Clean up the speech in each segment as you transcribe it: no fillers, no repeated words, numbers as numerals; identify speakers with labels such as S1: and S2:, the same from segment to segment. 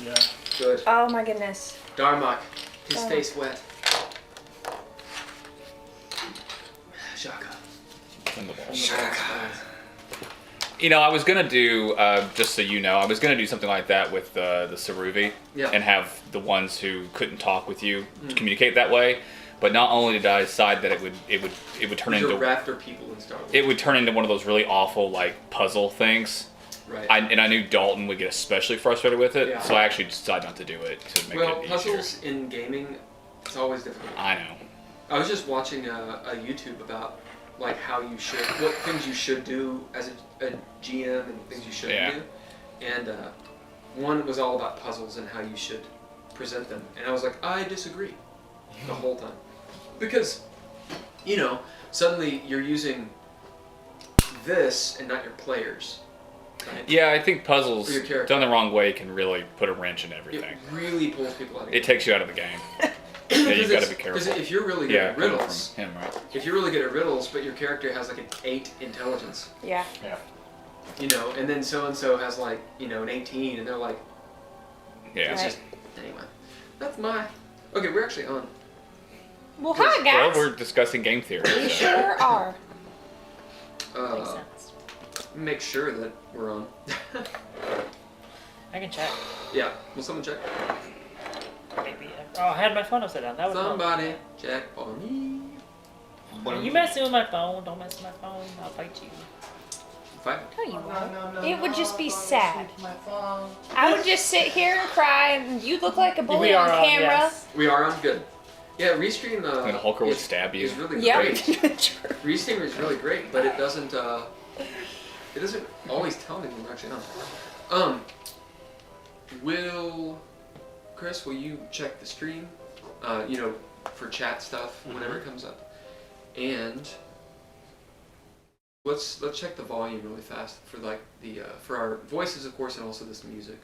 S1: Yeah.
S2: Good.
S3: Oh my goodness.
S2: Darmok, his face wet. Shaka. Shaka.
S4: You know, I was gonna do, just so you know, I was gonna do something like that with the Saruvi, and have the ones who couldn't talk with you communicate that way. But not only did I decide that it would turn into
S2: raptor people in Star Wars.
S4: It would turn into one of those really awful like puzzle things.
S2: Right.
S4: And I knew Dalton would get especially frustrated with it, so I actually decided not to do it to make it easier.
S2: Puzzles in gaming, it's always difficult.
S4: I know.
S2: I was just watching a YouTube about like how you should, what things you should do as a GM and things you shouldn't do. And one was all about puzzles and how you should present them. And I was like, I disagree the whole time. Because, you know, suddenly you're using this and not your players. Right?
S4: Yeah, I think puzzles done the wrong way can really put a wrench in everything.
S2: It really pulls people out of the game.
S4: It takes you out of the game. Yeah, you've got to be careful.
S2: Because if you're really good at riddles,
S4: from him, right?
S2: if you're really good at riddles, but your character has like an 8 intelligence.
S3: Yeah.
S1: Yeah.
S2: You know, and then so-and-so has like, you know, an 18, and they're like,
S4: yeah.
S2: It's just, anyway. That's my, okay, we're actually on.
S3: Well, hi guys.
S4: Well, we're discussing game theory.
S3: We sure are.
S5: Makes sense.
S2: Make sure that we're on.
S5: I can check.
S2: Yeah, will someone check?
S5: Maybe. Oh, I had my phone upside down. That was
S2: Somebody check for me.
S5: You messing with my phone? Don't mess with my phone. I'll fight you.
S2: Fight?
S3: No, you won't. It would just be sad. I would just sit here and cry, and you'd look like a bully on camera.
S5: Yes.
S2: We are on? Good. Yeah, Restream
S4: And Hulker would stab you.
S2: is really
S3: Yep.
S2: great. Restream is really great, but it doesn't always tell me when we're actually on. Chris, will you check the stream? You know, for chat stuff whenever it comes up. And let's check the volume really fast for like the for our voices, of course, and also this music.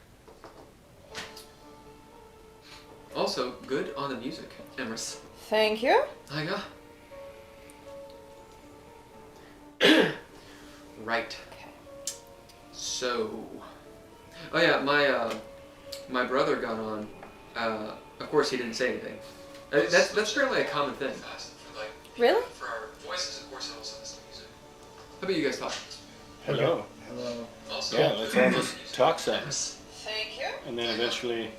S2: Also, good on the music, Emrys.
S3: Thank you.
S2: Hiya. Right. So, oh yeah, my brother got on. Of course, he didn't say anything. That's apparently a common thing.
S3: Really?
S2: For our voices, of course, and also this music. How about you guys talk?
S1: Hello. Hello. Yeah, let's all just talk some.
S3: Thank you.
S1: And then eventually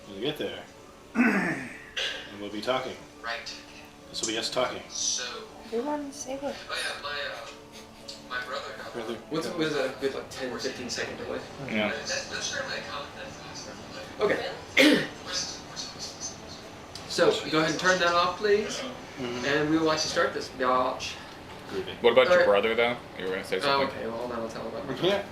S1: we'll get there. And we'll be talking.
S2: Right.
S1: This will be us talking.
S2: So.
S3: We want to say what?
S2: Oh yeah, my brother got
S1: Brother.
S2: What's a good like 10 or 15 second delay?
S4: Yeah.
S2: That's certainly a common thing. Okay. So go ahead and turn that off, please, and we will actually start this. Biatch.
S4: What about your
S2: Alright.
S4: brother, though? You were going to say
S2: Oh,
S4: something?
S2: okay. Well, now I'll tell about my
S1: Yeah.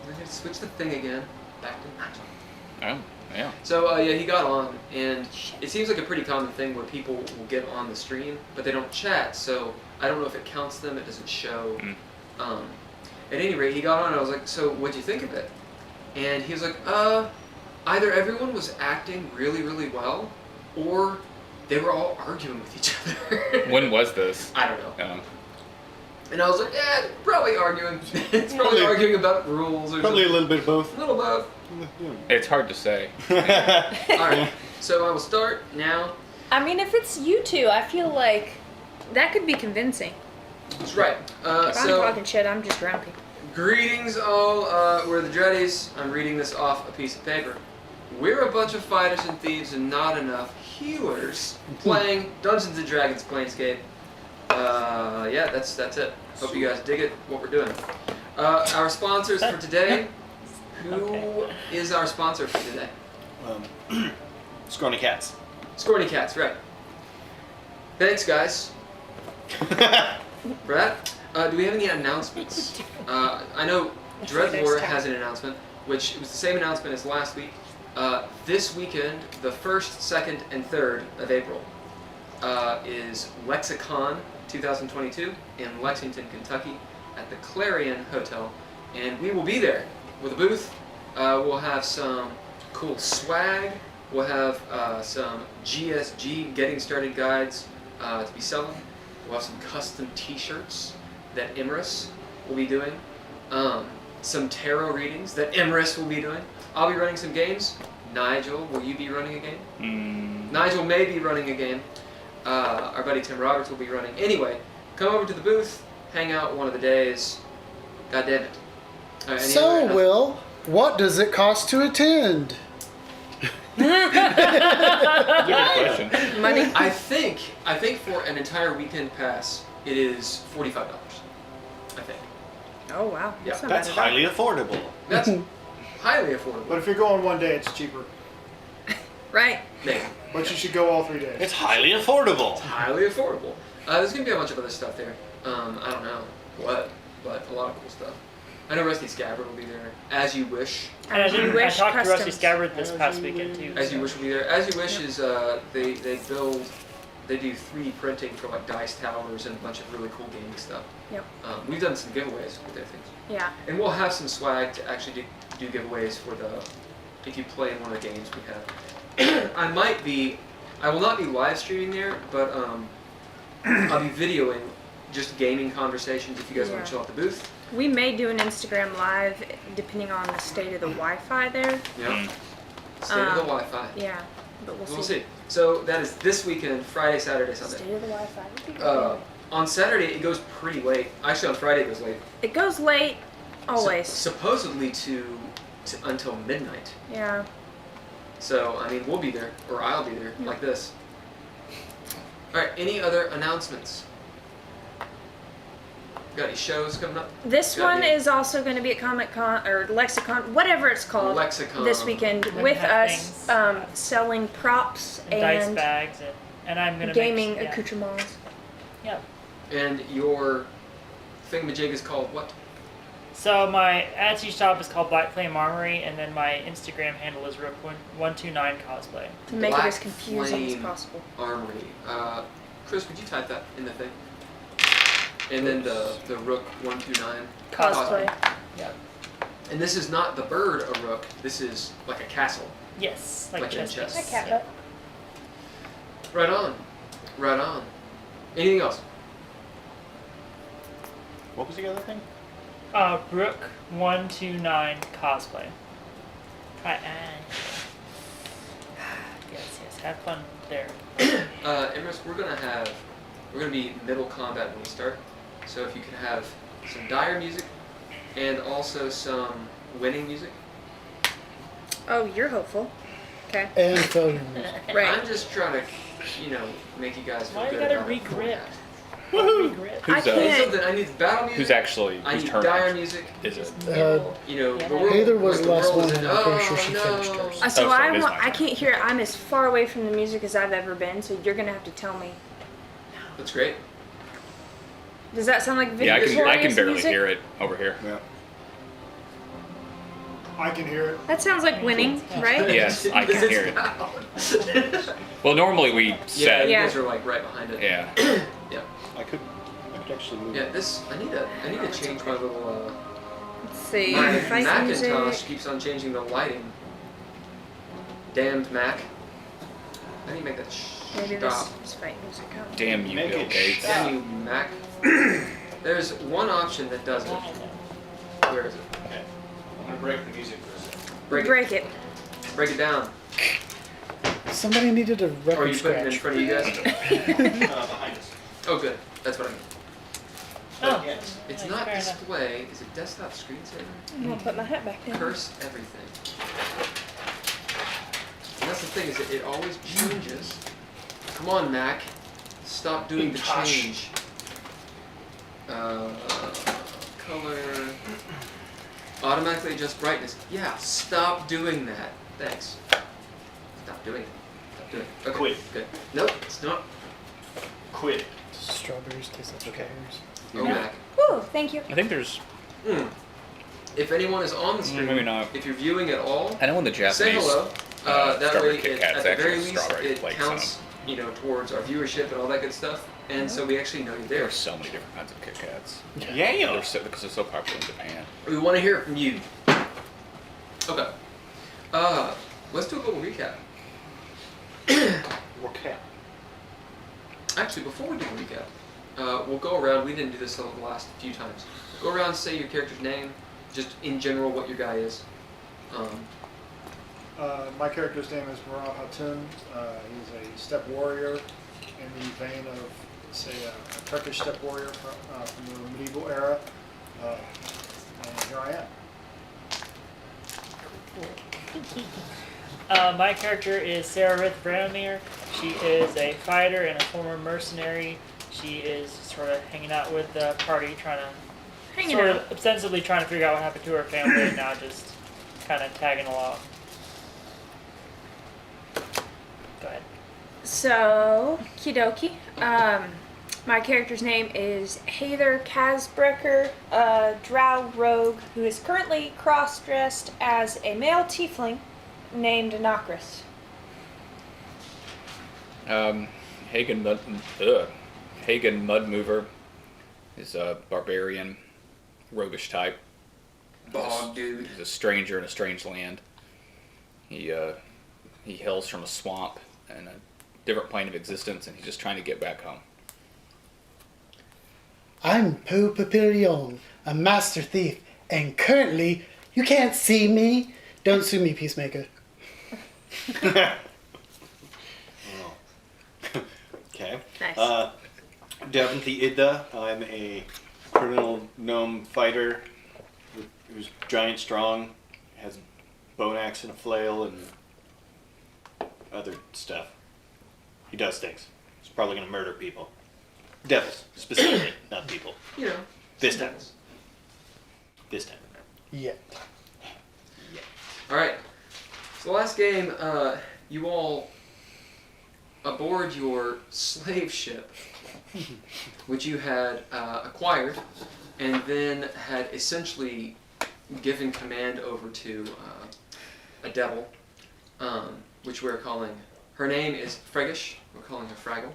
S2: We're gonna switch the thing again. Back to
S4: Oh, yeah.
S2: So yeah, he got on, and it seems like a pretty common thing where people will get on the stream, but they don't chat. So I don't know if it counts them. It doesn't show. At any rate, he got on, and I was like, "So, what'd you think of it?" And he was like, either everyone was acting really, really well, or they were all arguing with each other."
S4: When was this?
S2: I don't know.
S4: Oh.
S2: And I was like, yeah, probably arguing. It's probably arguing about rules or
S1: Probably
S2: something.
S1: a little bit of both.
S2: A little both.
S4: It's hard to say.
S2: Alright, so I will start now.
S3: I mean, if it's you two, I feel like that could be convincing.
S2: That's right.
S3: If I'm
S2: So,
S3: talking shit, I'm just grumpy.
S2: greetings all, we're the Dreadies. I'm reading this off a piece of paper. We're a bunch of fighters and thieves and not enough healers playing Dungeons & Dragons Planescape. Yeah, that's it. Hope you guys dig it, what we're doing. Our sponsors for today. Who is our sponsor for today?
S1: Scrawny Cats.
S2: Scorny Cats, right. Thanks, guys. Brad, do we have any announcements? I know DreadLore has an announcement, which was the same announcement as last week. This weekend, the 1st, 2nd, and 3rd of April, is Lexicon 2022 in Lexington, Kentucky, at the Clarion Hotel, and we will be there with a booth. We'll have some cool swag. We'll have some GSG Getting Started guides to be selling. We'll have some custom T-shirts that Emrys will be doing. Some tarot readings that Emrys will be doing. I'll be running some games. Nigel, will you be running a game?
S4: Mm.
S2: Nigel may be running a game. Our buddy Tim Roberts will be running. Anyway, come over to the booth, hang out one of the days. God damn it. All right,
S6: So, Will, what does it cost to attend?
S4: Good question.
S3: Money.
S2: I think for an entire weekend pass, it is $45. I think.
S3: Oh wow.
S2: Yeah,
S3: not
S1: That's
S3: bad at all.
S1: highly affordable.
S2: That's highly affordable.
S7: But if you're going one day, it's cheaper.
S3: Right.
S2: Maybe.
S7: But you should go all 3 days.
S1: It's highly affordable.
S2: Highly affordable. There's gonna be a bunch of other stuff there. I don't know what, but a lot of cool stuff. I know Rusty Scabbard will be there. As You Wish.
S5: And I
S3: Wish
S5: talked to Rusty
S3: Customs.
S5: Scabbard this past weekend too.
S2: As You Wish will be there. As You Wish is they do 3D printing for like dice towers and a bunch of really cool gaming stuff.
S3: Yep.
S2: We've done some giveaways with their things.
S3: Yeah.
S2: And we'll have some swag to actually do giveaways for if you play in one of the games we have. I will not be live streaming there, but I'll be videoing just gaming conversations if you guys want to chill at the booth.
S3: We may do an Instagram live depending on the state of the Wi-Fi there.
S2: Yeah. State of the Wi-Fi.
S3: Yeah, but we'll
S2: We'll see. So that is this weekend, Friday, Saturday, Sunday.
S3: State of the Wi-Fi would be good.
S2: On Saturday it goes pretty late. Actually, on Friday it goes late.
S3: It goes late, always.
S2: Supposedly to until midnight.
S3: Yeah.
S2: So I mean, we'll be there, or I'll be there, like this. All right. Any other announcements? Got any shows coming up?
S3: This
S2: Got
S3: one
S2: any-
S3: is also going to be at Comic Con or Lexicon, whatever it's called,
S2: Lexicon.
S3: this weekend
S5: We're gonna
S3: with
S5: have
S3: us
S5: things.
S3: selling props
S5: And dice
S3: and
S5: bags and I'm gonna
S3: gaming
S5: make,
S3: accoutrements.
S5: Yep.
S2: And your thingamajig is called what?
S5: So my Etsy shop is called Black Flame Armory, and then my Instagram handle is Rook129 Cosplay.
S3: To make
S2: Black
S3: it as confusing as
S2: Flame
S3: possible.
S2: Armory. Chris, would you type that in the thing? And then the Rook 129
S3: Cosplay.
S5: Yep.
S2: And this is not the bird a rook. This is like a castle.
S5: Yes,
S2: Like in
S5: chess
S2: chess.
S5: pieces.
S3: Hi, Cat Butt.
S2: Right on. Right on. Anything else?
S1: What was the other thing?
S5: Brook 129 Cosplay. Yes, have fun there.
S2: Emrys, we're gonna be middle combat when we start. So if you could have some dire music and also some winning music.
S3: Oh, you're hopeful. Okay.
S6: And failure music.
S3: Right.
S2: I'm just trying to, make you guys feel
S5: Why you
S2: good
S5: gotta
S2: about it
S5: regrit?
S2: beforehand.
S5: Regret.
S3: I
S4: Who's
S2: I need
S3: can't-
S2: something. I need battle music.
S4: who's actually
S2: I
S4: whose
S2: need
S4: turn
S2: dire music.
S4: is it?
S3: Uh,
S2: The world.
S6: Heiðr was
S2: like
S6: the last
S2: world
S6: one,
S2: is
S6: and
S2: in,
S6: I'm pretty sure she
S2: no.
S6: finished hers.
S3: So
S4: Oh, sorry, it is my
S3: I
S4: turn.
S3: can't hear it. I'm as far away from the music as I've ever been, so you're going to have to tell me.
S2: That's great.
S3: Does that sound like
S4: Yeah, I
S3: Victorious
S4: can barely
S3: music?
S4: hear it over here.
S1: Yeah.
S7: I can hear it.
S3: That sounds like winning, right?
S4: Yes, I
S2: Because
S4: can
S2: it's
S4: hear it.
S2: loud.
S4: Well, normally we
S2: Yeah,
S4: set.
S2: you
S3: Yeah.
S2: guys are like right behind it.
S4: Yeah.
S2: Yeah.
S1: I could actually move.
S2: Yeah. I need to change my little.
S3: Let's see.
S2: My
S3: Fight
S2: Macintosh
S3: music.
S2: keeps on changing the lighting. Damned Mac. I need to make that
S3: Maybe this
S2: stop.
S3: is fight music. Oh.
S4: Damn you,
S1: Make
S4: Bill
S1: it
S4: Gates.
S2: Damn you, Mac. There's one option that does it. Where is it?
S1: Okay. I'm gonna break the music for a second.
S2: Break it.
S3: Break it.
S2: Break it down.
S6: Somebody needed a
S2: Or are
S6: record
S2: you putting it in
S6: scratch.
S2: front of you guys?
S1: Behind us.
S2: Oh, good. That's what I mean.
S5: Oh.
S1: Yes.
S2: It's
S5: Nice,
S2: not
S5: fair enough.
S2: display. Is it desktop screensaver?
S3: I'm going to put my hat back down.
S2: Curse everything. And that's the thing, is it always changes. Come on, Mac. Stop doing the
S1: Gosh.
S2: change. Color. Automatically adjust brightness. Yeah, stop doing that. Thanks. Stop doing it. Stop doing it. Okay,
S1: Quit.
S2: good. Nope, it's not.
S1: Quit.
S6: Strawberries taste like
S1: Okay.
S6: strawberries.
S2: Oh,
S3: No.
S2: Mac.
S3: Woo, thank you.
S4: I think there's.
S2: If anyone is on the stream,
S4: Maybe not.
S2: if you're viewing at all,
S4: I know in the
S2: say
S4: Japanese.
S2: hello. That
S4: strawberry
S2: way,
S4: Kit Kats
S2: at the very
S4: actually have
S2: least,
S4: strawberry
S2: it
S4: flakes
S2: counts, towards our viewership and all that good stuff. And so we actually know you're
S4: There
S2: there.
S4: are so many different kinds of Kit Kats.
S1: Yeah.
S4: Because they're so popular in Japan.
S2: We want to hear it from you. Okay. Let's do a little recap.
S1: Okay.
S2: Actually, before we do the recap, we'll go around. We didn't do this the last few times. Go around, say your character's name, just in general what your guy is.
S7: My character's name is Murad Hatun. He's a steppe warrior in the vein of, say, a Turkish steppe warrior from the medieval era. And here I am.
S5: My character is Sararith Vramamiir. She is a fighter and a former mercenary. She is sort of hanging out with the party, ostensibly trying to figure out what happened to her family, and now just kind of tagging along. Go ahead.
S3: So, Kidoki. My character's name is Heiðr Kassbrakkr, a drow rogue who is currently cross-dressed as a male tiefling named Nokris.
S4: Haygen Mudmover is a barbarian, roguish type.
S2: Bog dude.
S4: He's a stranger in a strange land. He hails from a swamp and a different plane of existence, and he's just trying to get back home.
S6: I'm Pappillion, a master thief, and currently you can't see me. Don't sue me, Peacemaker.
S1: Okay.
S3: Nice.
S1: Dav Idthè. I'm a criminal gnome fighter who's giant strong, has a bone axe and a flail and other stuff. He does things. He's probably going to murder people. Devils, specifically, not people.
S2: You know.
S1: This time. This time.
S6: Yeah.
S2: Alright. So the last game, you all aboard your slave ship, which you had acquired, and then had essentially given command over to a devil, which we're calling, her name is Fregish, we're calling her Fraggle.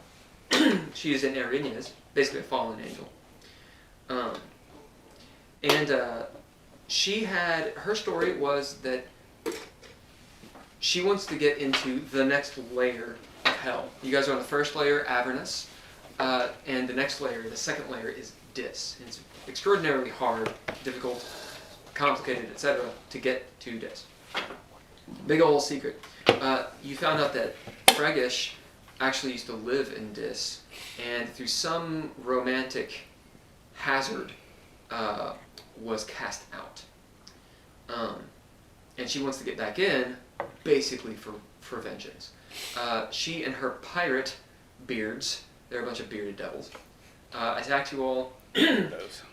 S2: She is an Erinyes, basically a fallen angel. She had, her story was that she wants to get into the next layer of hell. You guys are on the first layer, Avernus, and the next layer, the second layer, is Dis. And it's extraordinarily hard, difficult, complicated, etc. to get to Dis. Big old secret. You found out that Fregish actually used to live in Dis, and through some romantic hazard, was cast out. And she wants to get back in, basically for vengeance. She and her pirate beards, they're a bunch of bearded devils, attacked you all.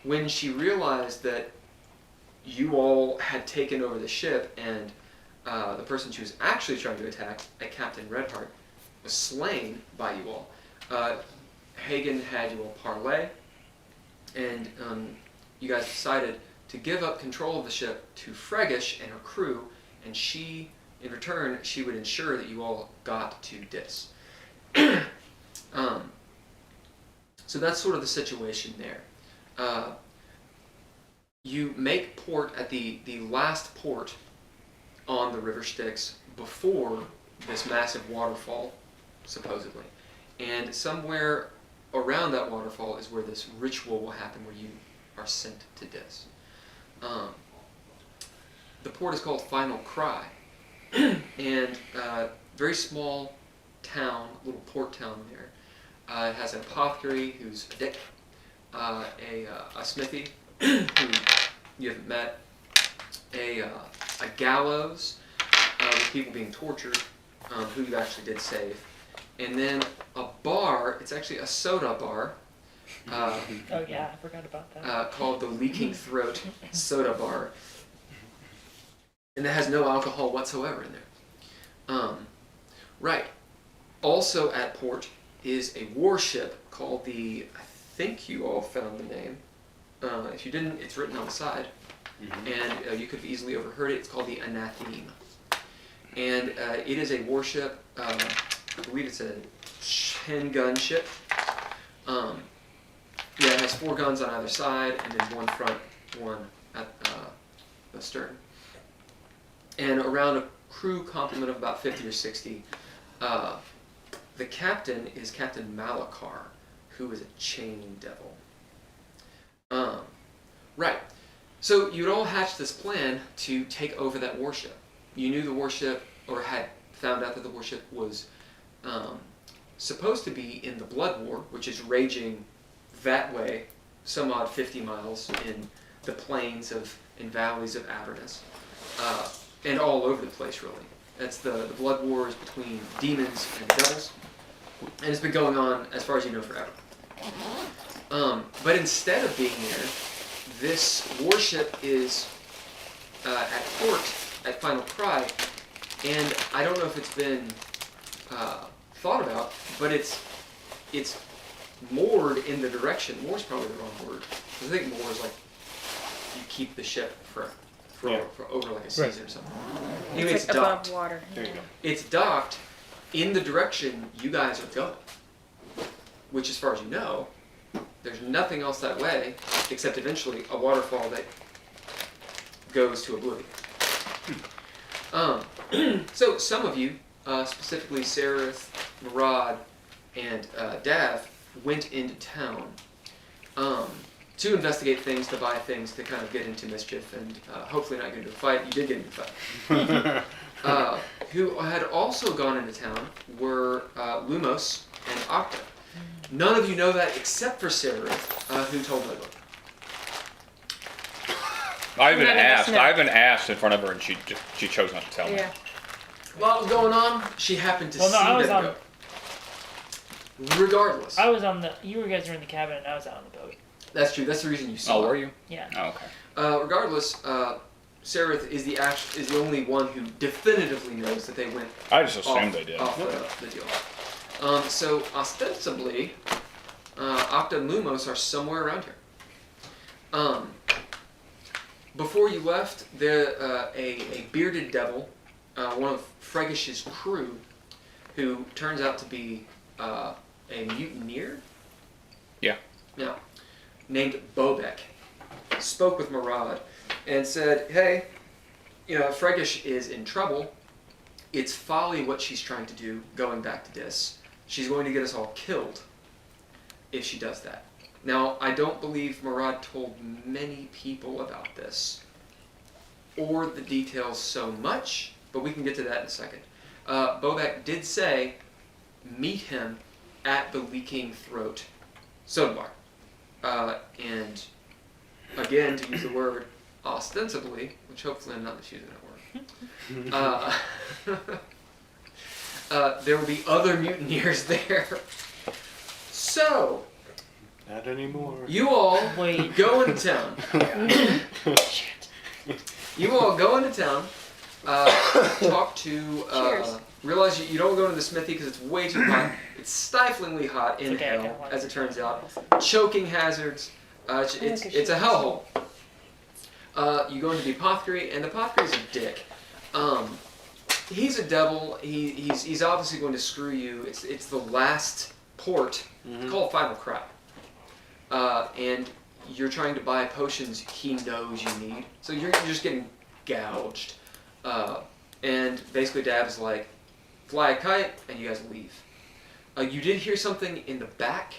S2: When she realized that you all had taken over the ship and the person she was actually trying to attack, a Captain Redheart, was slain by you all, Haygen had you all parlay, and you guys decided to give up control of the ship to Fregish and her crew, and she, in return, she would ensure that you all got to Dis. So that's sort of the situation there. You make port at the last port on the River Styx before this massive waterfall, supposedly. And somewhere around that waterfall is where this ritual will happen, where you are sent to Dis. The port is called Final Cry, and very small town, little port town there. It has an apothecary who's a dick, a smithy who you haven't met, a gallows with people being tortured, who you actually did save, and then a bar. It's actually a soda bar.
S5: Oh yeah, I forgot about that.
S2: Called the Leaking Throat Soda Bar, and it has no alcohol whatsoever in there. Right. Also at port is a warship called the, I think you all found the name. If you didn't, it's written on the side, and you could have easily overheard it. It's called the Anatheme, and it is a warship. I believe it's a 10-gun ship. Yeah, it has 4 guns on either side, and then one front, one at the stern. And around a crew complement of about 50 or 60, the captain is Captain Malachar, who is a chain devil. Right. So you'd all hatched this plan to take over that warship. You knew the warship or had found out that the warship was supposed to be in the Blood War, which is raging that way, some odd 50 miles in the plains and valleys of Avernus, and all over the place, really. That's the Blood War is between demons and devils, and it's been going on, as far as you know, forever. But instead of being there, this warship is at port at Final Cry, and I don't know if it's been thought about, but it's moored in the direction. Moore's probably the wrong word. I think moor is like you keep the ship for over like a season or something. Anyway,
S3: It's like
S2: docked.
S3: above water.
S1: There you go.
S2: It's docked in the direction you guys are going, which, as far as you know, there's nothing else that way except eventually a waterfall that goes to oblivion. So some of you, specifically Sararith, Murad, and Dav, went into town to investigate things, to buy things, to kind of get into mischief, and hopefully not get into a fight. You did get into a fight. Who had also gone into town were Lumos and Octa. None of you know that except for Sararith, who told nobody.
S4: I even
S3: None of us
S4: asked.
S3: know.
S4: I even asked in front of her, and she chose not to tell me.
S3: Yeah.
S2: While it was going on, she happened to
S5: Well, no,
S2: see
S5: I was
S2: them
S5: on-
S2: go. Regardless,
S5: I was on the. You guys were in the cabin, and I was out on the boat.
S2: that's true. That's the reason you saw.
S4: Oh,
S2: it.
S4: were you?
S5: Yeah.
S4: Oh, okay.
S2: Regardless, Sararith is the only one who definitively knows that they went
S4: I just assumed
S2: off,
S4: they did.
S2: off the deal. So ostensibly, Octa and Lumos are somewhere around here. Before you left, a bearded devil, one of Fregish's crew, who turns out to be a mutineer.
S4: Yeah.
S2: Now, named Bobek, spoke with Murad and said, "Hey, Fregish is in trouble. It's folly what she's trying to do, going back to Dis. She's going to get us all killed if she does that." Now, I don't believe Murad told many people about this, or the details so much, but we can get to that in a second. Bobek did say, meet him at the Leaking Throat soda bar. And again, to use the word ostensibly, which hopefully I'm not misusing that word, there will be other mutineers there. So,
S1: Not anymore.
S2: you all
S5: Wait.
S2: go into town. You all go into town, talk to,
S3: Cheers.
S2: realize you don't go into the smithy because it's way too hot. It's stiflingly hot in
S5: It's okay, I
S2: hell,
S5: don't want
S2: as it
S5: to.
S2: turns out. Choking hazards. It's a hellhole. You go into the apothecary, and the apothecary's a dick. He's a devil. He's obviously going to screw you. It's the last port. It's called Final Cry. And you're trying to buy potions he knows you need. So you're just getting gouged. And basically Dav's like, fly a kite, and you guys leave. You did hear something in the back,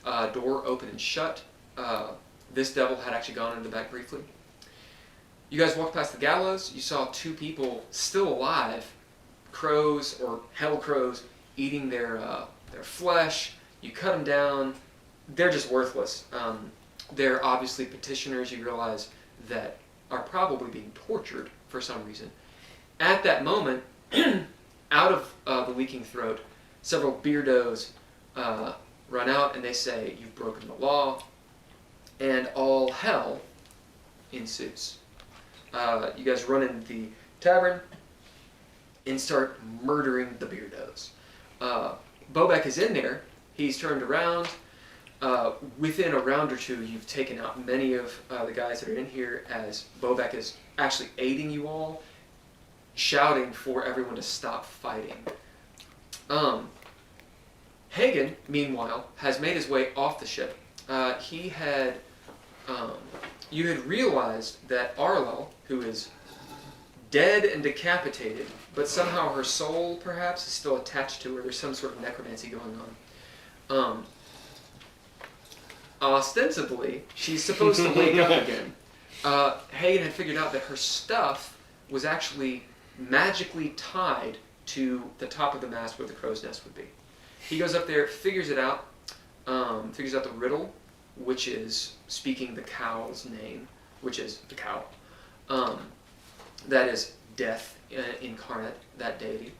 S2: door open and shut. This devil had actually gone in the back briefly. You guys walked past the gallows. You saw two people still alive, crows or hell crows, eating their flesh. You cut them down. They're just worthless. They're obviously petitioners, you realize, that are probably being tortured for some reason. At that moment, out of the Leaking Throat, several beardos run out and they say, "You've broken the law," and all hell ensues. You guys run into the tavern and start murdering the beardos. Bobek is in there. He's turned around. Within a round or two, you've taken out many of the guys that are in here, as Bobek is actually aiding you all, shouting for everyone to stop fighting. Haygen, meanwhile, has made his way off the ship. You had realized that Arlel, who is dead and decapitated, but somehow her soul, perhaps, is still attached to her. There's some sort of necromancy going on. Ostensibly, she's supposed to wake up again. Hayden had figured out that her stuff was actually magically tied to the top of the mast where the crow's nest would be. He goes up there, figures it out, figures out the riddle, which is speaking the cow's name, which is the cow. That is death incarnate, that deity.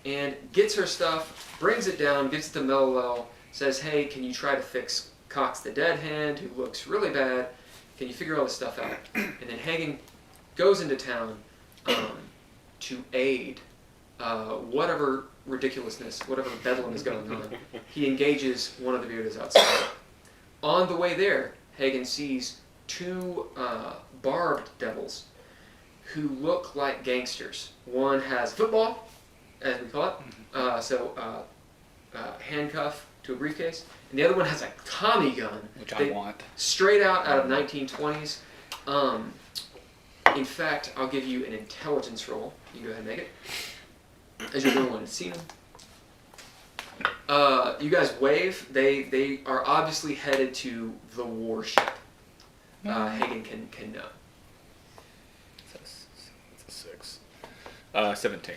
S2: And gets her stuff, brings it down, gives it to Mellowell, says, hey, can you try to fix Cox the Dead Hand, who looks really bad? Can you figure all this stuff out? And then Haygen goes into town to aid whatever ridiculousness, whatever bedlam is going on. He engages one of the Beardos outside. On the way there, Haygen sees two barbed devils who look like gangsters. One has football, as we call it, handcuff to a briefcase, and the other one has a Tommy gun,
S4: which I want.
S2: Straight out of 1920s. In fact, I'll give you an intelligence roll. You can go ahead and make it, as you're the only one who's seen them. You guys wave. They are obviously headed to the warship. Haygen can know.
S4: It's a 6. 17.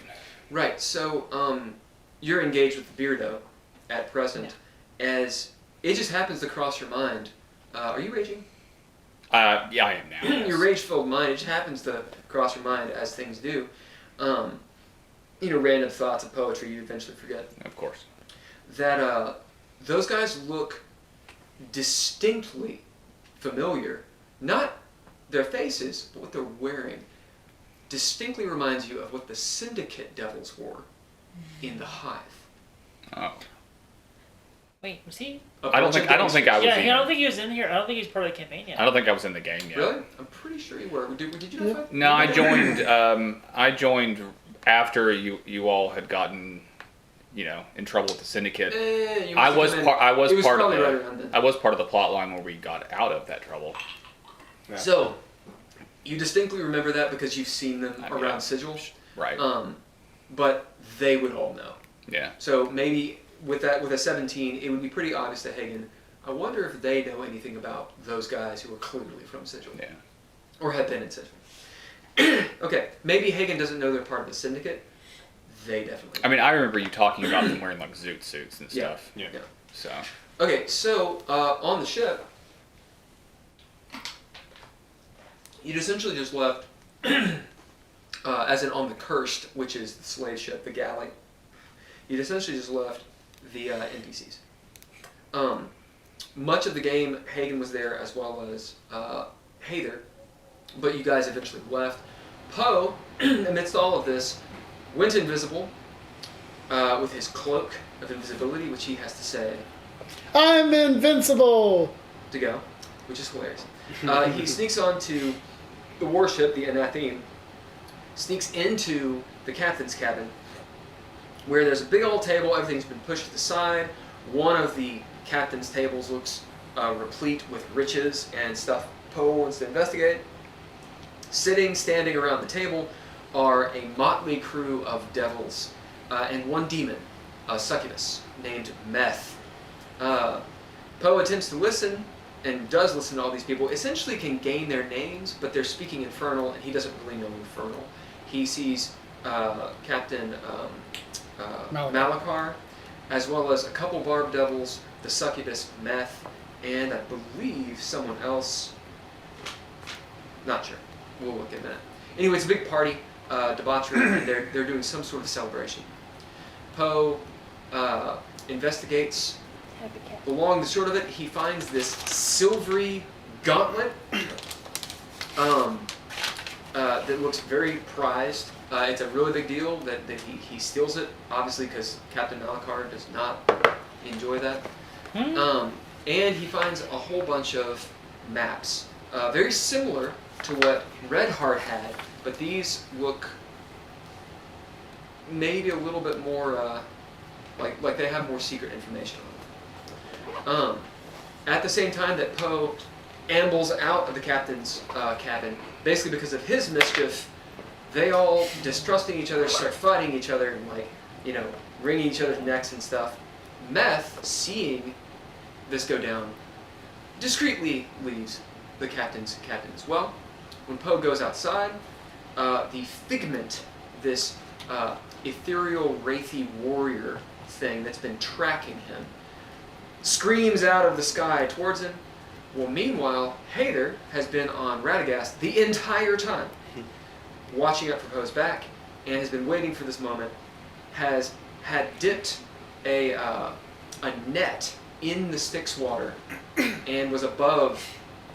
S2: Right. So you're engaged with the Beardo at present, as it just happens to cross your mind. Are you raging?
S4: Yeah, I am now. Yes.
S2: Your rage-filled mind, it just happens to cross your mind as things do. Random thoughts of poetry you eventually forget.
S4: Of course.
S2: That those guys look distinctly familiar. Not their faces, but what they're wearing. Distinctly reminds you of what the Syndicate Devils wore in the Hive.
S4: Oh.
S5: Wait, was he?
S4: I don't think I was.
S5: Yeah, I don't think he was in here. I don't think he's part of the campaign yet.
S4: I don't think I was in the game yet.
S2: Really? I'm pretty sure you were. Did you know?
S4: No, I joined. I joined after you all had gotten, in trouble with the Syndicate. I was part of the plot line where we got out of that trouble.
S2: Yeah. So, you distinctly remember that because you've seen them around Sigil,
S4: right?
S2: But they would all know.
S4: Yeah.
S2: So maybe with a 17, it would be pretty obvious to Haygen. I wonder if they know anything about those guys who are clearly from Sigil.
S4: Yeah.
S2: Or have been in Sigil. Okay, maybe Haygen doesn't know they're part of the Syndicate. They definitely.
S4: I mean, I remember you talking about them wearing like zoot suits and stuff.
S2: Yeah.
S4: So.
S2: Okay, so on the ship, you'd essentially just left, as in on the Cursed, which is the slave ship, the galley. You'd essentially just left the NPCs. Much of the game, Haygen was there as well as Heiðr, but you guys eventually left. Poe, amidst all of this, went invisible with his cloak of invisibility, which he has to say,
S6: I'm invincible!
S2: To go, which is hilarious. He sneaks onto the warship, the Anatheme, sneaks into the captain's cabin, where there's a big old table, everything's been pushed to the side. One of the captain's tables looks replete with riches and stuff Poe wants to investigate. Standing around the table, are a motley crew of devils and one demon, a succubus, named Meth. Poe attempts to listen, and does listen to all these people, essentially can gain their names, but they're speaking Infernal, and he doesn't really know Infernal. He sees Captain Malachar, as well as a couple Barb Devils, the Succubus, Meth, and I believe someone else. Not sure. We'll look in a minute. Anyway, it's a big party, debauchery, and they're doing some sort of celebration. Poe investigates. Along the short of it, he finds this silvery gauntlet that looks very prized. It's a really big deal that he steals it, obviously because Captain Malachar does not enjoy that. And he finds a whole bunch of maps, very similar to what Redheart had, but these look maybe a little bit more like they have more secret information on them. At the same time that Poe ambles out of the captain's cabin, basically because of his mischief, they all, distrusting each other, start fighting each other and wringing each other's necks and stuff. Meth, seeing this go down, discreetly leaves the captain's cabin as well. When Poe goes outside, the Figment this ethereal, wraithy warrior thing that's been tracking him screams out of the sky towards him. Well, meanwhile, Heiðr has been on Radagast the entire time, watching up for Poe's back, and has been waiting for this moment, had dipped a net in the Styx water and was above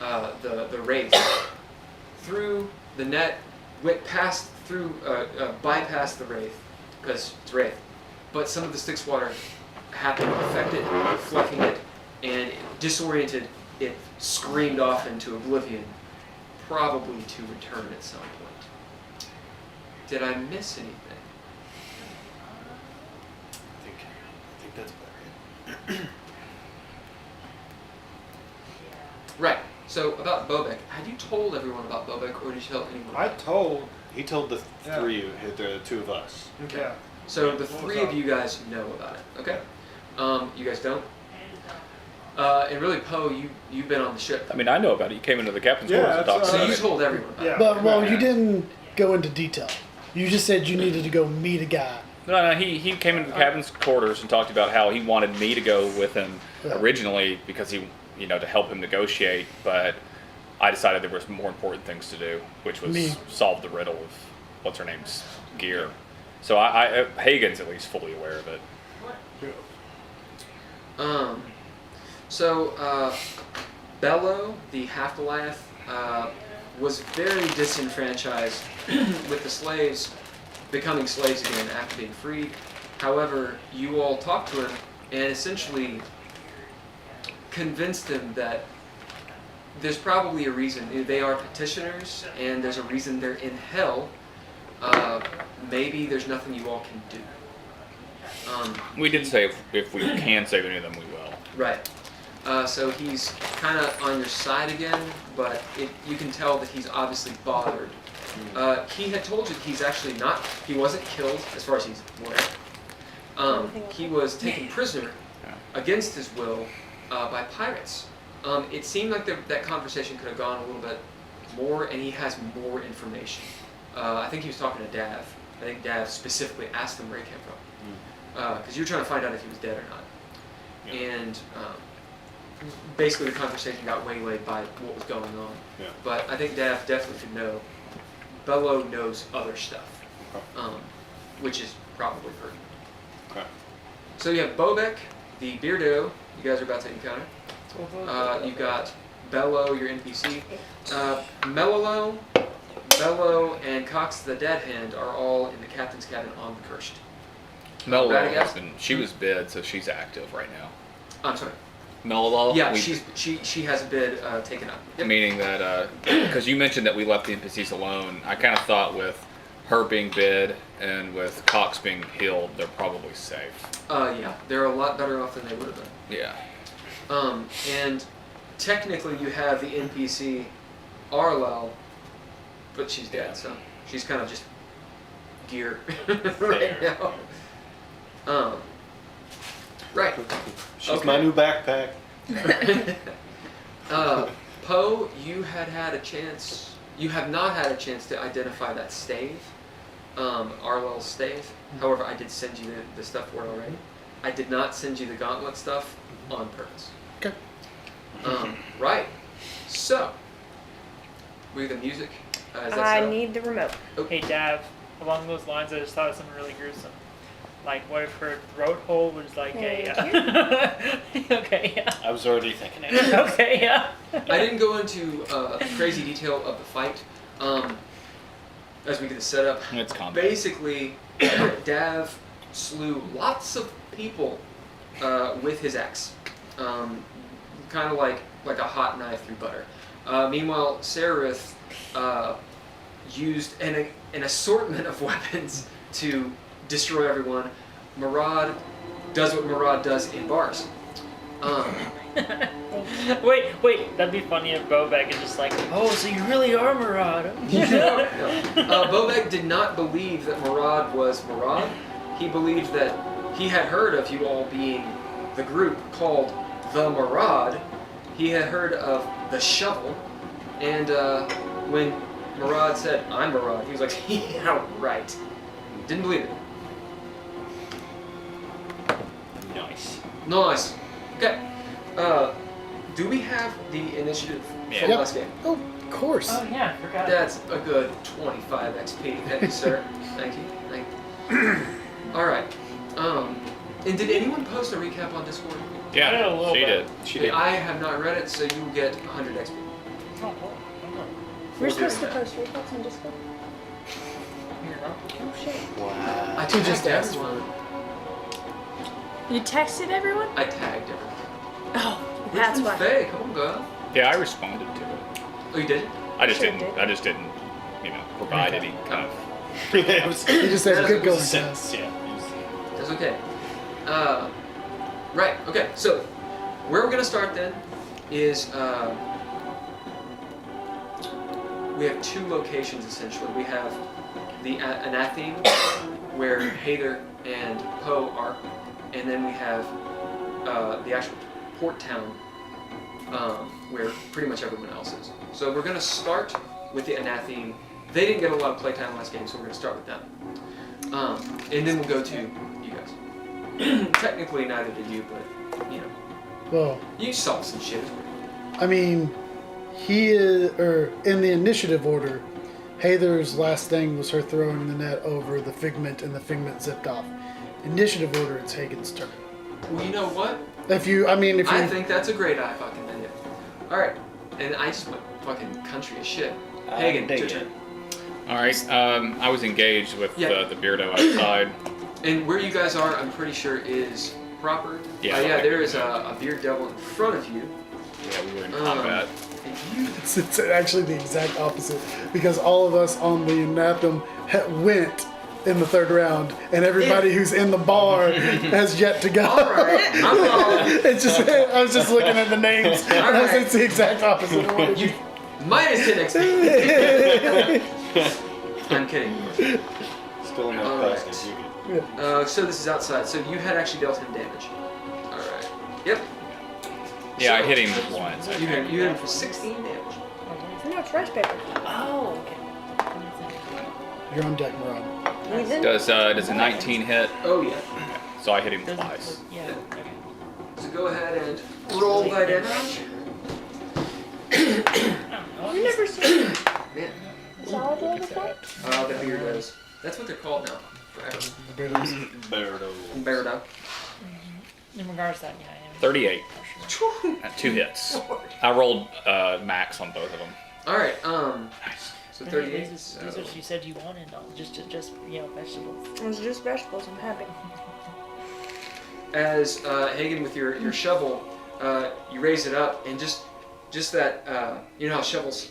S2: the wraith. Through the net, went past through, bypassed the wraith, because it's wraith. But some of the Styx water happened to affect it, fluffing it, and disoriented it, screamed off into oblivion, probably to return at some point. Did I miss anything?
S1: I think that's about it.
S2: Right. So about Bobek, had you told everyone about Bobek, or did you tell anyone?
S1: He told the three, the two of us.
S2: Okay.
S7: Yeah.
S2: So the three of you guys know about it. Okay. You guys don't. And really, Poe, you've been on the ship.
S4: I mean, I know about it. You came into the captain's quarters and talked
S2: So
S4: about
S2: you
S4: it.
S2: told everyone about
S7: Yeah.
S2: it.
S6: But, well, you didn't go into detail. You just said you needed to go meet a guy.
S4: No, he came into the captain's quarters and talked about how he wanted me to go with him originally because he, to help him negotiate, but I decided there was more important things to do, which was solve the riddle of what's her name's gear. So Haygen's at least fully aware of it.
S2: Bello, the half-Goliath, was very disenfranchised with the slaves becoming slaves again after being freed. However, you all talked to him and essentially convinced him that there's probably a reason. They are petitioners, and there's a reason they're in hell. Maybe there's nothing you all can do.
S4: We did say if we can save any of them, we will.
S2: Right. So he's kind of on your side again, but you can tell that he's obviously bothered. He had told you he's actually not, he wasn't killed as far as he's aware. He was taken prisoner against his will by pirates. It seemed like that conversation could have gone a little bit more, and he has more information. I think he was talking to Dav. I think Dav specifically asked him where he came from. Because you were trying to find out if he was dead or not. Yeah. And basically the conversation got waylaid by what was going on.
S1: Yeah.
S2: But I think Dav definitely could know. Bello knows other stuff, which is probably pertinent.
S1: Okay.
S2: So you have Bobek, the Beardo, you guys are about to encounter. You've got Bello, your NPC. Melolo, Bello, and Cox the Dead Hand are all in the captain's cabin on the Cursed.
S4: Melolo she was bid, so she's active right now.
S2: I'm sorry.
S4: Melolo?
S2: Yeah, she has a bid taken up. Yep.
S4: Meaning that, because you mentioned that we left the NPCs alone, I kind of thought with her being bid and with Cox being healed, they're probably safe.
S2: Yeah, they're a lot better off than they would have been.
S4: Yeah.
S2: And technically you have the NPC Arlel, but she's dead, so she's kind of just gear right now. Right.
S1: She's my new backpack.
S2: Poe, you have not had a chance to identify that stave, Arlel's stave. However, I did send you the stuff for it already. I did not send you the gauntlet stuff on purpose.
S6: Okay.
S2: Right. So, we have the music.
S3: I need the remote.
S2: Oh.
S5: Hey Dav, along those lines, I just thought of something really gruesome. Like, what if her throat hole was like Okay, yeah.
S1: I was already thinking it.
S5: Okay, yeah.
S2: I didn't go into crazy detail of the fight. As we get the setup.
S4: It's combat.
S2: Basically, Dav slew lots of people with his axe. Kind of like a hot knife through butter. Meanwhile, Sararith used an assortment of weapons to destroy everyone. Murad does what Murad does in bars.
S5: Wait, that'd be funny if Bobek is just like, oh, so you really are Murad.
S2: No. Bobek did not believe that Murad was Murad. He believed that he had heard of you all being the group called the Murad. He had heard of the Shovel, and when Murad said, I'm Murad, he was like, yeah, right. Didn't believe it.
S1: Nice.
S2: Nice. Okay. Do we have the initiative
S4: Yeah.
S2: from
S6: Yep.
S2: last game?
S6: Oh, of course.
S5: Oh yeah, I forgot.
S2: That's a good 25 XP. Thank you, sir. Thank you. Thank you. All right. And did anyone post a recap on Discord?
S5: I did a
S4: Yeah,
S5: little
S4: she
S5: bit.
S4: did.
S1: She did.
S2: I have not read it, so you get 100 XP.
S5: Oh, cool.
S3: We're
S2: For doing
S3: supposed to
S2: that.
S3: post recaps on Discord.
S5: Here,
S3: Oh shit.
S1: Wow.
S2: I
S6: Who just
S2: tagged
S6: asked
S2: everyone.
S3: You texted everyone?
S2: I tagged everyone.
S3: Oh, that's
S2: Richmond
S3: why.
S2: Fey, come on, girl.
S4: Yeah, I responded to it.
S2: Oh, you did?
S4: I just
S3: Sure
S4: didn't.
S3: did.
S4: I just didn't. Provide any kind of.
S1: It was
S6: He just said, good going,
S1: sense.
S6: guys.
S1: Yeah. it was-
S2: That's okay. Right, okay, so where we're going to start then is we have two locations essentially. We have the Anatheme, where Heiðr and Poe are, and then we have the actual port town, where pretty much everyone else is. So we're going to start with the Anatheme. They didn't get a lot of playtime last game, so we're going to start with them. And then we'll go to you guys. Technically, neither did you, but, you know.
S6: Well,
S2: You saw some shit.
S6: I mean, he is, or in the initiative order, Heiðr's last thing was her throwing the net over the Figment and the Figment zipped off. Initiative order, it's Hagen's turn.
S2: Well, you know what?
S6: I
S2: think that's a great eye fucking idea. Alright, and I just went fucking country as shit. Hagen,
S1: dig
S2: your
S1: it.
S2: turn.
S4: All right. I was engaged with
S2: Yeah.
S4: the Beardo outside.
S2: And where you guys are, I'm pretty sure is proper.
S4: Yeah.
S2: Yeah, there is a beard devil in front of you.
S4: Yeah, we were in combat.
S2: And you
S6: It's actually the exact opposite because all of us on the Anathema went in the third round, and everybody who's in the bar has yet to go.
S2: Alright, I'm wrong.
S6: It's just I was just looking at the names, and I was,
S2: Alright.
S6: it's the exact opposite. Of what
S2: You minus 10 XP. I'm kidding.
S1: Still enough
S2: Alright.
S1: costumes. You could.
S2: So this is outside. So you had actually dealt him damage. Alright. Yep.
S4: Yeah, I
S2: So-
S4: hit him once. I
S2: You
S4: think.
S2: hit him for 16 damage.
S3: No, it's rice paper.
S5: Oh, okay.
S6: You're on deck, Murad.
S3: Ethan?
S4: Does a 19 hit?
S2: Oh yeah.
S4: So I hit him
S5: Doesn't-
S4: twice.
S5: Yeah. Okay.
S2: So go ahead and roll that damage.
S5: Oh,
S3: You've never seen
S2: Man,
S3: solid roll before?
S2: the beardos. That's what they're called now. Forever. Beardo.
S5: In regards to that, yeah, I am.
S4: 38. 2 hits. I rolled max on both of them.
S2: All right.
S4: Nice.
S2: So
S5: These
S2: 38.
S5: are what you said you wanted, though. Just vegetables.
S3: It was just vegetables. I'm happy.
S2: As Hagen with your shovel, you raise it up and just that you know how shovels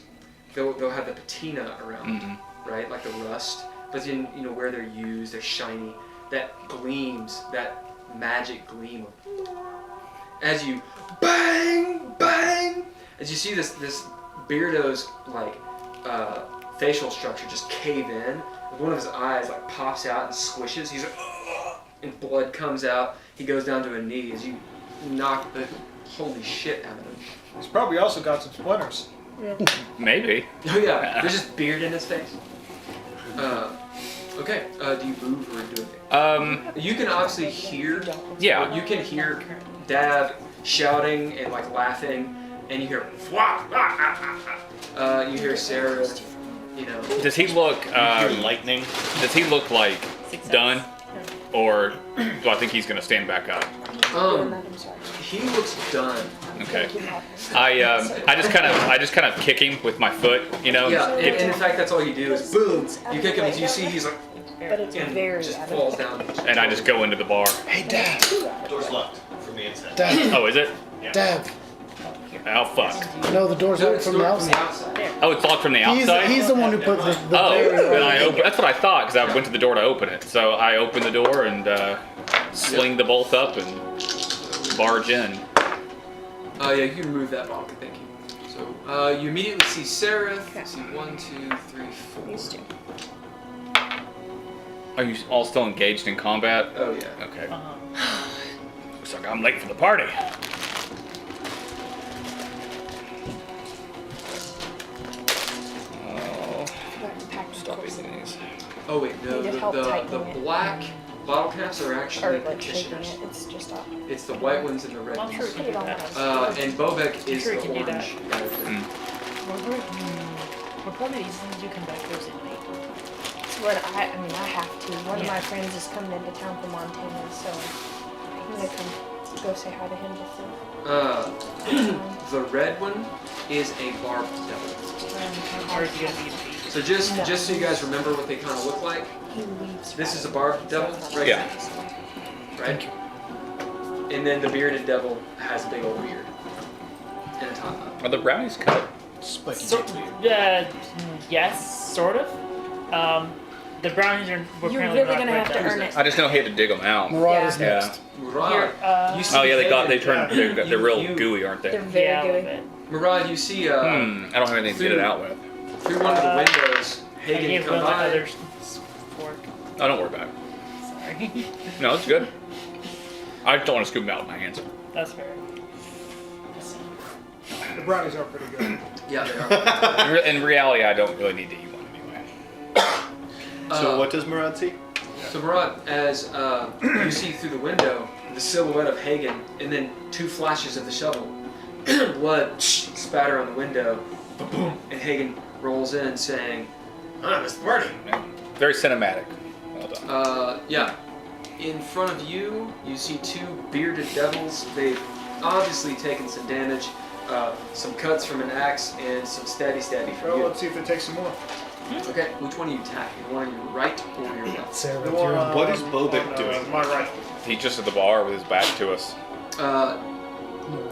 S2: they'll have the patina around, right? Like the rust. But then where they're used, they're shiny. That gleams, that magic gleam. As you bang, bang, as you see this Beardo's like facial structure just cave in. One of his eyes like pops out and squishes. He's like, "Ugh," and blood comes out. He goes down to a knee as you knock the holy shit out of him.
S7: He's probably also got some splinters.
S4: Maybe.
S2: Oh yeah, there's just beard in his face. Okay, do you move or do anything? You can obviously hear.
S4: Yeah.
S2: You can hear Dav shouting and like laughing, and you hear. You hear Sarah.
S4: Does he look?
S1: Lightning.
S4: Does he look like done, or do I think he's gonna stand back up?
S3: I'm sorry.
S2: He looks done.
S4: Okay. I just kind of kick him with my foot.
S2: Yeah, and
S4: Get-
S2: in fact, that's all you do is boom. You kick him, and you see he's like,
S3: But it's
S2: and
S3: very
S2: just
S3: out of
S2: falls down.
S4: and I just go into the bar.
S6: Hey, Dad.
S1: Door's locked from the inside.
S6: Dad.
S4: Oh, is it?
S6: Dad.
S4: Oh fuck.
S6: No, the door's
S2: No,
S6: locked
S2: it's
S6: from the
S2: door from the
S6: outside.
S2: outside.
S4: Oh, it's locked from the outside.
S6: He's the one who put the
S4: Oh,
S6: barrier
S4: then I
S6: on.
S4: open. That's what I thought because I went to the door to open it. So I open the door and sling the bolt up and barge in.
S2: Yeah, you can remove that block, thank you. So, you immediately see Sararith.
S3: Okay.
S2: See 1, 2, 3, 4.
S3: These two.
S4: Are you all still engaged in combat?
S2: Oh yeah.
S4: Okay.
S5: Uh-huh.
S4: Looks like I'm late for the party. Oh,
S3: Forgot to pack the
S4: stop
S3: clothes
S4: eating
S3: in.
S4: these.
S2: Oh wait, no.
S3: Need help
S2: The
S3: tightening it.
S2: black bottle caps are
S3: Or
S2: actually
S3: like shaking
S2: petitioners.
S3: it. It's just off.
S2: It's the white ones and the red
S5: I'm
S2: ones.
S5: sure we can do that.
S2: And Bobek is
S5: sure
S2: the
S5: we can do that.
S2: orange guy.
S5: Well, probably these things do come back Thursday night.
S3: It's what I mean, I have to. One of my friends is coming into town from Montana, so I'm gonna come go say hi to him before.
S2: The red one is a barbed devil.
S5: Or is it gonna be
S2: So just so you guys remember what they kind of look like,
S3: He leaves.
S2: this is a barbed devil, right?
S4: Yeah.
S2: Right? And then the bearded devil has a big old beard and a top knot.
S4: Are the brownies cut?
S1: Spiky
S5: So,
S1: beard.
S5: yes, sort of. The brownies are. We're
S3: You're
S5: apparently
S3: really
S5: not
S3: gonna
S5: quite
S3: have to
S5: done.
S3: earn it.
S4: I just know I had to dig them out.
S6: Murad is
S4: Yeah.
S6: next.
S2: Murad,
S5: Here,
S2: you see
S4: Oh yeah, they
S2: Hayden-
S4: they're real
S2: you-
S4: gooey, aren't
S3: They're
S4: they?
S3: very
S5: Yeah, a little
S3: gooey.
S5: bit.
S2: Murad, you see
S4: I don't have anything to get it out with.
S2: through one of the windows,
S5: I
S2: Hayden
S5: gave
S2: come
S5: one of my
S2: by.
S5: other fork.
S4: Oh, don't worry about it.
S5: Sorry.
S4: No, it's good. I just don't want to scoop them out with my hands.
S5: That's fair.
S7: The brownies are pretty good.
S2: Yeah, they are.
S4: In reality, I don't really need to eat one anyway.
S1: So what does Murad see?
S2: So Murad, as you see through the window, the silhouette of Haygen, and then two flashes of the shovel, blood spatter on the window, boom, and Haygen rolls in saying, "Ah, Mr. Party."
S4: Very cinematic. Well done.
S2: Yeah. In front of you, you see two bearded devils. They've obviously taken some damage, some cuts from an axe, and some stabby from
S7: Well,
S2: you.
S7: let's see if it takes some more.
S2: Okay, which one are you attacking? The one on your right or your left?
S6: Sarah,
S7: The
S6: you're
S7: one
S6: on.
S1: What is Bobek
S7: on,
S1: doing?
S7: My right.
S4: He's just at the bar with his back to us.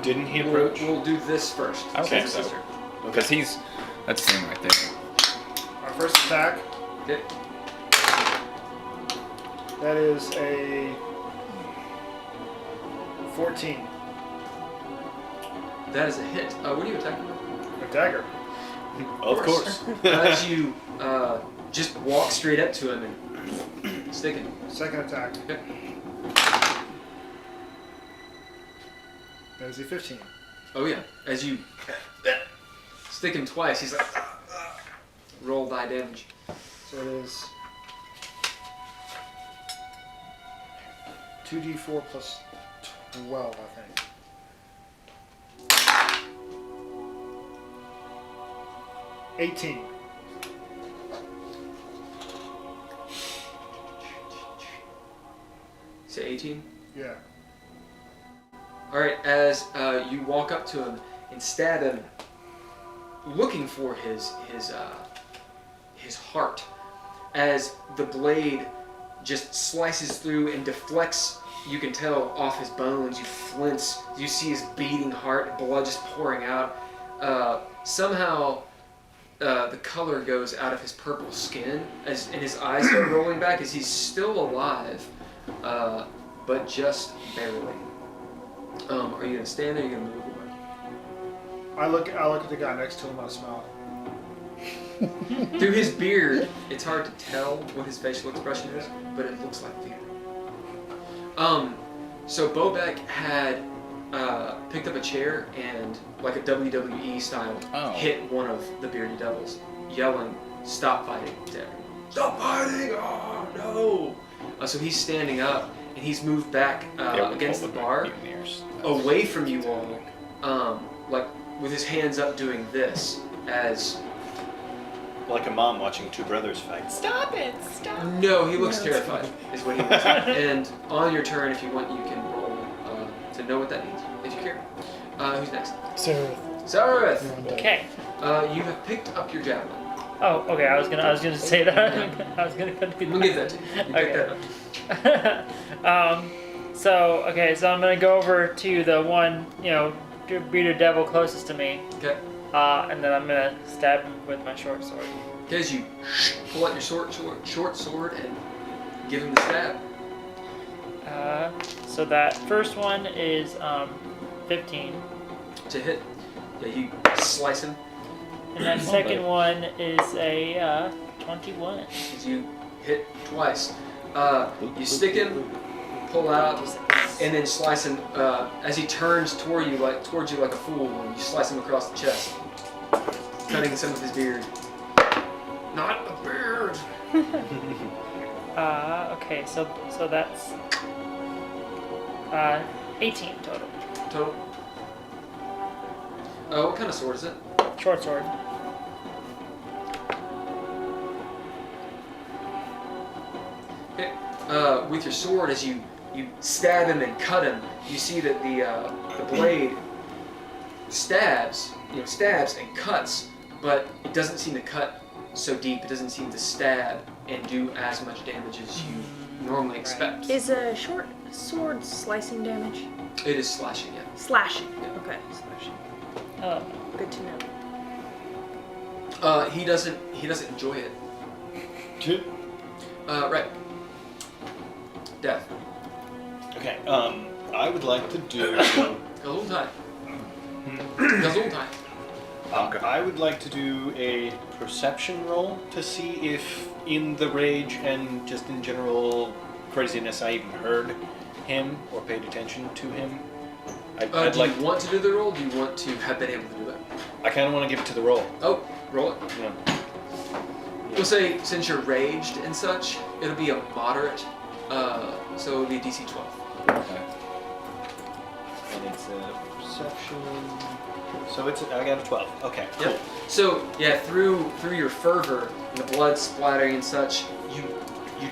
S1: Didn't he
S2: We'll,
S1: approach?
S2: we'll do this first.
S4: I don't think so.
S2: Sister.
S4: Because that's him right there.
S7: Our first attack.
S2: Okay.
S7: That is a 14.
S2: That is a hit. What are you attacking with?
S7: A dagger.
S1: Of course.
S2: As you just walk straight up to him and stick him.
S7: Second attack.
S2: Okay.
S7: That is a 15.
S2: Oh yeah. As you stick him twice, he's like, roll die damage.
S7: So it is 2d4 plus 12, I think. $18.
S2: Say 18.
S7: Yeah.
S2: All right. As you walk up to him and stab him, looking for his heart, as the blade just slices through and deflects. You can tell off his bones. You flinch. You see his beating heart, blood just pouring out. Somehow, the color goes out of his purple skin, and his eyes start rolling back as he's still alive, but just barely. Are you gonna stand there? Or are you gonna move away?
S7: I look at the guy next to him. I smile.
S2: Through his beard, it's hard to tell what his facial expression is, but it looks like fear. So Bobek had picked up a chair and, like a WWE style, hit one of the bearded devils, yelling, "Stop fighting!" to everyone. Stop fighting! Oh no! So he's standing up and he's moved back against the bar, away from you all, like with his hands up, doing this as.
S1: Like a mom watching two brothers fight.
S3: Stop it! Stop.
S2: No, he looks terrified, is what he looks like. And on your turn, if you want, you can roll to know what that means, if you care. Who's next?
S6: Sarah.
S2: Sararith!
S6: You're on deck.
S5: Okay.
S2: You have picked up your javelin.
S5: Oh, okay. I was gonna say that. I was gonna do
S2: We'll get that to you. You picked that up.
S5: So I'm gonna go over to the one, bearded devil closest to me,
S2: Okay.
S5: and then I'm gonna stab him with my short sword.
S2: Okay, as you pull out your short sword and give him the stab.
S5: So that first one is 15,
S2: To hit. Yeah, you slice him.
S5: and that second one is a 21.
S2: As you hit twice. You stick him, pull out, and then slice him as he turns towards you like a fool. And you slice him across the chest, cutting some of his beard. Not a beard. sword.
S5: Okay, so that's 18 total.
S2: Total. What kind of sword is it?
S5: Short sword.
S2: Okay. With your sword, as you stab him and cut him, you see that the blade stabs and cuts, but it doesn't seem to cut so deep. It doesn't seem to stab and do as much damage as you normally expect.
S3: Is a short sword slicing damage?
S2: It is slashing, yeah.
S3: Slashing.
S2: Yeah.
S3: Okay, slashing.
S5: Oh.
S3: Good to know.
S2: He doesn't enjoy it. Right. Death.
S1: Okay. I would like to do.
S2: Gesundheit. Gesundheit.
S1: I would like to do a perception roll to see if, in the rage and just in general craziness, I even heard him or paid attention to him. I'd
S2: Do
S1: like.
S2: you want to do the roll? Do you want to have been able to do it?
S1: I kind of want to give it to the roll.
S2: Oh, roll it.
S1: Yeah.
S2: We'll say since you're raged and such, it'll be a moderate. So it'll be a DC 12.
S1: Okay. And it's a perception. So I got a 12. Okay. Cool.
S2: Yep. So yeah, through your fervor and the blood splattering and such, you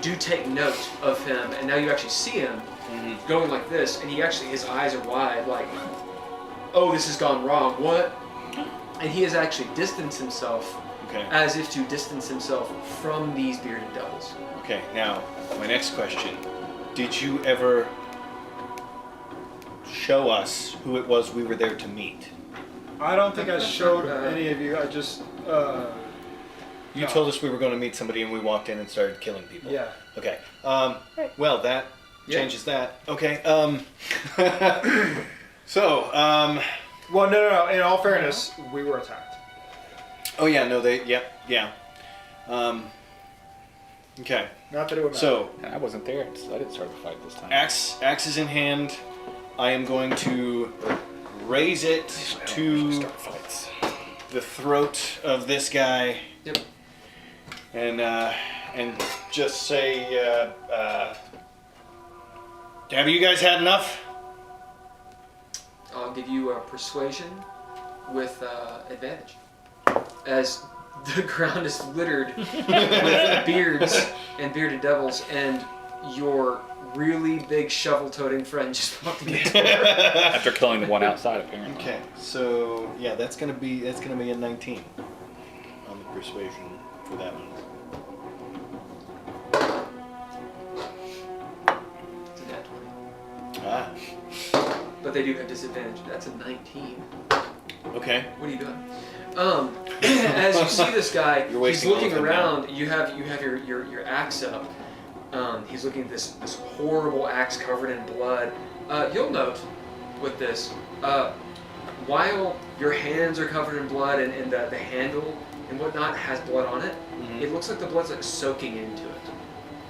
S2: do take note of him, and now you actually see him going like this, and his eyes are wide, like, oh, this has gone wrong. What? And he has actually distanced himself, as if to distance himself from these bearded devils.
S1: Okay. Now, my next question: did you ever show us who it was we were there to meet?
S7: I don't think I showed any of you. I just.
S1: You told us we were going to meet somebody, and we walked in and started killing people.
S7: Yeah.
S1: Okay. Well, that changes that. Okay. So.
S7: Well, no. In all fairness, we were attacked.
S1: Oh yeah. No. They. Yep. Yeah. Okay.
S7: Not that it would matter.
S1: So.
S4: And I wasn't there, so I didn't start the fight this time.
S1: Axe is in hand. I am going to raise it to the throat of this guy.
S2: Yep.
S1: And just say, have you guys had enough?
S2: I'll give you a persuasion with advantage, as the ground is littered with beards and bearded devils, and your really big shovel-toting friend just walked in the door.
S4: After killing the one outside, apparently.
S1: Okay, so yeah, that's gonna be a 19 on the persuasion for that one.
S2: It's a nat 20.
S1: Ah,
S2: But they do have disadvantage. That's a 19.
S1: okay.
S2: What are you doing? As you see this guy,
S1: You're
S2: he's
S1: wasting all
S2: looking
S1: of them
S2: around. You have your axe up. He's looking at this horrible axe covered in blood. You'll note with this, while your hands are covered in blood and the handle and whatnot has blood on it, it looks like the blood's like soaking into it.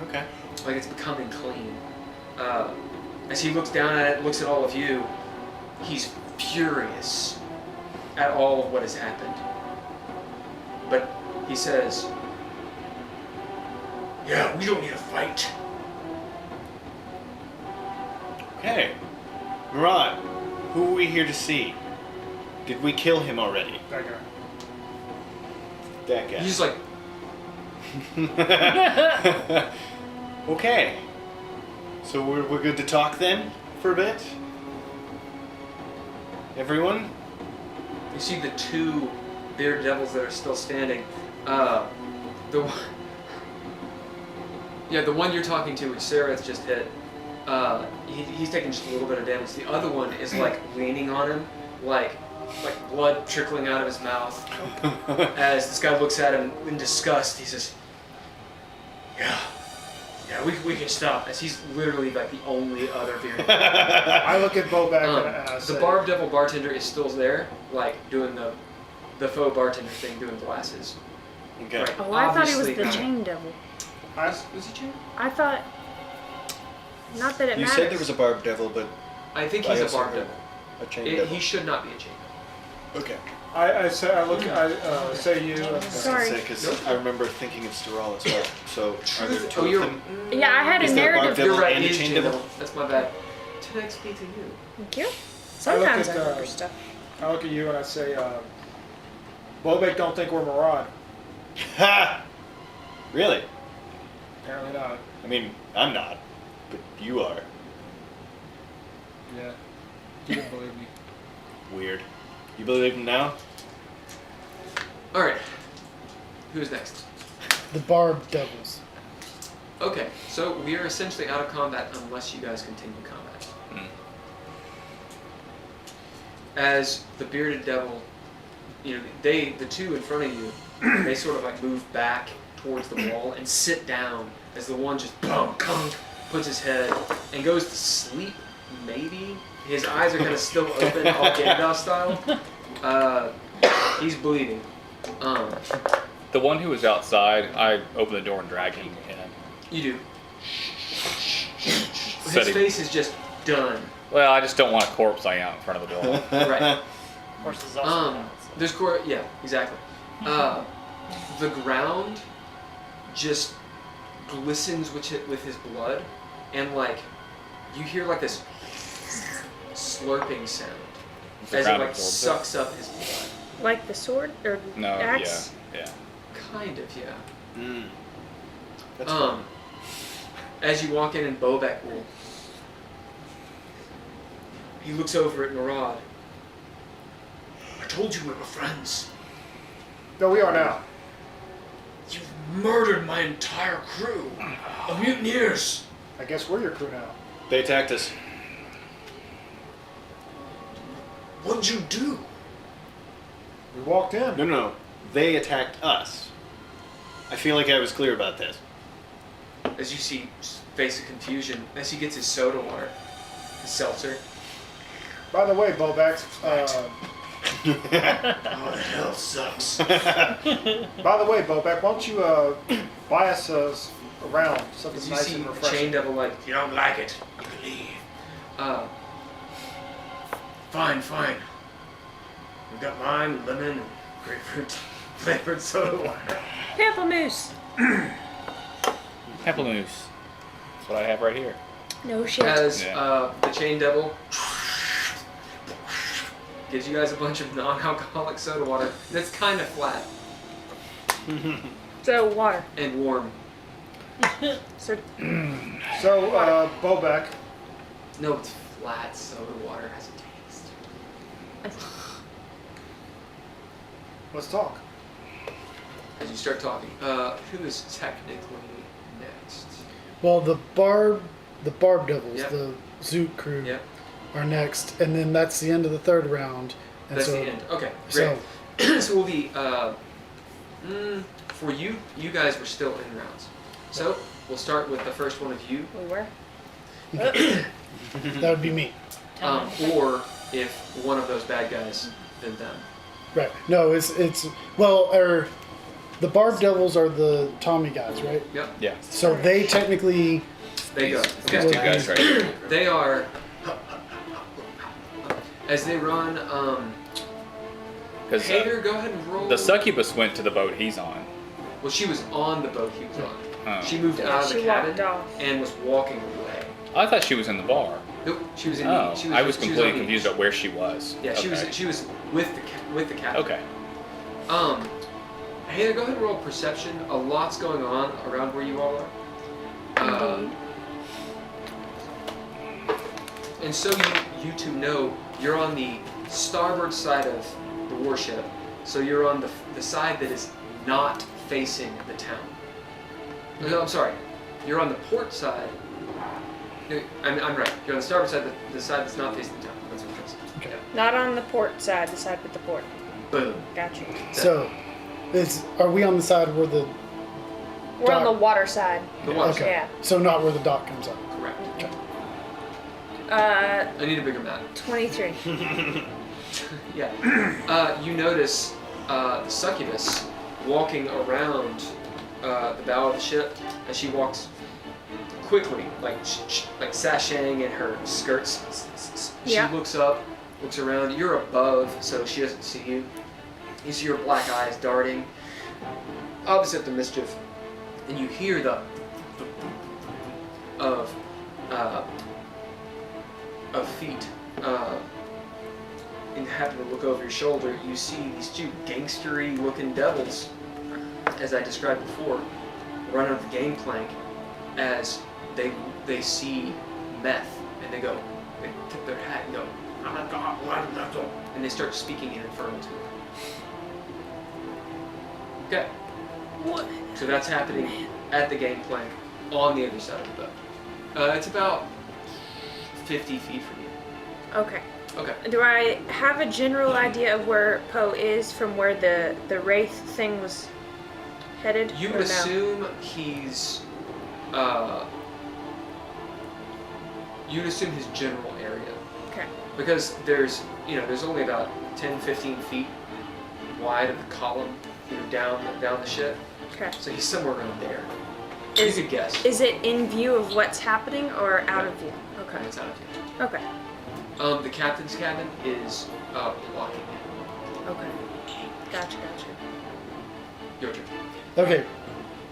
S1: Okay.
S2: Like it's becoming clean. As he looks down at it, looks at all of you, he's furious at all of what has happened. But he says, yeah, we don't need a fight.
S1: Okay. Murad, who are we here to see? Did we kill him already?
S7: That guy.
S1: That guy.
S2: He's like,
S1: Okay. So we're good to talk then for a bit? Everyone?
S2: you see the two bearded devils that are still standing. The one you're talking to, which Sararith just hit, he's taking just a little bit of damage. The other one is like leaning on him, like blood trickling out of his mouth. As this guy looks at him in disgust, he says, "Yeah, we can stop." As he's literally like the only other bearded devil.
S7: I look at Bobak and I
S2: The
S7: say,
S2: Barb Devil bartender is still there, like doing the faux bartender thing, doing glasses.
S1: Okay.
S2: Right.
S3: Oh, I thought he was
S2: Obviously-
S3: the chain devil.
S2: Is he chained?
S3: I thought. Not that it
S1: You
S3: matters.
S1: said there was a barb devil, but
S2: I think
S1: I
S2: he's a
S1: also
S2: Barb
S1: heard
S2: Devil.
S1: a chain devil.
S2: He should not be a chain
S1: Okay.
S7: I say you.
S3: Sorry.
S1: Because I remember thinking of Steral as well. So are there two
S2: Oh,
S1: of
S2: you're.
S1: them?
S3: Yeah, I had
S1: Is
S3: a
S1: there
S3: narrative.
S1: Devil
S2: You're right.
S1: and
S2: It is
S1: Chain
S2: Chain
S1: Devil?
S2: Devil. That's my bad. 10 XP to you.
S3: Thank you. Sometimes I
S7: at,
S3: remember stuff.
S7: I look at you and I say, Bobek don't think we're Murad.
S1: Ha! Really?
S7: Apparently not.
S1: I mean, I'm not, but you are.
S7: Yeah. You didn't believe me.
S1: Weird. You believe him now?
S2: All right. Who's next?
S6: The Barb Devils.
S2: Okay, so we are essentially out of combat unless you guys continue combat. As the bearded devil, the two in front of you, they sort of like move back towards the wall and sit down as the one just puts his head and goes to sleep. Maybe his eyes are kind of still open, all Gandalf style. He's bleeding.
S4: The one who was outside, I opened the door and dragged him in.
S2: You do. His
S4: Setting.
S2: face is just done.
S4: Well, I just don't want a corpse laying out in front of the door.
S2: Right.
S5: Of course, there's also that, so.
S2: There's yeah, exactly. The ground just glistens with his blood, and like you hear like this slurping sound
S4: The
S2: as it
S4: ground
S2: like
S4: absorbs
S2: sucks up his blood.
S3: Like the sword or
S4: No,
S3: axe?
S4: yeah.
S2: Kind of, yeah.
S1: That's fun.
S2: As you walk in and Bobek will. He looks over at Murad. I told you we were friends.
S7: No, we are now.
S2: You murdered my entire crew of mutineers.
S7: I guess we're your crew now.
S1: They attacked us.
S2: What'd you do?
S7: We walked in.
S1: No. They attacked us. I feel like I was clear about this.
S2: As you see face of confusion, as he gets his soda water, his seltzer.
S7: By the way, Bobek,
S2: Oh, the hell sucks.
S7: why don't you buy us around something
S2: As you
S7: nice
S2: see
S7: and
S2: the
S7: refreshing?
S2: chain devil like, you don't like it, you can leave. Fine. We've got lime, lemon, and grapefruit flavored soda water.
S3: Pamplemousse.
S4: Pamplemousse. That's what I have right here.
S3: No shit.
S2: As
S4: Yeah.
S2: the chain devil gives you guys a bunch of non-alcoholic soda water that's kind of flat
S3: So water.
S2: and warm.
S3: So
S7: So, Bobek,
S2: No, it's flat soda water has a taste.
S7: let's talk.
S2: As you start talking, who is technically next?
S6: Well, the Barb Devils,
S2: Yep.
S6: the Zoot crew,
S2: Yep,
S6: are next, and then that's the end of the third round. And
S2: that's
S6: so,
S2: the end. Okay,
S6: So,
S2: great. So we'll be, for you guys were still in rounds. So we'll start with the first one of you,
S3: we were.
S6: that would be me.
S2: or if one of those bad guys, then them.
S6: Right. No, it's the Barb Devils are the Tommy guys, right?
S2: Yep,
S4: Yeah.
S6: So they technically
S2: they go.
S4: These
S2: Okay.
S4: two guys right here.
S2: They are, as they run,
S4: Because
S2: Heiðr, go ahead and roll.
S4: the succubus went to the boat he's on.
S2: Well, she was on the boat he was on.
S4: Oh.
S2: She moved
S3: Yeah,
S2: out of the
S3: she walked
S2: cabin
S3: off.
S2: and was walking away.
S4: I thought she was in the bar.
S2: Nope, she was in
S4: Oh,
S2: the.
S4: I was
S2: she
S4: completely
S2: on the-
S4: confused about where she was.
S2: Yeah, she
S4: Okay.
S2: was with the captain.
S4: Okay.
S2: Heiðr, go ahead and roll perception. A lot's going on around where you all are.
S3: Indeed.
S2: And so you two know you're on the starboard side of the warship. So you're on the side that is not facing the town. No, I'm sorry. You're on the port side. No, I'm right. You're on the starboard side, the side that's not facing the town. That's what it is.
S6: Okay.
S3: Not on the port side, the side with the port.
S2: Boom.
S3: Got you.
S6: so are we on the side where the
S3: We're on
S6: Dock.
S3: the water side.
S2: The water
S6: okay.
S2: side.
S3: Yeah.
S6: So not where the dock comes up.
S2: Correct.
S3: Uh,
S2: I need a bigger map.
S3: 23.
S2: Yeah. You notice the succubus walking around the bow of the ship as she walks quickly, like sashaying in her skirts. She
S3: Yeah.
S2: looks up looks around. You're above, so she doesn't see you. You see her black eyes darting opposite the mischief, and you hear the of feet. And happen to look over your shoulder, you see these two gangstery looking devils, as I described before, run up the gangplank as they see meth, and they tip their hat and go, and they start speaking in Infernal to her. Okay.
S3: What?
S2: So that's happening at the gangplank on the other side of the boat. It's about 50 feet from you.
S3: Okay.
S2: Okay.
S3: Do I have a general idea of where Poe is from where the wraith thing was headed?
S2: You
S3: or
S2: would
S3: no?
S2: assume he's, you'd assume his general area.
S3: Okay.
S2: Because there's only about 10, 15 feet wide of the column, down the ship.
S3: Okay.
S2: So he's somewhere around there.
S3: Is-
S2: you could guess.
S3: Is it in view of what's happening or out of view? Okay.
S2: It's out of view.
S3: Okay.
S2: The captain's cabin is blocking it.
S3: Okay. Gotcha.
S2: Your turn.
S6: Okay.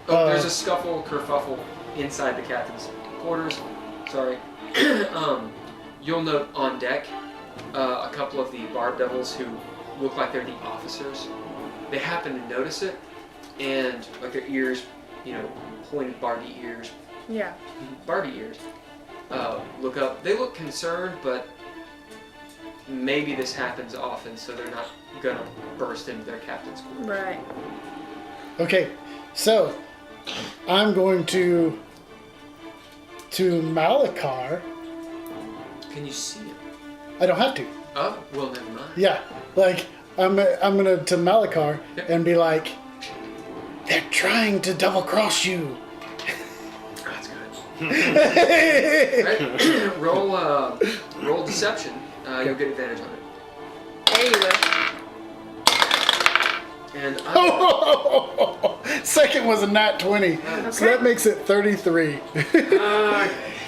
S2: There's a scuffle, kerfuffle inside the captain's quarters. Sorry. You'll note on deck a couple of the barb devils who look like they're the officers. They happen to notice it, and like their ears, pointed Barbie ears.
S3: Yeah.
S2: Barbie ears. Look up. They look concerned, but maybe this happens often, so they're not gonna burst into their captain's quarters.
S3: Right.
S6: Okay. So, I'm going to Malachar.
S2: Can you see him?
S6: I don't have to.
S2: Oh, well, never mind.
S6: Yeah. Like, I'm gonna to Malachar
S2: Yep.
S6: and be like, they're trying to double cross you.
S2: That's good. Right. Roll deception. You'll get advantage on it.
S3: There you will.
S2: And
S6: Second was a nat 20, so that makes it 33.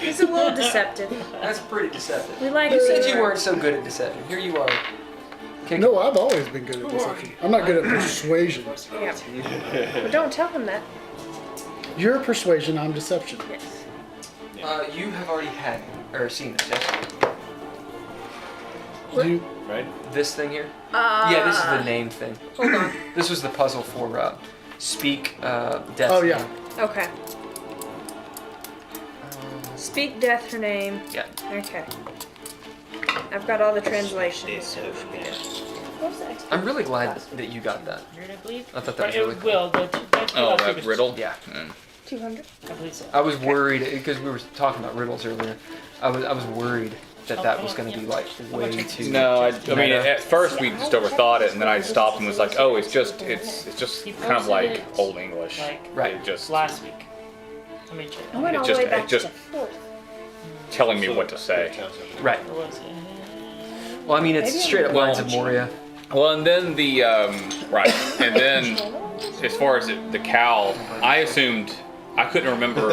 S3: He's a little deceptive.
S2: that's pretty deceptive.
S3: We like
S2: You
S3: it.
S2: said you weren't so good at deception. Here you are.
S6: No, I've always been good at deception. I'm not good at persuasion.
S3: Yeah. But don't tell him that.
S6: You're persuasion, I'm deception.
S3: Yes.
S2: You have already had or seen this, yes?
S6: You,
S1: Right?
S2: This thing here? Yeah, this is the name thing.
S3: Hold on.
S2: This was the puzzle for Speak Death.
S6: Oh, yeah.
S2: Name.
S3: Okay. Speak death her name.
S2: Yeah.
S3: Okay. I've got all the translations, so it should be good. What was that?
S2: I'm really glad that you got that.
S5: You're gonna believe?
S2: I thought that was
S5: It
S2: really cool.
S5: will.
S4: Oh, that riddle?
S2: Yeah.
S3: 200?
S5: I believe so.
S2: I was worried because we were talking about riddles earlier. I was worried that was going to be like way too.
S4: No, I mean
S2: meta.
S4: at first we just overthought it, and then I stopped and was like, oh, it's just
S5: He
S4: kind of
S5: posted
S4: like
S5: it,
S4: Old English.
S5: like,
S2: Right.
S4: It just
S5: last week. Let me check.
S3: I went all the
S4: just-
S3: way
S4: it
S3: back
S4: just-
S3: to the 4th.
S4: telling me what to say.
S2: Right.
S5: What was it?
S2: Well, I mean, it's
S3: Maybe
S2: straight up
S4: Well-
S2: Lines of Moria.
S4: Well, and then the right, and then as far as the cowl, I assumed I couldn't remember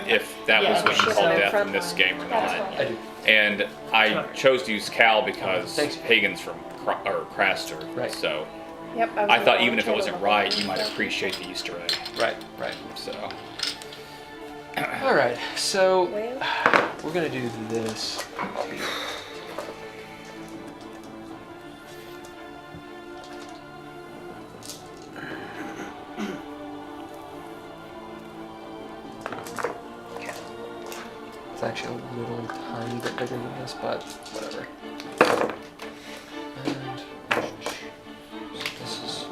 S4: if that was what you called death in this game or not.
S2: I do.
S4: And I chose to use Cal because
S2: Thanks.
S4: Hagen's from Craster.
S2: Right.
S4: So
S3: Yep.
S4: I thought even if it wasn't right, you might appreciate the Easter egg.
S2: Right.
S4: So
S2: All right. So
S3: Well,
S2: we're gonna do this. It's actually a little tiny bit bigger than this, but whatever. And this is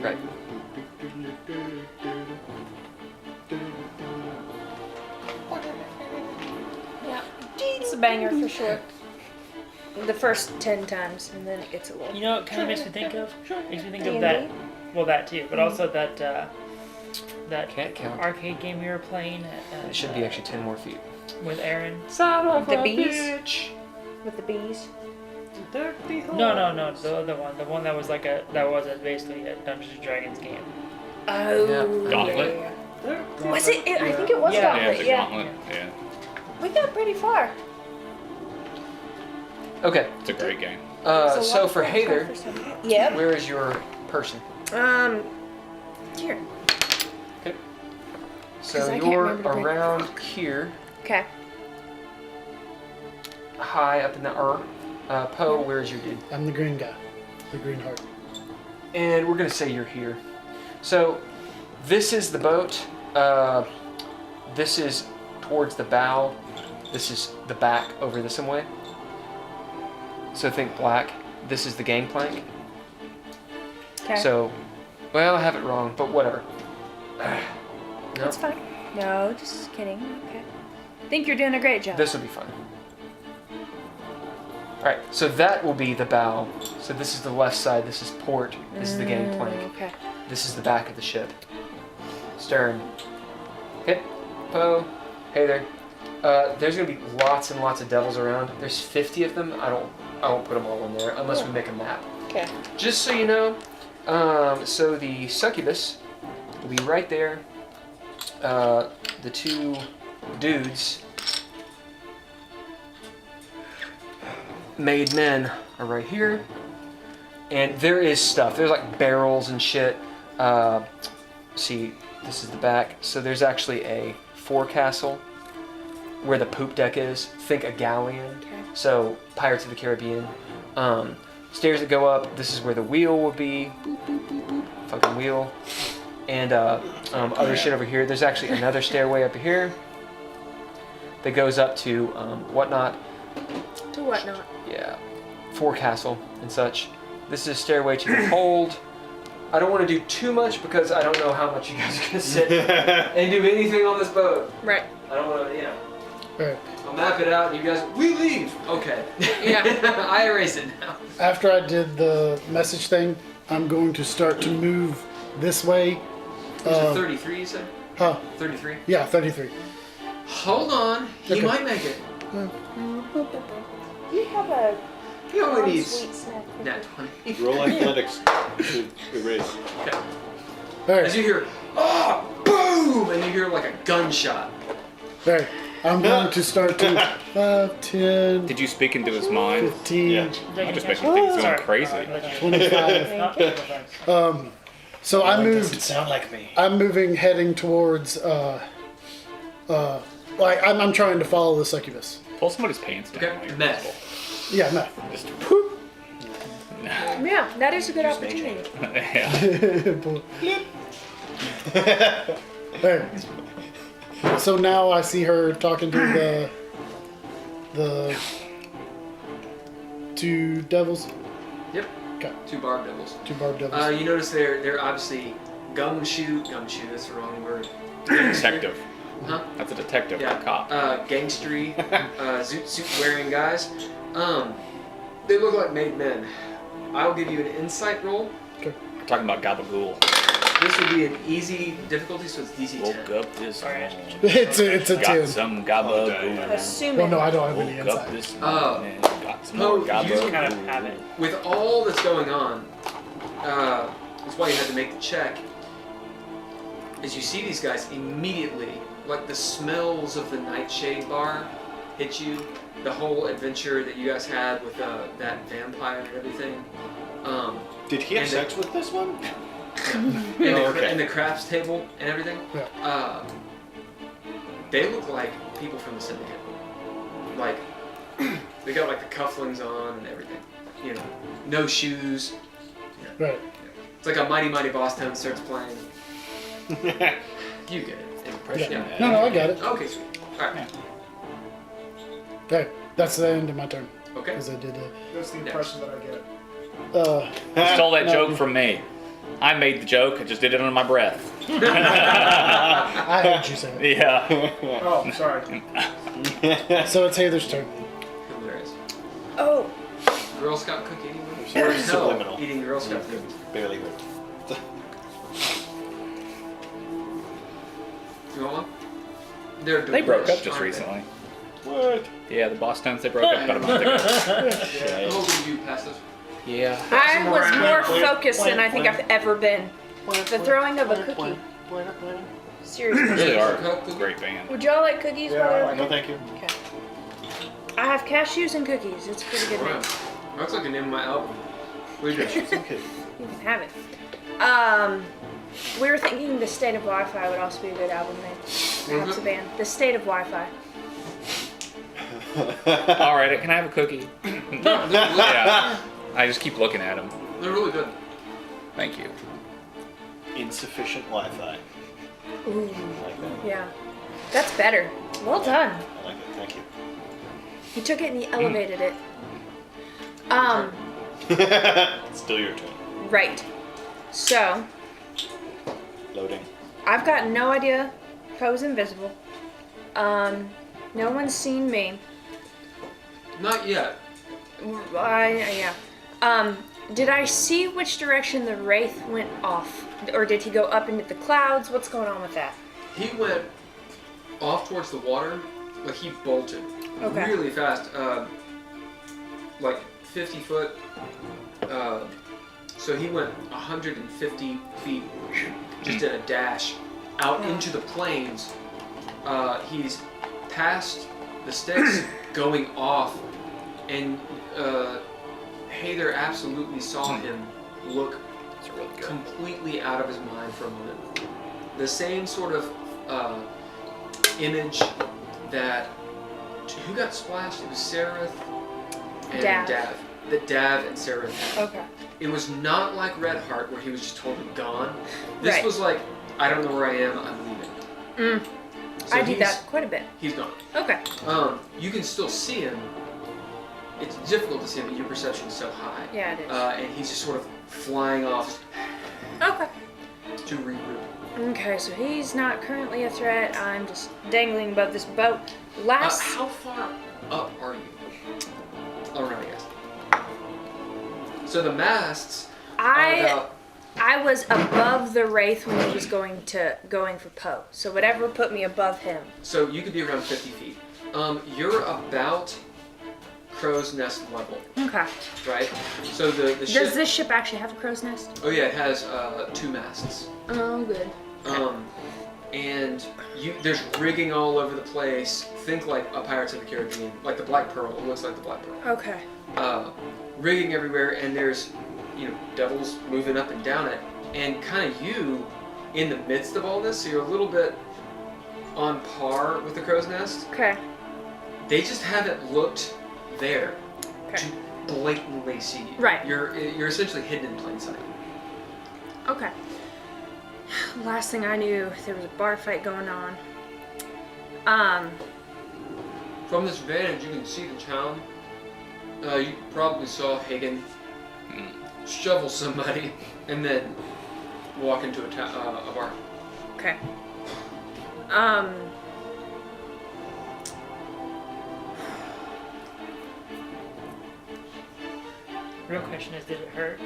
S2: right.
S3: yeah. It's a banger for sure. The first 10 times, and then it gets a little.
S5: You know, it kind of makes me think of. Makes me think of
S3: D&D?
S5: that. Well, that too, but also that that
S2: Can't count.
S5: arcade game we were playing.
S2: It should be actually 10 more feet.
S5: with Aaron.
S3: The bees? With the bees?
S5: No, the other one, the one that was like basically a Dungeons and Dragons game.
S3: Oh,
S2: Yeah.
S4: Gauntlet?
S3: yeah. Was it? I think it was
S5: Yeah.
S4: yeah,
S3: Gauntlet,
S4: it's a
S3: yeah.
S4: gauntlet. Yeah.
S3: We got pretty far.
S2: Okay.
S4: It's a great game.
S2: So for Heiðr,
S3: Yep.
S2: where is your person?
S3: Here.
S2: Okay.
S3: 'Cause
S2: So
S3: I can't
S2: you're
S3: remember to bring-
S2: around here,
S3: Okay.
S2: high up in the Poe, where's your dude?
S6: I'm the green guy. The green heart.
S2: And we're gonna say you're here. So this is the boat. This is towards the bow. This is the back over this way. So think black. This is the gangplank.
S3: Okay.
S2: So, well, I have it wrong, but whatever.
S3: That's fine. No, just kidding. Okay. I think you're doing a great job.
S2: This will be fun. Alright, so that will be the bow. So this is the left side, this is port, this is the gangplank.
S3: Okay.
S2: This is the back of the ship. Stern. Okay, Poe, Heiðr. There's gonna be lots and lots of devils around. There's 50 of them. I won't put them all in there unless we make a map.
S3: Okay.
S2: Just so you know, so the succubus will be right there. The two dudes, made men, are right here. And there is stuff. There's like barrels and shit. See, this is the back. So there's actually a forecastle where the poop deck is. Think a galleon.
S3: Okay.
S2: So Pirates of the Caribbean. Stairs that go up. This is where the wheel will be. Boop, boop, boop, boop. Fucking wheel. And other shit over here. There's actually another stairway up here that goes up to whatnot.
S3: To whatnot.
S2: Yeah, forecastle and such. This is a stairway to the hold. I don't want to do too much because I don't know how much you guys are gonna sit and do anything on this boat.
S3: Right.
S2: I don't want to,
S6: Right.
S2: I'll map it out and you guys, we leave. Okay.
S3: Yeah.
S2: I erase it now.
S6: After I did the message thing, I'm going to start to move this way.
S2: Was it 33 you said?
S6: Huh?
S2: 33?
S6: Yeah, 33.
S2: Hold on. He
S6: Okay.
S2: might make it.
S3: You have a
S2: He only
S3: sweet
S2: needs
S3: snack.
S2: nat 20.
S1: Roll athletics to erase.
S2: Okay.
S6: All
S2: As
S6: right.
S2: you hear, oh, boom, and you hear like a gunshot.
S6: All right. I'm going to start to 5, 10,
S4: Did you speak into his mind?
S6: 15,
S1: Yeah.
S4: I just make me think he's going
S5: Sorry.
S4: crazy.
S6: 25. So I moved.
S1: sound like me.
S6: I'm moving, heading towards. Like I'm trying to follow the succubus.
S4: Pull somebody's pants down.
S2: Okay.
S4: when you're
S2: Meth.
S4: possible.
S6: Yeah, no.
S4: Just
S3: Yeah, that is a good opportunity.
S4: yeah.
S6: There. So now I see her talking to the two devils.
S2: Yep.
S6: Okay.
S2: 2 barb devils.
S6: 2 barb devils.
S2: You notice they're obviously gumshoe, that's the wrong word.
S4: Detective.
S2: Huh?
S4: That's a detective,
S2: Yeah.
S4: not a cop.
S2: Gangstery, zoot suit wearing guys. They look like made men. I'll give you an insight roll.
S4: We're talking about Gabagool.
S2: This would be an easy difficulty, so it's DC 10.
S4: Woke up this morning.
S6: It's a
S4: Got
S6: 10.
S4: some Gabagool.
S3: Assuming.
S6: Well, no, I don't have any
S4: Woke up
S6: insight.
S4: this morning. Got some
S2: Oh,
S4: more
S2: you
S4: Gabagool.
S5: kind of have it.
S2: With all that's going on, that's why you had to make the check. As you see these guys immediately, like the smells of the Nightshade bar hit you, the whole adventure that you guys had with that vampire and everything.
S1: Did he have
S2: And
S1: sex with this one?
S2: And the crafts table and everything.
S6: Yeah.
S2: They look like people from the Syndicate. Like, they got like the cufflinks on and everything. You know, no shoes.
S6: Right.
S2: It's like a Mighty Mighty Boss Town starts playing. You get it.
S4: Impression.
S2: Yeah.
S6: No, I got it.
S2: Okay, sweet. Alright.
S6: Okay. That's the end of my turn.
S2: Okay.
S6: Because I did
S7: That's the impression that I get.
S4: You stole that
S6: No.
S4: joke from me. I made the joke, I just did it under my breath.
S6: I heard you say it.
S4: Yeah.
S7: Oh, sorry.
S6: So it's Heiðr's turn.
S2: Hilarious.
S3: Oh,
S2: Girl Scout cookie anyway?
S1: Or
S2: No,
S1: subliminal.
S2: eating Girl Scout cookies.
S1: Barely heard.
S2: You want one? They're
S4: They broke
S2: delish,
S4: up just
S2: aren't they?
S4: recently.
S1: What?
S4: Yeah, the Bostons, they broke up about a month ago.
S2: I'm hoping you pass this.
S4: Yeah.
S3: I was more focused than I think I've ever been. The throwing of a cookie. Seriously.
S4: They really are a great band.
S3: Would y'all like cookies?
S1: Yeah,
S3: while
S1: I know, thank you.
S3: Okay. I have cashews and cookies. It's a pretty good name.
S2: Looks like the name of my album. What do you think?
S3: You can have it. We were thinking The State of Wi-Fi would also be a good album name. Perhaps a band. The State of Wi-Fi.
S4: All right, can I have a cookie? Yeah. I just keep looking at them.
S2: They're really good.
S4: Thank you.
S1: Insufficient Wi-Fi.
S3: Ooh.
S1: I like that.
S3: Yeah. That's better. Well done.
S1: I like it. Thank you.
S3: He took it and he elevated it.
S1: Still your turn.
S3: Right. So,
S1: Loading.
S3: I've got no idea. Poe's invisible. No one's seen me.
S2: Not yet.
S3: Yeah. Did I see which direction the Wraith went off? Or did he go up into the clouds? What's going on with that?
S2: He went off towards the water, like he bolted
S3: Okay.
S2: really fast, like 50 foot. So he went 150 feet, just in a dash, out into the plains. He's past the sticks, going off, and Heiðr absolutely saw him look completely out of his mind for a moment. The same sort of image that, who got splashed? It was Sararith and Dav. That Dav and Sararith had.
S3: Okay.
S2: It was not like Red Heart where he was just totally gone. This
S3: Right.
S2: was like, I don't know where I am, I'm leaving. So
S3: I did that quite a bit.
S2: He's gone.
S3: Okay.
S2: You can still see him. It's difficult to see him, but your perception is so high.
S3: Yeah, it is.
S2: And he's just sort of flying off
S3: Okay.
S2: to regroup.
S3: Okay, so he's not currently a threat. I'm just dangling above this boat. Last.
S2: How far up are you? I'll run, I guess. So the masts are about...
S3: I was above the Wraith when he was going for Poe. So whatever put me above him.
S2: So you could be around 50 feet. You're about Crow's Nest level,
S3: Okay.
S2: right? So the ship...
S3: Does this ship actually have a crow's nest?
S2: Oh yeah, it has 2 masts.
S3: Oh, good.
S2: And there's rigging all over the place. Think like a Pirates of the Caribbean, like the Black Pearl. It looks like the Black Pearl.
S3: Okay.
S2: Rigging everywhere, and there's, devils moving up and down it, and kind of you in the midst of all this. So you're a little bit on par with the Crow's Nest.
S3: Okay.
S2: They just haven't looked there
S3: Okay.
S2: to blatantly see you.
S3: Right.
S2: You're essentially hidden in plain sight.
S3: Okay. Last thing I knew, there was a bar fight going on.
S2: From this vantage, you can see the town. You probably saw Haygen shovel somebody and then walk into a bar.
S3: Okay.
S5: Real question is, did it hurt?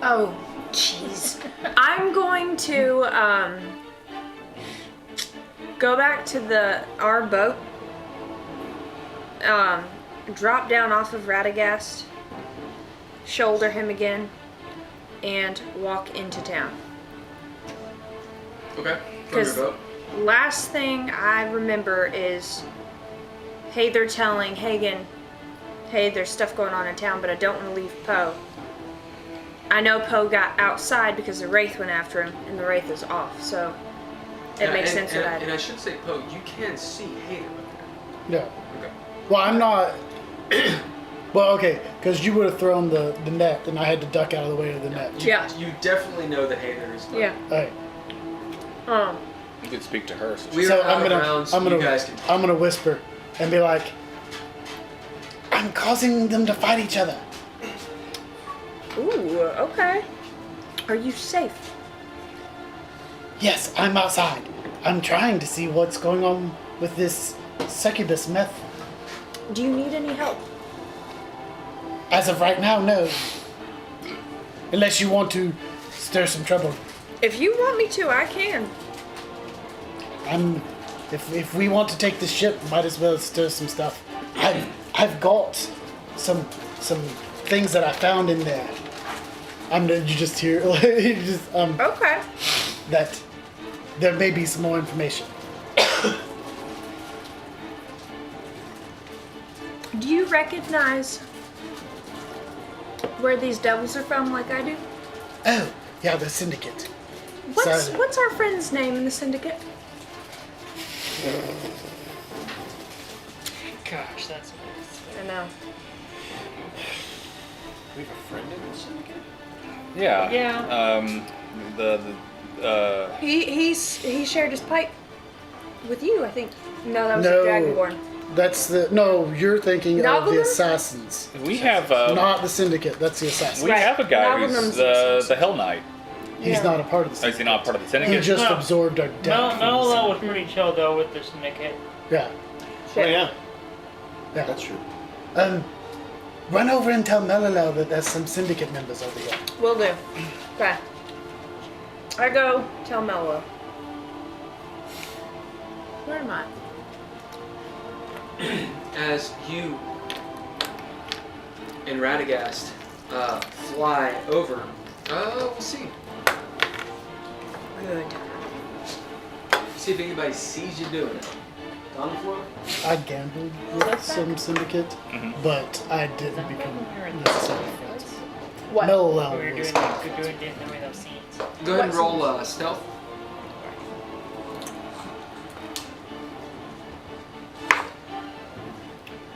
S3: Oh, jeez. I'm going to go back to our boat. Drop down off of Radagast, shoulder him again, and walk into town.
S2: Okay. From your boat.
S3: Last thing I remember is Heiðr telling Haygen, hey, there's stuff going on in town, but I don't want to leave Poe. I know Poe got outside because the Wraith went after him, and the Wraith is off, so it makes sense for that.
S2: And I should say, Poe, you can see Heiðr up
S6: No.
S2: there. Okay.
S6: Well, I'm not. Well, okay, because you would have thrown the net, and I had to duck out of the way of the net.
S2: You definitely know that Heiðr is.
S3: Yeah.
S6: Hey,
S4: You could speak to her. So
S2: We're
S6: so
S2: out of rounds. You guys can.
S6: I'm gonna whisper and be like, I'm causing them to fight each other.
S3: Ooh, okay. Are you safe?
S6: Yes, I'm outside. I'm trying to see what's going on with this succubus meth.
S3: Do you need any help?
S6: As of right now, no. Unless you want to stir some trouble.
S3: If you want me to, I can.
S6: If we want to take the ship, might as well stir some stuff. I've got some things that I found in there. You just hear
S3: Okay.
S6: that there may be some more information.
S3: Do you recognize where these devils are from like I do?
S6: Oh, yeah, the Syndicate.
S3: What's our friend's name in the Syndicate?
S5: Gosh, that's what
S3: I know.
S1: We have a friend in the syndicate?
S4: Yeah.
S5: Yeah.
S3: He shared his pipe with you, I think. No, that was
S6: No.
S3: the Dragonborn.
S6: That's the... No, you're thinking of the
S3: Novelman?
S6: Assassins.
S4: We have
S6: Not the Syndicate, that's the Assassins.
S4: we have a guy
S3: Novelman's
S4: who's
S3: the
S4: the Hell Knight.
S6: He's not a part of the
S4: Is
S6: Syndicate.
S4: he not part of the
S6: He
S4: Syndicate?
S6: just
S5: No.
S6: absorbed our death.
S5: Mello was pretty chill though with the Syndicate.
S6: Yeah,
S1: Oh, yeah.
S6: yeah.
S1: That's true.
S6: Run over and tell Melilo that there's some Syndicate members over here.
S3: Will do. Okay. I go tell Mello. Where am I?
S2: As you and Radagast fly over, we'll see.
S3: Good.
S2: See if anybody sees you doing it. On the floor?
S6: I gambled with some Syndicate, but I didn't become necessarily friends with them.
S3: What?
S6: Melilo
S5: We were
S6: was...
S5: doing those scenes.
S2: Go ahead and roll stealth.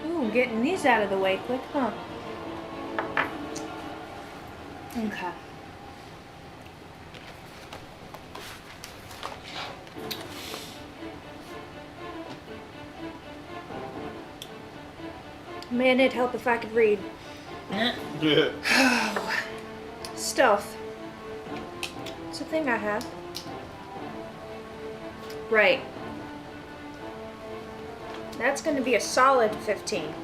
S3: Ooh, getting these out of the way quick, huh? Okay. Man, it'd help if I could read.
S1: Yeah.
S3: Stealth. It's a thing I have. Right. That's going to be a solid 15.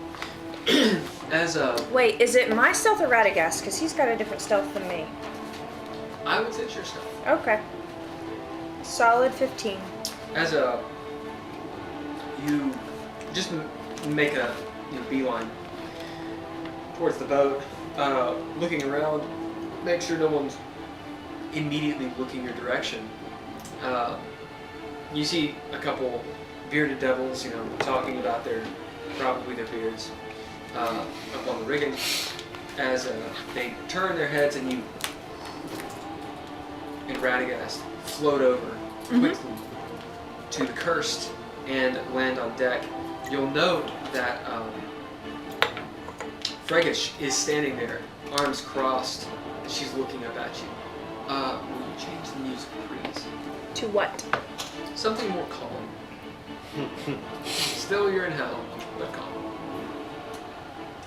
S2: As
S3: Wait, is it my stealth or Radagast? Because he's got a different stealth than me.
S2: I would say it's your stealth.
S3: Okay. Solid 15.
S2: As you just make a beeline towards the boat, looking around, make sure no one's immediately looking your direction. You see a couple bearded devils, talking about probably their beards, up on the rigging. As they turn their heads and you and Radagast float over quickly to the Cursed and land on deck. You'll note that Fregish is standing there, arms crossed, and she's looking up at you. Will you change the music, please?
S3: To what?
S2: Something more calm. Still, you're in hell, but calm.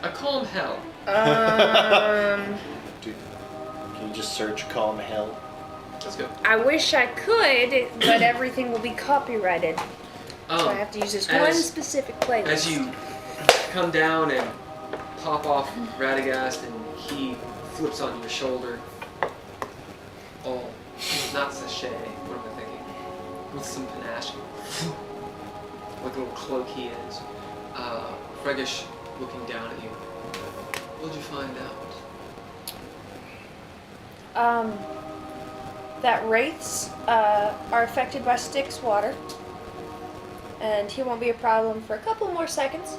S2: A calm hell.
S1: Dude, can you just search calm hell?
S2: Let's go.
S3: I wish I could, but everything will be copyrighted. So I have to use this one specific playlist.
S2: As you come down and pop off Radagast and he flips onto your shoulder. Oh, not sachet, what am I thinking? With some panache. Like a little cloak he is. Fregish looking down at you. What'd you find out?
S3: That wraiths are affected by Styx water. And he won't be a problem for a couple more seconds.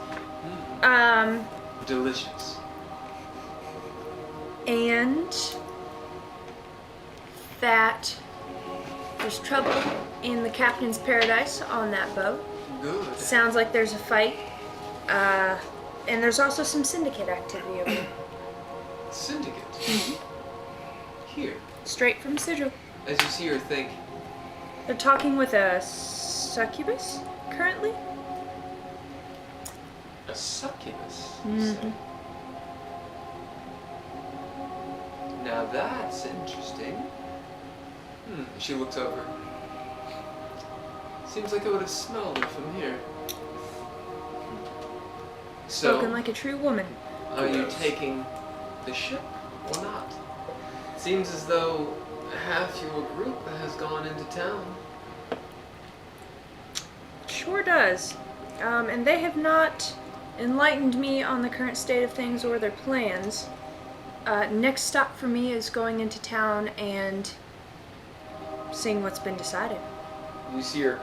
S2: Delicious.
S3: And that there's trouble in the captain's paradise on that boat.
S2: Good.
S3: Sounds like there's a fight. And there's also some syndicate activity over there.
S2: Syndicate. Here.
S3: Straight from Sigil.
S2: As you see her think,
S3: They're talking with a succubus currently.
S2: a succubus. you say. Now that's interesting. She looks over. Seems like I would have smelled it from here.
S3: Spoken
S2: So,
S3: like a true woman.
S2: are you taking the ship or not? Seems as though half your group has gone into town.
S3: Sure does. And they have not enlightened me on the current state of things or their plans. Next stop for me is going into town and seeing what's been decided.
S2: You see her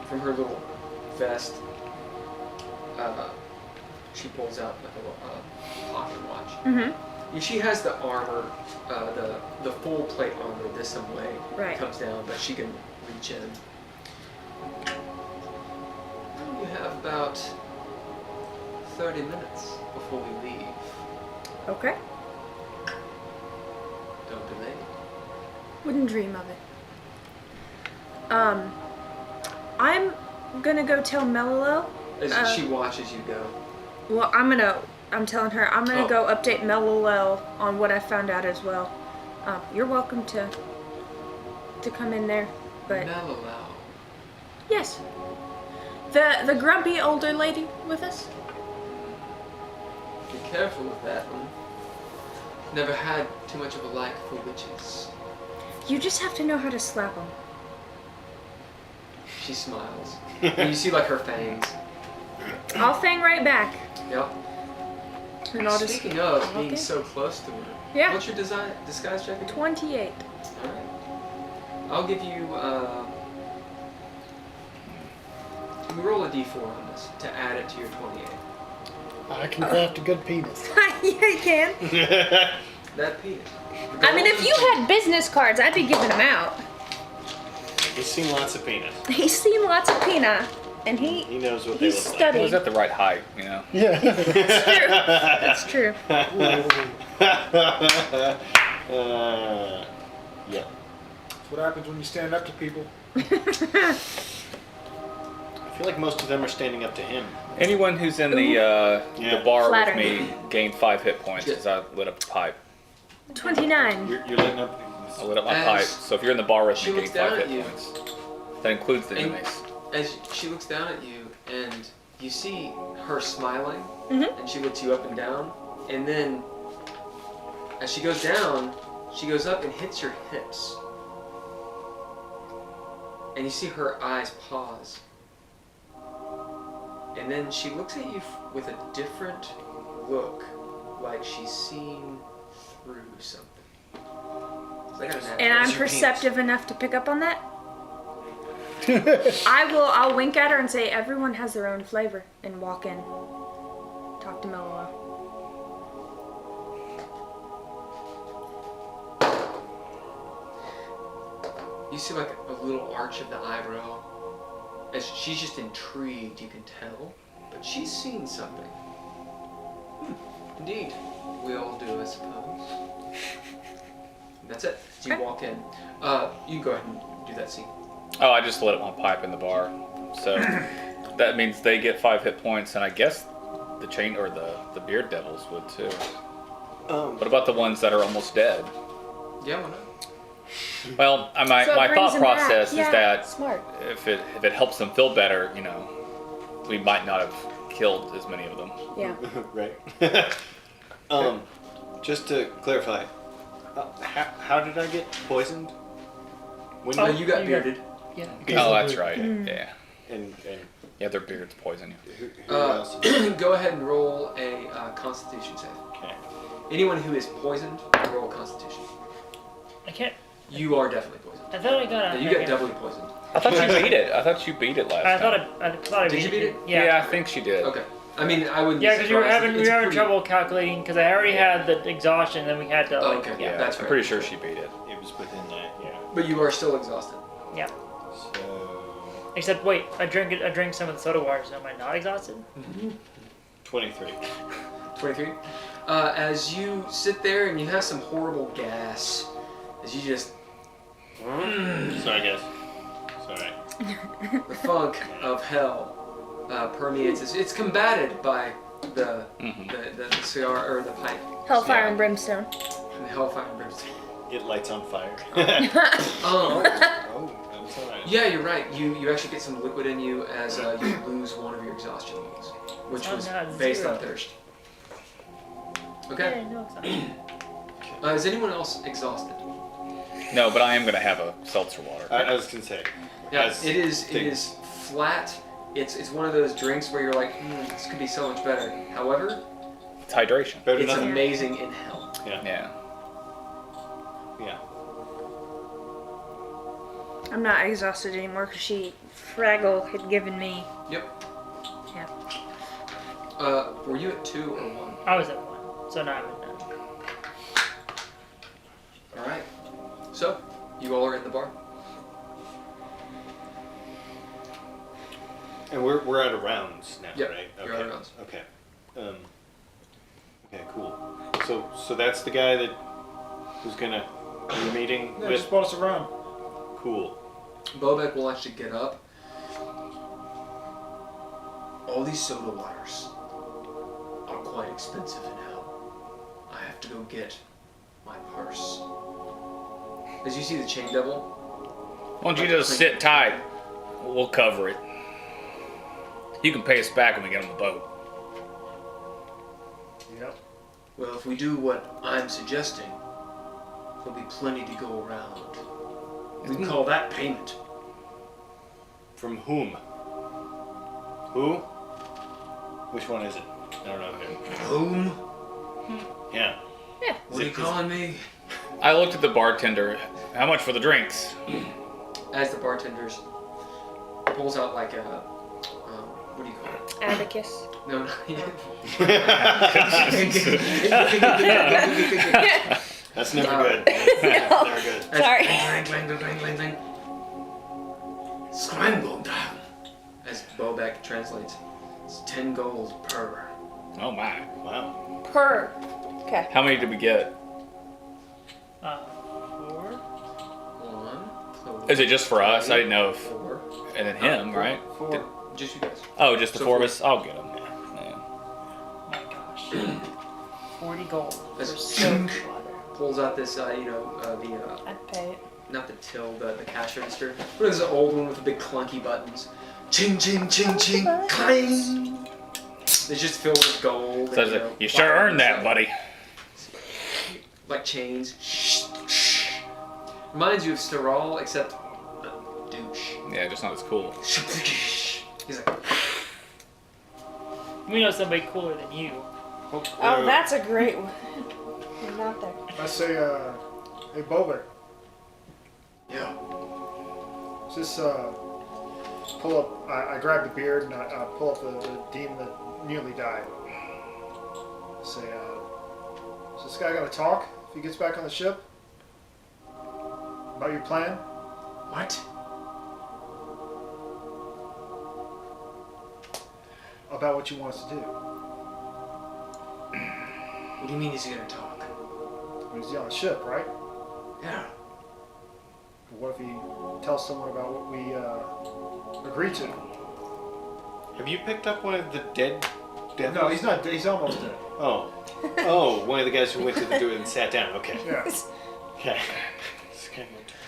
S2: from her little vest she pulls out like a pocket watch.
S3: Mm-hmm.
S2: And she has the armor, the full plate armor this way.
S3: Right.
S2: Comes down, but she can reach in. You have about 30 minutes before we leave.
S3: Okay.
S2: Don't be late.
S3: Wouldn't dream of it. I'm gonna go tell Melilo.
S2: As she watches you go.
S3: Well, I'm telling her I'm gonna go update Melilo on what I found out as well. You're welcome to come in there, but
S2: Melilo.
S3: yes, the grumpy older lady with us.
S2: Be careful with that one. Never had too much of a like for witches.
S3: You just have to know how to slap them.
S2: She smiles. And you see like her fangs.
S3: I'll fang right back.
S2: Yep.
S3: And I'll just
S2: Speaking of
S3: walk
S2: being
S3: in.
S2: so close to her.
S3: Yeah.
S2: What's your disguise check again?
S3: 28.
S2: Alright. I'll give you roll a d4 on this to add it to your 28.
S6: I can craft a good penis.
S3: Yeah, you can.
S2: That penis.
S3: I mean, if you had business cards, I'd be giving them out.
S1: He's seen lots of penis.
S3: He's seen lots of Pina, and he
S1: knows what they
S3: he's
S1: look
S3: studied.
S4: Well, is that the right height? You know.
S6: Yeah.
S3: That's true. That's true.
S1: Yeah.
S7: That's what happens when you stand up to people.
S1: I feel like most of them are standing up to him.
S4: Anyone who's in the bar
S3: Flattering.
S4: with me gained 5 hit points because I lit up the pipe.
S3: 29.
S1: You're letting up.
S4: I lit up my pipe. So if you're in the bar with
S2: she
S4: me,
S2: looks
S4: gain 5
S2: down
S4: hit
S2: at you.
S4: points. That includes the
S2: And-
S4: inmates.
S2: As she looks down at you, and you see her smiling,
S3: Mhm.
S2: and she looks you up and down, and then as she goes down, she goes up and hits your hips. And you see her eyes pause. And then she looks at you with a different look, like she's seen through something. It's like an
S3: And I'm
S2: natural-
S3: perceptive enough to pick up on that. I'll wink at her and say, everyone has their own flavor, and walk in. Talk to Mello.
S2: You see like a little arch of the eyebrow. As she's just intrigued, you can tell. But she's seen something. Indeed. We all do, I suppose. That's it. So you
S3: Okay.
S2: walk in. You can go ahead and do that scene.
S4: Oh, I just lit up my pipe in the bar. So that means they get 5 hit points, and I guess the chain or the beard devils would too. What about the ones that are almost dead?
S2: Yeah, why not?
S4: Well,
S3: So
S4: my
S3: it
S4: thought
S3: brings them back.
S4: process
S3: Yeah,
S4: is that
S3: smart.
S4: if it helps them feel better, you know, we might not have killed as many of them.
S3: Yeah.
S1: Right. Just to clarify, how did I get poisoned? When
S2: Oh, you got bearded.
S5: Yeah.
S4: Oh, that's right.
S3: Mm.
S4: Yeah.
S1: and
S4: Yeah, their beards poison you.
S1: who else?
S2: Go ahead and roll a Constitution save.
S1: Okay.
S2: Anyone who is poisoned, roll Constitution.
S5: I can't.
S2: You are definitely poisoned.
S5: I thought I got a.
S2: You got doubly poisoned.
S4: I thought you beat it. I thought you beat it last
S5: I thought
S4: time.
S5: I thought I
S2: Did you beat it?
S5: Yeah.
S4: I think she did.
S2: Okay. I mean, I wouldn't.
S5: Yeah,
S2: be
S5: because we were
S2: surprised.
S5: having
S2: It's
S5: having
S2: pretty-
S5: trouble calculating because I already had the exhaustion, then we had to.
S2: Oh,
S5: Like,
S2: okay.
S5: Yeah.
S2: That's
S4: I'm
S2: right.
S4: pretty sure she beat it.
S1: It was within that. Yeah.
S2: But you are still exhausted.
S5: Yeah.
S1: So
S5: Except wait, I drank some of the soda water, so am I not exhausted?
S1: 23.
S2: 23. As you sit there and you have some horrible gas, as you just
S1: Sorry, guys. Sorry.
S2: the funk of hell permeates. It's combated by the cigar or the pipe,
S3: Hellfire
S4: Yeah.
S3: and brimstone.
S2: and the hellfire and brimstone.
S1: It lights on fire.
S2: Oh,
S1: That's alright.
S2: yeah, you're right. You actually get some liquid in you as you lose one of your exhaustion wounds, which
S5: Oh,
S2: was
S5: no,
S2: based
S5: zero.
S2: on thirst. Okay.
S5: Yeah, no exhaustion.
S2: Is anyone else exhausted?
S4: No, but I am gonna have a seltzer water.
S1: I was gonna say.
S2: Yeah,
S1: as
S2: it is
S1: things-
S2: flat. It's one of those drinks where you're like, this could be so much better. However,
S4: It's hydration.
S1: Better than
S2: it's
S1: nothing.
S2: amazing in hell.
S1: Yeah.
S4: Yeah.
S1: Yeah.
S3: I'm not exhausted anymore because Fraggle had given me.
S2: Yep.
S3: Yeah.
S2: Were you at 2 or 1?
S5: I was at 1, so now I'm at 9.
S2: Alright. So, you all are in the bar?
S1: And we're out of rounds now,
S2: Yep,
S1: right?
S2: you're out of rounds.
S1: Okay. Okay, cool. So that's the guy that who's gonna be meeting
S7: Yeah,
S1: with.
S7: just bought us around.
S1: Cool.
S2: Bobek will actually get up. All these soda waters are quite expensive in hell. I have to go get my purse. As you see the chain devil.
S4: Why don't you just sit tight? We'll cover it. You can pay us back when we get on the boat.
S7: Yep.
S2: Well, if we do what I'm suggesting, there'll be plenty to go around. We can call that payment.
S1: From whom? Who? Which one is it? I don't know who.
S2: Whom?
S1: Yeah.
S2: What are you calling me?
S4: I looked at the bartender. How much for the drinks?
S2: As the bartender's pulls out like a, what do you call it?
S3: Abacus.
S2: No, no.
S1: That's never good. Never good.
S3: Sorry.
S2: Clang. Scrambled down. As Bobek translates, it's 10 gold per.
S4: Oh my.
S1: Wow.
S3: Per. Okay.
S4: How many did we get?
S5: 4.
S2: 1.
S4: Is it just for us? I didn't know if...
S2: 4.
S4: And then him, right?
S2: 4. Just you guys.
S4: Oh, just the
S2: So
S4: 4 of
S2: four.
S4: us? I'll get him. Yeah.
S5: Oh my gosh. 40 gold for
S2: That's-
S5: soda water.
S2: Pulls out this, the
S3: I'd pay it.
S2: not the till, the cash register. But it's an old one with the big clunky buttons. Ching, ching, ching, ching, clang. It's just filled with gold.
S4: So
S2: and,
S4: it's like, you sure earned that, buddy.
S2: Like chains. Reminds you of Steral, except a douche.
S4: Yeah, just not as cool.
S2: He's like,
S5: We know somebody cooler than you.
S3: Oh, that's a great one. You're not there.
S7: I say, hey, Bobek,
S2: yeah.
S7: just pull up. I grab the beard and I pull up the demon that nearly died. I say, is this guy gonna talk if he gets back on the ship? About your plan?
S2: What?
S7: About what you want us to do?
S2: What do you mean he's gonna talk?
S7: I mean, he's on the ship, right?
S2: Yeah.
S7: What if he tells someone about what we agreed to?
S1: Have you picked up one of the dead devils?
S7: No, he's not. He's almost dead.
S1: Oh, one of the guys who went to the door and sat down. Okay.
S7: Yeah.
S1: Okay.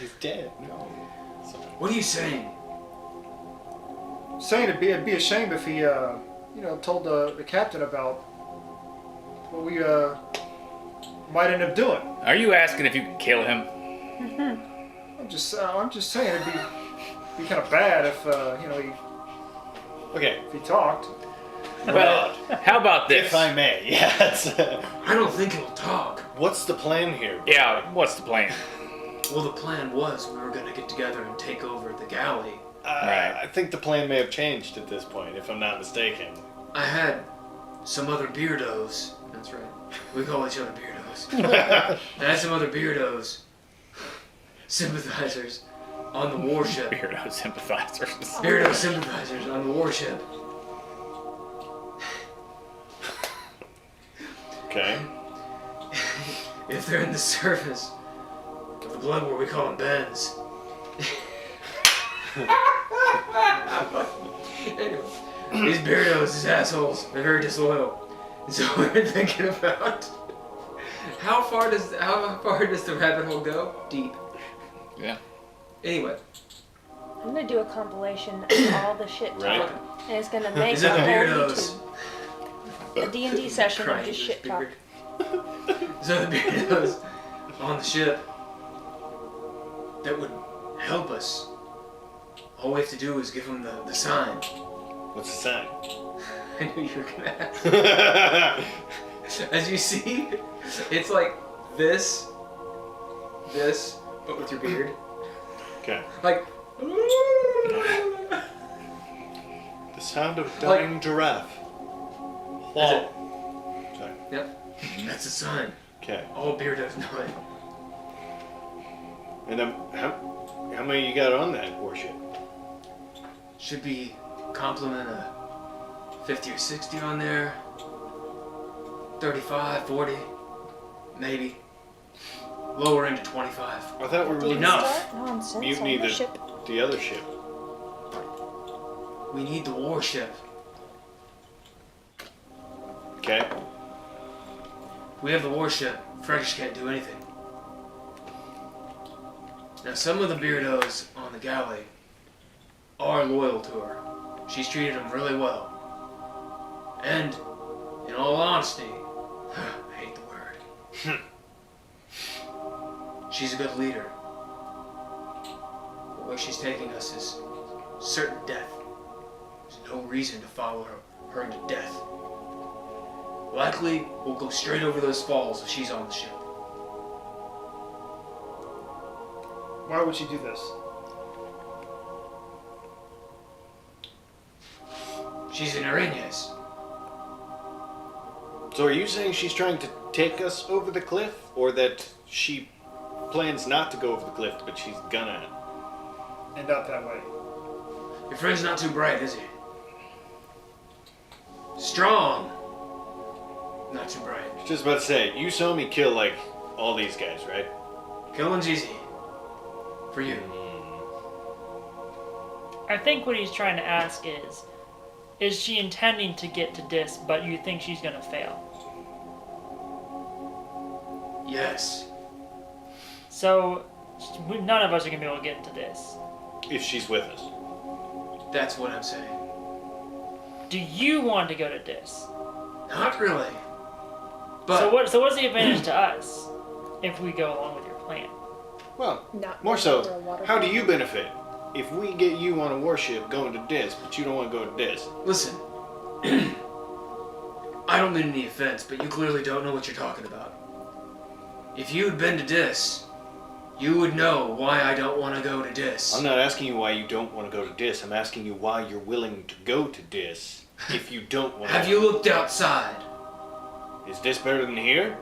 S1: He's dead. No.
S2: What are you saying?
S7: Saying it'd be a shame if he, told the captain about what we might end up doing.
S4: Are you asking if you can kill him?
S7: I'm just saying it'd be kind of bad if
S1: Okay.
S7: if he talked.
S4: Well, how about this?
S1: If I may, yes.
S2: I don't think he'll talk.
S1: What's the plan here?
S4: Yeah, what's the plan?
S2: Well, the plan was we were gonna get together and take over the galley.
S4: Right.
S1: I think the plan may have changed at this point, if I'm not mistaken.
S2: I had some other beardos. That's right. We call each other beardos. I had some other beardos, sympathizers, on the warship.
S4: Weirdo sympathizers.
S2: Beardo sympathizers on the warship.
S1: Okay.
S2: If they're in the service of the blood war, we call them Bens. Anyway, these beardos, these assholes, they're very disloyal. And so we're thinking about how far does the rabbit hole go? Deep.
S4: Yeah.
S2: Anyway,
S3: I'm gonna do a compilation of all the shit talk,
S1: Right.
S3: and it's gonna make
S2: these
S3: a
S2: are the
S3: whole
S2: beardos.
S3: YouTube. A D&D session of
S2: Crying
S3: just
S2: in
S3: shit
S2: his
S3: talk.
S2: beard. These are the beardos on the ship that would help us. All we have to do is give them the sign.
S1: What's the sign?
S2: I knew you were gonna ask. As you see, it's like this, but with your beard.
S1: Okay.
S2: Like,
S1: The sound of dying giraffe. Sorry.
S2: Yep. That's a sign.
S1: Okay.
S2: All beardos know it.
S1: And how many you got on that warship?
S2: Should be complement of 50 or 60 on there. 35, 40, maybe. Lower end to 25.
S1: I thought we were looking
S2: Enough.
S3: Nonsense.
S1: mutiny
S3: on the ship.
S1: the other ship.
S2: We need the warship.
S1: Okay.
S2: We have the warship. Frankish can't do anything. Now, some of the beardos on the galley are loyal to her. She's treated them really well. And, in all honesty, I hate the word. She's a good leader. But where she's taking us is certain death. There's no reason to follow her into death. Likely, we'll go straight over those falls if she's on the ship.
S7: Why would she do this?
S2: She's in Arenas.
S1: So are you saying she's trying to take us over the cliff, or that she plans not to go over the cliff, but she's gonna?
S7: End up that way.
S2: Your friend's not too bright, is he? Strong. Not too bright.
S1: Just about to say, you saw me kill like all these guys, right?
S2: Killing's easy. For you.
S5: I think what he's trying to ask is she intending to get to Dis, but you think she's gonna fail?
S2: Yes.
S5: So, none of us are gonna be able to get to Dis.
S1: If she's with us.
S2: That's what I'm saying.
S5: Do you want to go to Dis?
S2: Not really. But
S5: So what's the advantage to us if we go along with your plan?
S1: Well,
S3: Not
S1: more
S3: over a
S1: so,
S3: waterfall.
S1: how do you benefit? If we get you on a warship going to Dis, but you don't want to go to Dis.
S2: listen. I don't mean any offense, but you clearly don't know what you're talking about. If you had been to Dis, you would know why I don't want to go to Dis.
S1: I'm not asking you why you don't want to go to Dis. I'm asking you why you're willing to go to Dis if you don't want to.
S2: Have you looked outside?
S1: Is Dis better than here?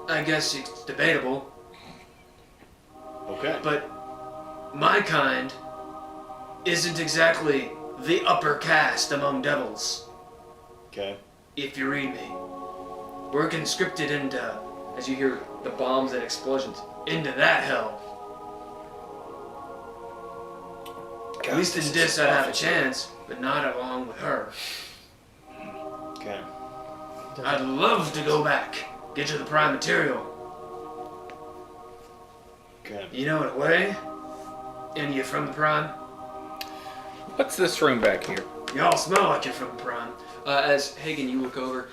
S2: I guess it's debatable,
S1: Okay.
S2: but my kind isn't exactly the upper caste among devils,
S1: Okay.
S2: if you read me. We're conscripted into, as you hear the bombs and explosions, into that hell. At least in Dis I'd have a chance, but not along with her.
S1: Okay.
S2: I'd love to go back, get you the prime material.
S1: Okay.
S2: You know, in a way, and you're from the prime.
S4: What's this room back here?
S2: Y'all smell like you're from the prime. As Haygen, you look over.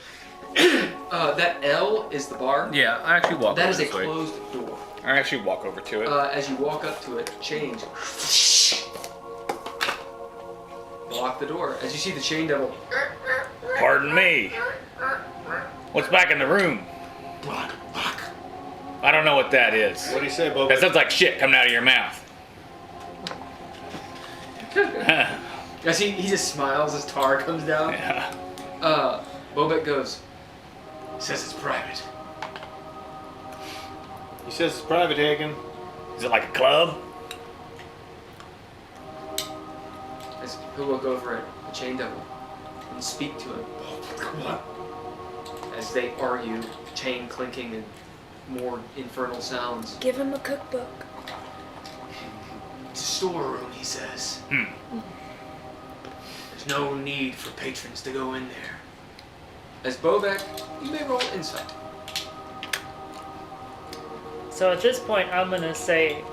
S2: That L is the bar.
S4: Yeah, I actually walk
S2: That
S4: over
S2: is a
S4: this way.
S2: closed door.
S4: I actually walk over to it.
S2: As you walk up to it, chains block the door. As you see the chain devil.
S4: Pardon me. What's back in the room?
S2: Block.
S4: I don't know what that is.
S1: What do you say, Boba?
S4: That sounds like shit coming out of your mouth.
S2: As he just smiles as tar comes down.
S4: Yeah.
S2: Bobek goes, says it's private.
S1: He says it's private, Hagen.
S4: Is it like a club?
S2: As he'll look over at the chain devil and speak to him. As they argue, chain clinking and more infernal sounds.
S3: Give him a cookbook.
S2: It's a storeroom, he says. There's no need for patrons to go in there. As Bobek, you may roll insight.
S5: So at this point, I'm gonna say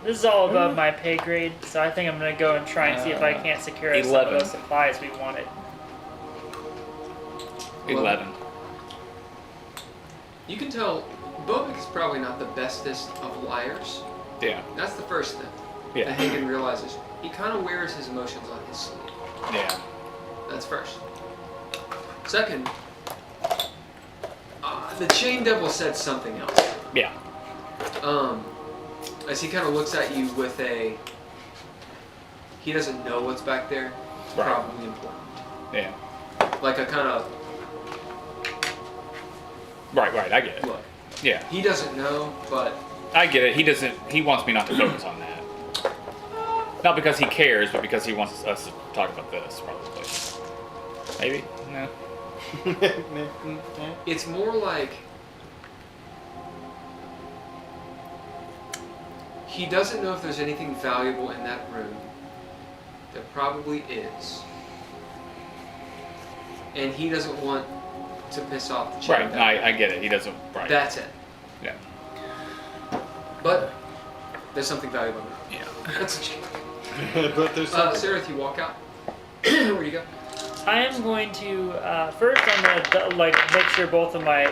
S5: this is all above my pay grade. So I think I'm gonna go and try and see if I can't secure us some of
S4: 11.
S5: those supplies we wanted.
S4: 11.
S2: You can tell Bobek is probably not the bestest of liars.
S4: Yeah.
S2: That's the first thing.
S4: Yeah.
S2: That Hagen realizes he kind of wears his emotions on his sleeve.
S4: Yeah.
S2: That's first. Second, the chain devil said something else.
S4: Yeah.
S2: As he kind of looks at you with a, he doesn't know what's back there. It's
S4: Right.
S2: probably important.
S4: Yeah.
S2: like a kind of
S4: Right, I get it.
S2: look.
S4: Yeah,
S2: He doesn't know, but
S4: I get it. He wants me not to focus on that. Not because he cares, but because he wants us to talk about this, probably. Maybe? No.
S2: it's more like he doesn't know if there's anything valuable in that room. There probably is. And he doesn't want to piss off the
S4: Right, I get it. He doesn't. Right.
S2: That's it.
S4: Yeah.
S2: But there's something valuable in it.
S4: Yeah.
S2: That's a cheat.
S1: But there's something.
S2: Sararith, you walk out. Where do you go?
S5: I am going to first. I'm gonna make sure both of my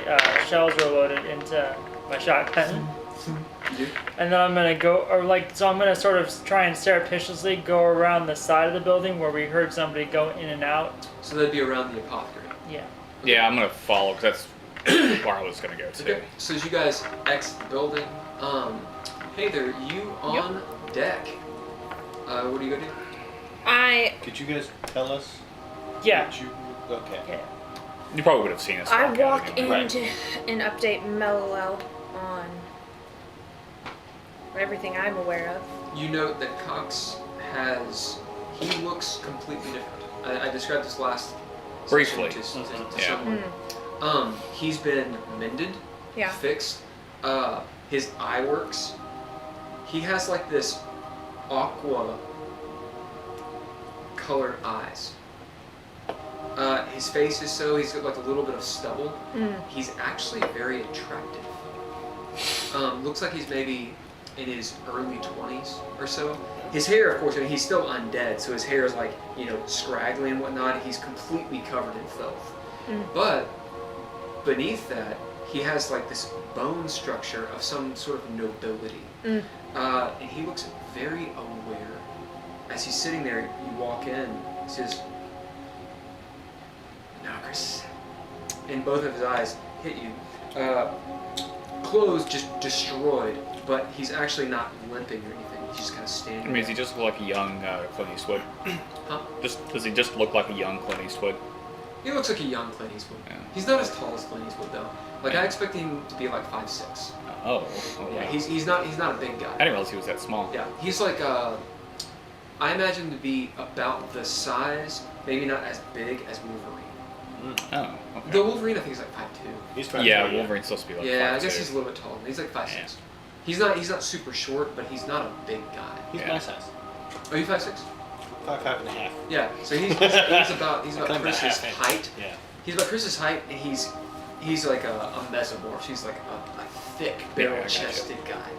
S5: shells are loaded into my shotgun,
S2: You do?
S5: and then I'm gonna go so I'm gonna sort of try and surreptitiously go around the side of the building where we heard somebody go in and out.
S2: So that'd be around the apothecary.
S5: Yeah.
S4: Yeah, I'm gonna follow because that's where I was gonna go to.
S2: Okay. So as you guys exit the building, Heiðr, you on deck. What are you gonna do?
S1: Could you guys tell us?
S5: Yeah.
S1: What you, okay.
S5: Okay.
S4: You probably would have seen us.
S3: I
S4: walk
S3: walk
S4: out anyway.
S3: in to and update Mello on everything I'm aware of.
S2: You note that Cox he looks completely different. I described this last
S4: Briefly.
S2: session to
S4: Yeah.
S2: someone. He's been mended,
S3: Yeah.
S2: fixed. His eye works. He has like this aqua colored eyes. His face is he's got like a little bit of stubble. He's actually very attractive. Looks like he's maybe in his early 20s or so. His hair, of course, I mean, he's still undead, so his hair is like, scraggly and whatnot. He's completely covered in filth. But beneath that, he has like this bone structure of some sort of nobility. And he looks very aware. As he's sitting there, you walk in, he says, Nagris. And both of his eyes hit you. Clothes just destroyed, but he's actually not limping or anything. He's just kind of standing
S4: I mean, does he just look like a young Clint Eastwood?
S2: Huh?
S4: Does he just look like a young Clint Eastwood?
S2: He looks like a young Clint Eastwood.
S4: Yeah.
S2: He's not as tall as Clint Eastwood though. Like I expect him to be like 5'6".
S4: Oh.
S2: Yeah,
S4: Wow.
S2: he's not a big guy.
S4: I didn't realize he was that small.
S2: Yeah, he's like I imagine him to be about the size, maybe not as big as Wolverine.
S4: Oh. Okay.
S2: The Wolverine I think is like 5'2".
S1: He's trying
S4: Yeah,
S1: to
S4: Wolverine's supposed to be like.
S2: Yeah, I
S4: 5'2".
S2: guess he's a little bit taller. He's like 5'6".
S4: Yeah.
S2: He's not super short, but he's not a big guy.
S1: He's
S4: Yeah.
S1: my size.
S2: Are you 5'6"?
S1: 5'5.5".
S2: Yeah. So he's about
S1: Kind of
S2: Chris's
S1: half inch.
S2: height.
S1: Yeah.
S2: He's about Chris's height, and he's like a mesomorph. He's like a thick,
S4: Yeah, I gotcha.
S2: barrel-chested guy.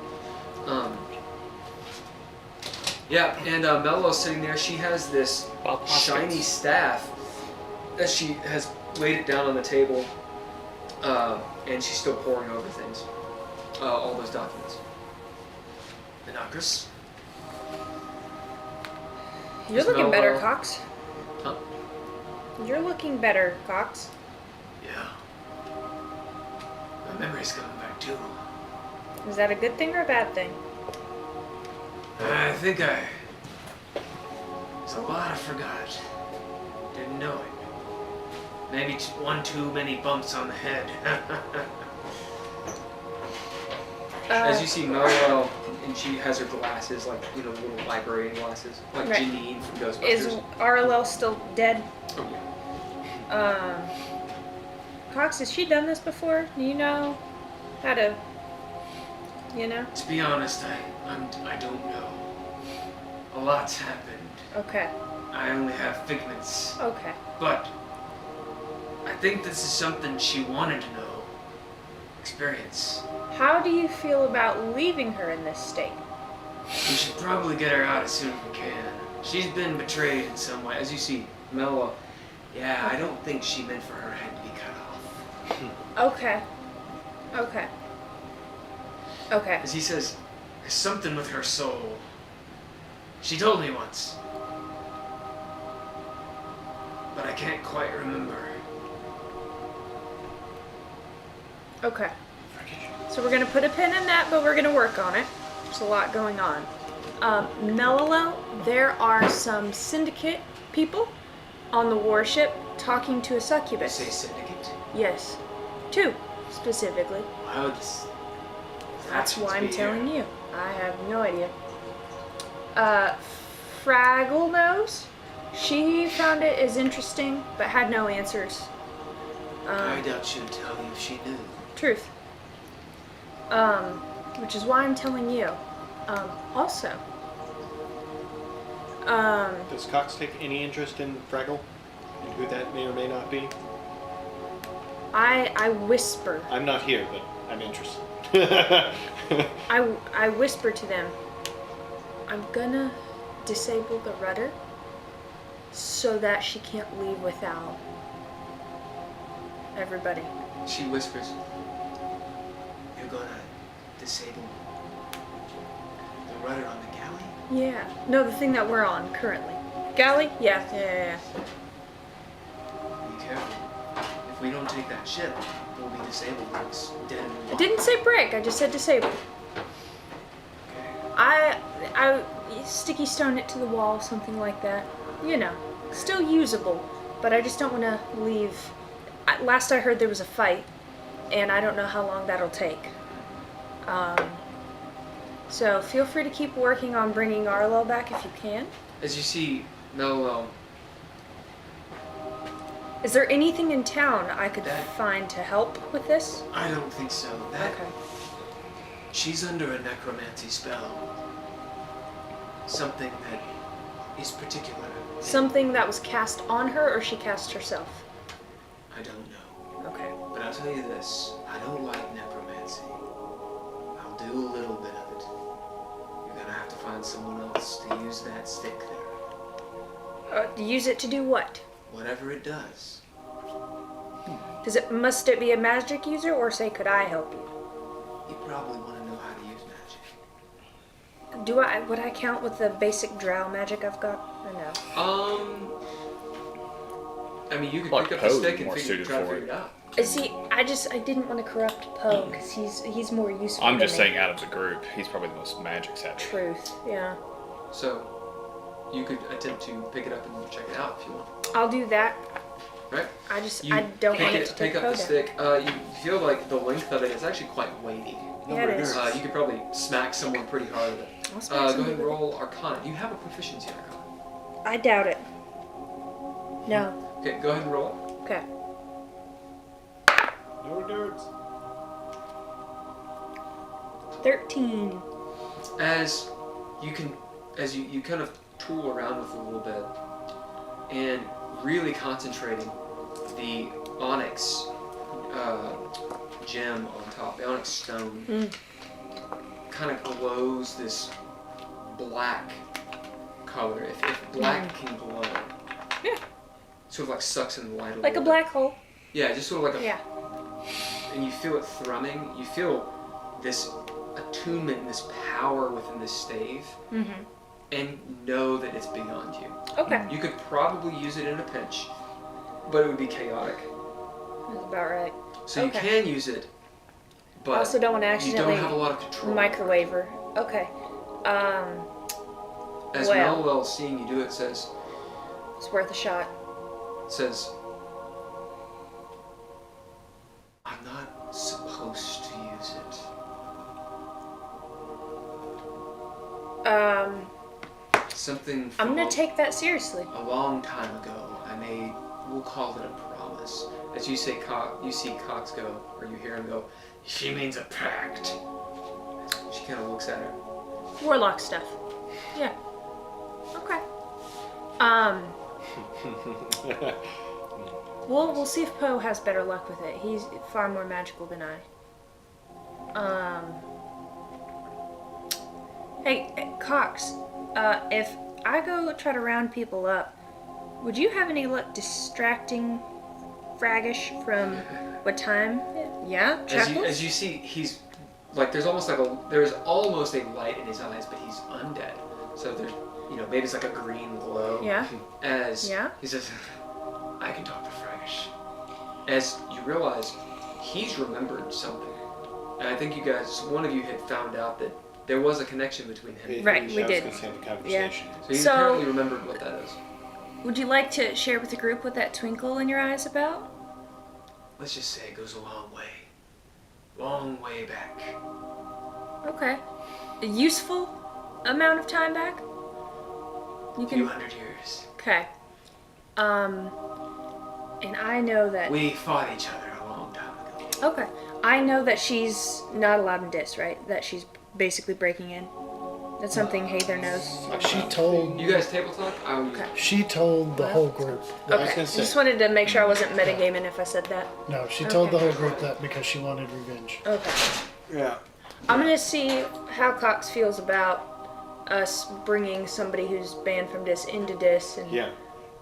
S2: Yeah, and Mello's sitting there. She has this
S4: Bob
S2: shiny
S4: Hoskins.
S2: staff that she has laid it down on the table, and she's still poring over things, all those documents. Nagris.
S3: You're
S2: Is
S3: looking better,
S2: Mello-
S3: Cox.
S2: Huh?
S3: You're looking better, Cox.
S2: Yeah. My memory's coming back too.
S3: Is that a good thing or a bad thing?
S2: I think there's a lot I forgot. Didn't know it. Maybe one too many bumps on the head. As you see Mello, and she has her glasses, like, little librarian glasses, like
S3: Right.
S2: Janine from Ghostbusters.
S3: Is RLL still dead?
S2: Oh, yeah.
S3: Cox, has she done this before? Do you know how to,
S2: To be honest, I don't know. A lot's happened.
S3: Okay,
S2: I only have figments.
S3: okay.
S2: But I think this is something she wanted to know. Experience.
S3: How do you feel about leaving her in this state?
S2: We should probably get her out as soon as we can. She's been betrayed in some way. As you see, Mello, yeah, I don't think she meant for her head to be cut off.
S3: Okay. Okay. Okay.
S2: As he says, there's something with her soul. She told me once. But I can't quite remember.
S3: Okay. So we're gonna put a pin in that, but we're gonna work on it. There's a lot going on. Mello, there are some syndicate people on the warship talking to a succubus.
S2: Say syndicate?
S3: Yes. 2, specifically.
S2: Why would this...
S3: That's why I'm telling you. I have no idea. Fraggle knows. She found it as interesting, but had no answers.
S2: I doubt she would tell you if she knew.
S3: Truth. Which is why I'm telling you. Also.
S1: Does Cox take any interest in Fraggle? And who that may or may not be?
S3: I whisper.
S1: I'm not here, but I'm interested.
S3: I whisper to them. I'm gonna disable the rudder so that she can't leave without everybody.
S2: She whispers, "You're gonna disable the rudder on the galley?"
S3: Yeah. No, the thing that we're on currently. Galley? Yeah.
S2: Be careful. If we don't take that ship, we'll be disabled when it's dead in the
S3: I
S2: water.
S3: didn't say break, I just said disable.
S2: Okay.
S3: I sticky stone it to the wall, something like that. You know, still usable, but I just don't want to leave. Last I heard there was a fight, and I don't know how long that'll take. So feel free to keep working on bringing Arlo back if you can.
S2: As you see, Mello,
S3: Is there anything in town I could find to help with this?
S2: I don't think so.
S3: Okay.
S2: She's under a necromancy spell. Something that is particular.
S3: Something that was cast on her, or she cast herself?
S2: I don't know.
S3: Okay.
S2: But I'll tell you this, I don't like necromancy. I'll do a little bit of it. You're gonna have to find someone else to use that stick there.
S3: Use it to do what?
S2: Whatever it does.
S3: Must it be a magic user, or say, could I help you?
S2: You probably want to know how to use magic.
S3: Would I count with the basic drow magic I've got, or no?
S2: I mean, you could
S4: Like
S2: pick up the
S4: Poe's
S2: stick and
S4: more
S2: try
S4: suited
S2: to
S4: for
S2: figure
S4: it.
S2: it out.
S3: See, I didn't want to corrupt Poe, because he's more useful
S4: I'm
S3: than
S4: just
S3: me.
S4: saying, out of the group, he's probably the most magic savvy.
S3: Truth, yeah.
S2: So, you could attempt to pick it up and check it out if you want.
S3: I'll do that.
S2: Right?
S3: I don't want it to take
S2: pick up
S3: Poe
S2: the
S3: down.
S2: stick. You feel like the length of it is actually quite weighty.
S3: Yeah, it is.
S2: You could probably smack someone pretty hard with it.
S3: I'll smack
S2: Go ahead
S3: somebody
S2: and
S3: with it.
S2: roll Arcana. Do you have a proficiency in Arcana?
S3: I doubt it. No.
S2: Okay, go ahead and roll it.
S3: Okay.
S1: No nerds.
S3: 13.
S2: As you kind of tool around with it a little bit and really concentrating the onyx gem on top, the onyx stone kind of glows this black color. If black can glow.
S3: Yeah.
S2: Sort of like sucks in the light a
S3: Like a
S2: little
S3: black hole.
S2: bit. Yeah, just sort of like a...
S3: Yeah.
S2: And you feel it thrumming. You feel this attunement, this power within this stave.
S3: Mm-hmm.
S2: And know that it's beyond you.
S3: Okay.
S2: You could probably use it in a pinch, but it would be chaotic.
S3: That's about right.
S2: So you can use it, but
S3: I also don't want to
S2: you
S3: accidentally
S2: don't have a lot of control.
S3: microwave her. Okay.
S2: As
S3: well.
S2: Melwell seeing you do it says,
S3: It's worth a shot.
S2: I'm not supposed to use it. Something
S3: I'm
S2: from
S3: gonna take that seriously.
S2: a long time ago, we'll call it a promise. As you say, you see Cox go, or you hear him go, she means a pact. She kind of looks at her.
S3: Warlock stuff. Yeah. Okay. We'll see if Poe has better luck with it. He's far more magical than I. Hey, Cox. If I go try to round people up, would you have any luck distracting Fraggish from what time? Yeah, Chuckles?
S2: As you see, he's like there's almost a light in his eyes, but he's undead. So there's maybe it's like a green glow.
S3: Yeah.
S2: He says, I can talk to Fraggish. As you realize, he's remembered something, and I think one of you had found out that there was a connection between him.
S3: Right, we did.
S1: Have a conversation.
S2: So he's
S3: So-
S2: apparently remembered what that is.
S3: Would you like to share with the group what that twinkle in your eye is about?
S2: Let's just say it goes a long way. Long way back.
S3: Okay. A useful amount of time back? You
S2: A few hundred years.
S3: Okay. And I know that...
S2: We fought each other a long time ago.
S3: Okay. I know that she's not allowed in Dis, right? That she's basically breaking in. That's something Heiðr knows.
S6: She told.
S2: You guys table talk?
S3: Okay.
S6: She told the whole group.
S3: Okay. I just wanted to make sure I wasn't metagaming if I said that.
S6: No, she told the whole group that because she wanted revenge.
S3: Okay.
S1: Yeah.
S3: I'm gonna see how Cox feels about us bringing somebody who's banned from Dis into Dis, and
S1: Yeah.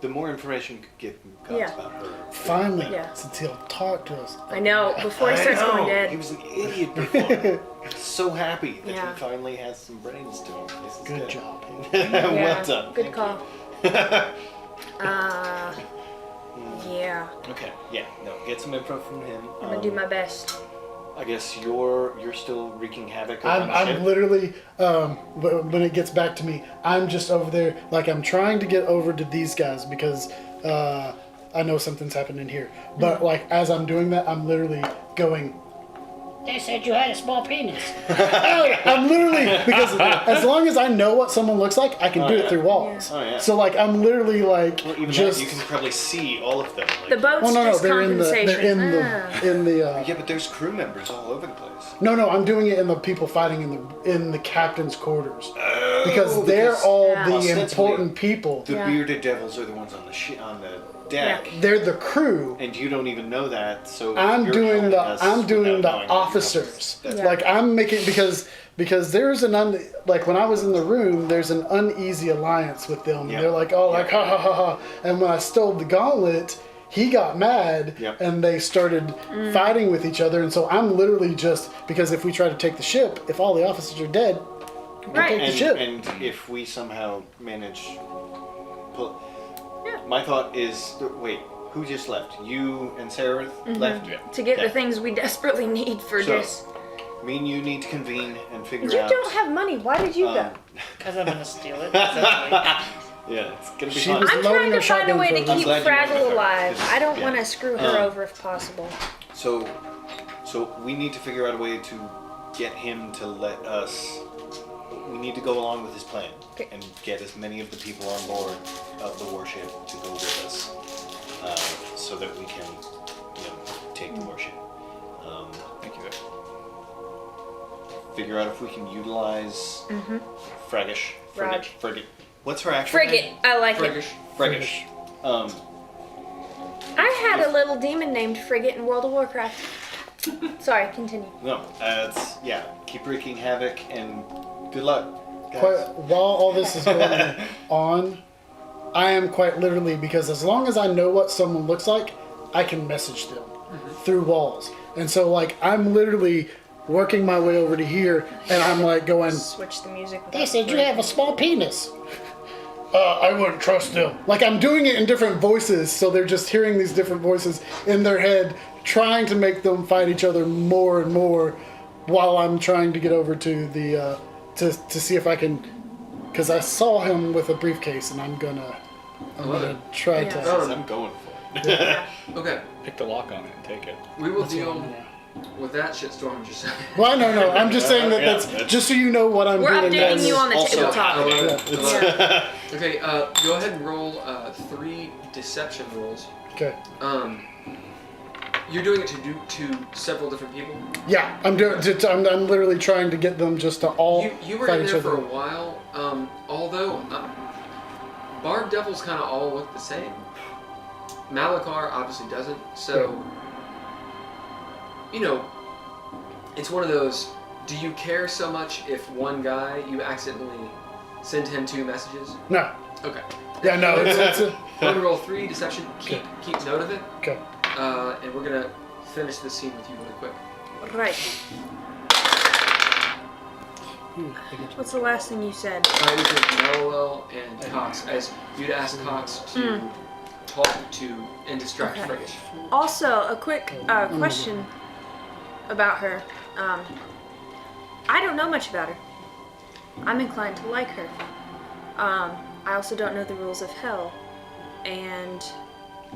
S1: The more information you could get from Cox
S3: Yeah.
S1: about her.
S6: Finally,
S3: Yeah.
S6: since he'll talk to us.
S3: I know before he starts going
S1: He
S3: dead.
S1: was an idiot before. So happy that
S3: Yeah.
S1: he finally has some brains to him. This is
S6: Good job.
S3: Yeah.
S1: Well done.
S3: Good
S1: Thank
S3: call.
S1: you.
S3: Yeah.
S1: Okay. Yeah. No. Get some info from him.
S3: I'm gonna do my best.
S1: I guess you're still wreaking havoc on the
S6: I'm
S1: ship.
S6: literally, when it gets back to me, I'm just over there, like I'm trying to get over to these guys because I know something's happening here. But like as I'm doing that, I'm literally going,
S8: They said you had a small penis.
S6: I'm literally, because as long as I know what someone looks like, I can do it through walls.
S1: Oh, yeah.
S6: So like I'm literally like
S1: Well, even
S6: just.
S1: that, you can probably see all of them. Like,
S3: The boat's
S6: Well, no,
S3: just
S6: they're in the,
S3: compensation.
S6: they're in the.
S1: Yeah, but there's crew members all over the place.
S6: No, I'm doing it in the people fighting in the captain's quarters because they're
S1: because
S6: all
S3: Yeah.
S6: the
S1: ostensibly,
S6: important people.
S1: The
S3: Yeah.
S1: bearded devils are the ones on the deck,
S6: They're the crew.
S1: and you don't even know that. So
S6: I'm
S1: you're
S6: doing
S1: helping
S6: the
S1: us
S6: I'm doing
S1: without
S6: the
S1: knowing
S6: officers.
S1: That's
S3: Yeah.
S6: Like I'm making because there's an like when I was in the room, there's an uneasy alliance with them.
S1: Yeah.
S6: They're like, oh,
S1: Yeah.
S6: like ha ha ha ha. And when I stole the gauntlet, he got mad
S1: Yeah.
S6: and they started fighting with each other. And so I'm literally just because if we try to take the ship, if all the officers are dead, we
S3: Right.
S6: take the
S1: and,
S6: ship.
S1: and if we somehow manage,
S3: Yeah.
S1: my thought is, wait, who just left? You and Sararith left.
S4: Yeah.
S3: To get the
S1: Okay.
S3: things we desperately need for
S1: So,
S3: Dis.
S1: Me and you need to convene and figure
S3: You
S1: out.
S3: don't have money. Why did you go?
S5: Because I'm gonna steal it. essentially.
S1: Yeah, it's gonna be
S6: She
S1: fun.
S6: was
S3: I'm
S6: loading
S3: trying
S6: her
S3: to find a
S6: shotgun
S3: way
S6: for
S3: to
S6: a
S3: keep
S1: I'm glad you went
S3: Fraggle
S1: with her,
S3: alive.
S1: 'cause-
S3: I don't
S1: yeah.
S3: want to screw her over if possible.
S1: So we need to figure out a way to get him to let us. We need to go along with his plan
S3: Okay.
S1: and get as many of the people on board of the warship to go with us, so that we can, take the warship.
S4: Thank you.
S1: Figure out if we can utilize Frigate.
S3: Raj.
S1: Frigate. What's her actual
S3: Frigate.
S1: name?
S3: I like it.
S2: Frigate.
S1: Frigate.
S3: I had a little demon named Frigate in World of Warcraft. Sorry, continue.
S1: No, keep wreaking havoc and good luck, guys.
S6: While all this is going on, I am quite literally because as long as I know what someone looks like, I can message them through walls. And so like I'm literally working my way over to here, and I'm like going.
S3: Switch the music.
S8: They said you have a small penis.
S6: I wouldn't trust them. Like I'm doing it in different voices, so they're just hearing these different voices in their head, trying to make them fight each other more and more, while I'm trying to get over to the to see if I can, because I saw him with a briefcase, and I'm gonna try
S3: Yeah.
S6: to.
S1: I'm going for it.
S2: Okay,
S4: Pick the lock on it and take it.
S2: we will deal with that shitstorm just saying.
S6: Well, no. I'm just saying that that's just so you know what I'm
S3: We're
S6: doing.
S3: updating
S6: That's-
S3: you on the
S1: also-
S3: tabletop.
S2: I love it. I love it.
S3: Yeah.
S2: Okay, go ahead and roll 3 deception rolls.
S6: Okay.
S2: You're doing it to several different people.
S6: Yeah, I'm doing. I'm literally trying to get them just to all
S2: You were
S6: fight
S2: in
S6: each
S2: there
S6: other.
S2: for a while. Although Barb Devils kind of all look the same. Malakar obviously doesn't. So it's one of those. Do you care so much if one guy you accidentally send him 2 messages?
S6: No.
S2: Okay.
S6: Yeah, no. It's
S2: We're gonna roll 3 deception. Keep note of it.
S6: okay.
S2: And we're gonna finish this scene with you really quick.
S3: Right. What's the last thing you said?
S2: It was with Melwell and Cox, as you'd asked Cox to talk to and distract
S3: Okay.
S2: Frigate.
S3: Also, a quick question about her. I don't know much about her. I'm inclined to like her. I also don't know the rules of HELL. and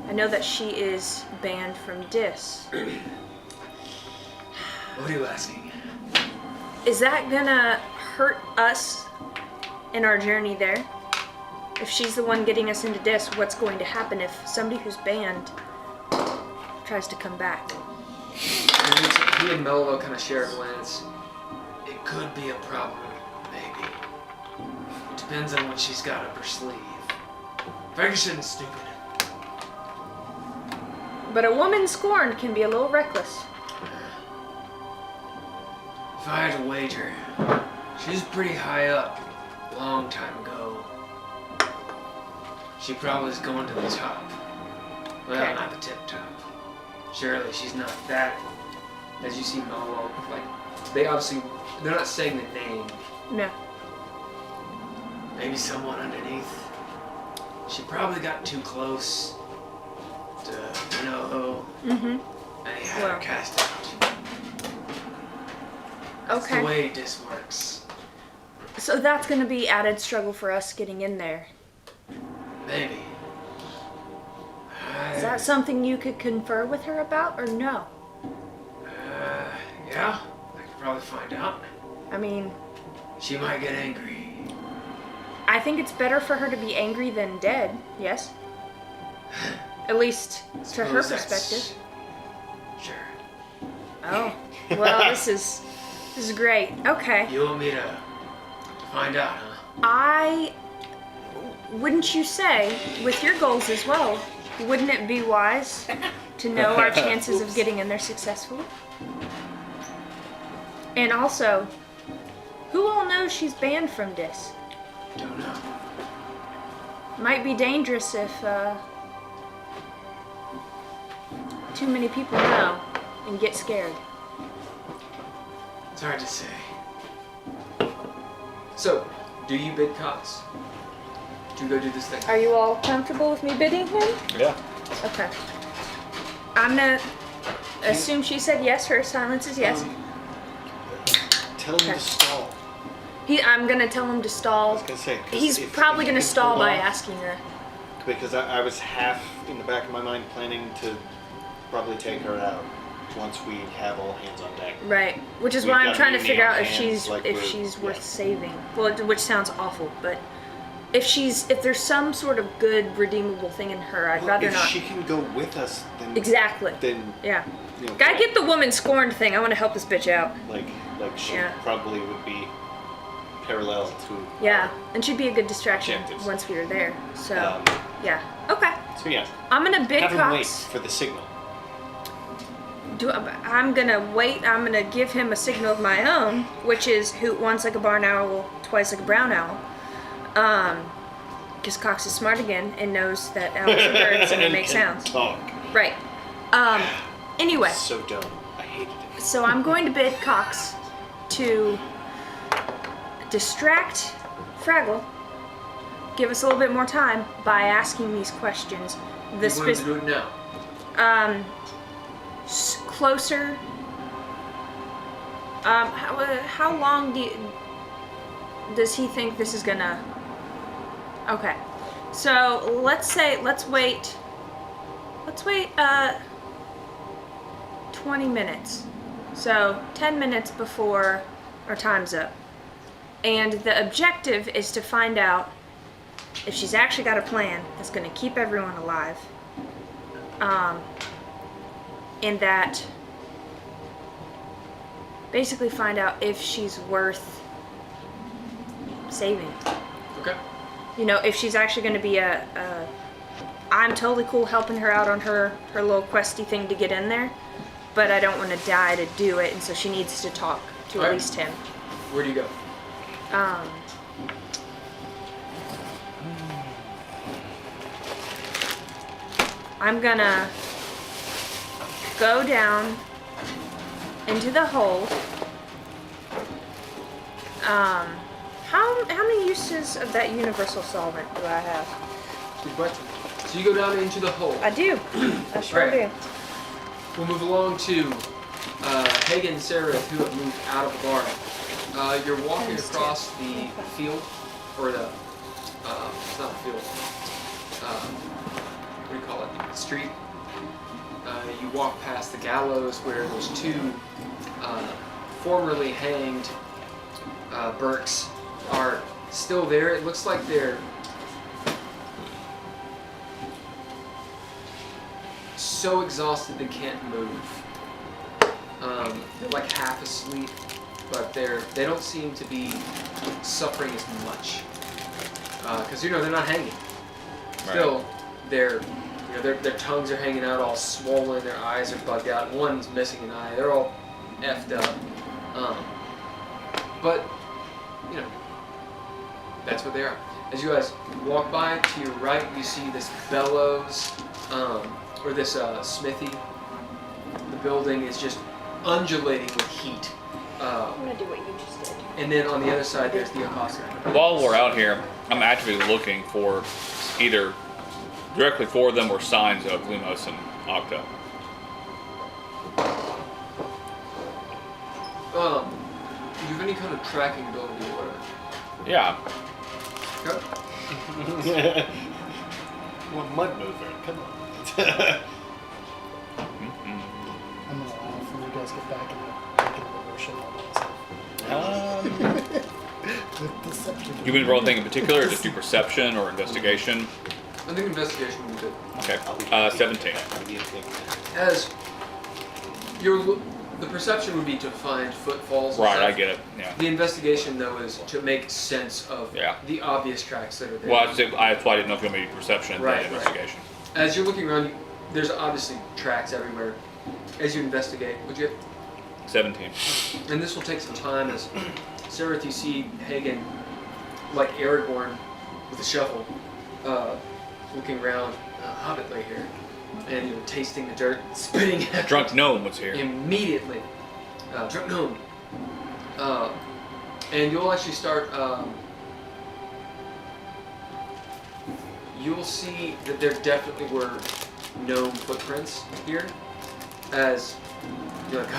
S3: I know that she is banned from Dis.
S2: What are you asking?
S3: Is that gonna hurt us in our journey there? If she's the one getting us into Dis, what's going to happen if somebody who's banned tries to come back?
S2: He and Mello kind of share a glance. It could be a problem, maybe. It depends on what she's got up her sleeve. Ferguson isn't stupid.
S3: But a woman scorned can be a little reckless.
S2: If I had to wager, she's pretty high up, long time ago. She probably is going to the top. Well,
S3: Okay.
S2: not the tip top. Surely she's not that. As you see Mello, like, they're not saying the name.
S3: No.
S2: Maybe someone underneath. She probably got too close to,
S3: Mm-hmm.
S2: and he had her
S3: Well.
S2: cast out. That's
S3: Okay.
S2: the way this works.
S3: So that's gonna be added struggle for us getting in there.
S2: Maybe.
S3: Is that something you could confer with her about, or no?
S2: Yeah, I could probably find out.
S3: I mean,
S2: She might get angry.
S3: I think it's better for her to be angry than dead, yes? At least to her
S2: Suppose that's-
S3: perspective.
S2: Sure.
S3: Oh, well, this is great. Okay.
S2: You want me to find out, huh?
S3: Wouldn't you say, with your goals as well, wouldn't it be wise to know our chances of getting in there successfully? And also, who all knows she's banned from Dis?
S2: Don't know.
S3: Might be dangerous if too many people know and get scared.
S2: It's hard to say. So, do you bid Cox to go do this thing?
S3: Are you all comfortable with me bidding him?
S4: Yeah.
S3: Okay. I'm gonna assume she said yes. Her silence is yes.
S1: Tell him
S3: Okay.
S1: to stall.
S3: I'm gonna tell him to
S1: I
S3: stall.
S1: was gonna say 'cause
S3: He's
S1: if
S3: probably
S1: he
S3: gonna
S1: can
S3: stall
S1: hold
S3: by
S1: off-
S3: asking her.
S1: Because I was half in the back of my mind planning to probably take her out once we have all hands on deck.
S3: Right. Which is
S1: We've
S3: why I'm
S1: got
S3: trying to
S1: Mimi
S3: figure
S1: on
S3: out if
S1: hands, like
S3: she's
S1: we're-
S3: worth
S1: yeah.
S3: saving. Well, which sounds awful, but if there's some sort of good redeemable thing in her, I'd
S1: Well,
S3: rather
S1: if
S3: not.
S1: she can go with us, then
S3: Exactly.
S1: Then
S3: Yeah.
S1: you know,
S3: Gotta get the woman scorned thing. I want to help this bitch out.
S1: like she
S3: Yeah.
S1: probably would be parallel to.
S3: Yeah, and she'd be a good distraction
S1: Objectives.
S3: once we were there. So
S1: Um,
S3: yeah. Okay.
S1: So yeah,
S3: I'm gonna bid
S1: have him wait
S3: Cox.
S1: for the signal.
S3: I'm gonna wait. I'm gonna give him a signal of my own, which is hoot once like a barn owl, twice like a brown owl. Because Cox is smart again and knows that owls are birds and they make sounds.
S1: Talk.
S3: Right. Anyway,
S1: So dumb. I hated it.
S3: so I'm going to bid Cox to distract Fraggle, give us a little bit more time by asking these questions. The
S2: You want him to do it now.
S3: closer. How long does he think this is gonna? Okay, so let's wait. 20 minutes. So 10 minutes before our time's up. And the objective is to find out if she's actually got a plan that's going to keep everyone alive. And that basically find out if she's worth saving.
S2: Okay.
S3: You know, if she's actually going to be I'm totally cool helping her out on her little questy thing to get in there, but I don't want to die to do it, and so she needs to talk to at
S2: Alright.
S3: least him.
S2: Where do you go?
S3: I'm gonna go down into the hold. How many uses of that universal solvent do I have?
S2: Good question. So you go down into the hole.
S3: I do. I sure
S2: Right.
S3: do.
S2: We'll move along to Haygen and Sararith, who have moved out of the barn. You're walking
S3: Times
S2: across
S3: two.
S2: the
S3: Okay.
S2: field, or the, it's not a field, the street. You walk past the gallows where those two formerly hanged Burks are still there. It looks like they're so exhausted they can't move. They're like half asleep, but they don't seem to be suffering as much because they're not hanging. Still, their tongues are hanging out, all swollen. Their eyes are bugged out. One's missing an eye. They're all effed up. But that's what they are. As you guys walk by, to your right, you see this bellows, or this smithy. The building is just undulating with heat.
S3: I'm gonna do what you just did.
S2: And then on the other side, there's the apostle.
S4: While we're out here, I'm actively looking for either directly for them or signs of Lumos and Octa.
S2: Do you have any kind of tracking ability or whatever?
S4: Yeah.
S2: Okay.
S1: Well, Mudmover, come on.
S6: I'm gonna laugh when you guys get back into worship all that stuff. With deception.
S4: You been roll anything in particular, or just do perception or investigation?
S2: I think investigation would be good.
S4: Okay. 17.
S2: As the perception would be to find footfalls.
S4: Right, I get it. Yeah.
S2: The investigation, though, is to make sense of
S4: Yeah.
S2: the obvious tracks that are there.
S4: Well, that's why I didn't know if you want me to do perception and
S2: Right,
S4: then investigation.
S2: As you're looking around, there's obviously tracks everywhere. As you investigate, would you?
S4: 17.
S2: And this will take some time. As Sararith, you see Haygen, like Aragorn, with a shovel, looking around. Hobbit lay here, and tasting the dirt, spitting
S4: A drunk gnome was here.
S2: immediately. Drunk gnome. And you'll actually start. You'll see that there definitely were gnome footprints here. As you're like,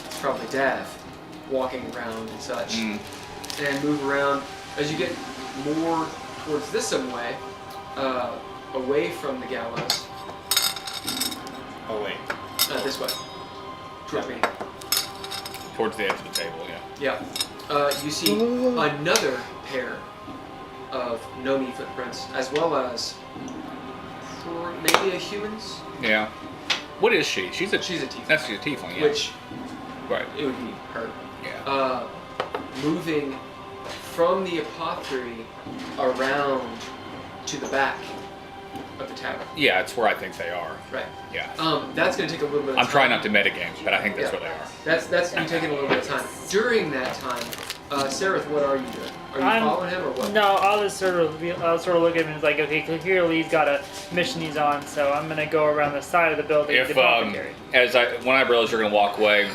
S2: it's probably Dav walking around and such, and move around. As you get more towards this way, away from the gallows.
S1: Oh wait.
S2: This way. Towards me.
S4: Towards the edge of the table, yeah.
S2: Yeah. You see another pair of Nomi footprints, as well as maybe a human's.
S4: Yeah. What is she? She's a
S2: tiefling.
S4: That's a tiefling, yeah.
S2: Which
S4: right.
S2: it would be her.
S4: Yeah.
S2: Moving from the apothecary around to the back of the tower.
S4: Yeah, it's where I think they are.
S2: Right.
S4: Yeah.
S2: That's going to take a little bit of time.
S4: I'm trying not to metagame, but I think that's where they are.
S2: That's you taking a little bit of time. During that time, Sararith, what are you doing? Are you following him or what?
S5: No, I'll sort of look at him and it's like, okay, clearly he's got a mission he's on, so I'm gonna go around the side of the building.
S4: If
S5: to the apothecary.
S4: when I realize you're gonna walk away,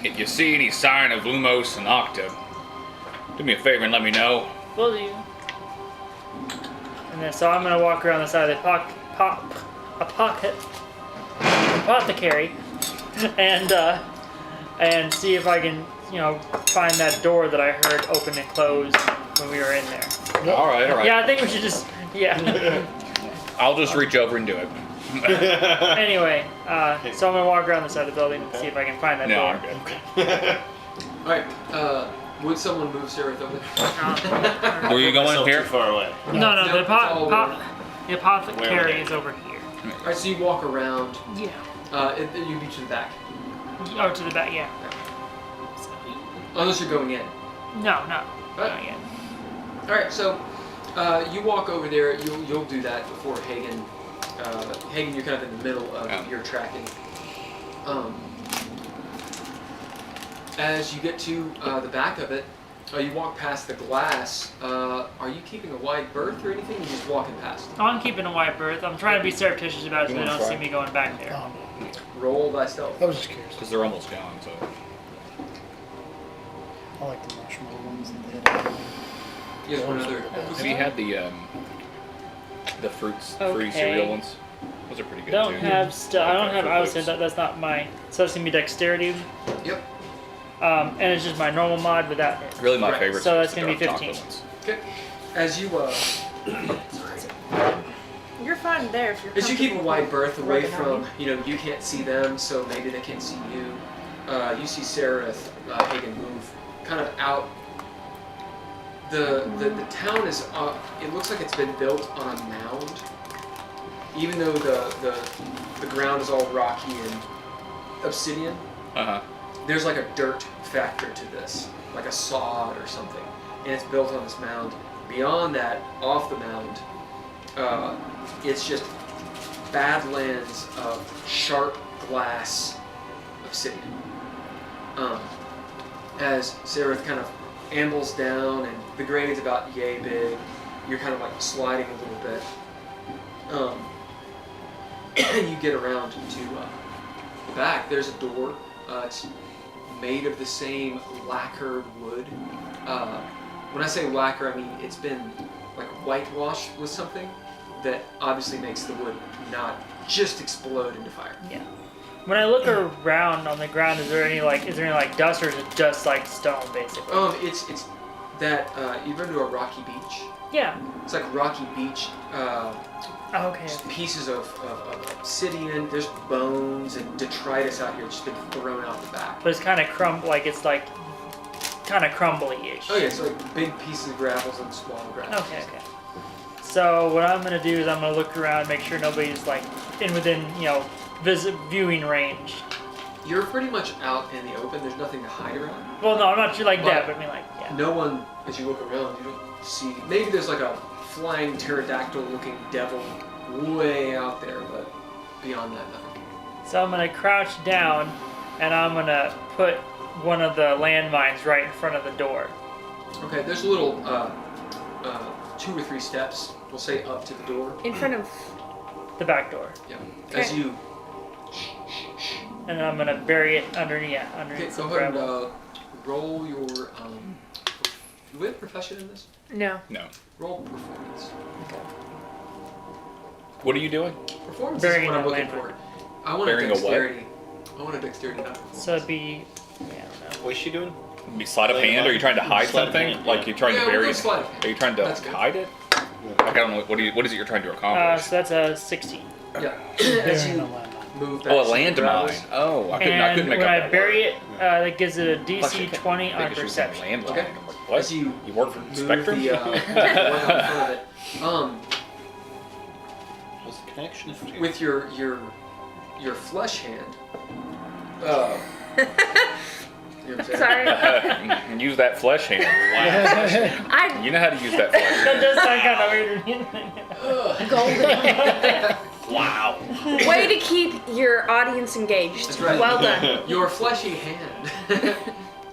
S4: if you see any sign of Lumos and Octa, do me a favor and let me know.
S5: Will do. And then so I'm gonna walk around the side of the apothecary, and see if I can, find that door that I heard open and close when we were in there.
S4: All right.
S5: Yeah, I think we should just,
S4: I'll just reach over and do it.
S5: Anyway, so I'm gonna walk around the side of the building and see if I can find that
S4: No,
S5: door.
S4: I'm good.
S2: All right. Would someone move Sararith over?
S4: Were you going here?
S1: Too far away.
S5: No,
S2: No,
S5: the
S2: it's all
S5: the apothecary is over here.
S2: All right. So you walk around.
S5: Yeah.
S2: You'd be to the back.
S5: Oh, to the back, yeah.
S2: Unless you're going in.
S5: No.
S2: Right.
S5: Not yet.
S2: All right. So you walk over there. You'll do that before Haygen. Haygen, you're kind of in the middle of your tracking. As you get to the back of it, you walk past the glass. Are you keeping a wide berth or anything? Or you just walking past?
S5: I'm keeping a wide berth. I'm trying to be surreptitious about it so they don't see me going back there.
S2: Roll thy stealth.
S6: I was just curious.
S4: Because they're almost gone, so.
S6: I like the marshmallow ones that they had.
S2: You guys want another?
S4: We had the fruit
S5: Okay.
S4: cereal ones. Those are pretty good
S5: Don't
S4: too.
S5: have I don't have. I would say
S4: Fruit
S5: that's not my. So it's gonna be dexterity.
S2: Yep.
S5: And it's just my normal mod without it.
S4: Loops. Really, my
S2: Right.
S4: favorite.
S5: So
S4: is
S5: that's
S4: the
S5: gonna be
S4: dark
S5: 15.
S4: chocolate ones.
S2: Okay. As you
S3: You're fine. fine there if you're.
S2: As you keep a
S3: comfortable
S2: wide berth away
S3: rubbing on
S2: from, you can't see them, so maybe they can't see you. You see Sararith, Haygen move kind of out. The town is, it looks like it's been built on a mound. Even though the ground is all rocky and obsidian, there's like a dirt factor to this, like a sod or something, and it's built on this mound. Beyond that, off the mound, it's just badlands of sharp glass obsidian. As Sararith kind of ambles down, and the grade's about yay big, you're kind of like sliding a little bit. You get around to the back. There's a door. It's made of the same lacquered wood. When I say lacquer, I mean it's been like whitewashed with something that obviously makes the wood not just explode into fire.
S5: Yeah. When I look around on the ground, is there any dust, or is it just like stone basically?
S2: It's that you've been to a rocky beach.
S5: Yeah.
S2: It's like rocky beach.
S5: Okay.
S2: Just pieces of obsidian. There's bones and detritus out here, just been thrown out the back.
S5: But it's kind of crumbly-ish.
S2: Oh yeah, so like big pieces of gravels and small gravels.
S5: Okay. So what I'm gonna do is I'm gonna look around, make sure nobody's like within viewing range.
S2: You're pretty much out in the open. There's nothing to hide around.
S5: Well, no, I'm not sure like that, but I mean like yeah.
S2: No one, as you look around, you don't see. Maybe there's like a flying pterodactyl-looking devil way out there, but beyond that, nothing.
S5: So I'm gonna crouch down, and I'm gonna put one of the landmines right in front of the door.
S2: Okay, there's a little 2 or 3 steps. We'll say up to the door.
S3: In front of
S5: the back door.
S2: Yeah.
S3: Okay.
S2: As you.
S5: And then I'm gonna bury it underneath
S2: Okay,
S5: some
S2: go ahead
S5: gravel.
S2: and roll your. Do we have profession in this?
S3: no.
S4: No.
S2: Roll performance.
S4: What are you doing?
S2: Performance
S5: Burying
S2: is what I'm
S5: a
S2: looking
S5: landmine.
S2: for. I want
S4: Burying
S2: a
S4: a what?
S2: dexterity. I want a dexterity. Not performance.
S5: So it'd be, I don't know.
S1: What's she doing?
S4: Be sleight of hand? Are you trying to hide
S1: Sleight of
S4: something?
S1: hand,
S4: Like
S1: yeah.
S4: you're trying to
S2: Yeah, we'll
S4: bury
S2: go
S4: it?
S2: sleight of hand.
S4: Are you trying to
S2: That's good.
S4: hide it? Like, I don't know. What is it you're trying to accomplish?
S5: So that's a 16.
S2: Yeah. As
S6: Burying
S2: you
S6: a landmine.
S2: move back.
S4: Oh, a
S2: some gravels.
S4: landmine. Oh, I
S5: And
S4: couldn't make
S5: when
S4: up
S5: I
S4: that
S5: bury
S4: word.
S5: it, that gives it a
S4: Plus,
S5: DC 20 on
S4: I think she was saying
S5: perception.
S4: landmine.
S2: Okay.
S4: I'm like, what?
S2: As you
S4: work for
S2: move
S4: Spectrum?
S2: the one out in front of it.
S1: What's the connection?
S2: With your flesh hand. You know what I'm saying?
S3: Sorry.
S4: Use that flesh hand. Wow.
S3: I
S4: You know how to use that flesh
S5: That
S4: hand.
S5: does sound kind of weird.
S4: Wow.
S3: way to keep your audience engaged.
S2: That's right.
S3: Well done.
S2: Your fleshy hand.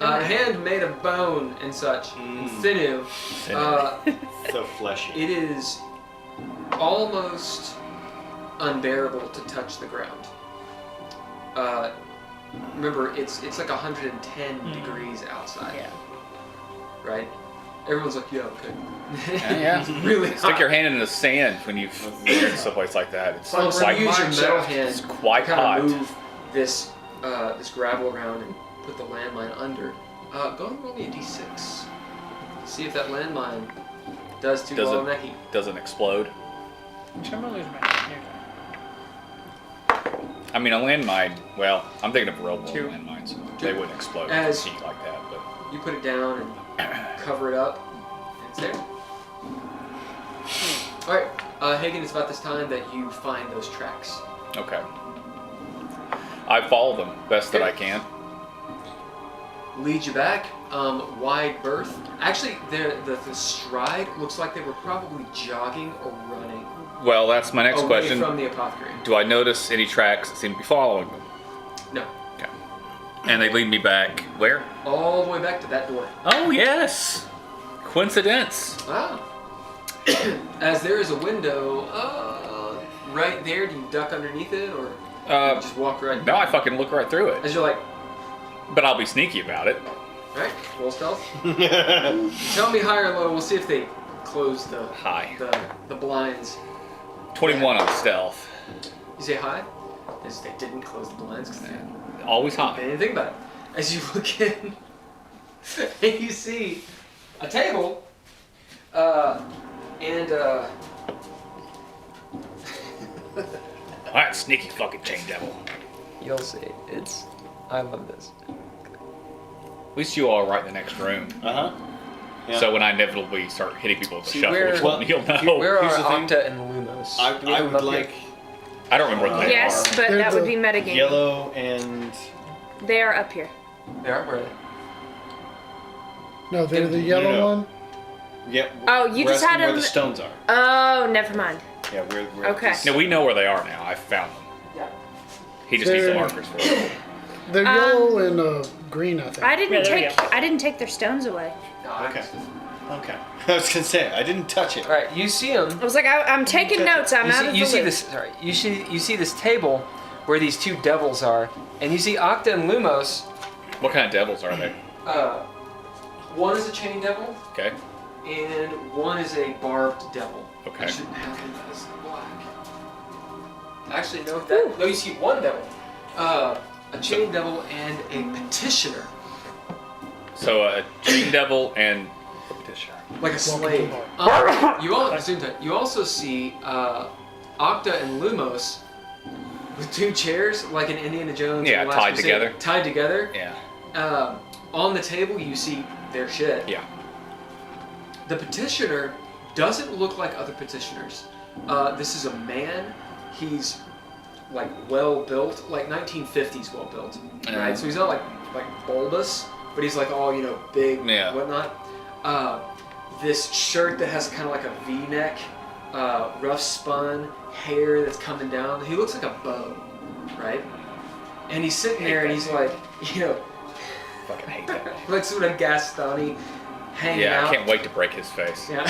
S2: A hand made of bone and such, and sinew.
S1: So fleshy.
S2: It is almost unbearable to touch the ground. Remember, it's like 110 degrees outside,
S5: Yeah.
S2: right? Everyone's like, yeah, okay.
S4: Yeah.
S2: It's really
S4: Stick
S2: hot.
S4: your hand in the sand when you're in someplace like that. It's
S2: So
S4: quite,
S2: you use your metal hand
S4: it's quite
S2: to kind
S4: hot.
S2: of move this gravel around and put the landmine under. Go ahead and roll me a d6. See if that landmine does too well in that heat.
S4: Doesn't explode.
S5: I'm gonna lose my hand here.
S4: I mean, a landmine, well, I'm thinking of real world
S5: 2.
S4: landmines. So
S2: Two.
S4: they wouldn't explode
S2: As-
S4: with heat like that. But
S2: You put it down and cover it up, and it's there. Alright, Haygen, it's about this time that you find those tracks.
S4: okay. I follow them best that I can.
S2: Lead you back, wide berth. Actually, the stride looks like they were probably jogging or running
S4: Well, that's my next
S2: away
S4: question.
S2: from the apothecary.
S4: Do I notice any tracks that seem to be following them?
S2: No,
S4: Okay. And they lead me back where?
S2: all the way back to that door.
S4: Oh, yes. Coincidence.
S2: Wow. As there is a window right there, do you duck underneath it or you just walk right?
S4: No, I fucking look right through it.
S2: As you're like,
S4: But I'll be sneaky about it.
S2: alright, roll stealth. Tell me high or low, we'll see if they close the
S4: High.
S2: the blinds.
S4: 21 on stealth.
S2: You say high? As they didn't close the blinds because they
S4: Always
S2: didn't
S4: high.
S2: think about it. As you look in and you see a table and
S4: Alright, sneaky fucking chain devil.
S2: You'll see. I love this.
S4: At least you all are right in the next room.
S1: Uh-huh. Yeah.
S4: So when I inevitably start hitting people with the
S2: See,
S4: shuffle,
S2: where-
S4: you'll know.
S2: Where
S1: here's
S2: are
S1: the thing.
S2: Octa and Lumos?
S1: I would like
S4: I don't remember what they
S3: Yes,
S4: are.
S3: but
S6: They're
S3: that would
S6: the
S3: be metagame.
S1: yellow and
S3: They are up here.
S2: They are where?
S6: No, they're the yellow
S1: No.
S6: one.
S1: yeah.
S3: Oh, you
S1: we're
S3: just
S1: asking
S3: had
S1: where
S3: them.
S1: the stones are.
S3: Oh, never mind.
S1: Yeah, we're
S3: Okay.
S1: just-
S4: No, we know where they are now. I found them.
S2: Yeah.
S4: He just needs the
S6: They're-
S4: markers for it.
S6: They're yellow and green, I think.
S3: I didn't
S5: Yeah, there we
S3: take. I didn't take their stones away.
S1: Okay. Okay. I was gonna say I didn't touch it.
S2: All right, you see them.
S3: I was like, I'm taking notes. I'm out of the
S2: You see
S3: loop.
S2: this. Sorry, you see this table where these two devils are, and you see Octa and Lumos.
S4: What kind of devils are they?
S2: One is a chain devil,
S4: Okay.
S2: and one is a barbed devil.
S4: Okay.
S2: I should have him as black. Actually, no, you see one devil. A chain devil and a petitioner.
S4: So a chain devil and a petitioner.
S2: Like a
S6: Welcome
S2: slave.
S6: to the
S2: You also see Octa and Lumos with two chairs, like in Indiana Jones.
S4: Yeah,
S2: and the Last
S4: tied
S2: Crusade,
S4: together.
S2: Tied together.
S4: Yeah.
S2: On the table, you see their shit.
S4: Yeah.
S2: The petitioner doesn't look like other petitioners. This is a man. He's like well built, like 1950s well built, right? So he's not like bulbous, but he's like all big,
S4: Yeah.
S2: whatnot. This shirt that has kind of like a V-neck, rough spun hair that's coming down. He looks like a bow, right? And he's sitting there and he's like,
S4: Fucking hate that.
S2: like sort of Gastoni hanging
S4: Yeah,
S2: out.
S4: I can't wait to break his face.
S2: Yeah.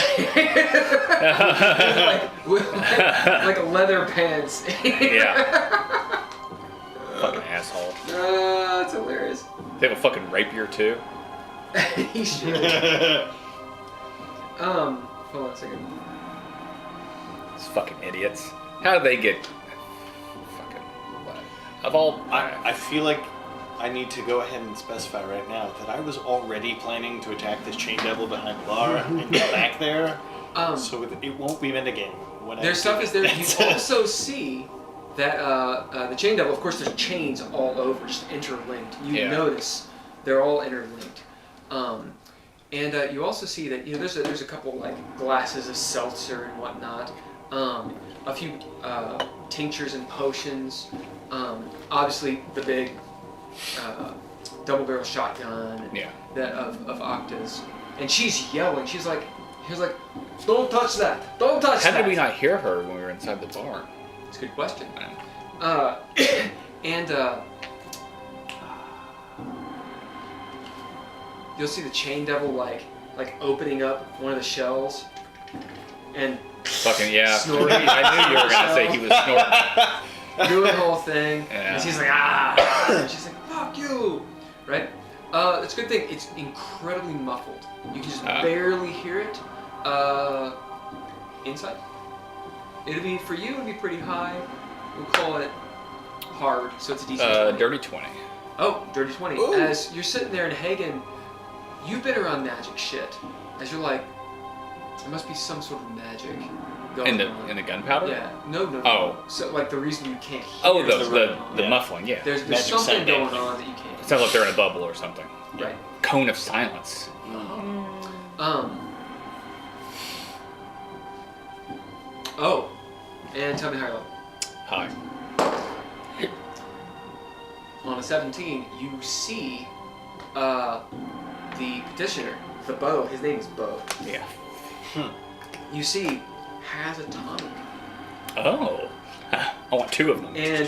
S2: like leather pants.
S4: Yeah. Fucking asshole.
S2: That's hilarious.
S4: They have a fucking rapier too.
S2: He should. Hold on a second.
S4: These fucking idiots. How do they get fucking of all
S1: I feel like I need to go ahead and specify right now that I was already planning to attack this chain devil behind the bar and get back there, so it won't be metagame. when
S2: Their
S1: I
S2: stuff
S1: do
S2: is there.
S1: it.
S2: You also see that the chain devil, of course, there's chains all over, just interlinked. You notice they're all interlinked. And you also see that there's a couple like glasses of seltzer and whatnot, a few tinctures and potions, obviously the big double barrel shotgun that of Octa's, and she's yelling. She's like, "Don't touch that! Don't touch that!"
S4: How did we not hear her when we were inside the bar?
S2: It's a good question. And you'll see the chain devil like opening up one of the shells and
S4: Fucking
S2: snorting.
S4: I knew you were gonna say he was snorting.
S2: doing the whole thing.
S4: Yeah.
S2: And she's like, ah! And she's like, fuck you! Right? It's a good thing. It's incredibly muffled. You can just barely hear it. Inside. For you, it'll be pretty high. We'll call it hard, so it's a decent 20.
S4: Dirty 20.
S2: Oh, dirty 20.
S1: Ooh.
S2: As you're sitting there in Haygen, you've been around magic shit. As you're like, there must be some sort of magic going on.
S4: In the gunpowder?
S2: Yeah. No.
S4: Oh.
S2: So like the reason you can't hear
S4: Oh,
S2: is
S4: the
S1: Yeah.
S4: muffling, yeah.
S2: there's
S1: Magic
S2: something
S1: sound
S2: going
S1: damage.
S2: on that you can't
S4: It sounds like they're in a bubble or something.
S2: hear. Right.
S4: Cone of silence.
S2: Oh. And tell me higher level.
S4: Hi.
S2: On a 17, you see the petitioner, the Bo. His name is Bo.
S4: Yeah.
S2: You see has a tonic.
S4: Oh. I want two of them.
S2: And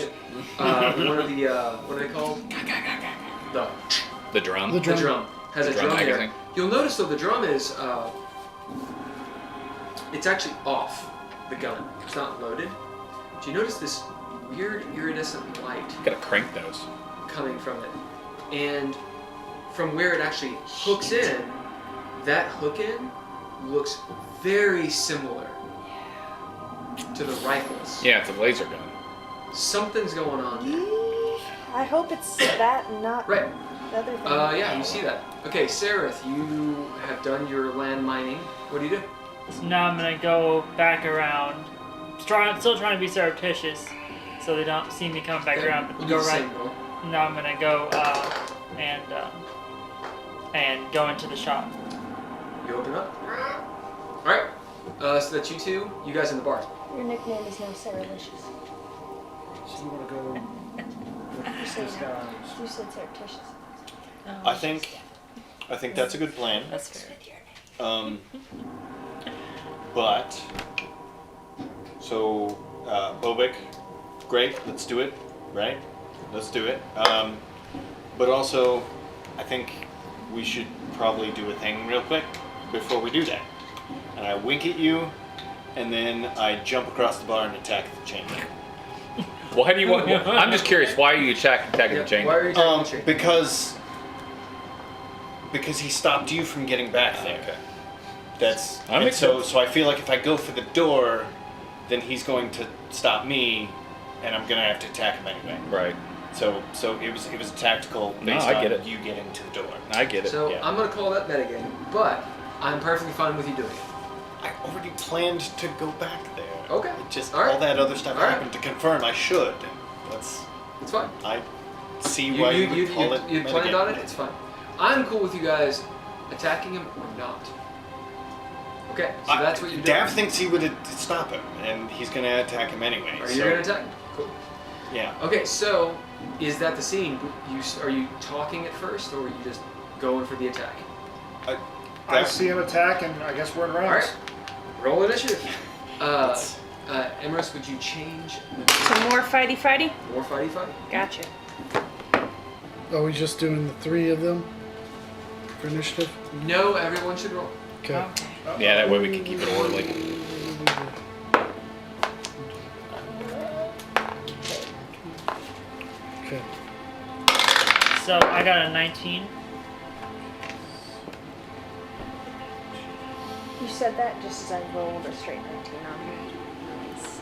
S2: one of the what are they called?
S4: The drum.
S6: The
S2: The drum has
S4: The
S2: a
S4: drum
S2: drum there.
S4: magazine.
S2: You'll notice though the drum is it's actually off the gun. It's not loaded. But you notice this weird iridescent light
S4: Gotta crank those.
S2: coming from it, and from where it actually hooks in, that hook in looks very similar to the rifles.
S4: Yeah, it's a laser gun.
S2: Something's going on there.
S3: I hope it's that and not
S2: Right.
S3: the other thing.
S2: Yeah, you see that. Okay, Sararith, you have done your land mining. What do you do?
S5: So now I'm gonna go back around still trying to be surreptitious, so they don't see me coming back around. But
S2: We'll
S5: go
S2: do the
S5: right.
S2: same roll.
S5: No, I'm gonna go and go into the shop.
S2: You open up. Alright. So that's you two. You guys in the bar.
S3: Your nickname is now Saralicious.
S7: So you want to go with these guys.
S3: You said surreptitious.
S1: I think that's a good plan.
S5: That's fair.
S1: But so Bobik, great. Let's do it. Right? Let's do it. But also, I think we should probably do a thing real quick before we do that. And I wink at you, and then I jump across the bar and attack the chamber.
S4: Why do you want? I'm just curious. Why are you attacking the chain?
S2: Why are you attacking the chain?
S1: Because he stopped you from getting back there.
S4: Okay.
S1: That's
S4: That
S1: and
S4: makes
S1: so.
S4: sense.
S1: So I feel like if I go for the door, then he's going to stop me, and I'm gonna have to attack him anyway.
S4: Right.
S1: So it was a tactical
S4: No,
S1: based
S4: I
S1: on
S4: get it.
S1: you getting to the door.
S4: I get it.
S2: So
S1: yeah.
S2: I'm gonna call that metagame, but I'm perfectly fine with you doing it.
S1: I already planned to go back there.
S2: Okay.
S1: It just
S2: All right.
S1: all that other stuff
S2: All right.
S1: happened to confirm I should.
S2: It's fine.
S1: I see why you would call it.
S2: You planned
S1: metagame.
S2: on it. It's fine. I'm cool with you guys attacking him or not. Okay, so that's what you're doing.
S1: Dav thinks he would stop him, and he's gonna attack him anyway.
S2: Are you gonna attack him? Cool.
S1: Yeah.
S2: Okay, so is that the scene? Are you talking at first, or are you just going for the attack?
S7: I see him attack, and I guess we're in rounds.
S2: All right. Roll initiative. Emrys, would you change
S3: Some more fighty.
S2: more fighty fight?
S3: Gotcha.
S6: Are we just doing the 3 of them for initiative?
S2: No, everyone should roll.
S6: Okay.
S4: Yeah, that way we can keep it orderly.
S6: Okay.
S5: So I got a 19.
S3: You said that just as I rolled a straight 19 on me. Nice.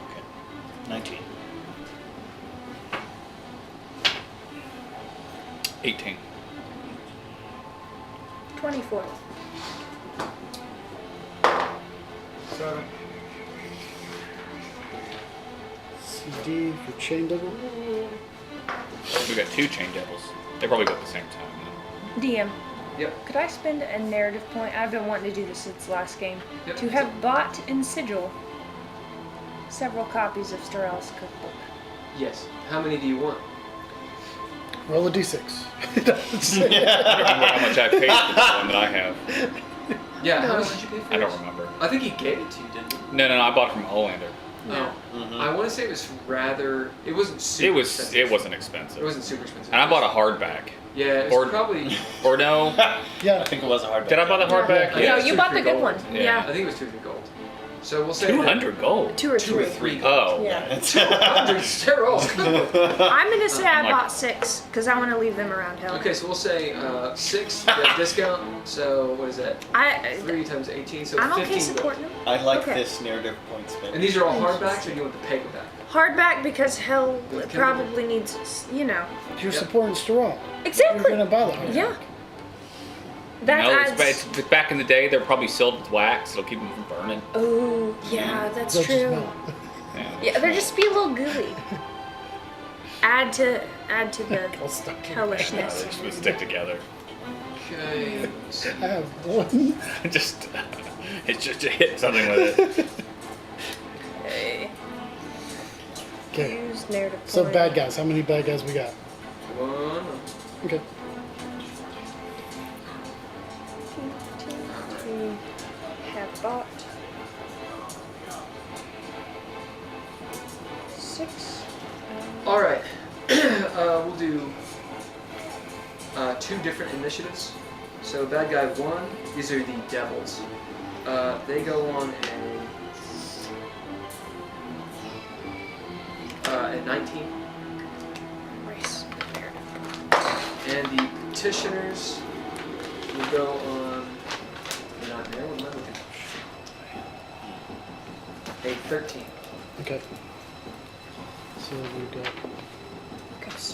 S1: Okay. 19.
S4: 18.
S3: 24.
S7: 7.
S6: CD for chain double.
S4: We got 2 chain devils. They probably go at the same time.
S3: DM.
S2: Yep.
S3: Could I spend a narrative point? I've been wanting to do this since last game.
S2: Yep.
S3: To have bought in Sigil several copies of Storell's cookbook.
S2: Yes. How many do you want?
S6: Roll a d6.
S4: I don't remember how much I paid for the one that I have.
S2: Yeah. How much did you pay for
S4: I don't
S2: yours?
S4: remember.
S2: I think he gave it to you, didn't he?
S4: No, I bought it from Olander.
S3: No.
S2: Oh. I want to say it was rather. It wasn't super. expensive.
S4: It wasn't expensive.
S2: It wasn't super expensive.
S4: And I bought a hardback.
S2: Yeah, it's
S4: or-
S2: probably.
S4: Or no?
S6: Yeah.
S1: I think it was a hardback.
S4: Did I buy the hardback?
S2: Yeah.
S3: No,
S2: it's
S3: you
S2: 2
S3: bought
S2: or
S3: the
S2: 3
S3: good one.
S2: gold.
S4: Yeah.
S2: I think it was 2 or 3 gold. So we'll say
S4: 200 gold.
S3: 2 or
S2: 2 or
S3: 3.
S2: 3 gold.
S4: Oh.
S3: Yeah.
S1: It's
S2: 200 sterile.
S3: I'm gonna say I
S4: like-
S3: bought 6 because I want to leave them around hell.
S2: Okay, so we'll say 6 the discount. So what is that? 3 times 18, so
S3: I'm
S2: 15
S3: okay supporting
S2: gold.
S3: them.
S1: I like
S3: Okay.
S1: this narrative point spin.
S2: And these are all hardbacks, or do you want the paperback?
S3: Hardback because hell
S2: With
S3: probably needs,
S6: You're
S2: Yep.
S6: supporting Storell. You're
S3: Exactly.
S6: gonna buy the hardback.
S3: Yeah. That
S4: No,
S3: adds.
S4: it's back in the day, they're probably sealed with wax. It'll keep them from burning.
S3: Oh, yeah, that's
S6: They'll just
S3: true.
S6: melt.
S3: Yeah, they'll just be a little gooey. Add to the
S6: They'll stuck to
S4: Yeah, they
S3: hellishness.
S4: just would stick together.
S2: Okay.
S6: I have one.
S4: just hit something with it.
S3: Okay.
S6: Okay.
S3: Use narrative
S6: So
S3: point.
S6: bad guys. How many bad guys we got?
S2: 1.
S6: Okay.
S3: We have bought 6.
S2: All right. We'll do 2 different initiatives. So bad guy 1. These are the devils. They go on a 19.
S3: Race.
S2: And the petitioners will go on. Not there. What am I looking at? A 13.
S6: Okay. So we've got.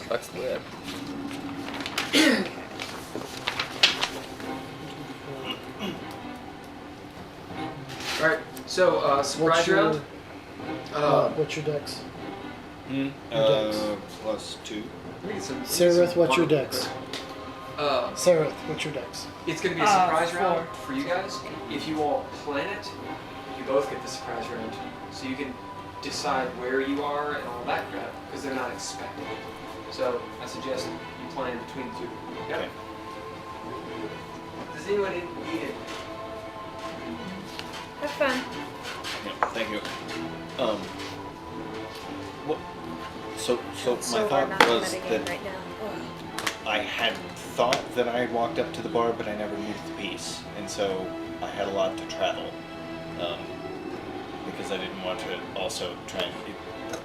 S4: That's lit.
S2: All right. So surprise round.
S6: What's your dex?
S1: Plus 2.
S6: Sararith, what's your dex?
S2: Uh,
S6: Sararith, what's your dex?
S2: It's going to be a surprise
S5: 4.
S2: round for you guys. If you all plan it, you both get the surprise round. So you can decide where you are and all that crap, because they're not expecting it. So I suggest you plan between the two.
S1: Okay.
S2: Does anyone need it?
S3: Have fun.
S1: Yeah, thank you. What? So my thought was that
S3: right now.
S1: I had thought that I had walked up to the bar, but I never moved the piece, and so I had a lot to travel. Because I didn't want to also try and...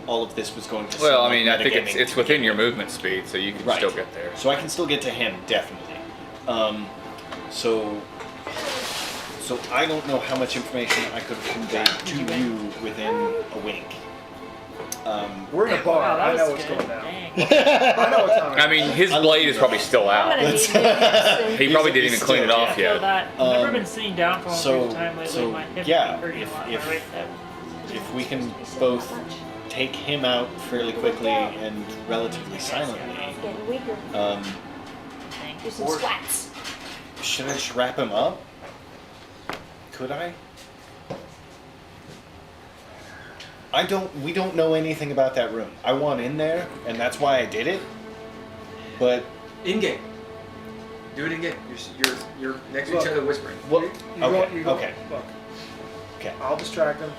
S1: all of this was going to...
S4: Well, I mean, I think it's within your movement speed, so you can still get there.
S1: So I can still get to him, definitely. So I don't know how much information I could have conveyed to you within a wink.
S7: We're in a bar.
S5: Wow,
S7: I
S5: that
S7: know
S5: was
S7: what's
S5: good.
S7: going down.
S5: Dang.
S7: I know what's coming.
S4: I mean, his blade is probably still
S3: I'm
S4: out.
S3: gonna need this.
S4: He probably didn't
S1: He's
S4: even clean it
S1: still-
S4: off
S5: I feel
S4: yet.
S5: that. I've never been sitting down for a long period of time lately.
S1: so,
S5: My hip
S1: yeah,
S5: is hurting a lot.
S1: if-
S5: My right hip.
S1: If we can both take him out fairly quickly and relatively silently,
S3: Getting weaker. Do some
S1: Or-
S3: squats.
S1: should I just wrap him up? Could I? We don't know anything about that room. I want in there, and that's why I did it. But
S2: In game. Do it in game. You're next to each
S7: Look.
S2: other whispering.
S1: what?
S7: You go,
S1: Okay.
S7: Look,
S1: Okay.
S7: I'll distract him.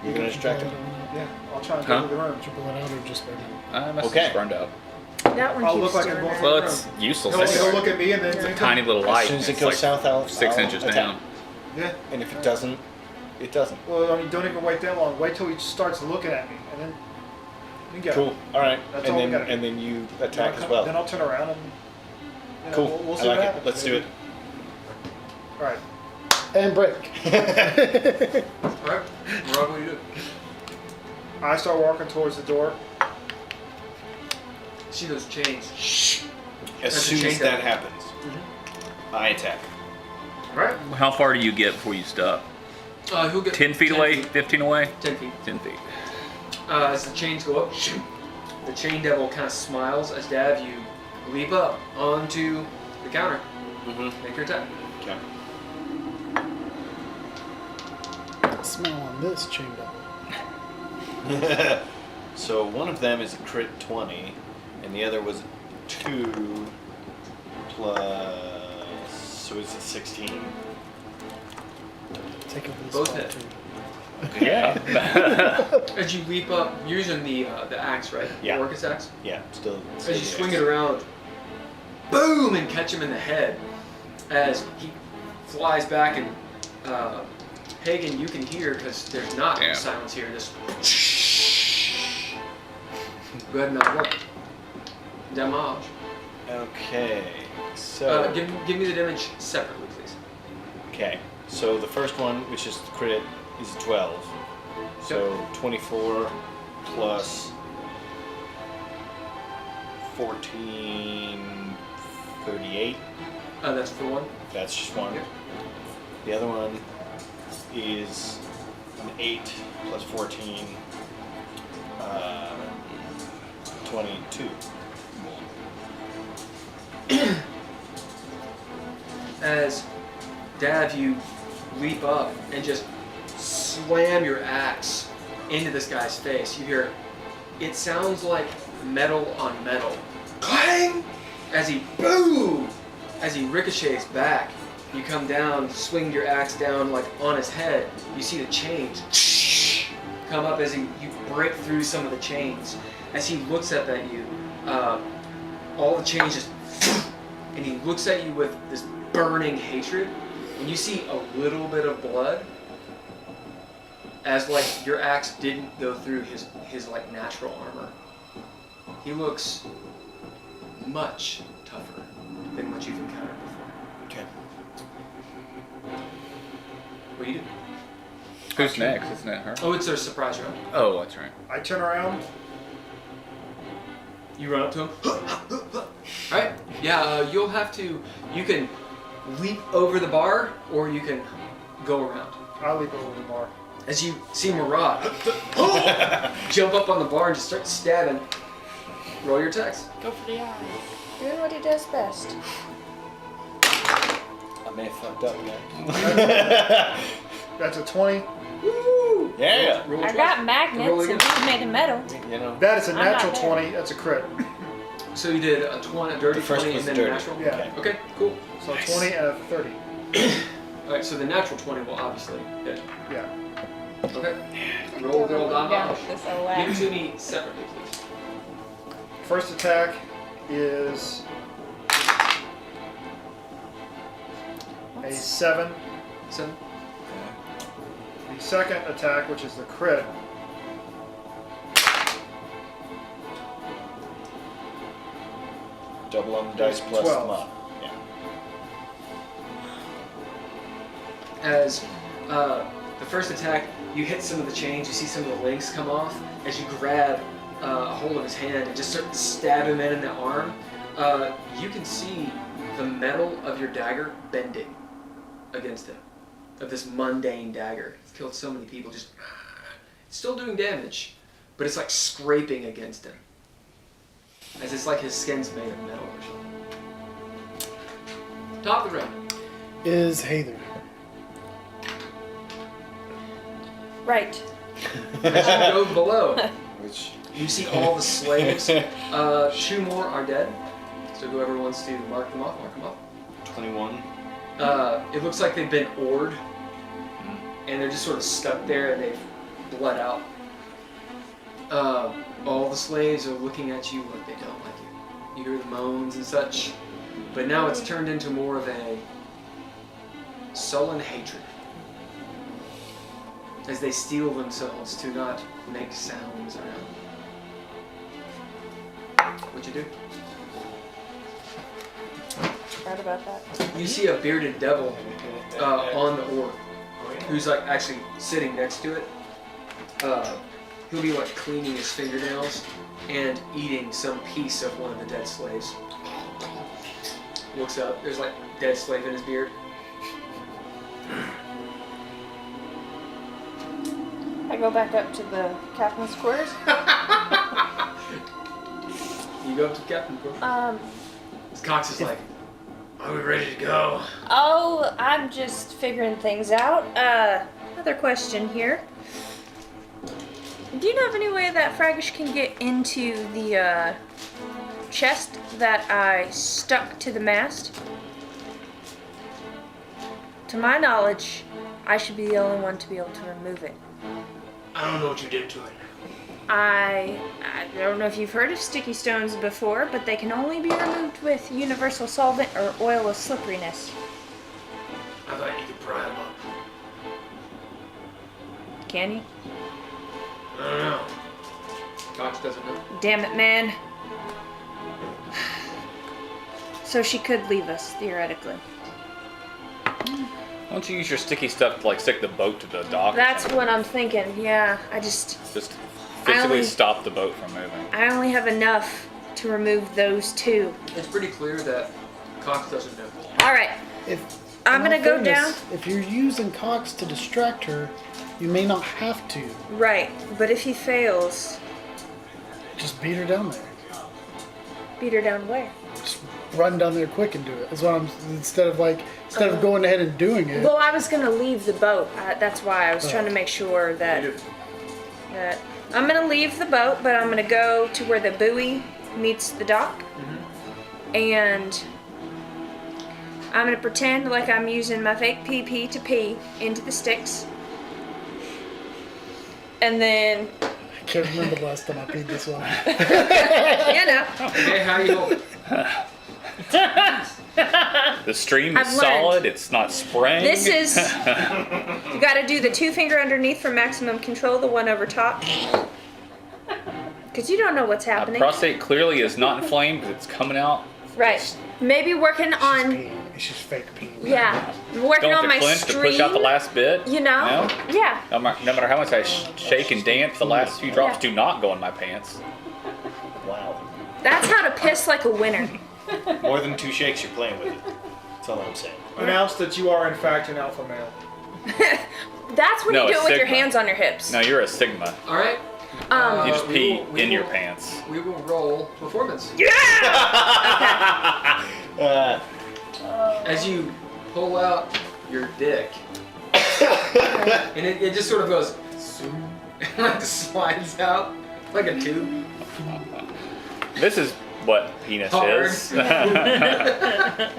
S1: You're gonna distract him.
S7: Yeah, I'll try and
S4: Huh?
S7: go to the room.
S6: Did you blow it out or just burn it?
S4: I must
S1: Okay.
S4: have burned out.
S3: That one
S7: I'll
S3: keeps
S7: look like I'm
S3: doing
S7: going
S3: that.
S7: for
S4: Well, it's useless.
S7: He'll
S4: It's
S7: look at me and then
S4: a tiny little
S1: As
S4: light.
S1: soon as it
S4: It's
S1: goes
S4: like
S1: south, I'll
S4: 6
S1: I'll
S4: inches
S1: attack.
S4: down.
S7: Yeah.
S1: And if it doesn't, it doesn't.
S7: Well, I mean, don't even wait that long. Wait till he starts looking at me, and then go.
S1: Cool. All right.
S7: That's
S1: and
S7: all we
S1: then
S7: gotta do.
S1: you
S7: Then
S1: attack
S7: I'll
S1: as
S7: come-
S1: well.
S7: Then I'll turn around and
S1: Cool.
S7: We'll
S1: I
S7: see
S1: like
S7: what
S1: it.
S7: happens.
S1: Let's do it.
S7: All right.
S6: And break.
S2: Alright. Murad, what do you do?
S7: I start walking towards the door.
S2: See those chains.
S1: As
S2: That's a
S1: soon
S2: chain
S1: as that
S2: gun.
S1: happens, I attack.
S2: Alright.
S4: How far do you get before you stop?
S2: He'll get
S4: 10 feet away? 15 away?
S2: 10 feet.
S4: 10 feet.
S2: As the chains go up, the chain devil kind of smiles as Dav, you leap up onto the counter. Make your attack.
S1: Okay.
S6: Smell on this chain devil.
S1: So one of them is a crit 20, and the other was 2 plus. So it's a 16.
S6: Take over this
S2: Both
S6: spot,
S2: hit.
S6: too.
S4: Yeah.
S2: As you leap up, you're using the axe, right?
S1: Yeah.
S2: The Orcus axe.
S1: Yeah, still.
S2: As you swing it around, boom, and catch him in the head. As he flies back, and Haygen, you can hear because there's not
S4: Yeah.
S2: silence here. This. Go ahead and roll. Damage.
S1: Okay. So.
S2: Give me the damage separately, please.
S1: Okay. So the first one, which is the crit, is 12. So 24 plus 14, 38.
S2: That's for one.
S1: That's just one.
S2: Yep.
S1: The other one is an 8 plus 14, 22.
S2: As Dav, you leap up and just slam your axe into this guy's face. You hear, it sounds like metal on metal. Clang! As he boom! As he ricochets back, you come down, swing your axe down like on his head. You see the chains come up as you break through some of the chains. As he looks up at you, all the chains just, and he looks at you with this burning hatred, and you see a little bit of blood, as like your axe didn't go through his like natural armor. He looks much tougher than what you've encountered before.
S1: Okay.
S2: What do you do?
S4: Who's next? Isn't it her?
S2: Oh, it's a surprise round.
S4: Oh, that's right.
S7: I turn around.
S2: You run up to him. Alright, yeah, you'll have to, you can leap over the bar, or you can go around.
S7: I'll leap over the bar.
S2: As you see Murad jump up on the bar and just start stabbing. Roll your attacks.
S5: Go for the eye.
S3: Doing what he does best.
S1: I may have fucked up again.
S7: That's a 20.
S2: Woo!
S1: Yeah.
S2: Roll
S3: I
S2: twice.
S3: got
S2: Roll
S3: magnets
S2: again.
S3: and he's made of metal.
S1: You know.
S7: That is a
S3: I'm not
S7: natural
S3: there.
S7: 20. That's a crit.
S2: So you did a 20, a dirty
S1: The first
S2: 20,
S1: was
S2: and then a
S1: dirty.
S2: natural?
S7: Yeah.
S2: Okay, cool.
S7: So 20 and a 30.
S2: Alright, so the natural 20 will obviously hit.
S7: Yeah.
S2: Okay. Roll good old damage.
S3: This
S2: Give it to me separately, please.
S7: First attack is a 7.
S2: 7.
S7: The second attack, which is the crit,
S1: Double on the dice plus
S7: 12.
S1: the mod. Yeah.
S2: As the first attack, you hit some of the chains, you see some of the links come off. As you grab a hold of his hand and just start to stab him in the arm, you can see the metal of your dagger bending against him. Of this mundane dagger. It's killed so many people, just it's still doing damage, but it's like scraping against him. As it's like his skin's made of metal or something. Top of the round.
S6: Is Heiðr.
S3: Right.
S2: As you go below,
S1: Which
S2: you see all the slaves. 2 more are dead. So whoever wants to mark them off, mark them off.
S1: 21.
S2: It looks like they've been oared, and they're just sort of stuck there, and they've bled out. All the slaves are looking at you like they don't like you. You hear the moans and such, but now it's turned into more of a sullen hatred. As they steel themselves to not make sounds around. What'd you do?
S3: Right about that.
S2: You see a bearded devil on the orc, who's like actually sitting next to it. He'll be like cleaning his fingernails and eating some piece of one of the dead slaves. Looks up, there's like dead slave in his beard.
S3: I go back up to the captain's quarters.
S2: You go up to the captain, bro. Cox is like, are we ready to go?
S3: Oh, I'm just figuring things out. Another question here. Do you know of any way that Fraggish can get into the chest that I stuck to the mast? To my knowledge, I should be the only one to be able to remove it.
S2: I don't know what you did to it.
S3: I don't know if you've heard of sticky stones before, but they can only be removed with universal solvent or oil of slipperiness.
S2: I thought you could pry them up.
S3: Can you?
S2: I don't know. Cox doesn't know.
S3: Damn it, man. So she could leave us, theoretically.
S4: Why don't you use your sticky stuff to like stick the boat to the dock?
S3: That's what I'm thinking, yeah.
S4: Just
S3: I
S4: physically
S3: only-
S4: stop the boat from moving.
S3: I only have enough to remove those two.
S2: It's pretty clear that Cox doesn't know.
S3: Alright, I'm
S6: in
S3: gonna
S6: all
S3: go
S6: fairness, If you're using Cox to distract her, you may not have to.
S3: right, but if he fails,
S6: Just beat her down there.
S3: beat her down where?
S6: Just run down there quick and do it. That's what I'm. Instead of going ahead and doing it.
S3: Well, I was gonna leave the boat. That's why I was trying to make sure that I'm gonna leave the boat, but I'm gonna go to where the buoy meets the dock, and I'm gonna pretend like I'm using my fake PP to pee into the sticks, and then
S6: I can't remember the last time I peed this one.
S3: you know.
S2: Okay, how you hold it?
S4: The stream is
S3: I've learned.
S4: solid. It's not spraying.
S3: This is you got to do the 2 finger underneath for maximum control, the one over top, because you don't know what's happening.
S4: Prostate clearly is not inflamed because it's coming out.
S3: Right. Maybe working
S6: She's
S3: on.
S6: peeing. It's just fake peeing.
S3: Yeah, working
S4: Don't
S3: on my
S4: to clench
S3: stream.
S4: to push out the last bit.
S3: You know?
S4: No?
S3: Yeah.
S4: No matter how much I shake and dance, the last few drops do not go in my pants.
S1: Wow.
S3: That's how to piss like a winner.
S1: More than 2 shakes, you're playing with it. That's all I'm saying.
S7: Announce that you are in fact an alpha male.
S3: That's when
S4: No,
S3: you do
S4: it's
S3: it with your
S4: Sigma.
S3: hands on your hips.
S4: No, you're a Sigma.
S2: All right.
S4: You just
S2: we
S4: pee
S2: will-
S4: in
S2: we
S4: your
S2: will-
S4: pants.
S2: We will roll performance. As you pull out your dick, and it just sort of goes, zoom, and like slides out like a tube.
S4: This is what penis
S2: Hard.
S4: is. That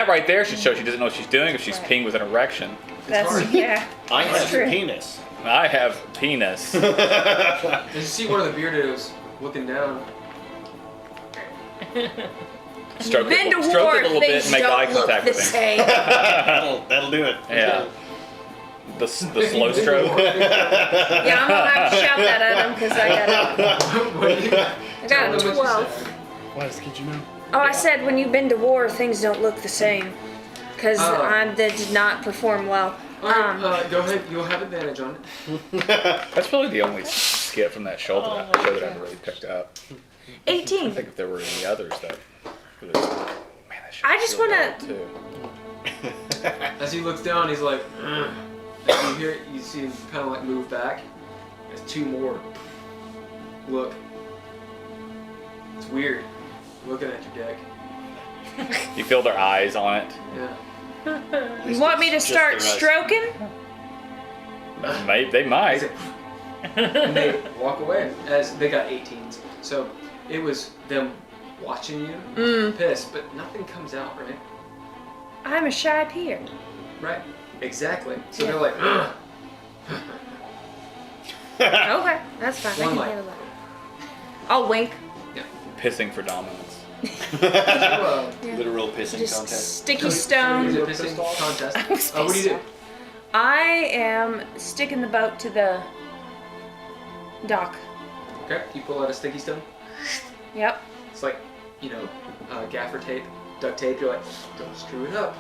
S4: right there should show she doesn't know what she's doing if she's peeing with an erection.
S3: That's
S2: hard.
S3: yeah.
S1: I have
S3: true.
S1: a penis.
S4: I have penis.
S2: And you see one of the beardos looking down.
S4: Stroke
S3: Been to
S4: it, stroke
S3: war,
S4: it a little bit
S3: things
S4: and make eye
S3: don't look
S4: contact
S3: the
S4: with him.
S3: same.
S1: That'll do it.
S4: Yeah. The slow stroke.
S3: Yeah, I'm gonna have to shout that at him because I got a 12.
S6: Why does kid you know?
S3: Oh, I said when you've been to war, things don't look the same. Because I did not perform well.
S2: Alright, go ahead. You'll have advantage on it.
S4: That's probably the only skit from that show that I really picked up. I
S3: 18.
S4: think if there were any others that man, that show
S3: I
S4: was
S3: just
S4: really
S3: wanna-
S4: good, too.
S2: As he looks down, he's like, "Ugh." And you hear, you see him kind of like move back. There's two more. Look. It's weird. Looking at your dick.
S4: You feel their eyes on it.
S2: Yeah.
S3: You want me to start stroking?
S4: They might.
S2: And they walk away as they got 18s. So it was them watching you, pissed, but nothing comes out, right?
S3: I'm a shy peer.
S2: Right. Exactly. So
S3: Yeah.
S2: they're like, ugh.
S3: Okay, that's fine. I
S2: One
S3: can
S2: light.
S3: handle that. I'll wink.
S4: Pissing for dominance.
S2: Well,
S1: Literal pissing
S3: Just
S1: contest.
S3: sticky
S2: Is
S3: stone.
S2: it pissing contest?
S3: I was
S2: What do you do?
S3: I am sticking the boat to the dock.
S2: Okay, you pull out a sticky stone.
S3: Yep.
S2: It's like, gaffer tape, duct tape. You're like, don't screw it up.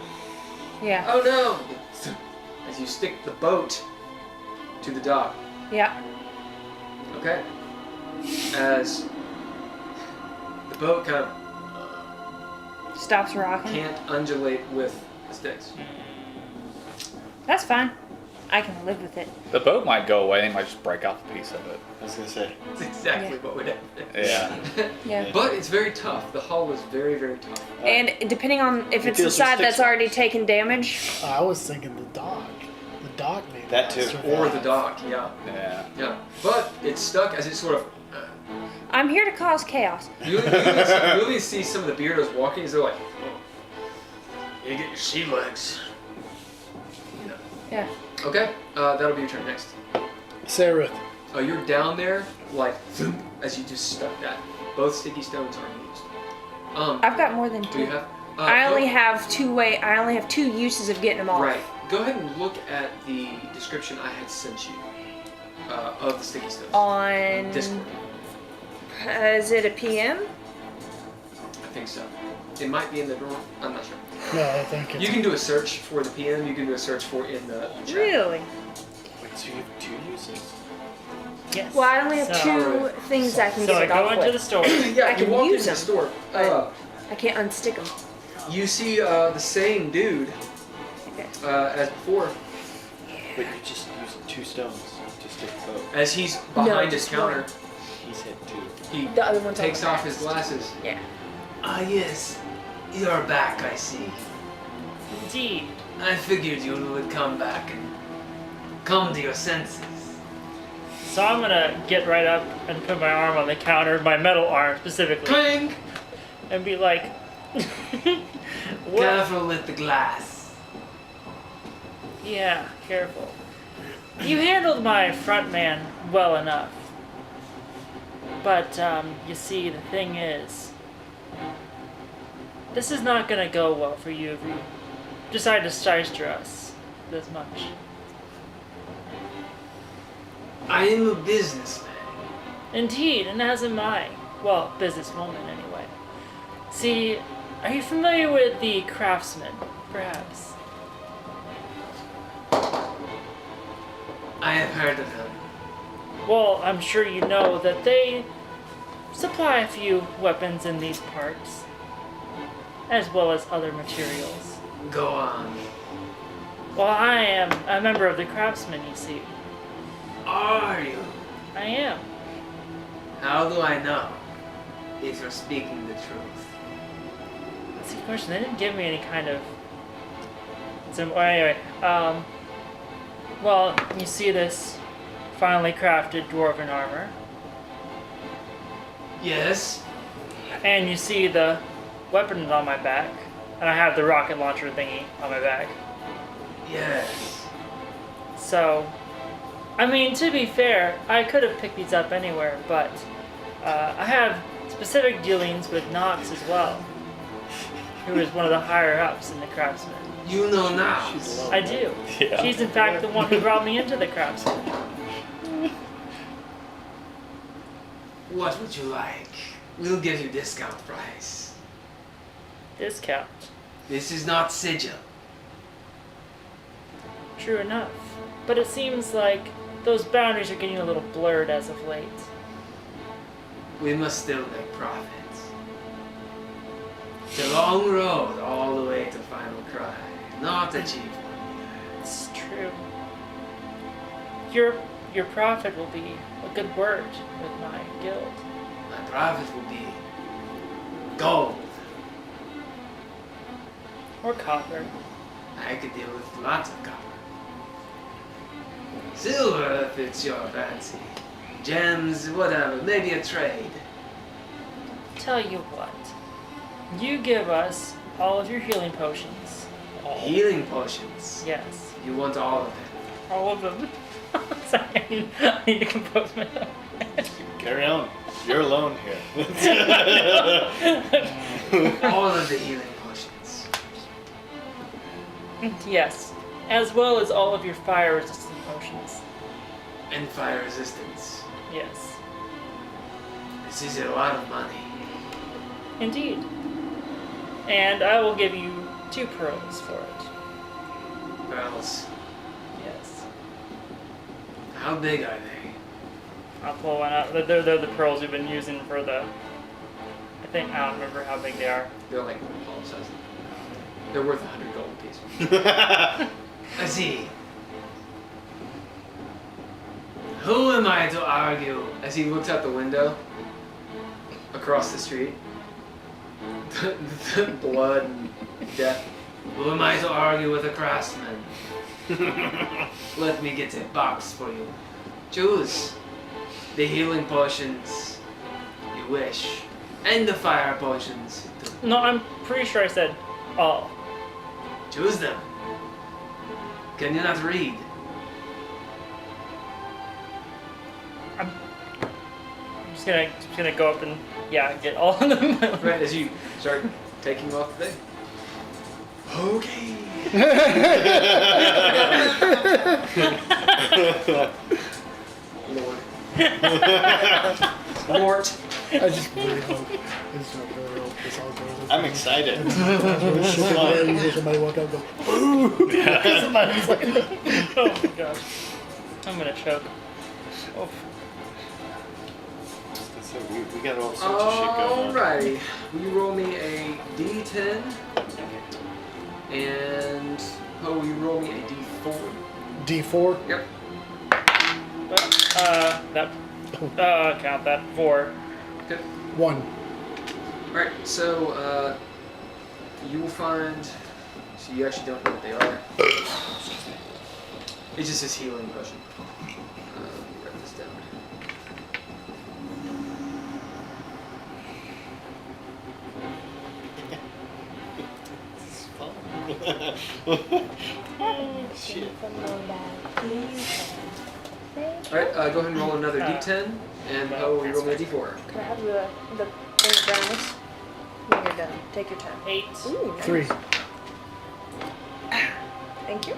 S3: Yeah.
S2: Oh no! As you stick the boat to the dock.
S3: Yep.
S2: Okay. As the boat kind of
S3: Stops rocking.
S2: can't undulate with the sticks.
S3: That's fine. I can live with it.
S4: The boat might go away. They might just break off a piece of it.
S1: I was gonna say.
S2: That's exactly
S3: Yeah.
S2: what would happen.
S4: Yeah.
S3: Yeah.
S2: But it's very tough. The hull is very, very tough.
S3: And depending on if
S1: It
S3: it's the
S1: feels
S3: side
S1: your
S3: that's
S1: sticks
S3: already taken damage,
S6: I was thinking the dog. The dog made
S1: That too.
S2: Or the dock, yeah.
S4: Yeah.
S2: Yeah. But it's stuck as it sort of.
S3: I'm here to cause chaos.
S2: You really see some of the beardos walking as they're like, oh, you get your sea legs. You know.
S3: Yeah.
S2: Okay, that'll be your turn next.
S6: Sararith.
S2: You're down there, like, zoom, as you just stuck that. Both sticky stones are used.
S3: I've got more than
S2: Do
S3: two.
S2: you have?
S3: I
S2: go-
S3: only have I only have 2 uses of getting them off.
S2: Right. Go ahead and look at the description I had sent you of the sticky stones.
S3: On
S2: Discord.
S3: Is it a PM?
S2: I think so. It might be in the dorm. I'm not sure.
S6: No, I think it's.
S2: You can do a search for the PM. You can do a search for in the chat.
S3: Really?
S1: Wait, so you have 2 uses?
S5: Yes.
S3: Well, I only have
S5: So-
S3: 2 things I can
S5: So
S3: get
S5: I
S3: it
S5: go
S3: off
S5: into
S3: with.
S5: the store.
S2: Yeah,
S3: I
S2: you
S3: can
S2: walk
S3: use
S2: into the
S3: them,
S2: store.
S3: but- I can't unstick them.
S2: You see the same dude
S3: Okay.
S2: as before,
S1: But you just used 2 stones to stick the boat.
S2: as he's behind his
S3: just
S2: counter.
S1: He said 2.
S2: He
S3: The other one's on
S2: takes
S3: the
S2: off
S3: back.
S2: his glasses.
S3: Yeah.
S2: Ah, yes. You're back, I see.
S5: Indeed.
S2: I figured you would come back and come to your senses.
S5: So I'm gonna get right up and put my arm on the counter, my metal arm specifically,
S2: Clang!
S5: and be like, "What?
S2: Careful with the glass.
S5: Yeah, careful. You handled my front man well enough. But, you see, the thing is, this is not gonna go well for you if you decide to shyster us this much.
S2: I am a businessman.
S5: Indeed, and as am I. Well, businesswoman, anyway. See, are you familiar with the craftsman, perhaps?
S2: I have heard of them.
S5: Well, I'm sure you know that they supply a few weapons in these parts, as well as other materials.
S2: Go on.
S5: Well, I am a member of the craftsmen, you see.
S2: Are you?
S5: I am.
S2: How do I know if you're speaking the truth?
S5: That's the question. They didn't give me any kind of... So, anyway, well, you see this finely crafted dwarven armor.
S2: Yes.
S5: And you see the weapons on my back. And I have the rocket launcher thingy on my back.
S2: Yes.
S5: So, I mean, to be fair, I could have picked these up anywhere, but I have specific dealings with Nox as well, who is one of the higher ups in the craftsmen.
S2: You know now.
S5: I do.
S4: Yeah.
S5: She's in fact the one who brought me into the craftsmen.
S2: What would you like? We'll give you discount price.
S5: Discount.
S2: This is not Sigil.
S5: True enough. But it seems like those boundaries are getting a little blurred as of late.
S2: We must still make profits. It's a long road all the way to Final Cry. Not a cheap one.
S5: It's true. Your profit will be a good word with my guild.
S2: My profit will be gold.
S5: Or copper.
S2: I could deal with lots of copper. Silver if it's your fancy. Gems, whatever, maybe a trade.
S5: Tell you what. You give us all of your healing potions.
S2: Healing potions.
S5: Yes.
S2: You want all of them.
S5: All of them. Sorry, I need to compose myself.
S1: Carry on. You're alone here.
S2: All of the healing potions.
S5: Yes. As well as all of your fire resistant potions.
S2: And fire resistance.
S5: Yes.
S2: This is a lot of money.
S5: Indeed. And I will give you 2 pearls for it.
S2: Pearls.
S5: Yes.
S2: How big are they?
S5: I'll pull one out. They're the pearls we've been using for the... I don't remember how big they are.
S2: They're like palm size. They're worth 100 gold apiece. I see. Who am I to argue? As he looks out the window across the street, the blood and death. Who am I to argue with a craftsman? Let me get a box for you. Choose the healing potions you wish, and the fire potions too.
S5: No, I'm pretty sure I said all.
S2: Choose them. Can you not read?
S5: I'm just gonna go up and get all of them.
S2: Right as you start taking off the thing. Okay. Lord. Lord.
S6: I just really hope it's not really hope this all goes.
S1: I'm excited.
S6: Somebody walk out and go, ooh! Somebody's like,
S5: Oh my gosh. I'm gonna choke. Oh.
S1: So we got all sorts of shit going on.
S2: Alrighty. Will you roll me a D10? And will you roll me a D4?
S6: D4?
S2: Yep.
S5: Count that 4.
S2: Good.
S6: 1.
S2: Alright, so you will find. So you actually don't know what they are. It just says healing potion. Let me write this down.
S1: Shit.
S2: Alright, go ahead and roll another D10, and you roll me a D4.
S3: Can I have the thing of brownness? When you're done, take your time.
S5: 8.
S3: Ooh, nice.
S6: 3.
S3: Thank you.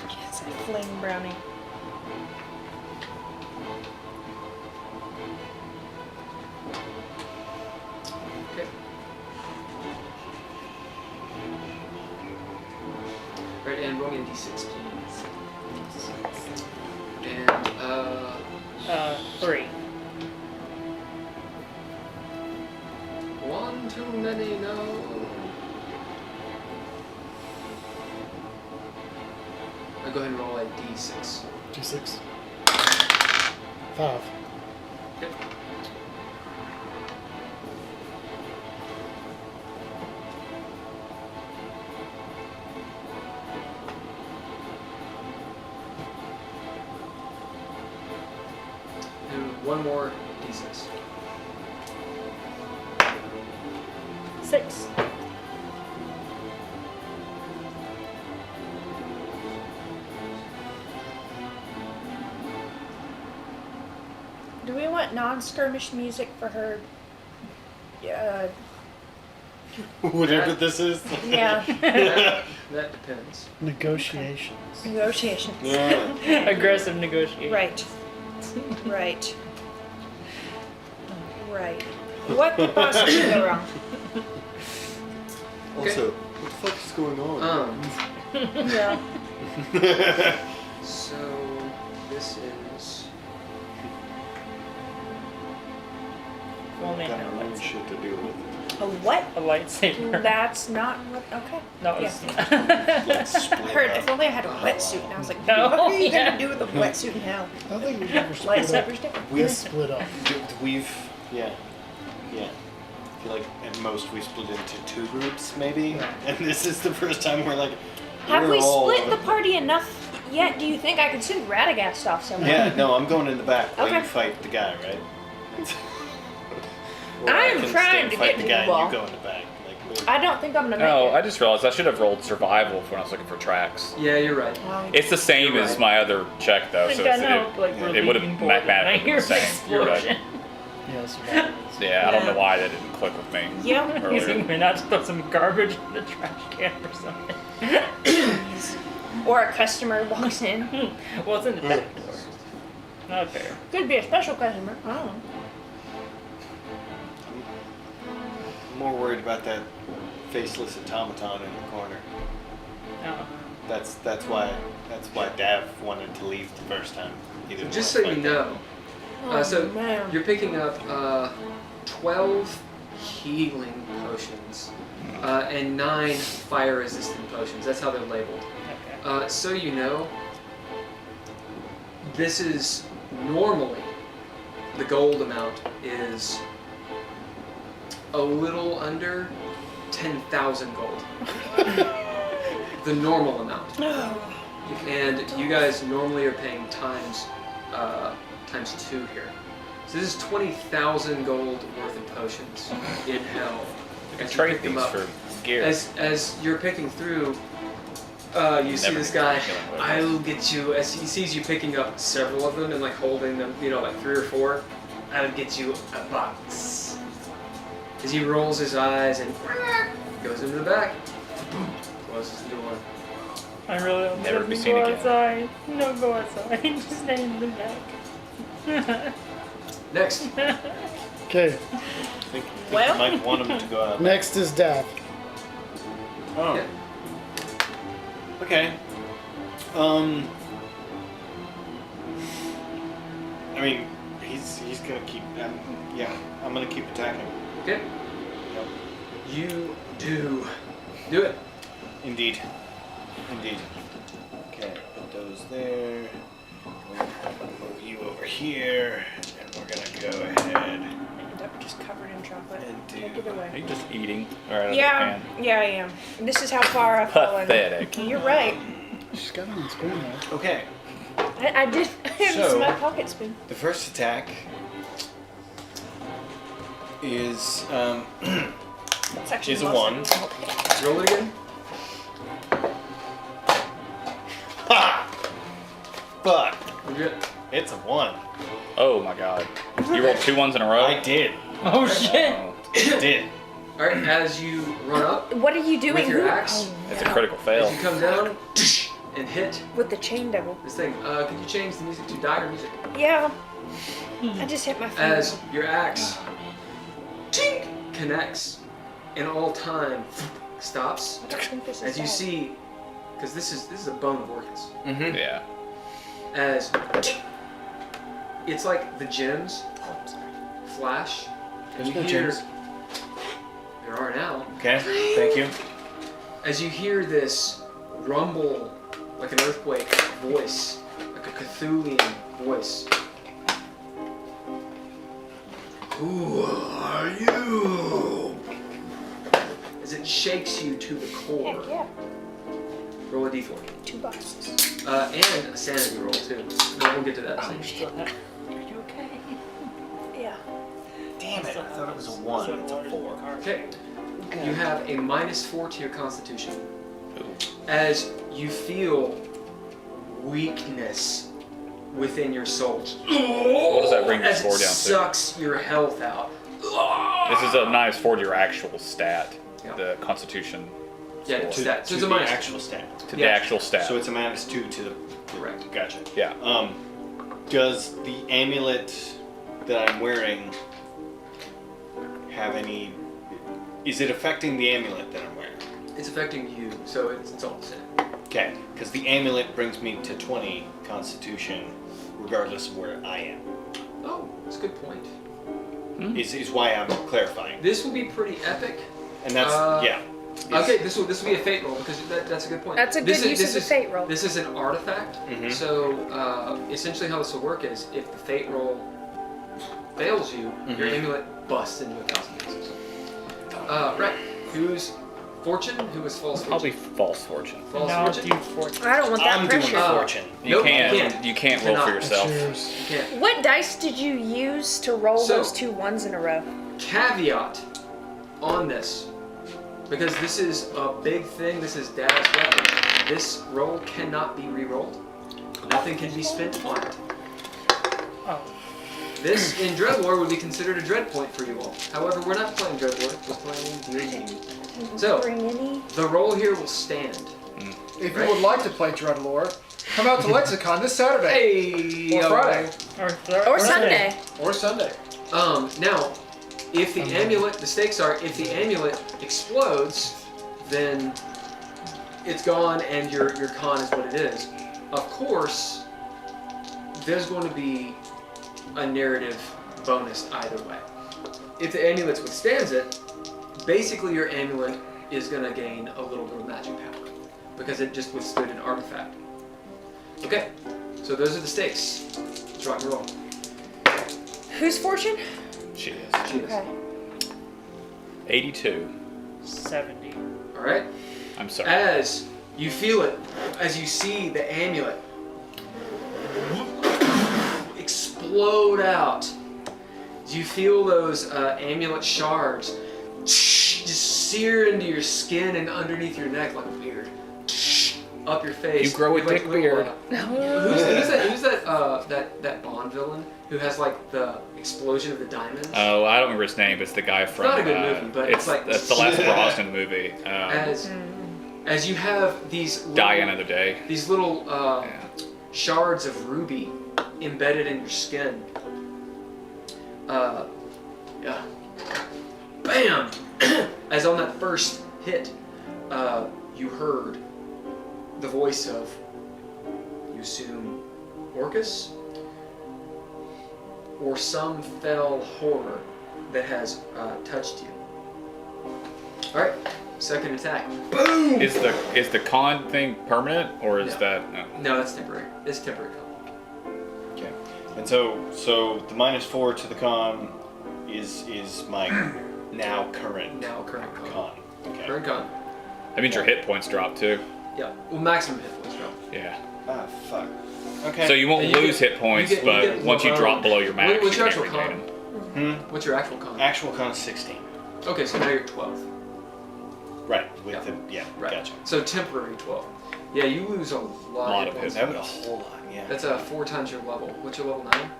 S3: Yes, I fling brownie.
S2: Okay. Alright, and roll me a D6, please. And,
S5: 3.
S2: one too many, no. Go ahead and roll a d6.
S6: D6. 5.
S2: Yep. And one more d6.
S5: 6.
S3: Do we want non-skirmish music for her? Yeah.
S1: Whatever this is.
S3: Yeah.
S2: That depends.
S6: Negotiations.
S3: Negotiations.
S1: Yeah.
S5: Aggressive negotiation.
S3: Right. Right. Right. What could possibly go wrong?
S1: Also, what the fuck is going on?
S3: Yeah.
S2: So this is
S5: Only
S1: Got
S5: had a
S1: my own
S5: lightsaber.
S1: shit to deal with.
S3: A what?
S5: A lightsaber.
S3: That's not what. Okay.
S5: No,
S3: Yeah.
S5: it's
S1: Let's
S3: I
S1: split
S3: heard
S1: up.
S3: if only I had a wetsuit, and I was like,
S5: No,
S3: what are you
S5: yeah.
S3: gonna do with a wetsuit in hell?
S6: I think we've never split up.
S3: Lightsabers different.
S6: We split up.
S1: We've, yeah. I feel like at most we split into 2 groups, maybe. And this is the first time we're like,
S3: Have
S1: we're
S3: we
S1: all
S3: split
S1: over-
S3: the party enough yet? Do you think I could send Radagast off somewhere?
S1: Yeah, no, I'm going in the back while
S3: Okay.
S1: you fight the guy, right? Or
S3: I
S1: I
S3: am
S1: can
S3: trying
S1: stay and
S3: to
S1: fight
S3: get
S1: the
S3: to
S1: guy
S3: the wall.
S1: and you go in the back. Like,
S3: I don't think I'm gonna make
S4: Oh,
S3: it.
S4: I just realized I should have rolled survival when I was looking for tracks.
S2: yeah, you're right.
S4: It's the same
S2: You're
S4: as
S2: right.
S4: my other check though,
S5: I
S4: so
S5: think I
S4: it's,
S5: know, like, we're
S4: it would have
S5: leaving board, and I
S4: mathematically
S5: hear
S4: been the
S5: an
S4: same. You're right.
S5: explosion.
S6: Yes, survivors.
S4: Yeah, I don't know
S3: Yeah.
S4: why that didn't click with me
S3: Yep.
S4: earlier.
S5: We're not to throw some garbage in the trash can or something.
S3: Or a customer walks in.
S5: Well, it's in the back door. Not fair.
S3: Could be a special customer. I don't know.
S1: I'm more worried about that faceless automaton in the corner.
S5: No.
S1: That's why Dav wanted to leave the first time. He didn't
S2: Just
S1: want
S2: so
S1: to
S2: you
S1: fight
S2: know,
S3: Oh,
S2: so
S3: man.
S2: you're picking up 12 healing potions and 9 fire-resistant potions. That's how they're labeled.
S5: Okay.
S2: So you know, this is normally the gold amount is a little under 10,000 gold. The normal amount. And you guys normally are paying times 2 here. So this is 20,000 gold worth of potions in hell.
S4: You can
S2: As you
S4: trade
S2: pick them
S4: these
S2: up.
S4: for gear.
S2: As you're picking through, you see
S4: Never
S2: this
S4: gets
S2: guy.
S4: taken away.
S2: I'll get you. As he sees you picking up several of them and like holding them, you know, like 3 or 4, I would get you a box. As he rolls his eyes and goes into the back, closes the door.
S5: I really don't
S4: Never
S5: let
S4: be
S5: me
S4: seen
S5: go
S4: again.
S5: outside. No, go outside. Just stay in the back.
S2: Next,
S6: Okay,
S1: I think
S3: Well-
S1: you might want him to go out.
S6: next is Dav.
S1: Oh.
S2: Yeah.
S1: Okay. I mean, he's gonna keep. Yeah, I'm gonna keep attacking.
S2: okay,
S1: Yep.
S2: you do it.
S1: Indeed. Okay, put those there. We'll move you over here, and we're gonna go ahead
S3: End up just covered in chocolate.
S1: and do.
S3: Take it
S4: Are
S3: away.
S4: you just eating right out of
S3: Yeah,
S4: the pan?
S3: yeah, I am. This is how far I've fallen.
S4: Pathetic.
S3: You're right.
S6: She's got on spoon though.
S1: Okay,
S3: I did. It was
S1: So-
S3: my pocket spoon.
S1: the first attack is
S3: It's actually
S1: is a
S3: mostly-
S1: 1.
S2: Roll it again.
S1: Ha! Fuck!
S2: You're good.
S1: It's a 1.
S4: Oh my god. You rolled 2 ones in a row?
S1: I did.
S5: Oh shit!
S4: Oh,
S1: Did.
S2: All right, as you run up
S3: What are you doing?
S2: with your
S3: Who-
S2: axe,
S3: Oh,
S4: that's a
S3: no.
S4: critical fail.
S2: as you come down and hit
S3: With the chain devil.
S2: this thing, could you change the music to dire music?
S3: Yeah. I just hit my finger.
S2: As your axe chink, connects and all time stops,
S3: I don't think this is
S2: as you
S3: bad.
S2: see, because this is a bone of Orcus.
S1: Mm-hmm.
S4: Yeah.
S2: As it's like the gems flash, and you
S1: There's no
S2: hear
S1: gems.
S2: there are now.
S1: Okay, thank you.
S2: As you hear this rumble like an earthquake voice, like a Cthulhian voice. Who are you? As it shakes you to the core.
S3: Heck yeah.
S2: Roll a d4.
S3: 2 boxes.
S2: And a sanity roll too. But we'll get to that soon.
S5: Are you okay?
S3: Yeah.
S1: Damn it! I thought it was a 1. It's a 4.
S2: Okay. You have a -4 to your constitution. As you feel weakness within your soul.
S4: What does that bring your score down to?
S2: Sucks your health out.
S4: This is a -4 to your actual stat,
S2: Yeah.
S4: the Constitution.
S2: Yeah,
S4: score.
S2: to that. So
S1: To
S2: it's a
S1: the
S2: minus.
S1: actual stat.
S4: To
S2: Yeah.
S4: the actual stat.
S1: So it's a -2 to the.
S2: Correct.
S1: Gotcha.
S4: yeah.
S1: Does the amulet that I'm wearing have any? Is it affecting the amulet that I'm wearing?
S2: It's affecting you, so it's all the same.
S1: Okay, because the amulet brings me to 20 Constitution, regardless of where I am.
S2: Oh, that's a good point.
S1: Is why I'm clarifying.
S2: This will be pretty epic.
S1: And that's yeah.
S2: Okay, this will be a fate roll because that's a good point.
S3: That's a good use of the fate roll.
S2: This is an artifact,
S1: Mhm.
S2: so essentially how this will work is if the fate roll fails you, your amulet busts into 1,000 pieces. Right. Who's fortune? Who is false
S4: Probably
S2: fortune?
S4: false fortune.
S2: False
S5: Now
S2: fortune?
S5: do fortune.
S3: I don't want that
S1: I'm doing
S3: pressure.
S1: fortune.
S4: You
S2: Nope,
S4: can't.
S2: you can't.
S4: You can't roll for
S2: Cannot.
S4: yourself.
S6: Cheers.
S2: You can't.
S3: What dice did you use to roll
S2: So-
S3: those 2 1s in a row?
S2: Caveat on this, because this is a big thing. This is Dad's weapon. This roll cannot be re-rolled. Nothing can be spent on it.
S5: Oh.
S2: This in DreadLore would be considered a dread point for you all. However, we're not playing DreadLore. We're playing D&D. So
S3: Bring any.
S2: the roll here will stand.
S7: If you would like to play DreadLore, come out to Lexicon this Saturday
S2: Hey.
S7: or Friday
S3: Or Sunday.
S7: or Sunday.
S2: Now, if the amulet, the stakes are, if the amulet explodes, then it's gone and your con is what it is. Of course, there's going to be a narrative bonus either way. If the amulet withstands it, basically your amulet is going to gain a little bit of magic power because it just withstood an artifact. Okay, so those are the stakes. Let's rock and roll.
S3: Whose fortune?
S4: She is.
S2: She is.
S3: Okay.
S4: 82.
S5: 70.
S2: All right.
S4: I'm sorry.
S2: As you feel it, as you see the amulet explode out, you feel those amulet shards just sear into your skin and underneath your neck like a beard, up your face.
S4: You grow a
S2: have, like,
S4: dick
S2: little,
S4: beard.
S2: Who's that Bond villain who has like the explosion of the diamonds?
S4: Oh, I don't remember his name. But it's the guy from.
S2: not a good movie, but it's like-
S4: that's the last Brosnan movie.
S2: As you have these
S4: Die Another Day.
S2: these little
S4: Yeah.
S2: shards of ruby embedded in your skin. Yeah. Bam! As on that first hit, you heard the voice of, you assume, Orcus? Or some fell horror that has touched you. Alright, second attack. Boom!
S4: Is the con thing permanent or is
S2: No.
S4: that no?
S2: No, that's temporary. It's temporary.
S1: Okay. And so the -4 to the con is my now current
S2: Now current con.
S1: con. Okay.
S2: Current con.
S4: That means your hit points drop too.
S2: Yeah. Well, maximum hit points drop.
S4: Yeah.
S1: Ah, fuck. Okay.
S4: So you won't
S2: And you
S4: lose
S2: get-
S4: hit points,
S2: you get
S4: but once you
S2: more
S4: drop
S2: bonus.
S4: below your max,
S2: What's
S4: you
S2: your
S4: can't
S2: actual
S4: regain them.
S2: What's your actual con?
S1: Actual con is 16.
S2: Okay, so now you're at 12.
S1: Right. With
S2: Yeah.
S1: the
S2: Right.
S1: Gotcha.
S2: So temporary 12. Yeah, you lose a lot
S4: of
S2: points.
S4: hit
S1: That was a whole lot. Yeah.
S2: That's 4 times your level. What's your level 9?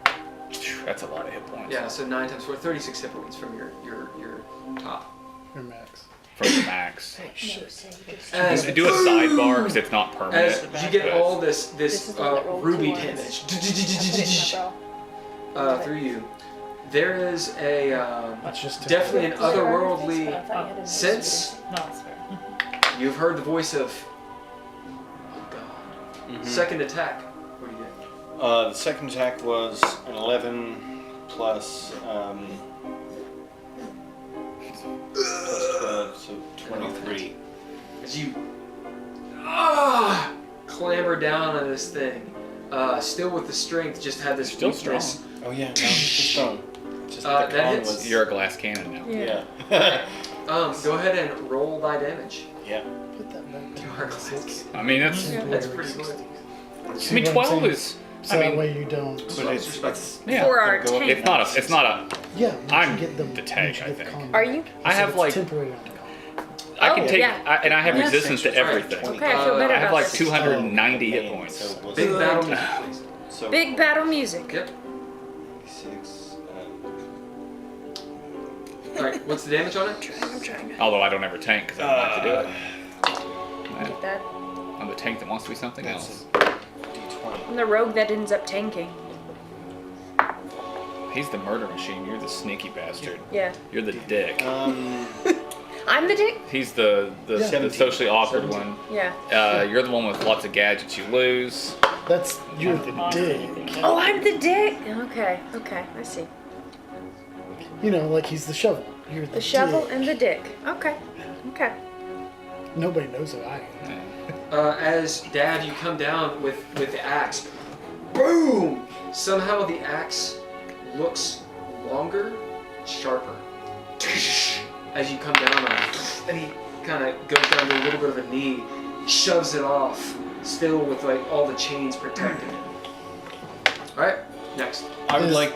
S4: That's a lot of hit points.
S2: Yeah, so 9 times 4, 36 hit points from your top.
S6: Your max.
S4: From the max.
S2: As
S4: Do a sidebar because it's not permanent.
S2: as you get all this
S3: This is the one that rolled
S2: ruby
S3: 2 ones.
S2: damage
S3: Put it in my bra.
S2: through you, there is a
S6: That's just
S2: definitely an otherworldly
S3: I thought you had to
S2: sense.
S5: No, it's fair.
S2: You've heard the voice of. Oh God.
S1: Mhm.
S2: Second attack. What do you get?
S1: The second attack was an 11 plus 12, so 23.
S2: As you clamber down on this thing. Still with the strength, just had this
S4: Still
S2: weakness.
S4: strong.
S1: Oh yeah, no, it's just strong. Just
S2: That
S1: the con
S2: hits.
S1: was.
S4: You're a glass cannon now.
S1: Yeah.
S2: Go ahead and roll thy damage.
S1: Yeah.
S6: Put that back
S2: You
S6: down.
S2: are class.
S4: I mean, that's.
S2: That's pretty good.
S6: See
S4: I mean,
S6: what I'm
S4: 12
S6: saying?
S4: is.
S6: So
S4: I
S6: that
S4: mean,
S6: way you don't.
S1: But it's
S4: yeah.
S3: For our
S1: Go up.
S3: tank.
S4: It's not a. It's not a.
S6: Yeah, once
S4: I'm
S6: you get them,
S4: the
S6: once
S4: tank,
S6: you
S4: I
S6: get the
S4: think.
S6: con
S3: Are
S6: back.
S3: you?
S4: I
S6: So
S4: have
S6: it's
S4: like.
S6: temporary on the con.
S4: I can
S3: Oh,
S4: take.
S3: yeah.
S4: And I have
S3: Yeah.
S4: resistance to everything.
S3: Okay, I feel better
S4: I have
S3: about
S4: like
S3: this.
S4: 290 hit points.
S1: So we'll
S2: Big
S1: see.
S2: battle music, please.
S1: So
S3: Big battle music.
S2: Yep.
S1: 6.
S2: Alright, what's the damage on it?
S3: I'm trying to
S4: Although I don't ever tank because I don't like to do it.
S3: get that.
S4: I'm the tank that wants to be something else.
S1: D20.
S3: I'm the rogue that ends up tanking.
S4: He's the murder machine. You're the sneaky bastard.
S3: Yeah.
S4: You're the dick.
S3: I'm the dick?
S4: He's the
S6: Yeah.
S4: socially awkward one.
S3: Yeah.
S4: You're the one with lots of gadgets you lose.
S6: That's you're the dick.
S3: Oh, I'm the dick? Okay, I see.
S6: You know, like he's the shovel. You're the
S3: The shovel
S6: dick.
S3: and the dick. Okay.
S6: Nobody knows who I am.
S2: As Dav, you come down with the axe. Boom! Somehow the axe looks longer, sharper. As you come down on it. And he kind of goes down to a little bit of a knee, shoves it off, still with like all the chains protecting it. Alright, next.
S1: I would
S6: Is-
S1: like.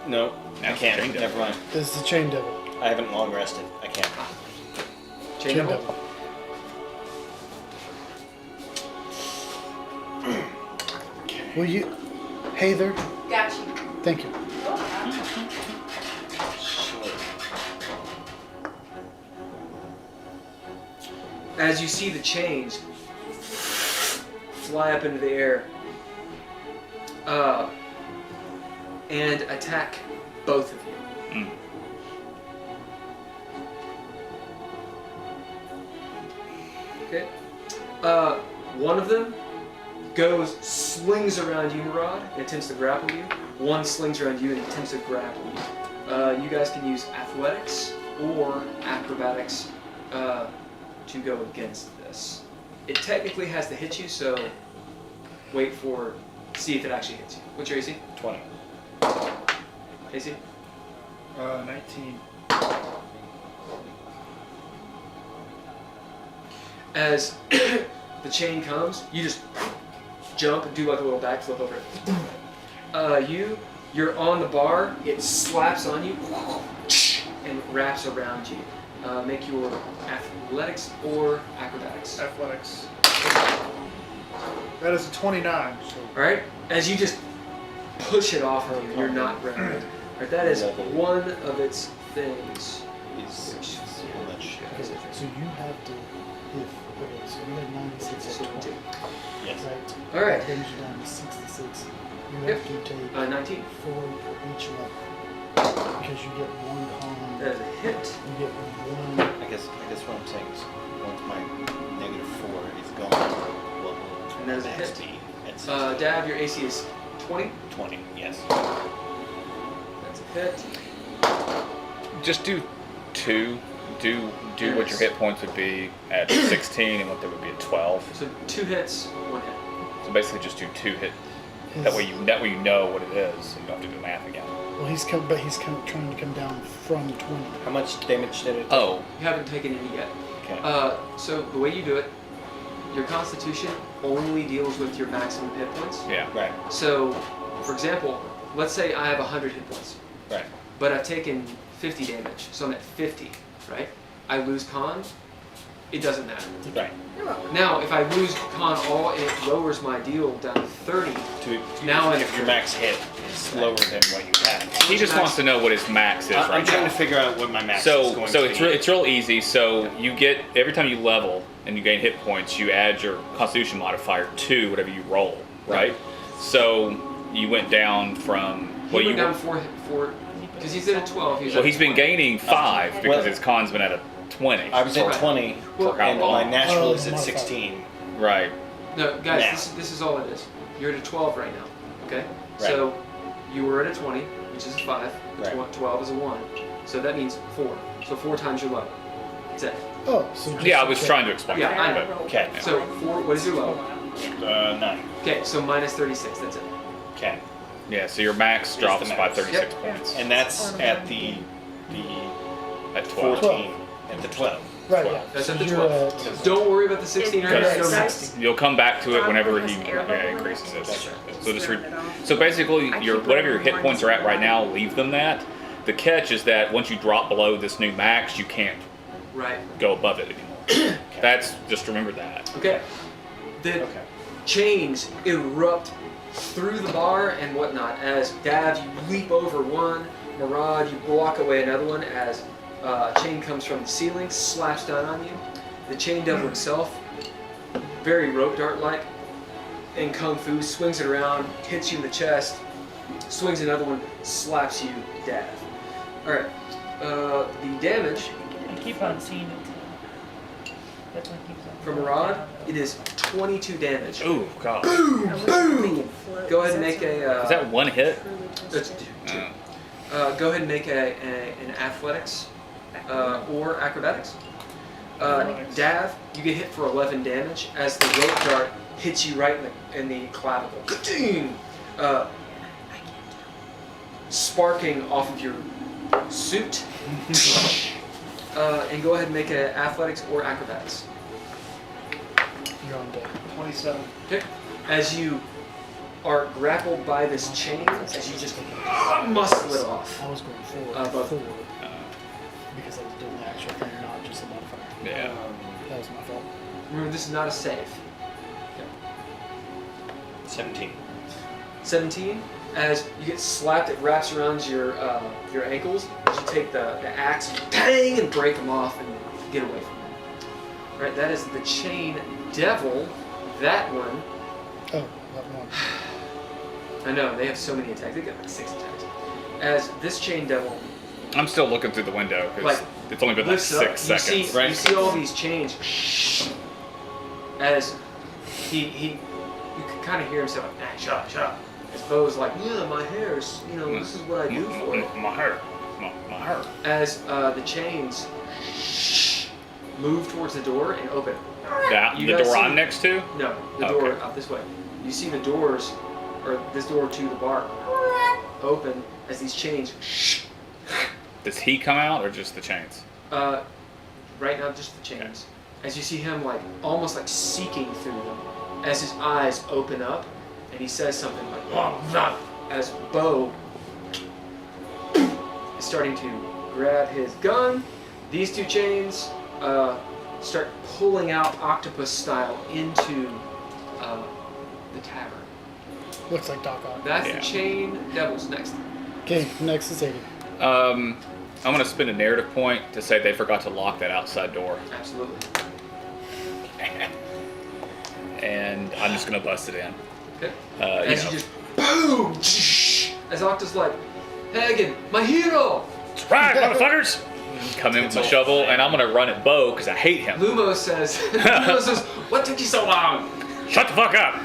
S1: No, I
S4: Chain
S1: can't.
S4: devil.
S1: Never mind.
S6: This is the chain devil.
S1: I haven't long rested. I can't.
S2: Chain devil.
S6: Will you, Heiðr?
S3: Got you.
S6: Thank you.
S2: As you see the chains fly up into the air and attack both of you. Okay. One of them slings around you, Murad, and attempts to grapple you. One slings around you and attempts to grapple you. You guys can use athletics or acrobatics to go against this. It technically has to hit you, so see if it actually hits you. What's your AC?
S1: 20.
S2: AC?
S7: 19.
S2: As the chain comes, you just jump and do like a little backflip over it. You're on the bar, it slaps on you and wraps around you. Make your athletics or acrobatics.
S7: Athletics. That is a 29. So
S2: Alright? As you just push it off of you, you're not grounded. Alright, that is one of its things.
S1: Is how much?
S6: Okay, so you have to, okay, so you have 96
S2: So
S6: at 20.
S1: Yes.
S6: Right.
S2: Alright.
S6: That brings you down to 66. You
S2: Yep.
S6: have to take
S2: 19.
S6: 4 per each level. Because you get one con.
S2: That is a hit.
S6: You get one.
S1: I guess what I'm saying is once my -4 is gone, what will
S2: And that is a
S1: max
S2: hit.
S1: be at 60?
S2: Dav, your AC is 20.
S1: 20, yes.
S2: That's a hit.
S4: Just do 2. Do what your hit points would be at 16 and what they would be at 12.
S2: So 2 hits, 1 hit.
S4: So basically, just do 2 hit. That way you know what it is. You don't have to do the math again.
S6: Well, he's trying to come down from 20.
S1: How much damage did it?
S4: Oh,
S2: You haven't taken any yet.
S1: Okay.
S2: So the way you do it, your Constitution only deals with your maximum hit points.
S4: yeah.
S1: Right.
S2: So, for example, let's say I have 100 hit points,
S1: Right.
S2: but I've taken 50 damage, so I'm at 50, right? I lose con, it doesn't matter.
S1: Right.
S3: You're welcome.
S2: Now, if I lose con all, it lowers my deal down to 30. Now I'm
S1: If your max hit is lower than what you had.
S4: He just wants to know what his max is
S1: I'm
S4: right
S1: trying
S4: now.
S1: to figure out what my max is
S4: So
S1: going
S4: so
S1: to
S4: it's
S1: be.
S4: it's real easy. So you get every time you level and you gain hit points, you add your Constitution modifier to whatever you roll, right? So you went down from
S2: He went down 4, because he's at a 12.
S4: well, he's been gaining 5 because
S1: Well-
S4: his con's been at a 20.
S1: I was at
S2: Okay.
S1: 20,
S2: Well,
S1: and
S4: how
S1: my
S4: long?
S1: natural
S6: Oh,
S1: is at
S6: modifier.
S1: 16.
S4: Right.
S2: No, guys,
S1: Now.
S2: this is all it is. You're at a 12 right now, okay?
S1: Right.
S2: So you were at a 20, which is a 5.
S1: Right.
S2: 12 is a 1. So that means 4. So 4 times your level. That's it.
S6: Oh, so just
S4: Yeah, I was trying to explain
S2: Yeah,
S4: that.
S2: I
S4: but-
S2: know.
S1: Okay.
S2: So 4, what is your level?
S1: 9.
S2: Okay, so minus 36. That's it.
S1: Okay.
S4: Yeah, so your max drops
S1: the
S4: by
S1: max.
S4: 36
S2: Yep.
S4: points.
S1: And that's at the
S4: At 12.
S1: 14, at the 12.
S6: Right,
S4: 12.
S6: yeah.
S2: That's at the
S6: You're
S2: 12.
S6: at-
S2: Don't worry about the 16 or
S4: Because
S2: anything.
S3: Nice.
S4: you'll come back to it whenever he
S3: Air bubble
S4: increases it.
S3: limit.
S4: So just so basically, your whatever your hit points are at right now, leave them that. The catch is that once you drop below this new max, you can't
S2: Right.
S4: go above it anymore. That's just remember that.
S2: Okay. The chains erupt through the bar and whatnot. As Dav, you leap over one. Murad, you block away another one as chain comes from the ceiling, slaps down on you. The chain devil himself, very rope dart-like, in Kung Fu, swings it around, hits you in the chest, swings another one, slaps you, Dav. Alright, the damage
S5: I keep on seeing it. That's what keeps on.
S2: from Murad, it is 22 damage.
S4: Oh god.
S2: Boom! Go ahead and make a...
S4: Is that one hit?
S2: That's two.
S4: Oh.
S2: Go ahead and make an athletics or acrobatics. Dav, you get hit for 11 damage as the rope dart hits you right in the clavicle. Ka-ding! Sparking off of your suit. And go ahead and make an athletics or acrobatics.
S6: You're on deck.
S7: 27.
S2: Okay. As you are grappled by this chain, as you just muscle it off.
S6: I was going forward.
S2: Above.
S6: Forward. Because I was doing the actual thing, not just a modifier.
S4: Yeah.
S6: That was my fault.
S2: Remember, this is not a save.
S1: 17.
S2: 17. As you get slapped, it wraps around your ankles. As you take the axe, bang, and break them off and get away from them. All right, that is the chain devil. That one.
S6: Oh, that one.
S2: I know they have so many attacks. They get like 6 attacks. As this chain devil
S4: I'm still looking through the window because
S2: Like,
S4: it's only been like
S2: lifts up,
S4: 6
S2: you
S4: seconds.
S2: see, you see all these chains. As you can kind of hear him say like, "Nah, shut up, shut up." As Bo's like, "Yeah, my hair's, this is what I do for it."
S4: My hair. My hair.
S2: As the chains move towards the door and open.
S4: That,
S2: You
S4: the
S2: guys
S4: door
S2: see-
S4: I'm next to?
S2: No, the door
S4: Okay.
S2: out this way. You see the doors, or this door to the bar, open as these chains.
S4: Does he come out or just the chains?
S2: Right now, just the chains. As you see him like almost like seeking through them, as his eyes open up, and he says something like, "Oh, as Bo is starting to grab his gun. These two chains start pulling out octopus style into the tavern.
S6: Looks like Doc Ock.
S2: That's
S4: Yeah.
S2: the chain devils next.
S6: Okay, next is Hayden.
S4: I'm going to spend a narrative point to say they forgot to lock that outside door.
S2: Absolutely.
S4: And I'm just going to bust it in.
S2: Okay.
S4: You
S2: As you
S4: know.
S2: just boom, as Octa's like, Haygen, my hero.
S4: Right, motherfuckers! Come in with my shovel, and I'm going to run at Bo because I hate him.
S2: Lumos says, Lumos says, what took you so long?
S4: Shut the fuck up!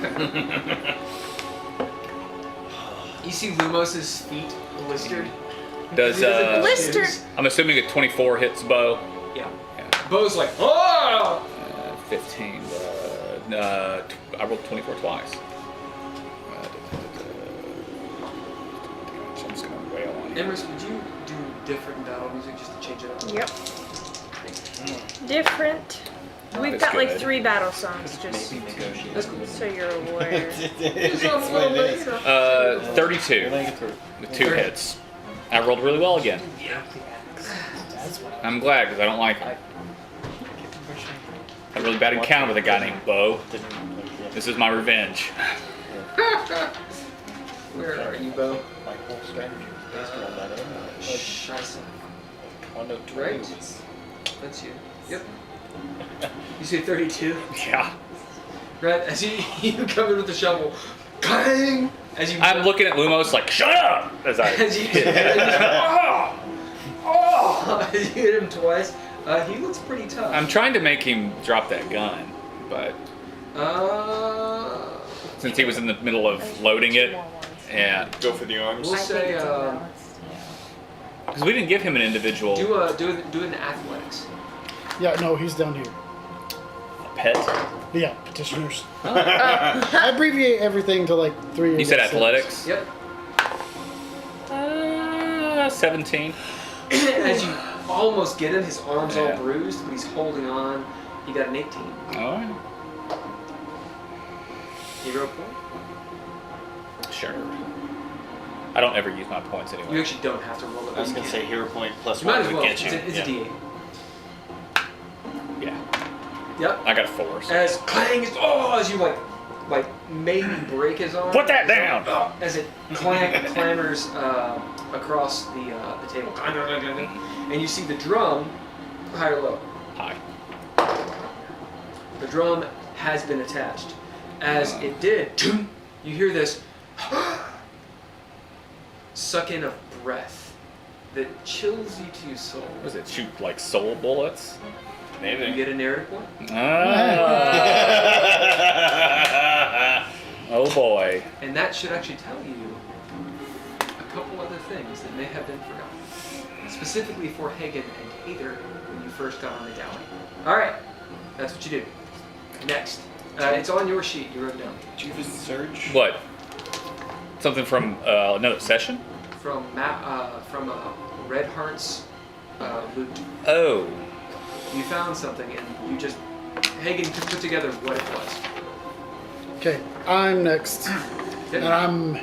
S2: You see Lumos's feet blistered.
S4: Does,
S2: He doesn't have
S3: Blistered.
S2: shoes.
S4: I'm assuming a 24 hits Bo.
S2: Yeah.
S4: Yeah.
S2: Bo's like, oh!
S4: 15. I rolled 24 twice. So I'm just going to wail on you.
S2: Emrys, would you do different battle music just to change it up?
S3: Yep. Different. We've
S4: That's
S3: got like
S4: good.
S3: 3 battle songs, just
S2: That's cool.
S3: so you're aware.
S4: 32 with 2 hits. I rolled really well again. I'm glad because I don't like him. I had a really bad encounter with a guy named Bo. This is my revenge.
S2: Where are you, Bo?
S1: My whole strategy is based on that anyway.
S2: Scheiße.
S1: Right?
S2: That's you. Yep. You say 32?
S4: Yeah.
S2: Right, as you come in with the shovel, clang! As you
S4: I'm looking at Lumos like, shut up! As I
S2: as you
S4: hit him.
S2: as you hit him twice. He looks pretty tough.
S4: I'm trying to make him drop that gun, but since he was in the middle of loading it, yeah.
S1: Go for the arms.
S2: we'll say
S4: Because we didn't give him an individual.
S2: do an athletics.
S6: Yeah, no, he's down here.
S4: pet?
S6: Yeah, petitioners. I abbreviate everything to like 3 or
S4: You said
S6: less
S4: athletics?
S2: Yep.
S4: 17.
S2: As you almost get him, his arm's all
S4: Yeah.
S2: bruised, but he's holding on. He got an 18.
S4: Alright.
S2: Hero point?
S4: Sure. I don't ever use my points
S2: You
S4: anyway.
S2: actually don't have to roll it.
S1: I was
S2: but
S1: gonna
S2: you
S1: say
S2: can.
S1: hero point plus
S2: You might
S1: one
S2: as
S1: would
S2: well.
S1: get you.
S2: It's a D8.
S4: Yeah.
S2: Yep.
S4: I got a 4. So.
S2: As clang, as you like maybe break his arm.
S4: Put that down!
S2: As it clambers across the table, and you see the drum, high or low.
S4: Hi.
S2: The drum has been attached. As it did, you hear this suck in of breath that chills you to your soul.
S4: What does it shoot like soul bullets?
S2: You
S1: Maybe.
S2: get a narrative point,
S4: Oh boy.
S2: and that should actually tell you a couple other things that may have been forgotten, specifically for Haygen and Heiðr when you first got on the galley. All right, that's what you do. Next, it's on your sheet. You wrote it down.
S1: Chief is the surge.
S4: What? Something from another session?
S2: From Red Heart's loot.
S4: Oh.
S2: You found something, and you just Haygen could put together what it was.
S6: Okay, I'm next.
S2: Yep.
S6: And I'm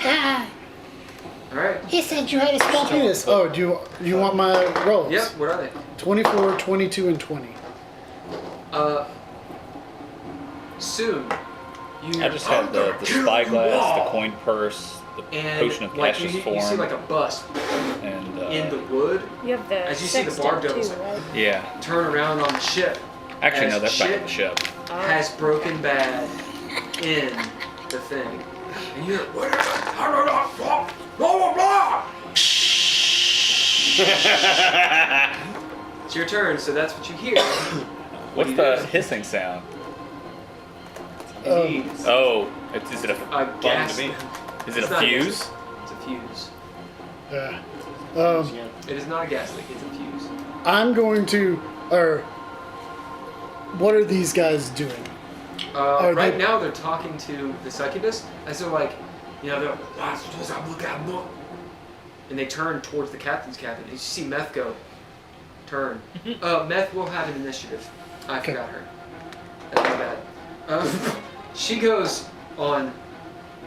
S8: Ah,
S2: All right.
S8: he said you had a small penis.
S6: penis. Oh, do you want my rolls?
S2: Yep. What are they?
S6: 24, 22, and 20.
S2: Soon. You
S4: I just have the spyglass, the coin purse, the
S2: and
S4: potion of
S2: like
S4: gaseous
S2: you
S4: form,
S2: see like a bust
S4: and
S2: in the wood
S3: You have the
S2: As you see the
S3: sextant
S2: barb devils,
S3: too, right?
S4: yeah.
S2: turn around on the ship.
S4: Actually,
S2: As
S4: no, that's back on the
S2: shit
S4: ship.
S2: has broken bad in the thing, and you hear blah blah blah. It's your turn, so that's what you hear.
S4: What's
S2: you
S4: the
S2: do?
S4: hissing sound?
S2: Indeed.
S4: Oh, is it a
S2: A gas.
S1: to me.
S4: is it
S2: It's
S4: a
S2: not
S4: fuse?
S2: gas. It's a fuse.
S6: Yeah.
S2: It is not a gas leak. It's a fuse.
S6: I'm going to, or what are these guys doing? Are
S2: Right
S6: they-
S2: now, they're talking to the succubus, and so like, they're and they turn towards the captain's cabin. And you see Meth go. Turn. Meth will have an initiative. I
S6: Okay.
S2: forgot her. That's my bad. She goes on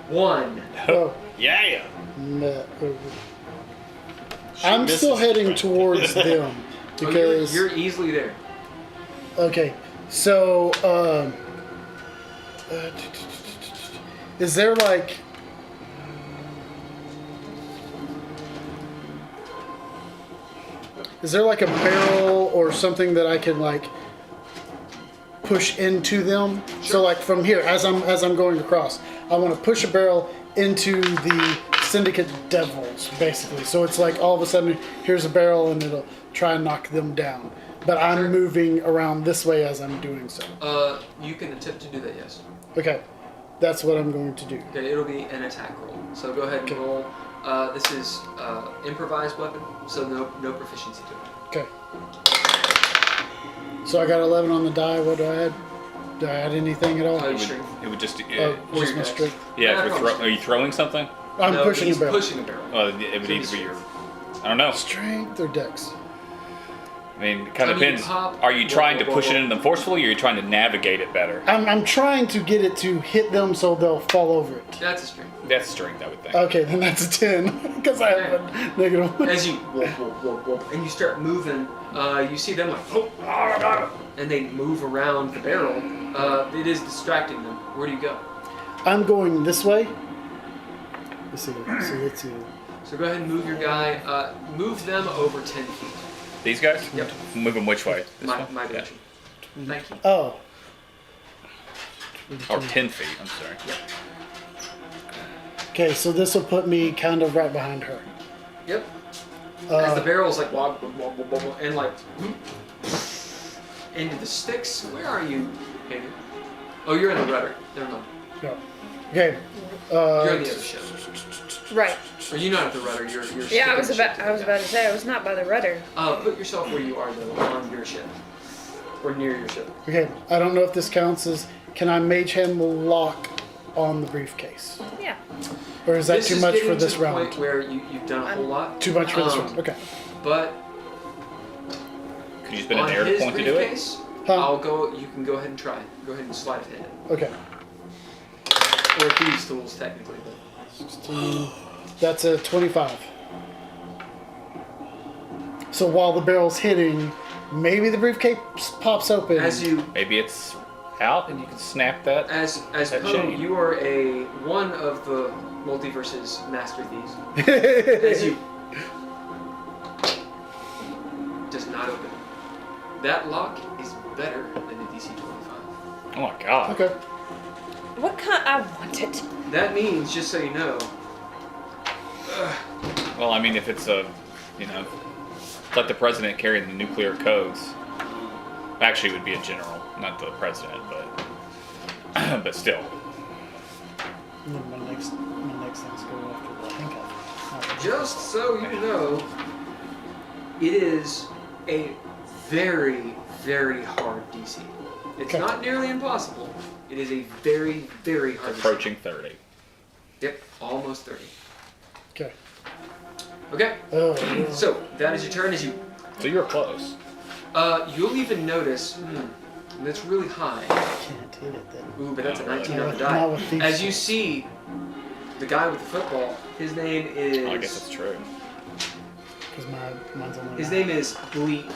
S2: 1.
S6: Oh,
S1: Yeah.
S6: no.
S1: She
S6: I'm
S1: misses.
S6: still heading towards them
S2: Oh,
S6: because.
S2: you're easily there.
S6: Okay, so is there like a barrel or something that I can like push into them? So like from here, as I'm going across, I want to push a barrel into the Syndicate Devils, basically. So it's like all of a sudden, here's a barrel and it'll try and knock them down. But I'm
S2: Sure.
S6: moving around this way as I'm doing so.
S2: You can attempt to do that, yes.
S6: Okay, that's what I'm going to do.
S2: Okay, it'll be an attack roll. So go ahead and
S6: Okay.
S2: roll. This is improvised weapon, so no proficiency to it.
S6: Okay. So I got 11 on the die. What do I add? Do I add anything at all?
S2: Oh,
S4: It
S2: you
S4: would,
S2: strength.
S4: it would just
S6: Oh,
S2: or
S6: just
S2: your
S6: my
S2: dex.
S6: strength.
S4: yeah.
S2: Nah,
S4: If you're
S2: probably
S4: are you throwing something?
S6: I'm
S2: No,
S6: pushing
S2: he's
S6: a barrel.
S2: pushing a barrel.
S4: Well, it would need to be your. I don't know.
S6: Strength or dex?
S4: I mean, it kind of
S2: I mean,
S4: depends.
S2: pop,
S4: Are you trying to
S2: whoa,
S4: push
S2: whoa.
S4: it into them forcefully, or are you trying to navigate it better?
S6: I'm trying to get it to hit them so they'll fall over it.
S2: That's a strength.
S4: That's strength, I would think.
S6: Okay, then that's a 10 because I have a negative one.
S2: As you whoop, and you start moving, you see them like, and they move around the barrel. It is distracting them. Where do you go?
S6: I'm going this way. Let's see. So let's see.
S2: So go ahead and move your guy. Move them over 10 feet.
S4: These guys?
S2: Yep.
S4: Move them which way? This
S2: My
S4: one?
S2: direction. Thank you.
S6: Oh,
S4: Or 10 feet, I'm sorry.
S6: okay. So this will put me kind of right behind her.
S2: Yep. As the barrel's like wog, and like into the sticks. Where are you, Hayden? Oh, you're in the rudder. Never mind.
S6: No. Okay.
S2: You're on the other ship.
S3: Right.
S2: Are you not at the rudder? You're
S3: Yeah, I was
S2: sticking the ship
S3: about to say I was not by the rudder.
S2: Put yourself where you are though, on your ship. or near your ship.
S6: Okay, I don't know if this counts as. Can I mage hand the lock on the briefcase?
S3: Yeah.
S6: Or is that
S2: This
S6: too
S2: is
S6: much
S2: getting
S6: for this
S2: to the
S6: round?
S2: point where you've done a whole lot.
S6: Too much for this round. Okay.
S2: But
S4: Could you spend a
S2: on
S4: narrative
S2: his
S4: point to do it?
S2: briefcase,
S6: Huh?
S2: you can go ahead and try. Go ahead and slide of hand it.
S6: Okay.
S2: Or thieves' tools, technically. But
S6: 16. That's a 25. So while the barrel's hitting, maybe the briefcase pops open.
S2: as you
S4: Maybe it's out and you can snap that.
S2: As
S4: That
S2: Poe,
S4: chain.
S2: you are one of the multiverse's master thieves. As you does not open. That lock is better than the DC 25.
S4: Oh my god.
S6: Okay.
S3: What kind? I want it.
S2: That means, just so you know,
S4: Well, I mean, if it's let the president carry the nuclear codes. Actually, it would be a general, not the president, but still.
S6: And then my next thing's go after the handcuff.
S2: just so you know, it is a very, very hard DC. It's
S6: Okay.
S2: not nearly impossible. It is a very, very hard DC.
S4: Approaching 30.
S2: Yep, almost 30.
S6: Okay.
S2: Okay,
S6: Oh.
S2: so that is your turn as you
S4: So you're close.
S2: you'll even notice, that's really high.
S6: Can't hit it then.
S2: Ooh, but that's a 19
S6: Not
S2: on the
S6: with- not with
S2: die.
S6: these
S2: As you
S6: ones.
S2: see, the guy with the football, his name is...
S4: Oh, I guess that's true.
S6: Because mine's only.
S2: His
S6: 9.
S2: name is Bleep.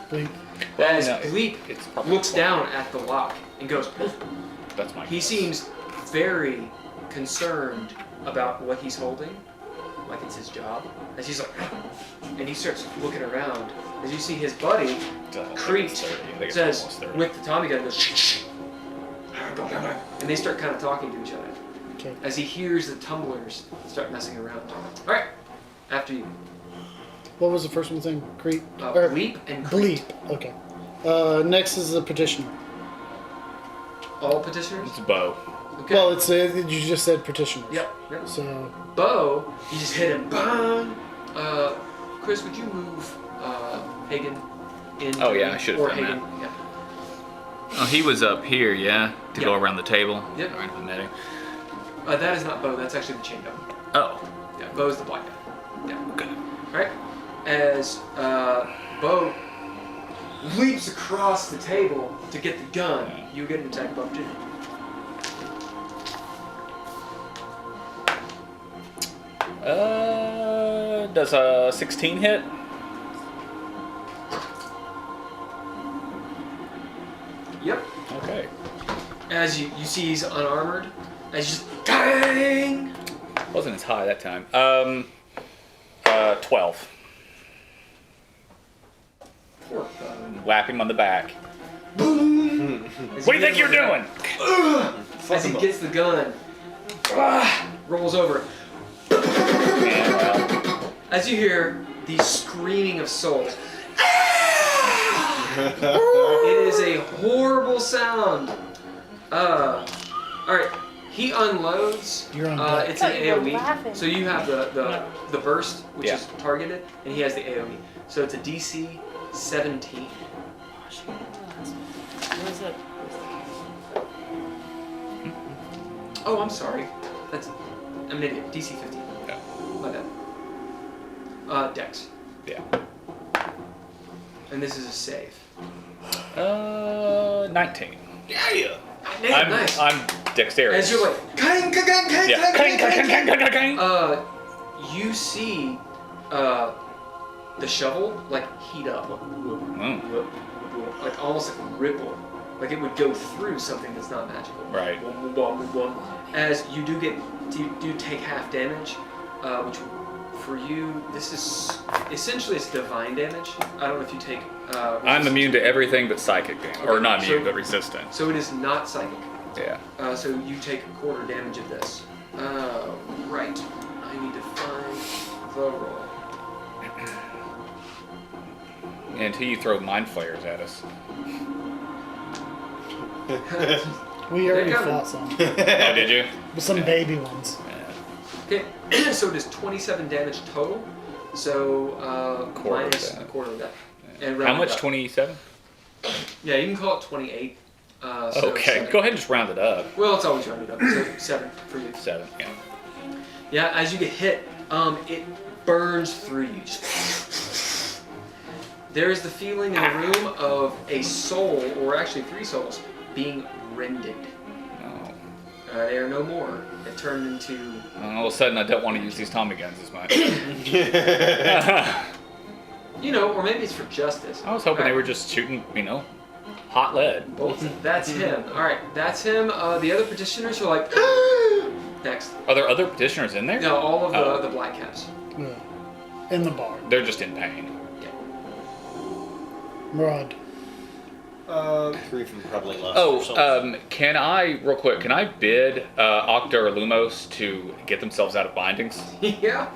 S6: Bleep.
S2: As
S4: no,
S2: Bleep
S4: it's probably
S2: looks down at the lock and goes,
S4: That's my
S2: he
S4: guess.
S2: seems very concerned about what he's holding, like it's his job. As he's like, and he starts looking around. As you see his buddy,
S4: I think
S2: Crete,
S4: it's 30. I think it's
S2: says,
S4: almost 30.
S2: with the Tommy gun, goes, shh. And they start kind of talking to each other.
S6: Okay.
S2: As he hears the tumblers start messing around. All right, after you.
S6: What was the first one's name? Crete? Or-
S2: Bleep and Crete.
S6: Bleep. Okay. Next is the petitioner.
S2: All petitioners?
S4: It's Bo.
S2: Okay.
S6: Well, it's you just said petitioners.
S2: Yep, yep.
S6: So
S2: Bo, you just hit him. Bang! Chris, would you move Haygen in?
S4: Oh, yeah, I should have
S2: or
S4: done
S2: Haygen,
S4: that.
S2: Yeah.
S4: Oh, he was up here, yeah? To go
S2: Yep.
S4: around the table?
S2: Yep.
S4: Alright, I met him.
S2: That is not Bo, that's actually the chain gun.
S4: Oh.
S2: Yeah, Bo's the black guy. Yeah.
S4: Okay.
S2: Alright. As Bo leaps across the table to get the gun, you get an attack of opportunity.
S4: Does a 16 hit?
S2: Yep.
S4: Okay.
S2: As you see he's unarmored, as you just dang!
S4: Wasn't as high that time. 12.
S2: Poor Bo.
S4: Whap him on the back.
S2: Boom!
S4: What do you think you're doing?
S2: As he gets the gun, rolls over.
S4: And, well,
S2: As you hear the screaming of souls. It is a horrible sound. Alright, he unloads.
S6: You're on deck.
S2: It's an
S3: I thought you were
S2: AoE.
S3: laughing.
S2: So you have the burst, which
S4: Yeah.
S2: is targeted, and he has the AoE. So it's a DC 17.
S5: What is it?
S2: Oh, I'm sorry. I'm an idiot. DC 15.
S4: Yeah.
S2: My bad. Dex.
S4: Yeah.
S2: And this is a save.
S4: 19.
S2: Yeah. Nice.
S4: I'm dexterous.
S2: As you're like, kang, kang, kang, kang,
S4: Yeah.
S2: kang, kang, kang, kang,
S4: Kang.
S2: you see the shovel like heat up, like almost like a ripple, like it would go through something that's not magical.
S4: Right.
S2: As you do take half damage, which for you this is essentially it's divine damage. I don't know if you take.
S4: I'm immune to everything but psychic damage. Or
S2: Okay,
S4: not immune,
S2: so-
S4: but resistant.
S2: So it is not psychic.
S4: Yeah.
S2: So you take a quarter damage of this. Right. I need to find the roll.
S4: Until you throw mind flayers at us.
S6: we already
S2: They're coming.
S6: fought some.
S4: Oh, did you?
S6: But some baby ones.
S2: Okay, so it is 27 damage total. So
S4: Quarter of
S2: minus
S4: that.
S2: a quarter of that. And
S4: How
S2: round
S4: much?
S2: it up.
S4: 27?
S2: Yeah, you can call it 28. So
S4: Okay,
S2: 7.
S4: go ahead and just round it up.
S2: Well, it's always rounded up. So 7 for you.
S4: 7, yeah.
S2: Yeah, as you get hit, it burns through you. There is the feeling in the room of a soul, or actually 3 souls, being rended.
S4: Oh.
S2: They are no more. They turned into...
S4: All of a sudden, I don't want to use these Tommy guns as much.
S2: You know, or maybe it's for justice.
S4: I was hoping they were just shooting, hot lead.
S2: Well, that's him. Alright, that's him. The other petitioners are like... Next.
S4: Are there other petitioners in there?
S2: No, all of the black caps.
S6: In the bar.
S4: They're just in pain.
S6: Murad.
S1: 3 from probably lost. or something.
S4: Can I bid Octa or Lumos to get themselves out of bindings?
S2: Yeah.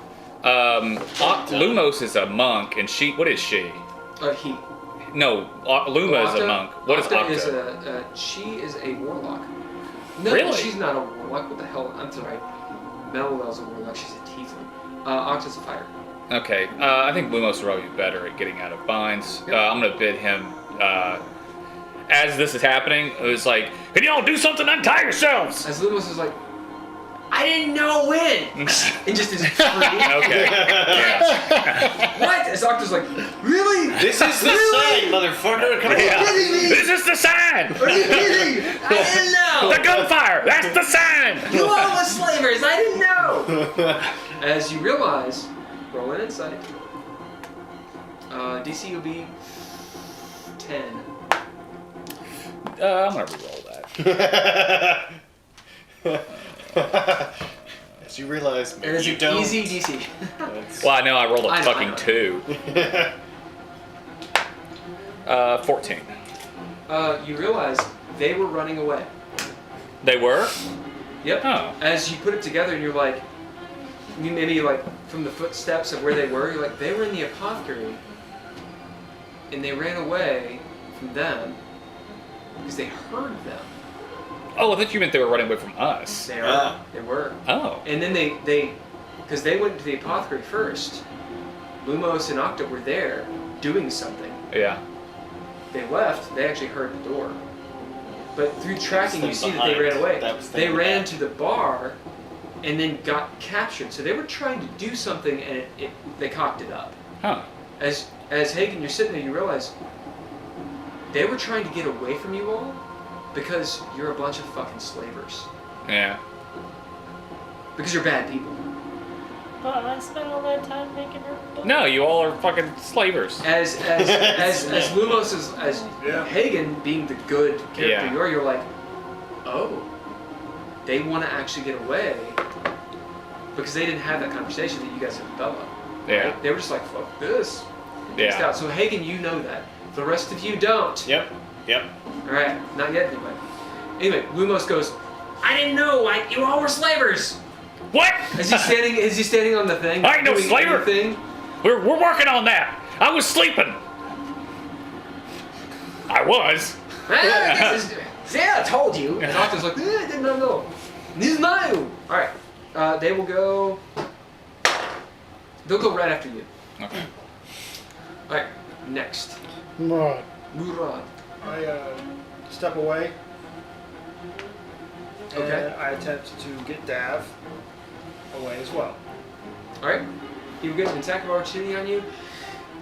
S4: Lumos is a monk, and what is she?
S2: He.
S4: No, Luma is a monk. What is Octa?
S2: She is a warlock. No,
S4: Really?
S2: she's not a warlock. What the hell? I'm sorry. Melwell's a warlock. She's a tiefling. Octa's a fighter.
S4: Okay, I think Lumos would probably be better at getting out of binds.
S2: Yep.
S4: I'm gonna bid him. As this is happening, it was like, can y'all do something? Untie yourselves!
S2: As Lumos is like, I didn't know when! And just is free.
S4: Okay.
S2: What? As Octa's like, really?
S1: This is the sign, motherfucker! Come on!
S4: This is the sign!
S2: Are you kidding? I didn't know!
S4: The gunfire! That's the sign!
S2: You all were slavers! I didn't know! As you realize, roll an insight. DC will be 10.
S4: I'm gonna re-roll that.
S1: As you realize,
S2: And
S1: maybe
S2: it's
S1: you
S2: an
S1: don't.
S2: easy DC.
S4: Well, I know I rolled a
S2: I know,
S4: fucking
S2: I know.
S4: 2. 14.
S2: You realize they were running away.
S4: They were?
S2: Yep.
S4: Oh.
S2: As you put it together and you're like, maybe like from the footsteps of where they were, you're like, they were in the apothecary and they ran away from them because they heard them.
S4: Oh, I thought you meant they were running away from us.
S2: They are. They were.
S4: Oh.
S2: And then because they went to the apothecary first, Lumos and Octa were there doing something.
S4: Yeah.
S2: They left, they actually heard the door. But through tracking, you see that they
S1: behind.
S2: ran away.
S1: That was
S2: They
S1: the
S2: ran
S1: back.
S2: to the bar and then got captured. So they were trying to do something and they cocked it up.
S4: Huh.
S2: As Haygen, you're sitting there, you realize they were trying to get away from you all because you're a bunch of fucking slavers.
S4: Yeah.
S2: Because you're bad people.
S5: But I spent all that time making her.
S4: No, you all are fucking slavers.
S2: As Lumos as Haygen being the good character you're like, oh, they want to actually get away because they didn't have that conversation that you guys have developed.
S4: Yeah.
S2: Right? They were just like, fuck this.
S4: Yeah.
S2: Out. So Haygen, you know that. The rest of you don't.
S1: Yep.
S2: All right, not yet anyway. Anyway, Lumos goes, I didn't know, like you all were slavers.
S4: What?
S2: Is he standing on the thing?
S4: I ain't no
S2: doing
S4: slaver.
S2: anything?
S4: We're working on that. I was sleeping. I was.
S2: See, I told you. And Octa's like, I did not know. This new. All right, they will go. They'll go right after you.
S4: Okay.
S2: All right, next.
S6: Murad.
S2: Murad.
S7: I step away.
S2: Okay.
S7: And I attempt to get Dav away as well.
S2: All right. You get an attack of opportunity on you.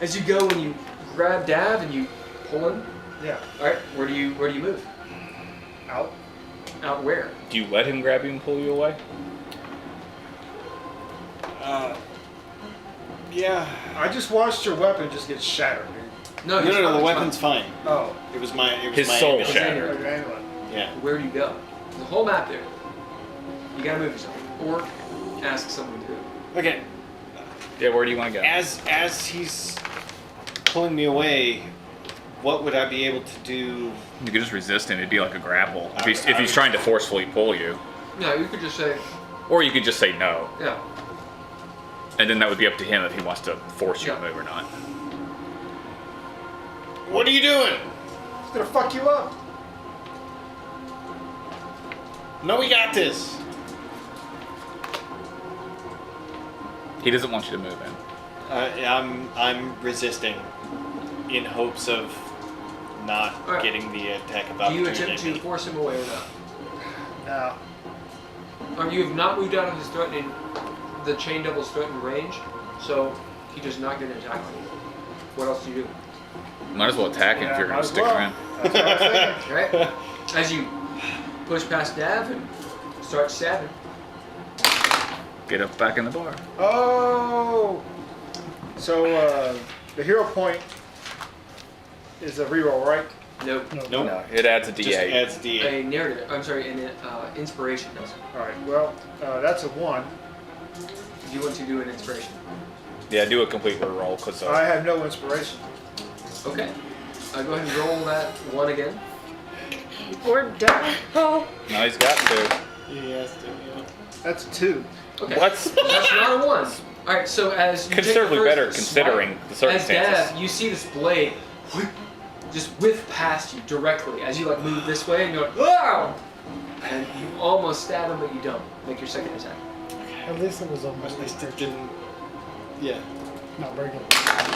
S2: As you go and you grab Dav and you pull him.
S7: Yeah.
S2: All right. Where do you move?
S7: Out.
S2: Out where?
S4: Do you let him grab you and pull you away?
S1: Yeah.
S7: I just watched your weapon just get shattered.
S2: No,
S1: No, the weapon's fine.
S7: Oh.
S1: It was my.
S4: His soul
S1: amulet.
S4: shattered.
S7: Okay, anyway.
S1: Yeah.
S2: Where do you go? There's a whole map there. You gotta move yourself, or ask someone to do it.
S1: Okay.
S4: Yeah, where do you want to go?
S1: As he's pulling me away, what would I be able to do?
S4: You could just resist him. It'd be like a grapple.
S1: I
S4: If
S1: would-
S4: he's trying to forcefully pull you.
S2: No, you could just say,
S4: Or you could just say no.
S2: yeah.
S4: And then that would be up to him if he wants to force you to
S2: Yeah.
S4: move or not.
S1: What are you doing?
S7: It's gonna fuck you up.
S1: No, we got this.
S4: He doesn't want you to move in.
S1: I'm resisting, in hopes of not
S2: Alright.
S1: getting the attack of
S2: Do you
S1: opportunity.
S2: attempt to force him away or not?
S7: No.
S2: You have not moved out of his threatening, the chain devil's threatened range, so he does not get an attack on you. What else do you do?
S4: Might as well attack him if you're
S7: might
S4: going to
S7: as
S4: stick
S7: well.
S4: around.
S7: That's what I was thinking.
S2: Right? As you push past Dav and start stabbing.
S4: Get up back in the bar.
S7: Oh! So, the hero point is a reroll, right?
S2: Nope.
S1: Nope.
S4: No, it adds a D8.
S1: Just adds D8.
S2: A narrative. I'm sorry, an inspiration does.
S7: Alright, well, that's a 1.
S2: Do you want to do an inspiration?
S4: Yeah, do a complete reroll because
S7: I have no inspiration.
S2: Okay. Go ahead and roll that 1 again.
S3: We're done. Oh.
S4: no, he's got to.
S1: Yes, yeah.
S7: That's a 2.
S2: Okay.
S4: What's
S2: That's not a 1. Alright, so as you
S4: considerably
S2: take the
S4: better
S2: first
S4: considering
S2: swipe,
S4: the circumstances.
S2: As Dav, you see this blade just whiff past you directly as you like move this way, and you're like, wow! And you almost stab him, but you don't. Make your second attack.
S6: At least it was almost
S1: At least it didn't. Yeah.
S6: not very good.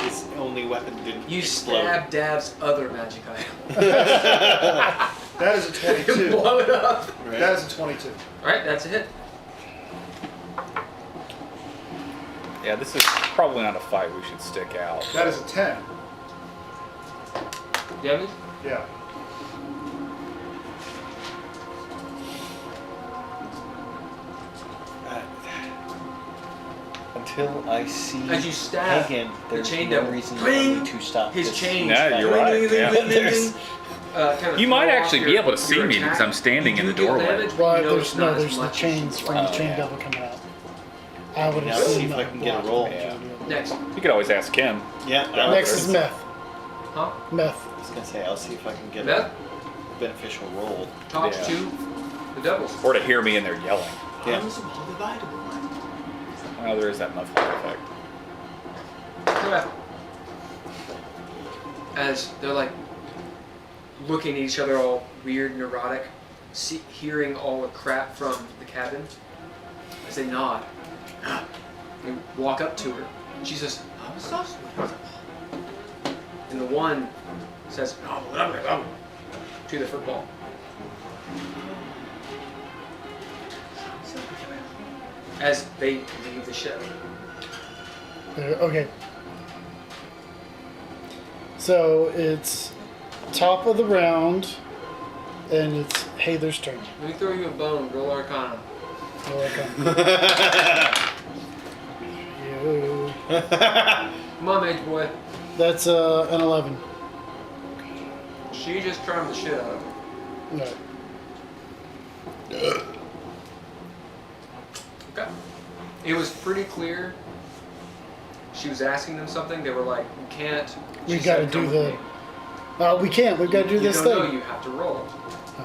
S1: His only weapon didn't
S2: You
S1: explode.
S2: stab Dav's other magic item.
S7: That is a 22.
S2: Blow it up.
S1: Right.
S7: That is a 22.
S2: Alright, that's a hit.
S4: Yeah, this is probably not a fight we should stick out.
S7: That is a 10.
S2: Damage?
S7: Yeah.
S1: Until I see
S2: As you stab
S1: Haygen,
S2: the
S1: there's
S2: chain
S1: no
S2: devil,
S1: reason for
S2: bling,
S1: me to stop
S2: his
S1: this.
S2: chain.
S4: Yeah, you're right. Yeah.
S2: Kind of
S4: You might
S2: throw off
S4: actually
S2: your-
S4: be able to see
S2: your
S4: me because
S2: attack.
S4: I'm standing
S2: You
S4: in the
S2: do deal
S4: doorway.
S2: damage, but
S6: Well,
S2: you know
S6: there's
S2: it's not as
S6: there's the
S2: much as
S6: chains from
S2: like-
S6: the chain
S1: yeah.
S6: devil coming out. I would
S1: Now
S6: assume
S1: see if
S6: that
S1: I can get a
S6: blocked
S1: roll.
S6: the
S4: Yeah.
S6: majority of it.
S2: Next.
S4: You could always ask him.
S1: Yeah,
S6: Next is meth.
S2: Huh?
S6: Meth.
S1: I was gonna say I'll see if I can get
S2: Beth
S1: a beneficial roll.
S2: talks
S4: Yeah.
S2: to the devils.
S4: Or to hear me in there yelling.
S1: Yeah.
S4: Well, there is that muffling effect.
S2: Come back. As they're like looking at each other all weird, neurotic, hearing all the crap from the cabin, as they nod. They walk up to her. And she says, and the one says, to the football. As they leave the ship.
S6: Okay. So it's top of the round, and it's Heiðr's turn.
S2: Let me throw you a bone, roll Arcana.
S6: You.
S2: Come on, mage boy.
S6: That's an 11.
S2: She just charmed the shit out of him.
S6: No.
S2: Okay. It was pretty clear. She was asking them something. They were like, "We can't."
S6: We
S2: She
S6: gotta
S2: said,
S6: do
S2: "Come
S6: the.
S2: with me."
S6: We can't. We've got to do this
S2: you
S6: thing.
S2: don't know. You have to roll.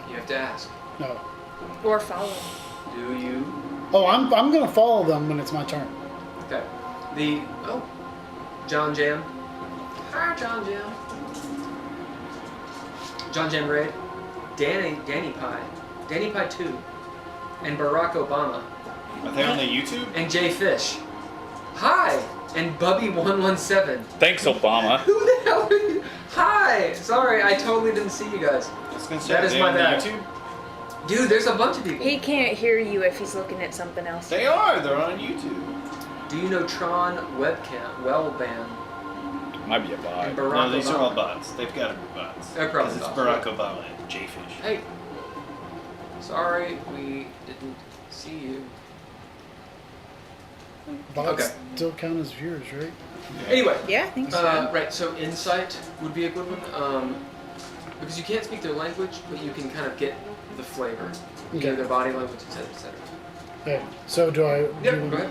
S2: You have to ask.
S6: No.
S3: Or follow.
S2: Do you?
S6: Oh, I'm gonna follow them when it's my turn.
S2: Okay. John Jam. Hi, John Jam. John Jam Raid. Danny Pie. Danny Pie 2. And Barack Obama.
S1: Are they on the YouTube?
S2: And Jay Fish. Hi! And Bubby117.
S4: Thanks, Obama.
S2: Who the hell are you? Hi! Sorry, I totally didn't see you guys.
S1: I was gonna say,
S2: That
S1: are
S2: is
S1: they
S2: my
S1: on the
S2: bad.
S1: YouTube?
S2: Dude, there's a bunch of people.
S3: He can't hear you if he's looking at something else.
S1: They are. They're on YouTube.
S2: Do you know Tron Webcam? Wellband.
S4: Might be a bot.
S2: And Barack
S1: No, these
S2: Obama.
S1: are all bots. They've got to be bots.
S2: They're probably
S1: 'Cause it's
S2: bots,
S1: Barack
S2: right.
S1: Obama and J-Fish.
S2: Hey. Sorry, we didn't see you.
S6: Bots
S2: Okay.
S6: still count as viewers, right?
S2: Anyway.
S3: Yeah, I think so.
S2: Right, so insight would be a good one. Because you can't speak their language, but you can kind of get the flavor. You
S6: Okay.
S2: get their body language, etc., etc.
S6: Okay. So do I?
S2: Yep, go ahead.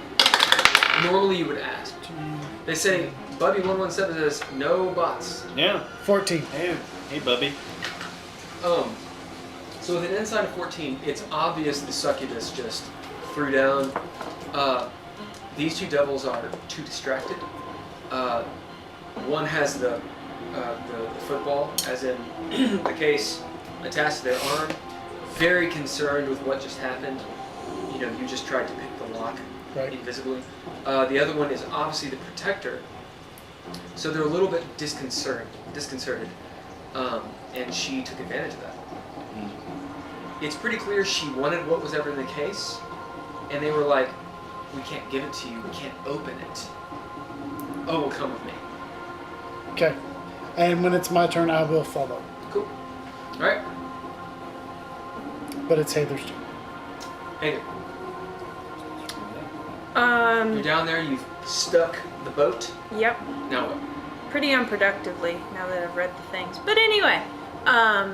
S2: Normally you would ask. They say, Bubby117 says, no bots.
S1: Yeah.
S6: 14.
S1: Hey, Bubby.
S2: So with an insight of 14, it's obvious the succubus just threw down. These two devils are too distracted. One has the football, as in the case attached to their arm. Very concerned with what just happened. You know, you just tried to pick the lock
S6: Right.
S2: invisibly. The other one is obviously the protector. So they're a little bit disconcerted. and she took advantage of that. It's pretty clear she wanted what was ever in the case, and they were like, we can't give it to you, we can't open it. Oh, well, come with me.
S6: Okay. And when it's my turn, I will follow.
S2: Cool. Alright.
S6: But it's Heiðr's turn.
S2: Hey You're down there, you've stuck the boat.
S3: Yep.
S2: Now what?
S3: Pretty unproductively now that I've read the things. But anyway,
S2: I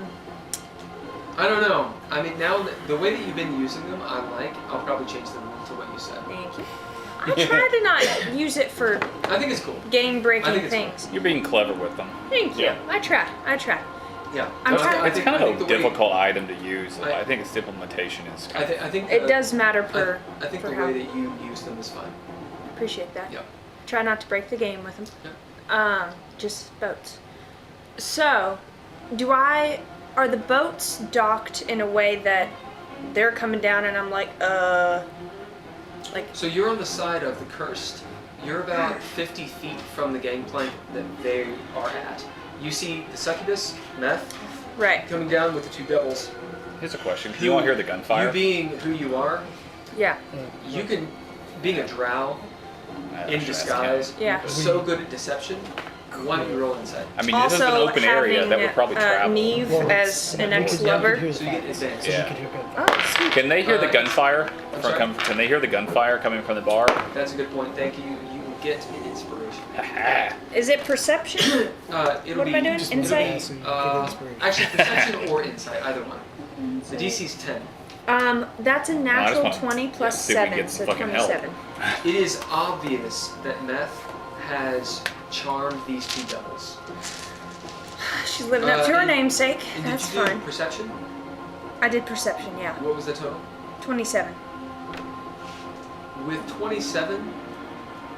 S2: don't know. I mean, now the way that you've been using them, I like. I'll probably change them to what you said.
S3: thank you. I try to not use it for
S2: I think it's cool.
S3: game-breaking things.
S4: You're being clever with them.
S3: Thank you.
S4: Yeah.
S3: I try.
S2: Yeah.
S3: I'm trying-
S4: It's kind
S2: I
S4: of
S2: think
S4: a
S2: the way-
S4: difficult item to use.
S2: I-
S4: I think its implementation is
S2: I
S4: kind of...
S2: think
S3: It does matter for
S2: I think
S3: for
S2: the
S3: how.
S2: way that you use them is fine.
S3: Appreciate that.
S2: Yeah.
S3: Try not to break the game with them.
S2: Yeah.
S3: Just boats. So, are the boats docked in a way that they're coming down and I'm like,
S2: So you're on the side of the cursed. You're about 50 feet from the gangplank that they are at. You see the succubus, Meth,
S3: right.
S2: coming down with the two devils.
S4: Here's a question. Can you all hear the gunfire?
S2: You being who you are,
S3: Yeah.
S2: you can, being a drow in disguise,
S3: Yeah.
S2: so good at deception, why don't you roll insight?
S4: I mean, this is an open area that would probably travel.
S3: Neve
S6: Well,
S3: as an
S6: you could-
S3: ex-lover.
S6: you could hear
S2: So
S6: the
S2: you get
S6: fires.
S2: advantage.
S6: So you
S4: Yeah.
S6: could hear gunfire.
S3: Oh, sweet.
S4: Can they hear the gunfire?
S2: I'm sorry?
S4: Can they hear the gunfire coming from the bar?
S2: That's a good point. Thank you. You will get an inspiration.
S4: Haha.
S3: Is it perception?
S2: It'll
S3: What
S2: be,
S3: am I doing?
S6: Just
S3: Insight?
S6: move it so you get inspiration.
S2: actually perception or insight, either one. The DC's 10.
S3: That's a
S4: just
S3: natural
S4: wanna
S3: 20 plus
S4: see if we can
S3: 7,
S4: get
S3: so
S4: some fucking help.
S3: 27.
S2: It is obvious that Meth has charmed these two devils.
S3: She's living up to her
S2: and-
S3: namesake.
S2: And
S3: That's
S2: did you do
S3: fine.
S2: perception?
S3: I did perception, yeah.
S2: What was the total?
S3: 27.
S2: With 27,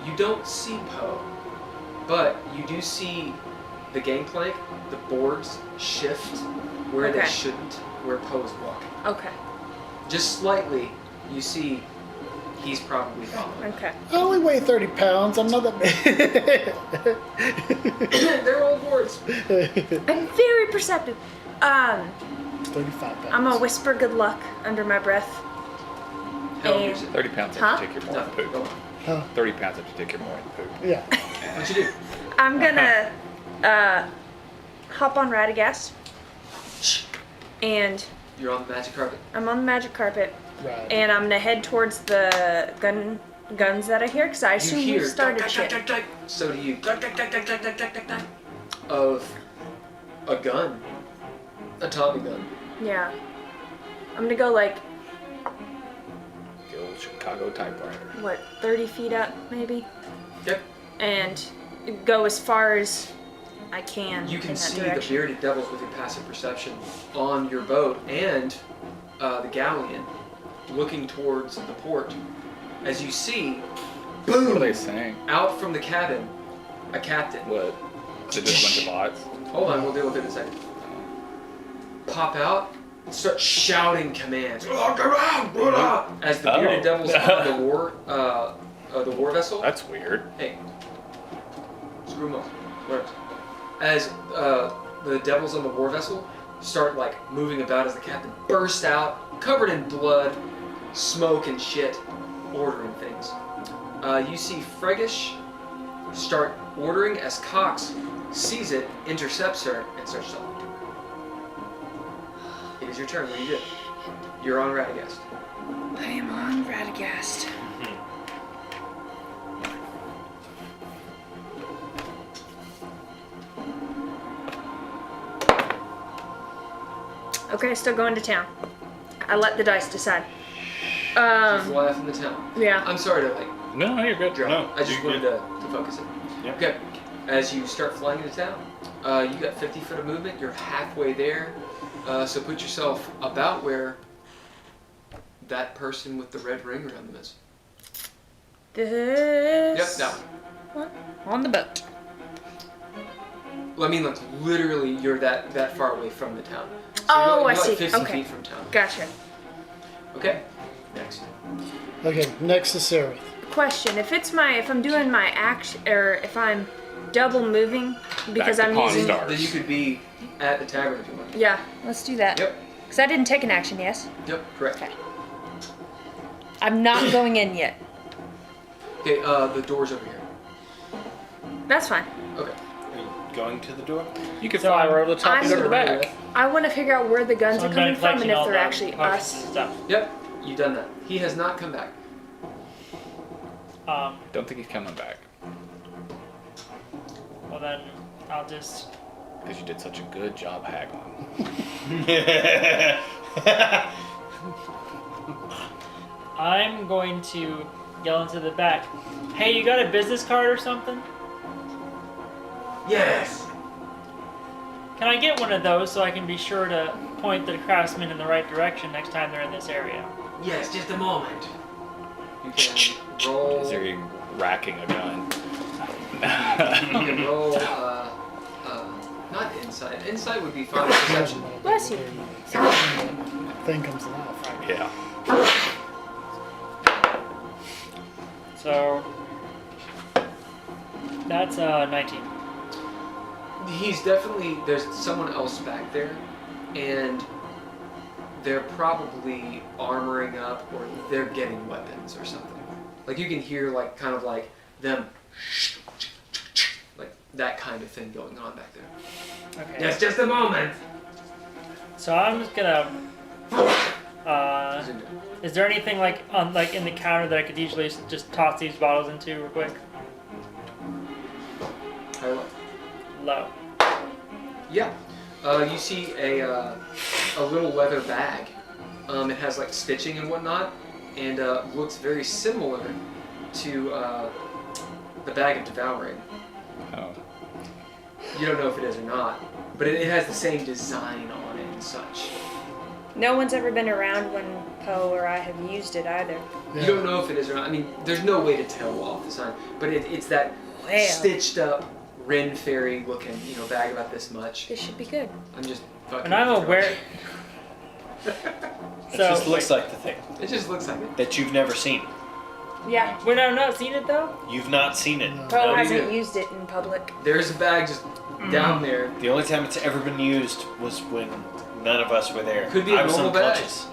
S2: you don't see Poe, but you do see the gangplank, the boards shift where they
S3: Okay.
S2: shouldn't, where Poe is walking.
S3: Okay.
S2: Just slightly, you see he's probably following.
S3: Okay.
S6: I only weigh 30 pounds. I'm not that big.
S2: They're old boards.
S3: I'm very perceptive.
S6: 35 pounds.
S3: I'm gonna whisper good luck under my breath.
S2: Hell,
S3: And-
S2: use it.
S4: 30 pounds
S3: Huh?
S4: after you take your morning
S2: Nothing. Go
S4: poop.
S2: on.
S6: Huh?
S4: 30 pounds after you take your morning poop.
S6: Yeah.
S2: What you do?
S3: I'm gonna hop on Radagast. And
S2: You're on the magic carpet.
S3: I'm on the magic carpet.
S6: Right.
S3: And I'm gonna head towards the guns that I hear, because I
S2: You
S3: assume
S2: hear
S3: you started
S2: duck,
S3: shit.
S2: duck, duck, duck. So do you. Duck, duck, duck, duck, duck, duck, duck, duck, duck. Of a gun. A Tommy gun.
S3: Yeah. I'm gonna go like,
S4: The old Chicago typewriter.
S3: what, 30 feet up maybe?
S2: Yep.
S3: And go as far as I can
S2: You
S3: in
S2: can
S3: that
S2: see the
S3: direction.
S2: bearded devils with your passive perception on your boat and the galleon looking towards the port. As you see,
S4: What are
S2: boom,
S4: they saying?
S2: out from the cabin, a captain.
S4: What? Is it just a bunch of bots?
S2: Hold on, we'll deal with it in a second. Pop out, start shouting commands. As the bearded devils on the war vessel.
S4: That's weird.
S2: Hey, screw them up. Whatever. As the devils on the war vessel start like moving about as the captain bursts out, covered in blood, smoke and shit, ordering things. You see Fregish start ordering as Cox sees it, intercepts her, and starts talking to her. It is your turn. What do you do? You're on Radagast.
S3: I am on Radagast. Okay, still going to town. I let the dice decide.
S2: She's the life in the town.
S3: Yeah.
S2: I'm sorry to like
S4: No, you're good.
S2: drop.
S1: No,
S2: I just
S1: you're
S2: wanted
S1: good.
S2: to focus it.
S1: Yep.
S2: Okay. As you start flying into town, you got 50 foot of movement. You're halfway there. So put yourself about where that person with the red ring around them is.
S3: This.
S2: Yep, that one.
S3: On the boat.
S2: Well, I mean, like literally, you're that far away from the town. So
S3: Oh,
S2: you're
S3: I
S2: like
S3: see.
S2: 15
S3: Okay.
S2: feet from town.
S3: Gotcha.
S2: Okay. Next.
S6: Okay, next is Sararith.
S3: Question: if I'm doing my action, or if I'm double moving because
S4: Back to
S3: I'm
S4: Pawn
S3: using.
S4: Stars.
S2: Then you could be at the tavern if you want.
S3: Yeah, let's do that.
S2: Yep.
S3: Because I didn't take an action, yes?
S2: Yep. Correct.
S3: Okay. I'm not going in yet.
S2: Okay. The door's over here.
S3: That's fine.
S2: Okay.
S1: Are you going to the door?
S4: You could
S5: So
S4: fly
S5: I'm-
S4: right over the top and go to the
S2: Right.
S4: back.
S3: I want to figure out where the guns
S5: So
S3: are
S5: I'm
S3: coming
S5: done
S3: from and
S5: collecting
S3: if
S5: all
S3: they're
S5: the
S3: actually
S5: potions
S3: us.
S5: and stuff.
S2: Yep. You've done that. He has not come back.
S4: Don't think he's coming back
S5: Well then, I'll just.
S4: because you did such a good job haggling.
S5: I'm going to yell into the back. Hey, you got a business card or something?
S2: Yes.
S5: Can I get one of those so I can be sure to point the craftsmen in the right direction next time they're in this area?
S2: Yes. Just a moment. You can roll.
S4: Is there racking a gun?
S2: You can roll. Not insight. Insight would be fine. Perception.
S3: Bless you.
S6: Thing comes alive.
S4: Yeah.
S5: So that's 19.
S2: He's definitely, there's someone else back there, and they're probably armoring up, or they're getting weapons or something. Like you can hear like kind of like them, like that kind of thing going on back there.
S5: Okay.
S2: Yes, just a moment.
S5: So I'm just gonna. Is there anything like on like in the counter that I could easily just toss these bottles into real quick? Low.
S2: Yeah. You see a little leather bag. It has like stitching and whatnot, and looks very similar to the bag of devouring.
S4: Oh.
S2: You don't know if it is or not, but it has the same design on it and such.
S3: No one's ever been around when Poe or I have used it either.
S2: You don't know if it is or not. I mean, there's no way to tell off the sign, but it's that
S3: Well.
S2: stitched up Ren Fairy looking, bag about this much.
S3: This should be good.
S2: I'm just fucking.
S5: And I'm
S2: with you.
S5: aware.
S1: It just looks like the thing
S2: It just looks like it.
S1: that you've never seen.
S3: Yeah.
S5: When I've not seen it though.
S1: You've not seen it.
S3: Poe
S2: No,
S3: hasn't
S2: neither.
S3: used it in public.
S2: There's a bag just down there.
S1: The only time it's ever been used was when none of us were there.
S2: Could be a
S1: I was
S2: normal bag.
S1: unconscious.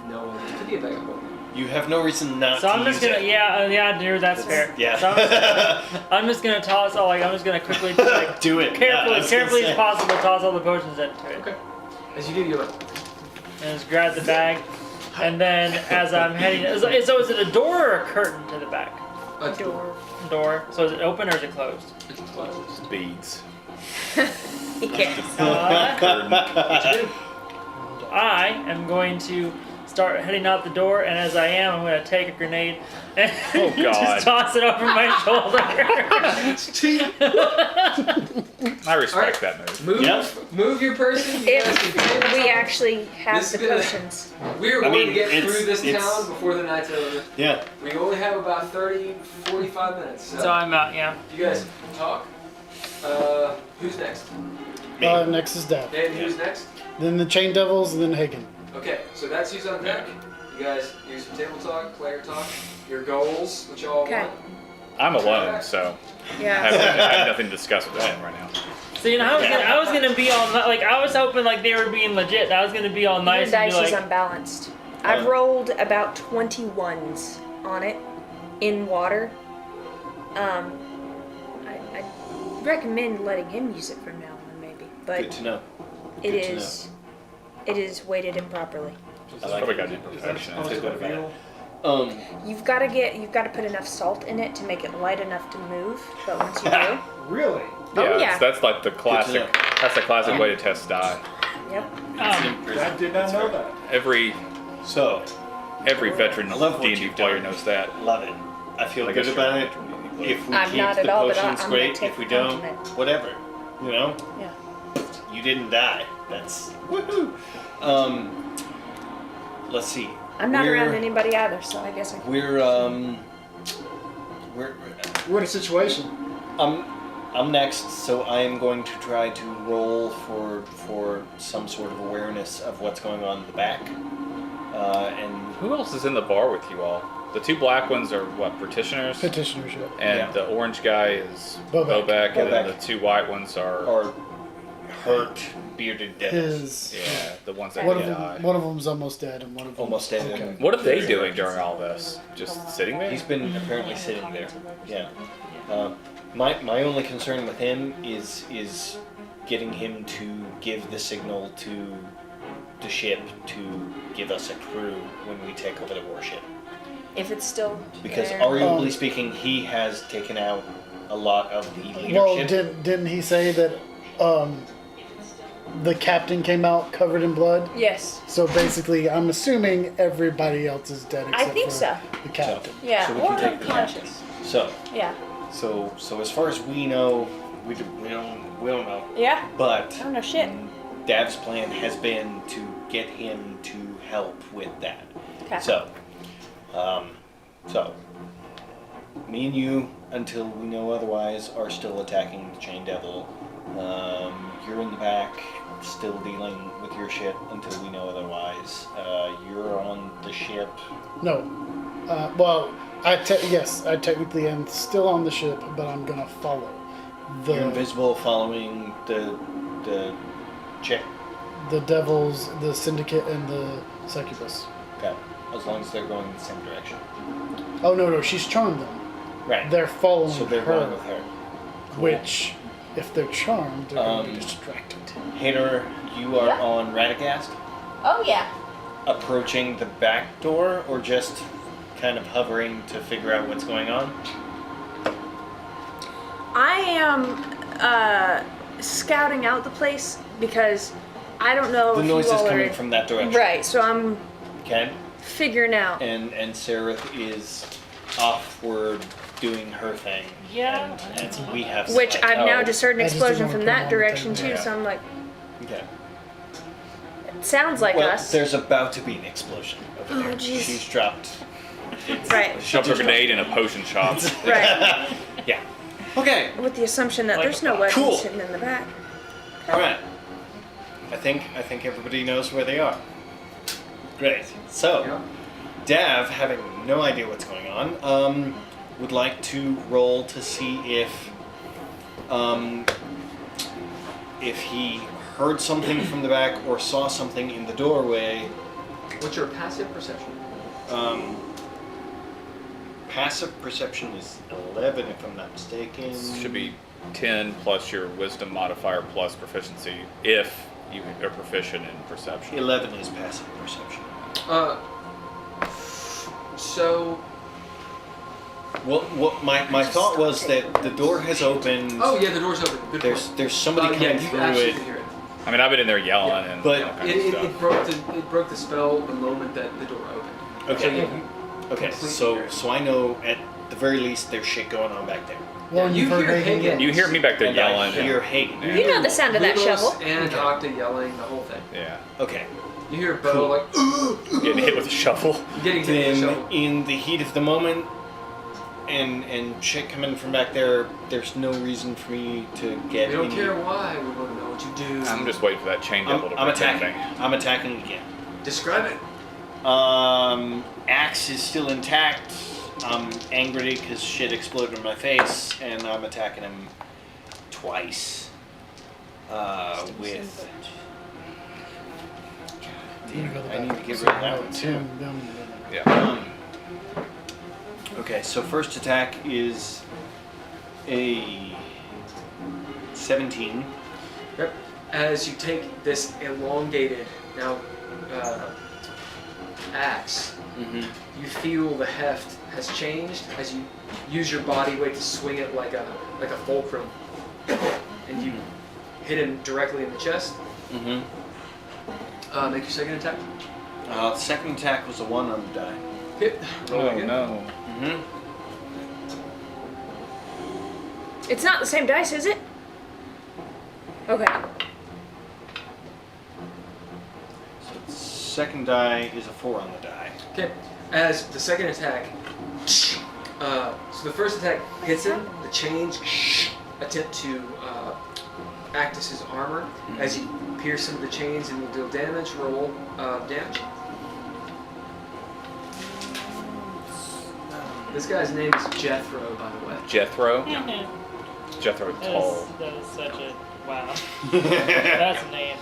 S2: No, it could be a bag of holding.
S1: You have no reason not
S5: So
S1: to
S5: I'm just
S1: use
S5: gonna,
S1: it.
S5: dude, that's fair.
S1: Yeah.
S5: So I'm just gonna toss all, I'm just gonna quickly,
S1: Do it.
S5: carefully,
S1: Yeah, I was gonna
S5: carefully
S1: say.
S5: as possible, toss all the potions into it.
S2: Okay. As you do, you're like,
S5: And just grab the bag, and then as I'm heading, so is it a door or a curtain to the back?
S2: a
S3: Door.
S5: Door. So is it open or is it closed?
S2: It's closed.
S4: Beads.
S3: Yes.
S2: What you do?
S5: I am going to start heading out the door, and as I am, I'm going to take a grenade and
S4: Oh, God.
S5: just toss it over my shoulder.
S4: I respect
S2: Alright.
S4: that move.
S2: Move your person. You guys can
S3: If we actually have
S2: This
S3: the
S2: is gonna-
S3: potions.
S2: We're
S1: I
S2: going
S1: mean,
S2: to get
S1: it's-
S2: through this
S1: it's-
S2: town before the night's over.
S1: Yeah.
S2: We only have about 30, 45 minutes.
S5: So I'm out, yeah.
S2: You guys talk. Who's next?
S6: Next is Dav.
S2: Dan, who's next?
S6: Then the Chain Devils, and then Haygen.
S2: Okay, so that's who's on deck. You guys do some table talk, player talk, your goals, which y'all
S3: Okay.
S2: want.
S4: I'm alone, so I
S3: Yeah.
S4: have nothing to discuss with them right now.
S5: So I was gonna be all like I was hoping like they were being legit. I was gonna be all
S3: Your
S5: nice and
S3: dice
S5: be
S3: is
S5: like,
S3: unbalanced. I've rolled about 21s on it in water. I recommend letting him use it from now on, maybe,
S1: Good
S3: but
S1: to know.
S3: it
S1: Good to
S3: is weighted improperly.
S1: I like
S4: Probably
S1: it.
S4: got to do perfection.
S7: Supposed to reveal?
S3: You've got to put enough salt in it to make it light enough to move. But once you do,
S7: Really?
S3: Oh, yeah.
S4: That's like the classic.
S1: know.
S4: That's the classic way to test die.
S3: yep.
S7: I did not know that.
S4: Every
S1: So,
S4: veteran
S1: I love what
S4: D&D
S1: you've
S4: player
S1: done.
S4: knows that.
S1: love it. I feel
S4: Like
S1: good
S4: a
S1: about it.
S4: veteran D&D player.
S1: If we
S3: I'm
S1: keep
S3: not at
S1: the
S3: all, but
S1: potions,
S3: I'm gonna
S1: great.
S3: take
S1: If we
S3: the
S1: don't,
S3: compliment.
S1: whatever. You know,
S3: Yeah.
S1: you didn't die. That's woohoo. Let's see.
S3: I'm not
S1: We're-
S3: around anybody either, so I guess I can.
S1: We're
S7: We're in a situation.
S1: I'm next, so I am going to try to roll for some sort of awareness of what's going on in the back. And
S4: Who else is in the bar with you all? The two black ones are what, petitioners?
S6: Petitionership.
S4: And the orange guy is
S6: Bobek.
S4: Bobek, and then
S1: Bobek.
S4: the two white ones are
S1: Or hurt, bearded deaths.
S4: yeah, the ones that
S6: One
S4: can
S6: of
S4: die.
S6: them, one of them's almost dead, and one of them
S1: Almost dead.
S6: Okay.
S4: What are they doing during all this? Just sitting there?
S1: He's been apparently sitting there. Yeah. My only concern with him is getting him to give the signal to the ship to give us a crew when we take over the warship.
S3: If it's still
S1: Because
S3: there.
S1: arguably speaking, he has taken out a lot of the leadership.
S6: Well, didn't he say that the captain came out covered in blood?
S3: Yes.
S6: So basically, I'm assuming everybody else is dead except
S3: think
S6: for
S3: so.
S6: the captain.
S3: Yeah,
S1: So we
S3: or
S1: can take the
S3: unconscious.
S1: So
S3: Yeah.
S1: as far as we know, we don't know.
S3: Yeah.
S1: But
S3: I don't know shit.
S1: Dav's plan has been to get him to help with that.
S3: Okay.
S1: So me and you, until we know otherwise, are still attacking the Chain Devil. You're in the back, still dealing with your ship until we know otherwise. You're on the ship.
S6: No. Well, I technically am still on the ship, but I'm gonna follow
S1: You're invisible, following the check.
S6: the devils, the syndicate, and the succubus.
S1: Okay. As long as they're going in the same direction.
S6: Oh no, she's charmed them.
S1: Right.
S6: They're following
S1: So they're
S6: her,
S1: going with her.
S6: which, if they're charmed, they're gonna be
S1: Um,
S6: distracted.
S1: Heiðr, you are
S3: Yeah.
S1: on Radagast,
S3: Oh yeah.
S1: approaching the back door, or just kind of hovering to figure out what's going on?
S3: I am scouting out the place because I don't know
S1: The
S3: if
S1: noise
S3: you
S1: is
S3: all
S1: coming
S3: are
S1: from that direction.
S3: right. So I'm
S1: Okay.
S3: figuring out.
S1: And Sararith is offward doing her thing.
S5: Yeah.
S1: And we have.
S3: Which I've now
S1: Oh,
S3: just heard an
S6: I just
S3: explosion
S6: didn't
S3: from
S6: wanna put
S3: that
S6: them on the
S3: direction
S6: table.
S3: too. So I'm like,
S1: Okay.
S3: it sounds like
S1: Well,
S3: us.
S1: there's about to be an explosion over there.
S3: jeez.
S1: She's dropped.
S3: Right.
S4: Shop a grenade in a potion shop.
S3: Right.
S1: Yeah. Okay.
S3: With the assumption that
S4: Like
S3: there's no
S4: a-
S3: weapons
S1: Cool.
S3: sitting in the back.
S1: All right. I think everybody knows where they are. Great. So,
S2: Yeah.
S1: Dav, having no idea what's going on, would like to roll to see if he heard something from the back or saw something in the doorway.
S2: What's your passive perception?
S1: Passive perception is 11, if I'm not mistaken.
S4: Should be 10 plus your wisdom modifier plus proficiency if you are proficient in perception.
S1: 11 is passive perception.
S2: So.
S1: What my thought was that the door has opened.
S2: Oh yeah, the door's open. Good point.
S1: There's somebody coming
S2: yeah, you
S1: through
S2: absolutely
S1: it.
S2: hear it.
S4: I mean, I've been in there yelling and
S1: But
S4: all kinds of
S2: It
S4: stuff.
S2: broke the spell the moment that the door opened.
S1: Okay.
S2: So, yeah, you
S1: Okay,
S2: completely hear it.
S1: so I know at the very least there's shit going on back there.
S6: Well,
S2: you
S6: you've heard
S2: hear
S6: Hagen
S2: Hagen.
S6: yell.
S4: You hear me back there
S1: And
S4: yelling.
S1: I hear Haygen.
S4: Yeah.
S3: You know the sound of that
S2: Lumos
S3: shovel.
S2: and
S1: Okay.
S2: Octa yelling, the whole thing.
S4: Yeah.
S1: Okay.
S2: You hear Bo
S1: Cool.
S2: like
S4: Getting hit with a shovel.
S2: getting hit with a
S1: Then
S2: shovel.
S1: in the heat of the moment and shit coming from back there, there's no reason for me to get
S2: We don't
S1: any-
S2: care why. We want to know what you do.
S4: I'm just waiting for that chain devil to
S1: I'm
S4: bring
S1: attacking.
S4: anything.
S1: I'm attacking again.
S2: Describe it.
S1: Axe is still intact. I'm angry because shit exploded in my face, and I'm attacking him twice. With.
S6: You go
S1: I need to
S6: back.
S1: get rid of that one too.
S6: Tim,
S4: Yeah.
S1: Okay, so first attack is a 17.
S2: Yep. As you take this elongated now axe,
S1: Mm-hmm.
S2: you feel the heft has changed as you use your body weight to swing it like a fulcrum, and you hit him directly in the chest.
S1: Mm-hmm.
S2: Make your second attack.
S1: The second attack was a 1 on the die.
S2: Hit. Roll
S4: Oh
S2: again.
S4: no.
S1: Mm-hmm.
S3: It's not the same dice, is it? Okay.
S1: So the second die is a 4 on the die.
S2: Okay. As the second attack, so the first attack hits him. The chains attempt to act as his armor. As you pierce some of the chains and will deal damage. Roll damage. This guy's name is Jethro, by the way.
S4: Jethro.
S5: Yeah.
S4: Jethro Tull.
S5: That was such a wow. That's a name.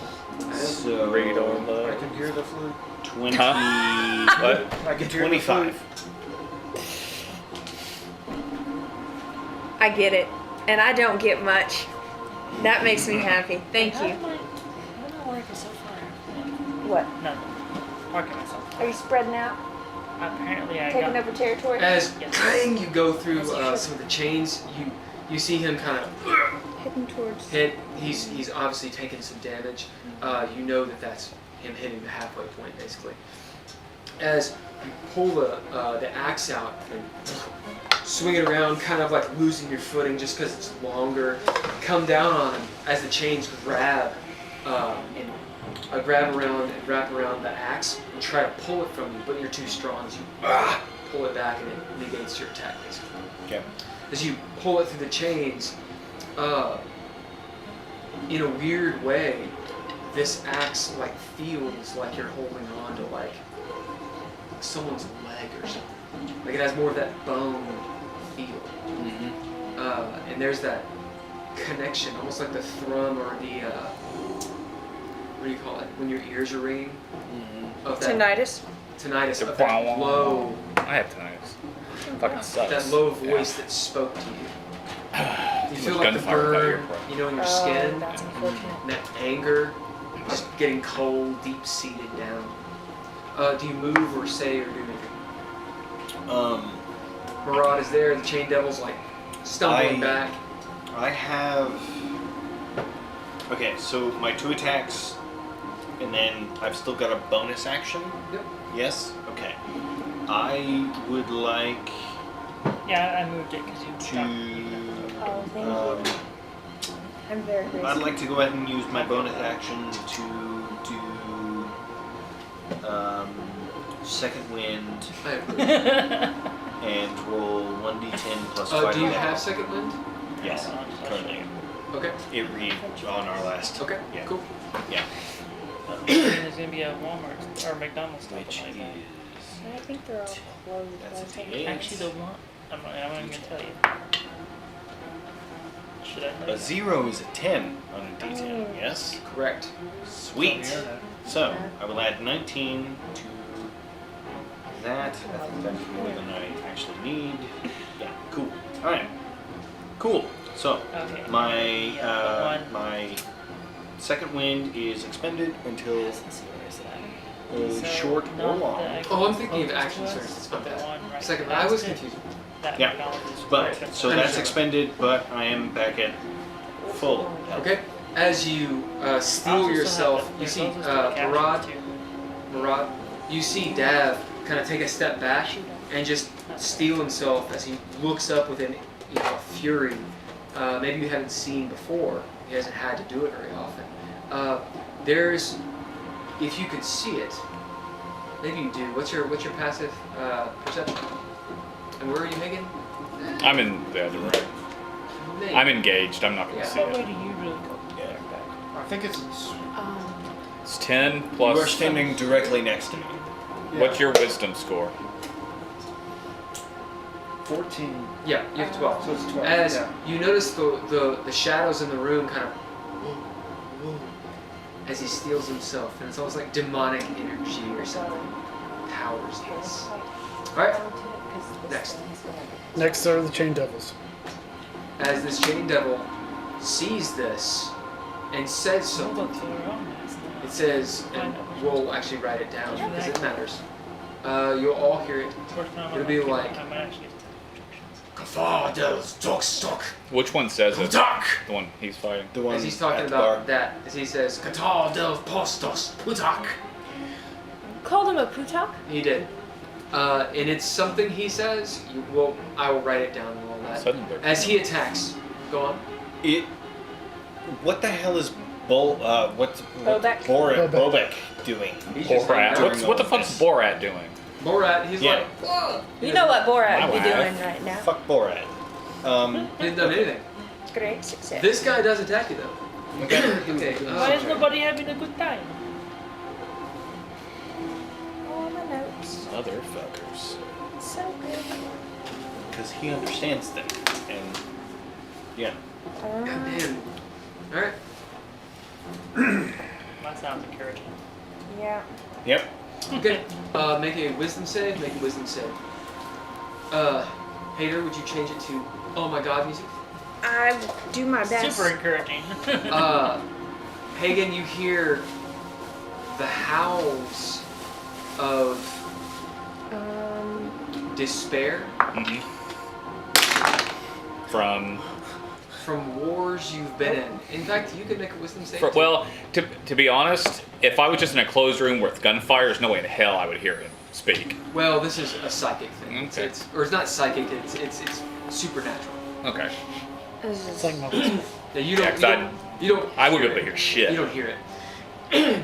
S1: So
S7: I can hear the flute.
S1: 20.
S4: Huh? What?
S7: I can hear
S1: 25.
S3: I get it, and I don't get much. That makes me happy. Thank
S5: How
S3: you.
S5: am I not working so far?
S3: What?
S5: Nothing. Parking myself.
S3: Are you spreading out?
S5: Apparently I
S3: Taking
S5: got.
S3: over territory?
S2: As
S5: Yes.
S2: you go through some of the chains, you see him kind of
S3: Heading towards.
S2: hit. He's obviously taken some damage. You know that's him hitting the halfway point, basically. As you pull the axe out and swing it around, kind of like losing your footing just because it's longer. Come down on him as the chains grab and grab around and wrap around the axe and try to pull it from you, but you're too strong. As you pull it back and it negates your attack, basically.
S1: Okay.
S2: As you pull it through the chains, in a weird way, this axe like feels like you're holding on to like someone's leg or something. Like it has more of that bone feel.
S1: Mm-hmm.
S2: And there's that connection, almost like the thrum or the what do you call it when your ears are ringing?
S1: Mm-hmm.
S2: Of that
S3: Tinnitus?
S2: tinnitus, of that low,
S4: I have tinnitus. Fucking sucks.
S2: that low voice that spoke to you. You feel like the
S4: Gunfire without your
S2: burn,
S4: pro.
S2: you know, in your skin.
S3: That's unfortunate.
S2: And that anger, just getting cold, deep-seated down. Do you move or say or do anything? Murad is there. The Chain Devil's like stumbling back.
S1: I have. Okay, so my 2 attacks, and then I've still got a bonus action.
S2: Yep.
S1: Yes. Okay. I would like
S5: Yeah, I moved it because you
S1: to.
S3: Oh, thank you. I'm very grateful.
S1: I'd like to go ahead and use my bonus action to do second wind
S2: I agree.
S1: and roll 1d10 plus 5.
S2: Do you have second wind?
S1: Yes, currently.
S2: Okay.
S1: It read on our last.
S2: Okay.
S1: Yeah.
S2: Cool.
S1: Yeah.
S5: There's gonna be a Walmart or McDonald's stop
S1: Which
S5: like that.
S3: I think they're all closed.
S1: That's
S3: last
S1: a
S3: time.
S1: D8.
S5: Actually, the one. I'm not even gonna tell you. Should I tell
S1: A
S5: you?
S1: 0 is a 10 on a d10.
S3: Oh.
S1: Yes.
S2: Correct.
S1: Sweet. So I will add 19 to that. I think that's more than I actually need. Yeah. Cool. All right. Cool. So
S5: Okay.
S1: my my second wind is expended until
S5: Let's see, where is that?
S1: a short or
S5: not
S1: long.
S5: the
S2: Oh, I'm thinking of
S5: closest
S2: action
S5: to us,
S2: turns. It's not
S5: but the
S2: that.
S5: one right
S2: Second. I
S5: past
S2: was
S5: it.
S2: confused.
S5: That
S1: Yeah.
S5: McDonald's is
S1: But
S5: right
S1: so
S5: up
S1: that's
S5: there.
S1: expended, but I am back at full.
S2: Okay. As you
S5: I
S2: steal
S5: also
S2: yourself,
S5: still have
S2: you
S5: the
S2: see
S5: closest to the captions,
S2: Murad.
S5: too.
S2: Murad, you see Dav kind of take a step back and just steel himself as he looks up with an a fury. Maybe you haven't seen before. He hasn't had to do it very often. There's, if you could see it, maybe you do. What's your passive perception? And where are you, Haygen?
S4: I'm in the other room.
S2: Maybe.
S4: I'm engaged. I'm not going to
S2: Yeah.
S4: see
S5: What way
S4: it.
S5: do you really go?
S1: Yeah.
S7: I think it's
S4: It's 10
S1: You
S4: plus.
S1: are standing directly next to me.
S4: What's your wisdom score?
S7: 14.
S2: Yeah, you have 12.
S7: So it's 12.
S2: As
S7: yeah.
S2: you notice the shadows in the room kind of as he steals himself, and it's almost like demonic energy or something powers this. Alright, next.
S6: Next are the Chain Devils.
S2: As this chain devil sees this and says
S5: Hold
S2: something
S5: up to
S2: to you,
S5: their own mess now.
S2: it says, and we'll actually write it down because it matters. You'll all hear it. It'll be like,
S5: I might actually.
S4: Which one says it?
S2: Utak!
S4: The one he's fighting.
S1: The one
S2: As he's talking
S1: at the
S2: about
S1: bar.
S2: that, as he says, Katar del Postos, Utak!
S3: Called him a putak?
S2: He did. And it's something he says. I will write it down and all that.
S4: Suddenly.
S2: As he attacks, go on.
S1: What the hell is what's
S3: Bobek.
S1: Bobek doing?
S2: He's just
S4: Borat.
S2: like,
S4: What the fuck's Borat doing?
S2: Borat, he's
S1: Yeah.
S2: like, whoa.
S3: You know what Borat
S4: My
S3: would be
S4: wife.
S3: doing right now.
S1: Fuck Borat.
S2: He didn't do anything.
S3: Great success.
S2: This guy does attack you though. Okay.
S5: Why is nobody having a good time?
S3: Oh, my notes.
S4: Motherfuckers.
S3: so good.
S1: Because he understands them. And yeah.
S2: God damn. Alright.
S5: That sounds encouraging.
S3: Yeah.
S1: Yep.
S2: Okay. Make a wisdom save. Make a wisdom save. Heiðr, would you change it to oh my god music?
S3: I will do my best.
S5: Super encouraging.
S2: Haygen, you hear the howls of despair from wars you've been in. In fact, you could make a wisdom save.
S4: Well, to be honest, if I was just in a closed room with gunfire, there's no way in hell I would hear him speak.
S2: Well, this is a psychic thing.
S4: Okay.
S2: It's not psychic. It's supernatural.
S4: Okay.
S6: It's like my
S2: Yeah, you don't.
S4: I would be
S2: hear
S4: able to hear shit.
S2: You don't hear it.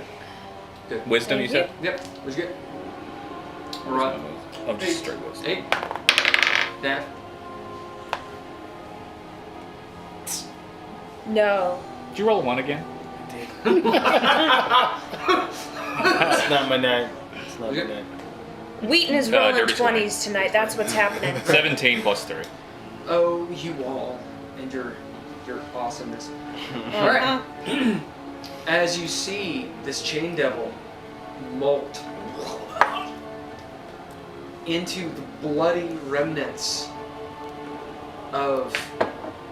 S2: Good.
S4: Wisdom, you said?
S2: Yep. Was good. Murad.
S4: Oh, just straight wisdom.
S2: 8. Dav.
S3: No.
S4: Did you roll a 1 again?
S1: It's not my night. It's not my night.
S3: Wheaton is rolling
S4: dirty
S3: 20s tonight. That's what's happening.
S4: 17 plus 3.
S2: Oh, you all, and your awesomeness. All right. As you see this chain devil molt into the bloody remnants of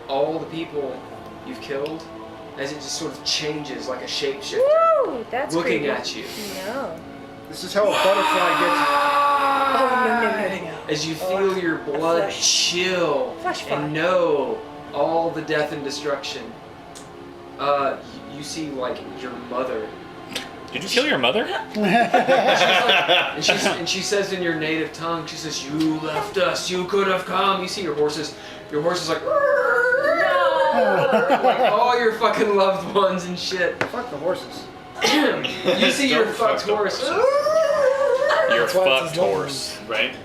S2: all the people you've killed, as it just sort of changes like a shapeshifter,
S3: Woo! That's
S2: looking
S3: creepy.
S2: at you.
S3: No.
S7: This is how a butterfly gets.
S3: Oh, no.
S2: As you feel your blood
S3: flesh.
S2: chill
S3: Flesh fire.
S2: and know all the death and destruction, you see like your mother.
S4: Did you kill your mother?
S2: And she says in your native tongue, she says, "You left us. You could have come." You see your horses. Your horse is like, like all your fucking loved ones and shit.
S7: Fuck the horses.
S2: You see your fucked horse.
S4: Your
S7: That's why it's
S4: fucked
S7: his name.
S4: horse.
S1: Right?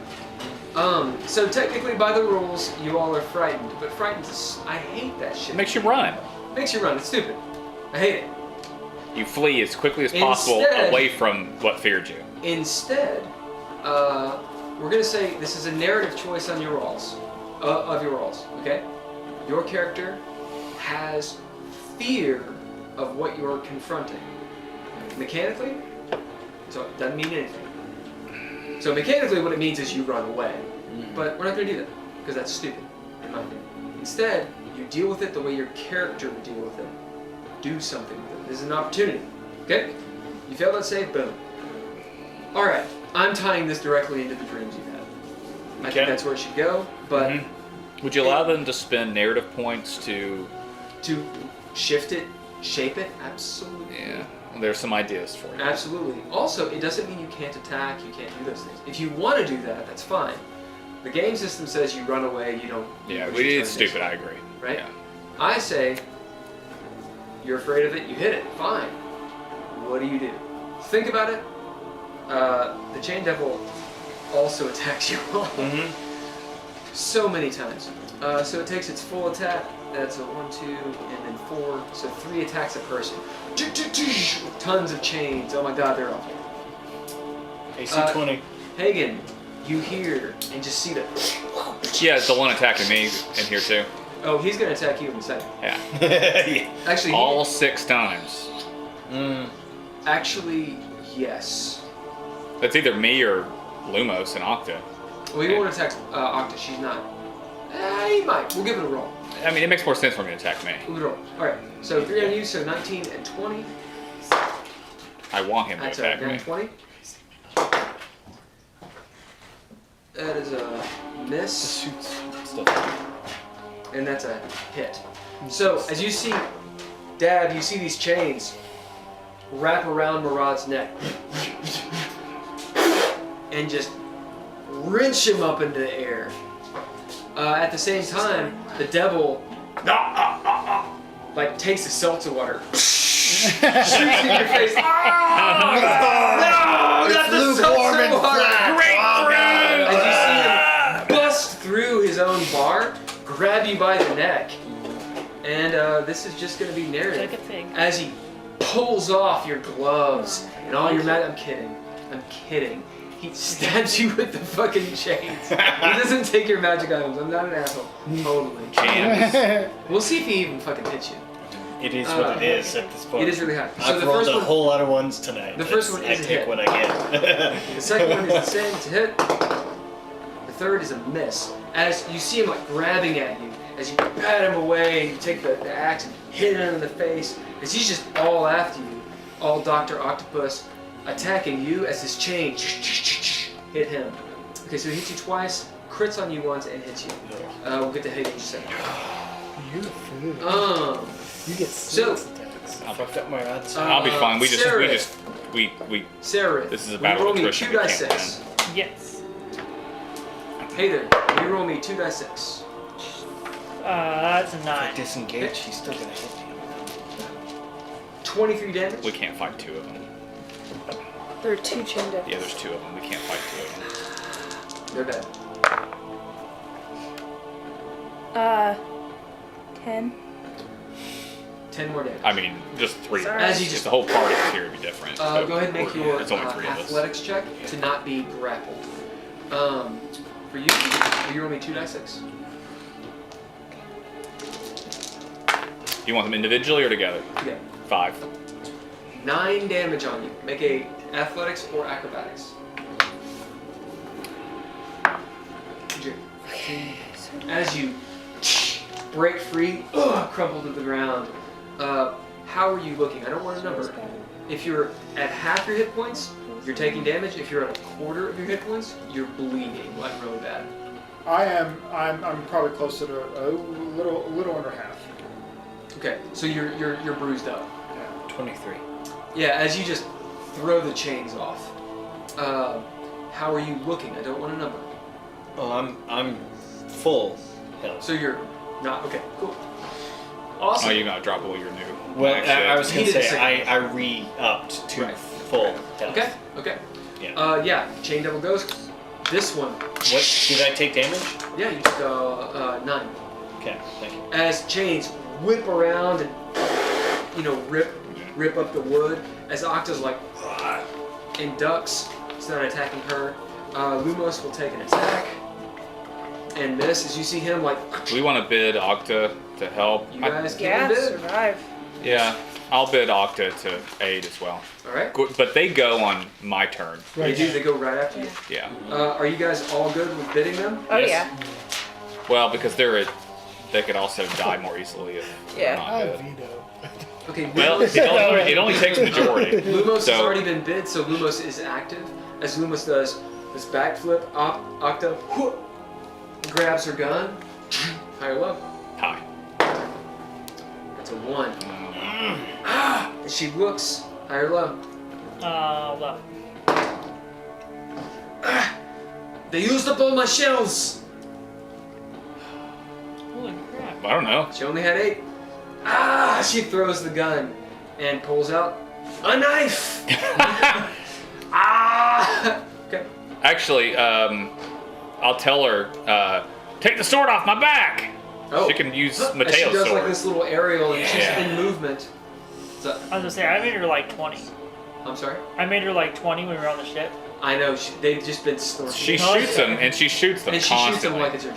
S2: So technically by the rules, you all are frightened, but frightened is, I hate that shit.
S4: It makes you run.
S2: Makes you run. It's stupid. I hate it.
S4: You flee as quickly as possible
S2: Instead-
S4: away from what feared you.
S2: Instead, we're gonna say this is a narrative choice on your rolls, of your rolls. Okay, your character has fear of what you're confronting. Mechanically, so it doesn't mean anything. So mechanically, what it means is you run away. But we're not gonna do that because that's stupid, in my opinion. Instead, you deal with it the way your character would deal with it. Do something with it. This is an opportunity. Okay? You fail that save, boom. Alright, I'm tying this directly into the dreams you've had. I think that's where it should go, but
S4: Would you allow them to spend narrative points to...
S2: to shift it, shape it, absolutely.
S4: Yeah, there's some ideas for you.
S2: Absolutely. Also, it doesn't mean you can't attack, you can't do those things. If you want to do that, that's fine. The game system says you run away, you don't...
S4: Yeah,
S2: push your
S4: it's
S2: turn
S4: stupid, I agree.
S2: Right?
S4: Yeah.
S2: I say, you're afraid of it, you hit it, fine. What do you do? Think about it. The Chain Devil also attacks you all. So many times. So it takes its full attack. That's a 1, 2, and then 4. So 3 attacks a person. Tons of chains. Oh my god, they're awful.
S1: AC 20.
S2: Haygen, you hear and just see the...
S4: Yeah, it's the one attacking me in here too.
S2: Oh, he's going to attack you in a second.
S4: Yeah.
S2: Actually,
S4: All 6 times.
S2: Actually, yes.
S4: It's either me or Lumos and Octa.
S2: Well, he won't attack Octa. She's not. He might. We'll give it a roll.
S4: I mean, it makes more sense for him to attack me.
S2: We'll roll. All right. So 3 on you. So 19 and 20.
S4: I want him to
S2: That's
S4: attack
S2: down
S4: me.
S2: 20. That is a miss, and that's a hit. So as you see, Dav, you see these chains wrap around Murad's neck and just wrench him up into the air. At the same time, the devil like takes a seltzer water, shoots in your face. No, not the seltzer water. As you see him bust through his own bar, grab you by the neck, and this is just going to be narrative.
S5: Like a pig.
S2: As he pulls off your gloves and all your I'm kidding. He stabs you with the fucking chains. He doesn't take your magic items. I'm not an asshole. Totally.
S4: Jams.
S2: We'll see if he even fucking hits you.
S9: It is what it is at this point.
S2: It is really high. So
S9: I've
S2: the
S9: rolled
S2: first
S9: a
S2: one,
S9: whole lot of ones tonight.
S2: The first one is a
S9: I take
S2: hit.
S9: what I get.
S2: The second one is the same. It's a hit. The third is a miss. As you see him like grabbing at you, as you bat him away, you take the axe and hit him in the face. As he's just all after you, all Dr. Octopus, attacking you as his chain hit him. Okay, so he hits you twice, crits on you once, and hits you. We'll get to Hayden in a second.
S6: You're a fool. You get
S2: So-
S6: six attacks.
S9: I fucked up my odds.
S4: I'll be fine. We
S2: Sararith.
S4: Sararith. This is a battle
S2: roll
S4: of
S2: me
S4: attrition.
S2: 2
S4: We
S2: dice
S4: can't
S2: 6.
S5: Yes.
S2: Heiðr, you roll me 2 dice 6.
S5: That's a
S9: If I
S5: 9.
S9: disengage, he's still gonna hit me.
S2: 23 damage.
S4: We can't fight 2 of them.
S3: There are 2 chain devils.
S4: Yeah, there's 2 of them. We can't fight 2 of them.
S2: They're bad.
S3: 10.
S2: 10 more damage.
S4: I mean, just 3.
S3: Sorry.
S2: As you
S4: If
S2: just
S4: the whole party is here, it'd be different.
S2: go ahead and make your
S4: It's only 3 of us.
S2: athletics check to not be grappled. For you, will you roll me 2 dice 6?
S4: You want them individually or together?
S2: Okay.
S4: 5.
S2: 9 damage on you. Make a athletics or acrobatics. As you break free, crumple to the ground. How are you looking? I don't want a number. If you're at half your hit points, you're taking damage. If you're at a quarter of your hit points, you're bleeding like really bad.
S7: I'm probably closer to a little under half.
S2: Okay, so you're bruised up.
S9: 23.
S2: Yeah, as you just throw the chains off. How are you looking? I don't want a number.
S9: Oh, I'm full health.
S2: So you're not okay. Cool. Awesome.
S4: Oh, you're gonna drop all your new.
S9: Well,
S4: max
S9: I
S4: hit.
S9: was gonna
S2: He did
S9: say
S2: a
S9: I re-upped to
S2: Right.
S9: full health.
S2: Okay.
S9: Yeah.
S2: Yeah. Chain devil goes. This one.
S9: What did I take damage?
S2: Yeah, you took 9.
S9: Okay, thank you.
S2: As chains whip around and rip up the wood. As Octa's like and ducks. It's not attacking her. Lumos will take an attack and miss. As you see him like.
S4: Do we want to bid Octa to help?
S2: You guys
S3: Yeah,
S2: can bid.
S3: survive.
S4: Yeah, I'll bid Octa to aid as well.
S2: All right.
S4: But they go on my turn.
S2: They do. They go right after you.
S4: Yeah.
S2: Are you guys all good with bidding them?
S3: Oh,
S4: Yes.
S3: yeah.
S4: Well, because they could also die more easily if
S3: Yeah.
S4: they're not
S6: I
S4: good.
S6: veto.
S2: Okay.
S4: Well,
S2: Lumos,
S4: it only takes majority.
S2: Lumos has
S4: So-
S2: already been bid, so Lumos is active. As Lumos does this backflip, Octa grabs her gun. High or low?
S4: Hi.
S2: That's a 1. As she looks. High or low?
S5: Well.
S2: They used up all my shells.
S5: Holy crap.
S4: I don't know.
S2: She only had 8. She throws the gun and pulls out a knife. Okay.
S4: Actually, I'll tell her, take the sword off my back.
S2: Oh.
S4: She can use
S2: As she
S4: Mateo's
S2: does
S4: sword.
S2: like this little aerial and she's
S4: Yeah.
S2: in movement. So,
S5: I was gonna say, I made her like 20.
S2: I'm sorry?
S5: I made her like 20 when we were on the ship.
S2: I know, they've just been snorting.
S4: She
S5: Oh,
S4: shoots them, and she shoots them
S2: and she shoots them
S4: constantly.
S2: like it's her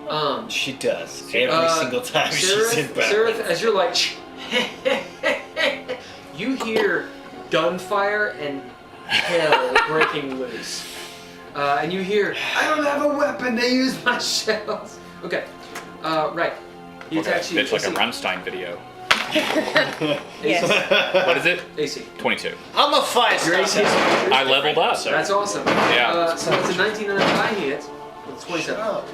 S2: job.
S9: She does. Every single time she's in battle.
S2: Sararith, as you're like, you hear gunfire and hell breaking loose. And you hear, I don't have a weapon to use my shells. Okay, right. He attacks you.
S4: It's like a
S2: AC.
S4: Rammstein video.
S3: Yes.
S4: What is it?
S2: AC.
S4: 22.
S9: I'm a fight.
S2: Your AC is
S4: I leveled up.
S2: That's awesome.
S4: Yeah.
S2: So that's a 19 on a die hit. It's 27.
S9: Shut up.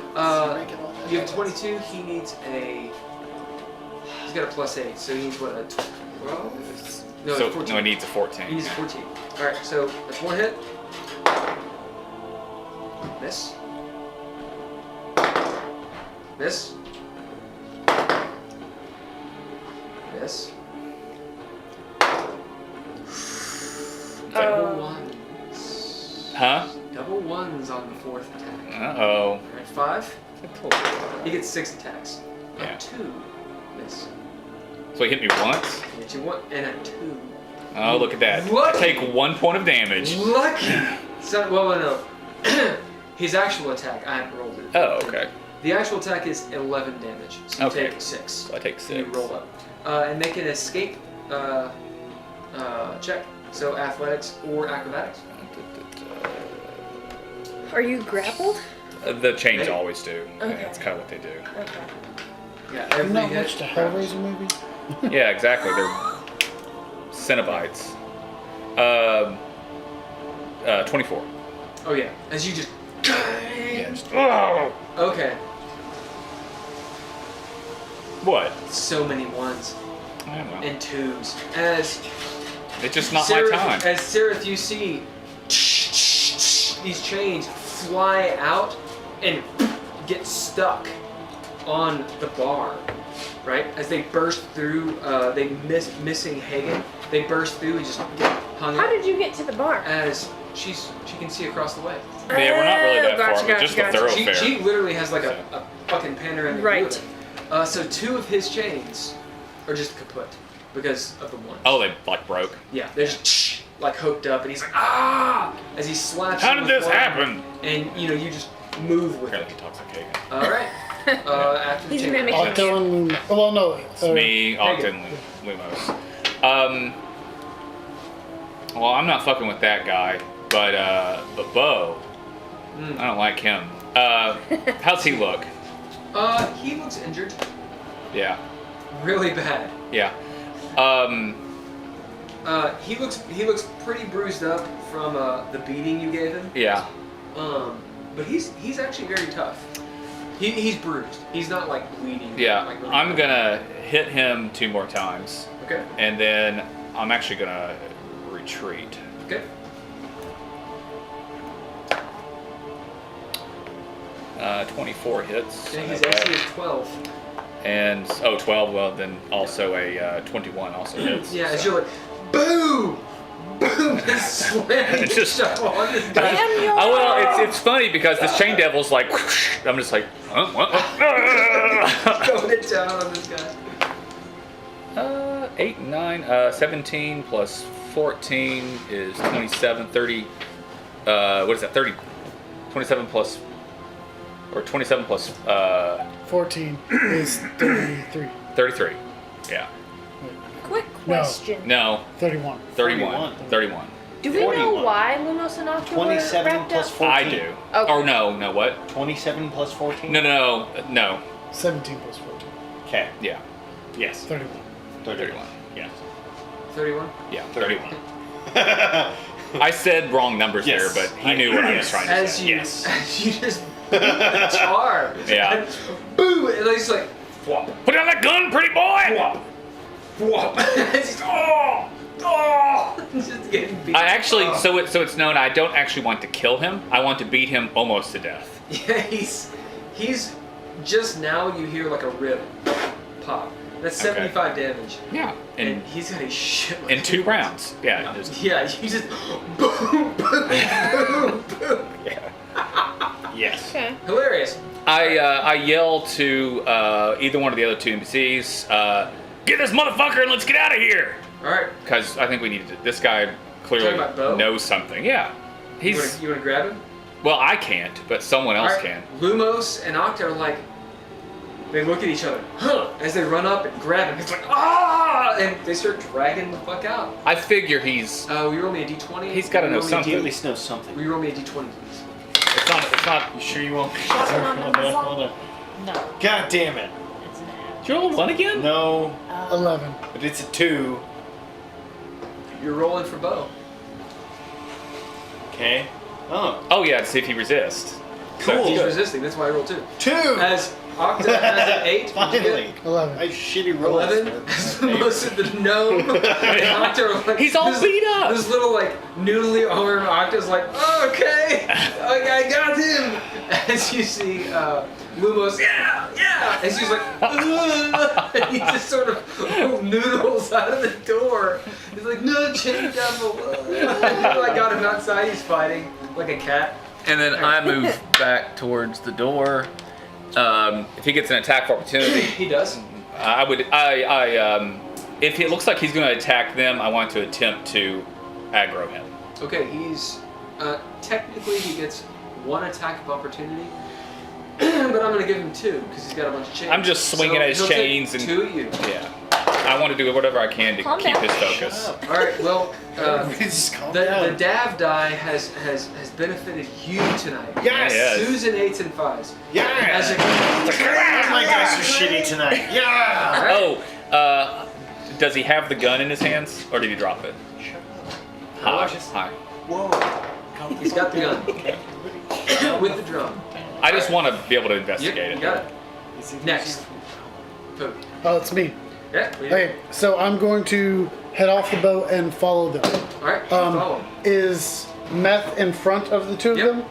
S2: You have 22. He needs a. He's got a +8, so he needs what, a 12? No,
S4: So
S2: 14.
S4: no, it needs a
S2: He
S4: 14.
S2: needs a 14. All right, so that's 1 hit. Miss. Miss. Miss. Double ones.
S4: Huh?
S2: Double ones on the 4th attack.
S4: Uh-oh.
S2: Alright, 5. He gets 6 attacks.
S4: Yeah.
S2: A 2. Miss.
S4: So he hit me once?
S2: He hits you 1 and a 2.
S4: Oh, look at that.
S2: Lucky.
S4: I take 1 point of damage.
S2: Lucky! So, well, no. His actual attack, I haven't rolled it.
S4: Oh, okay.
S2: The actual attack is 11 damage. So you
S4: Okay.
S2: take 6.
S4: So I take 6.
S2: You roll up. And make an escape check. So athletics or acrobatics.
S3: Are you grappled?
S4: The chains
S2: Maybe.
S4: always do.
S3: Okay.
S4: Yeah, that's kind of what they do.
S3: Okay.
S2: Yeah,
S6: Have
S2: every
S6: you not
S2: hit.
S6: watched the Hellraiser movie?
S4: Yeah, exactly. They're Cenobites. 24.
S2: Oh yeah, as you just.
S4: Yeah, just-
S2: Okay,
S4: What?
S2: so many ones
S4: I don't know.
S2: and twos. As
S4: It's just not
S2: Sararith,
S4: my time.
S2: As Sararith, you see these chains fly out and get stuck on the bar, right? As they burst through, they missing Haygen. They burst through and just get hung
S3: How
S2: up.
S3: did you get to the bar?
S2: As she can see across the way.
S4: Yeah, we're not really that
S3: Gotcha,
S4: far, but just the
S3: gotcha.
S4: thoroughfare.
S2: She literally has like a fucking panoramic
S3: Right.
S2: view of it. So 2 of his chains are just kaput because of the one.
S4: Oh, they like broke.
S2: Yeah, they're just like hooked up, and he's like, ah! As he slaps.
S4: How
S2: you
S4: did
S2: with
S4: this
S2: one,
S4: happen?
S2: And you just move with
S4: Apparently
S2: it.
S4: he talks like Haygen.
S2: All right. After the
S3: He's
S2: chain.
S3: mimicking
S6: Octo and Luna. Well, no.
S4: It's me, Ogden, Lumos. Well, I'm not fucking with that guy, but Bo, I don't like him. How's he look?
S2: He looks injured,
S4: Yeah,
S2: really bad.
S4: yeah.
S2: He looks pretty bruised up from the beating you gave him.
S4: Yeah.
S2: But he's actually very tough. He's bruised. He's not like bleeding.
S4: Yeah,
S2: Like, really
S4: I'm
S2: bad.
S4: gonna hit him 2 more times,
S2: Okay.
S4: and then I'm actually gonna retreat.
S2: Okay.
S4: 24 hits.
S2: And his AC is 12.
S4: And 12. Well, then also a 21 also hits.
S2: Yeah, as
S4: so.
S2: you're like, boom, boom, just slamming
S4: It's just-
S2: stuff on this guy.
S3: Damn you!
S4: Oh well, it's funny because this chain devil's like, I'm just like, huh? What?
S2: Going it down on this guy.
S4: 8, 9, 17 plus 14 is 27, 30. What is that? 30. 27 plus, or 27 plus
S6: 14 is 33.
S4: 33. Yeah.
S3: Quick question.
S4: No,
S6: 31.
S4: 31. 31.
S3: Do we know
S1: 41.
S3: why Lumos and Octo were
S1: 27
S3: wrapped
S1: plus
S3: up?
S1: 14.
S4: I do.
S3: Okay.
S4: Or no, what?
S1: 27 plus 14?
S4: No.
S6: 17 plus 14.
S1: Okay.
S4: Yeah.
S1: Yes.
S6: 31.
S4: 31.
S1: Yes.
S2: 31?
S4: Yeah, 31. I said wrong numbers
S1: Yes.
S4: there, but he knew what I was trying to
S2: As
S4: say.
S2: you,
S1: Yes.
S2: as you just beat the tar.
S4: Yeah.
S2: And boom, and he's like, whop,
S4: Put down that gun, pretty boy!
S2: whop, whop. As he's, oh, just getting beat.
S4: I actually,
S2: up.
S4: so it's known I don't actually want to kill him. I want to beat him almost to death.
S2: Yeah, he's just now you hear like a rib pop. That's
S4: Okay.
S2: 75 damage.
S4: Yeah.
S2: And he's got a shit.
S4: In 2 rounds. Yeah. Just,
S2: Yeah, you just boom, boom, boom, boom.
S1: Yes.
S3: Okay.
S2: Hilarious.
S4: I yell to either one of the other 2 NPCs, get this motherfucker and let's get out of here!
S2: All right.
S4: Because I think we need to. This guy clearly
S2: Talking about Bo?
S4: knows something. Yeah.
S2: You
S4: He's.
S2: want to grab him?
S4: Well, I can't, but someone else
S2: All right.
S4: can.
S2: Lumos and Octa are like, they look at each other, huh? As they run up and grab him, it's like, ah! And they start dragging the fuck out.
S4: I figure he's.
S2: Will you roll me a d20?
S4: He's gotta know
S2: Will you roll me a
S4: something.
S1: He at least knows something.
S2: Will you roll me a d20, please?
S4: It's not.
S1: You sure you won't?
S5: No,
S1: God damn it.
S5: it's an app.
S4: Did you roll 1 again?
S1: No,
S6: 11.
S1: but it's a 2.
S2: You're rolling for Bo.
S1: Okay. Oh.
S4: Oh yeah, to see if he resists.
S1: Cool.
S2: He's
S1: Good.
S2: resisting, that's why I rolled 2.
S1: 2!
S2: As Octa has an 8.
S1: Finally.
S6: 11.
S1: I shitty rolls.
S2: 11. Most of the gnome. And Octa are like,
S4: He's all
S2: this-
S4: beat up.
S2: This little like noodly arm. Octa's like, oh, okay, I got him. As you see, Lumos, yeah. And she's like, and he just sort of noodles out of the door. He's like, no, chain devil. I got him outside. He's fighting like a cat.
S4: And then I move back towards the door. If he gets an attack of opportunity,
S2: He does.
S4: I would. If it looks like he's going to attack them, I want to attempt to aggro him.
S2: Okay, he's technically he gets 1 attack of opportunity, but I'm going to give him 2 because he's got a bunch of chains.
S4: I'm just swinging at his
S2: he'll take
S4: chains and
S2: 2 of you.
S4: yeah. I want to do whatever I can to
S3: Calm
S4: keep
S3: down.
S4: his focus.
S2: All right. Well,
S9: Just calm
S2: the
S9: down.
S2: Dav die has benefited you tonight.
S9: Yes!
S4: Yes.
S2: Susan 8s and 5s.
S9: Yeah!
S2: As a
S9: My dice are shitty tonight. Yeah!
S4: Oh, does he have the gun in his hands, or did he drop it? Hi. Hi.
S9: Whoa.
S2: He's got the gun with the drum.
S4: I just want to be able to
S2: Yep,
S4: investigate
S2: you
S4: it.
S2: got it. Next. Poop.
S6: Oh, it's me.
S2: Yeah.
S6: Okay, so I'm going to head off the boat and follow them.
S2: All right. Follow.
S6: Is Meth in front of the two of
S2: Yep.
S6: them?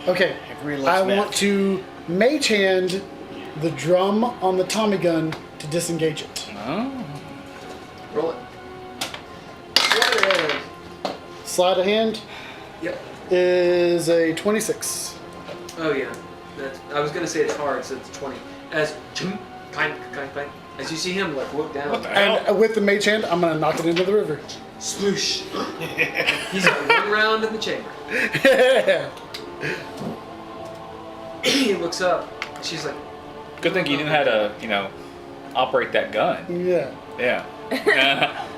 S6: Okay.
S9: Everyone
S6: I
S9: loves
S6: want
S9: Meth.
S6: to mage hand the drum on the Tommy gun to disengage it.
S4: Oh.
S2: Roll it. What
S6: Sleight of hand
S2: Yep.
S6: is a 26.
S2: Oh yeah. I was gonna say it's hard, so it's 20. As clank, clank, clank. As you see him like look down.
S4: What the hell?
S6: And with the mage hand, I'm gonna knock it into the river.
S2: Sploosh. He's got 1 round in the chamber. He looks up. She's like,
S4: Good thing you knew how to, operate that gun.
S6: Yeah.
S4: Yeah.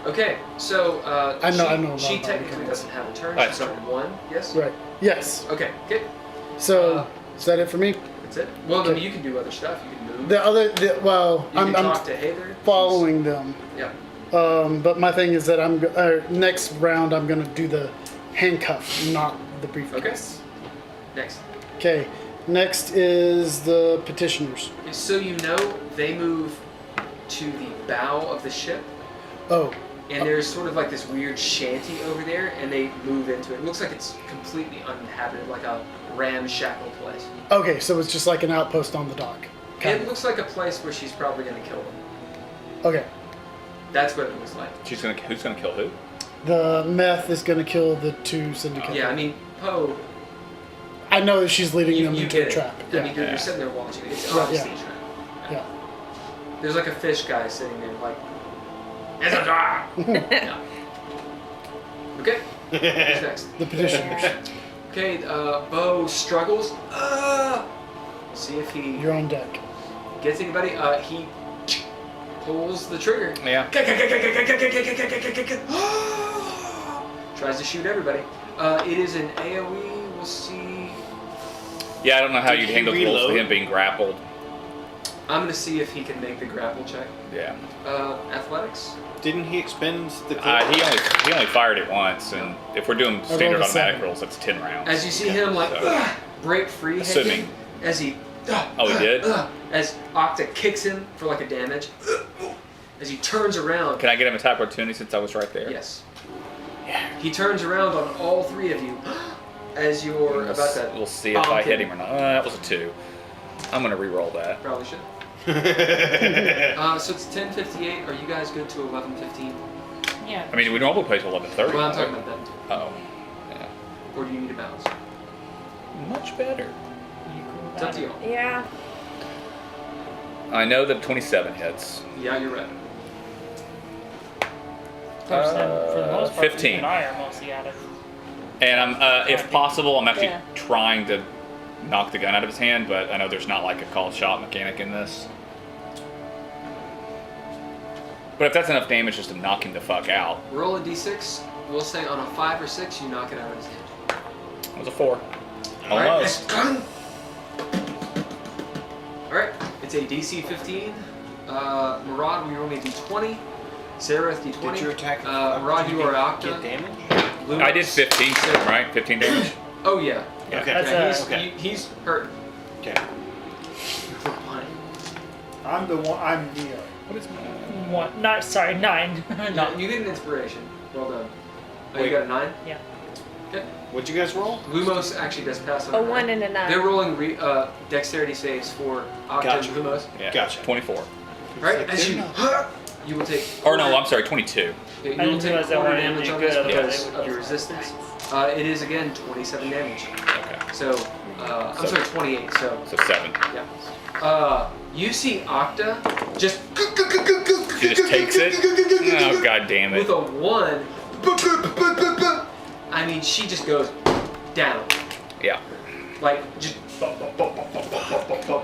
S2: okay, so
S6: I know
S2: she
S6: about
S2: technically
S6: that.
S2: doesn't have a turn.
S4: Right.
S2: She's on 1. Yes.
S6: Right. Yes.
S2: Okay. Good.
S6: So is that it for me?
S2: That's it. Well, I mean, you can do other stuff. You can move.
S6: Well,
S2: You
S6: I'm
S2: can talk to Heiðr.
S6: following them.
S2: Yeah.
S6: But my thing is that next round I'm gonna do the handcuff, not the briefcase.
S2: Next.
S6: Okay. Next is the petitioners.
S2: So they move to the bow of the ship,
S6: Oh.
S2: and there's sort of like this weird shanty over there, and they move into it. It looks like it's completely uninhabited, like a ramshackle place.
S6: Okay, so it's just like an outpost on the dock. Kind
S2: It
S6: of.
S2: looks like a place where she's probably going to kill them.
S6: Okay.
S2: That's what it looks like.
S4: Who's gonna kill who?
S6: The meth is gonna kill the 2 syndicate.
S2: Yeah, I mean, Poe,
S6: I know that she's leading them
S2: you
S6: into
S2: get
S6: a
S2: it.
S6: trap.
S2: I
S6: Yeah.
S2: mean, you're sitting there watching it. It's
S6: Right,
S2: obviously
S6: yeah.
S2: a trap.
S6: Yeah.
S2: There's like a fish guy sitting there, like, it's a trap. Yeah. Okay. Who's next?
S6: The petitioners.
S2: Okay, Bo struggles. See if he
S6: You're on deck.
S2: gets anybody. He pulls the trigger.
S4: Yeah.
S2: Tries to shoot everybody. It is an AoE. We'll see.
S4: Yeah, I don't know how
S9: Did
S4: you'd
S9: he
S4: handle the rules with
S9: reload?
S4: him being grappled.
S2: I'm gonna see if he can make the grapple check.
S4: Yeah.
S2: Athletics.
S1: Didn't he expend the
S4: He only fired it once, and if we're doing standard
S6: rolled a
S4: automatic
S6: 7.
S4: rolls, that's 10 rounds.
S2: As you see him like
S4: So-
S2: break free,
S4: Assuming.
S2: as he
S4: Oh, he did?
S2: as Octa kicks him for like a damage. As he turns around.
S4: Can I get him attack opportunity since I was right there?
S2: Yes. He turns around on all 3 of you as you're about to.
S4: We'll see if I hit him or not. That was a 2. I'm gonna re-roll that.
S2: Probably should. So it's 10:58. Are you guys good to 11:15?
S5: Yeah.
S4: I mean, we normally play till 11:30.
S2: Well, I'm talking about them too.
S4: Oh. Yeah.
S2: Or do you need a bounce?
S4: Much better.
S2: It's up to you.
S3: Yeah.
S4: I know that 27 hits.
S2: Yeah, you're right.
S5: Of course, then, for the most part,
S4: 15.
S5: you and I are mostly out of.
S4: And I'm, if possible, I'm actually
S3: Yeah.
S4: trying to knock the gun out of his hand, but I know there's not like a called shot mechanic in this. But if that's enough damage just to knock him the fuck out,
S2: Roll a d6. We'll say on a 5 or 6, you knock it out of his hand.
S4: it was a 4.
S2: All right.
S4: Almost.
S2: Alright, it's a DC 15. Murad, we roll me a d20. Sararith, d20.
S9: Did your attack
S2: Murad, you are Octa.
S9: get damage?
S2: Lumos,
S4: I did 15 to him, right? 15 damage?
S2: Oh, yeah.
S4: Yeah.
S9: Okay.
S5: That's
S2: Yeah,
S5: a-
S2: he's,
S9: okay.
S2: he's hurt.
S9: Okay.
S7: I'm the one. I'm Neo.
S4: What is my...
S5: 1. Not sorry, 9.
S2: No,
S5: Not.
S2: you get an inspiration. Well done. Oh,
S1: Wait.
S2: you got a 9?
S5: Yeah.
S2: Okay.
S1: What'd you guys roll?
S2: Lumos actually does pass on
S3: A
S2: nine.
S3: 1 and a 9.
S2: They're rolling dexterity saves for Octa
S1: Gotcha.
S2: and Lumos.
S4: Yeah.
S1: Gotcha.
S4: 24.
S2: Alright, as you will take.
S4: Or no, I'm sorry, 22.
S2: You
S5: I
S2: will
S5: didn't
S2: take
S5: realize that
S2: quarter
S5: wanted to
S2: damage
S5: do
S2: on
S5: good,
S2: this
S5: otherwise
S2: because
S5: it would
S2: of
S5: go
S2: your resistance. It is again 27 damage.
S4: Okay.
S2: So, I'm sorry, 28. So,
S4: So 7.
S2: yeah. You see Octa just.
S4: He just takes it? Oh, god damn it.
S2: With a 1. I mean, she just goes down.
S4: Yeah.
S2: Like just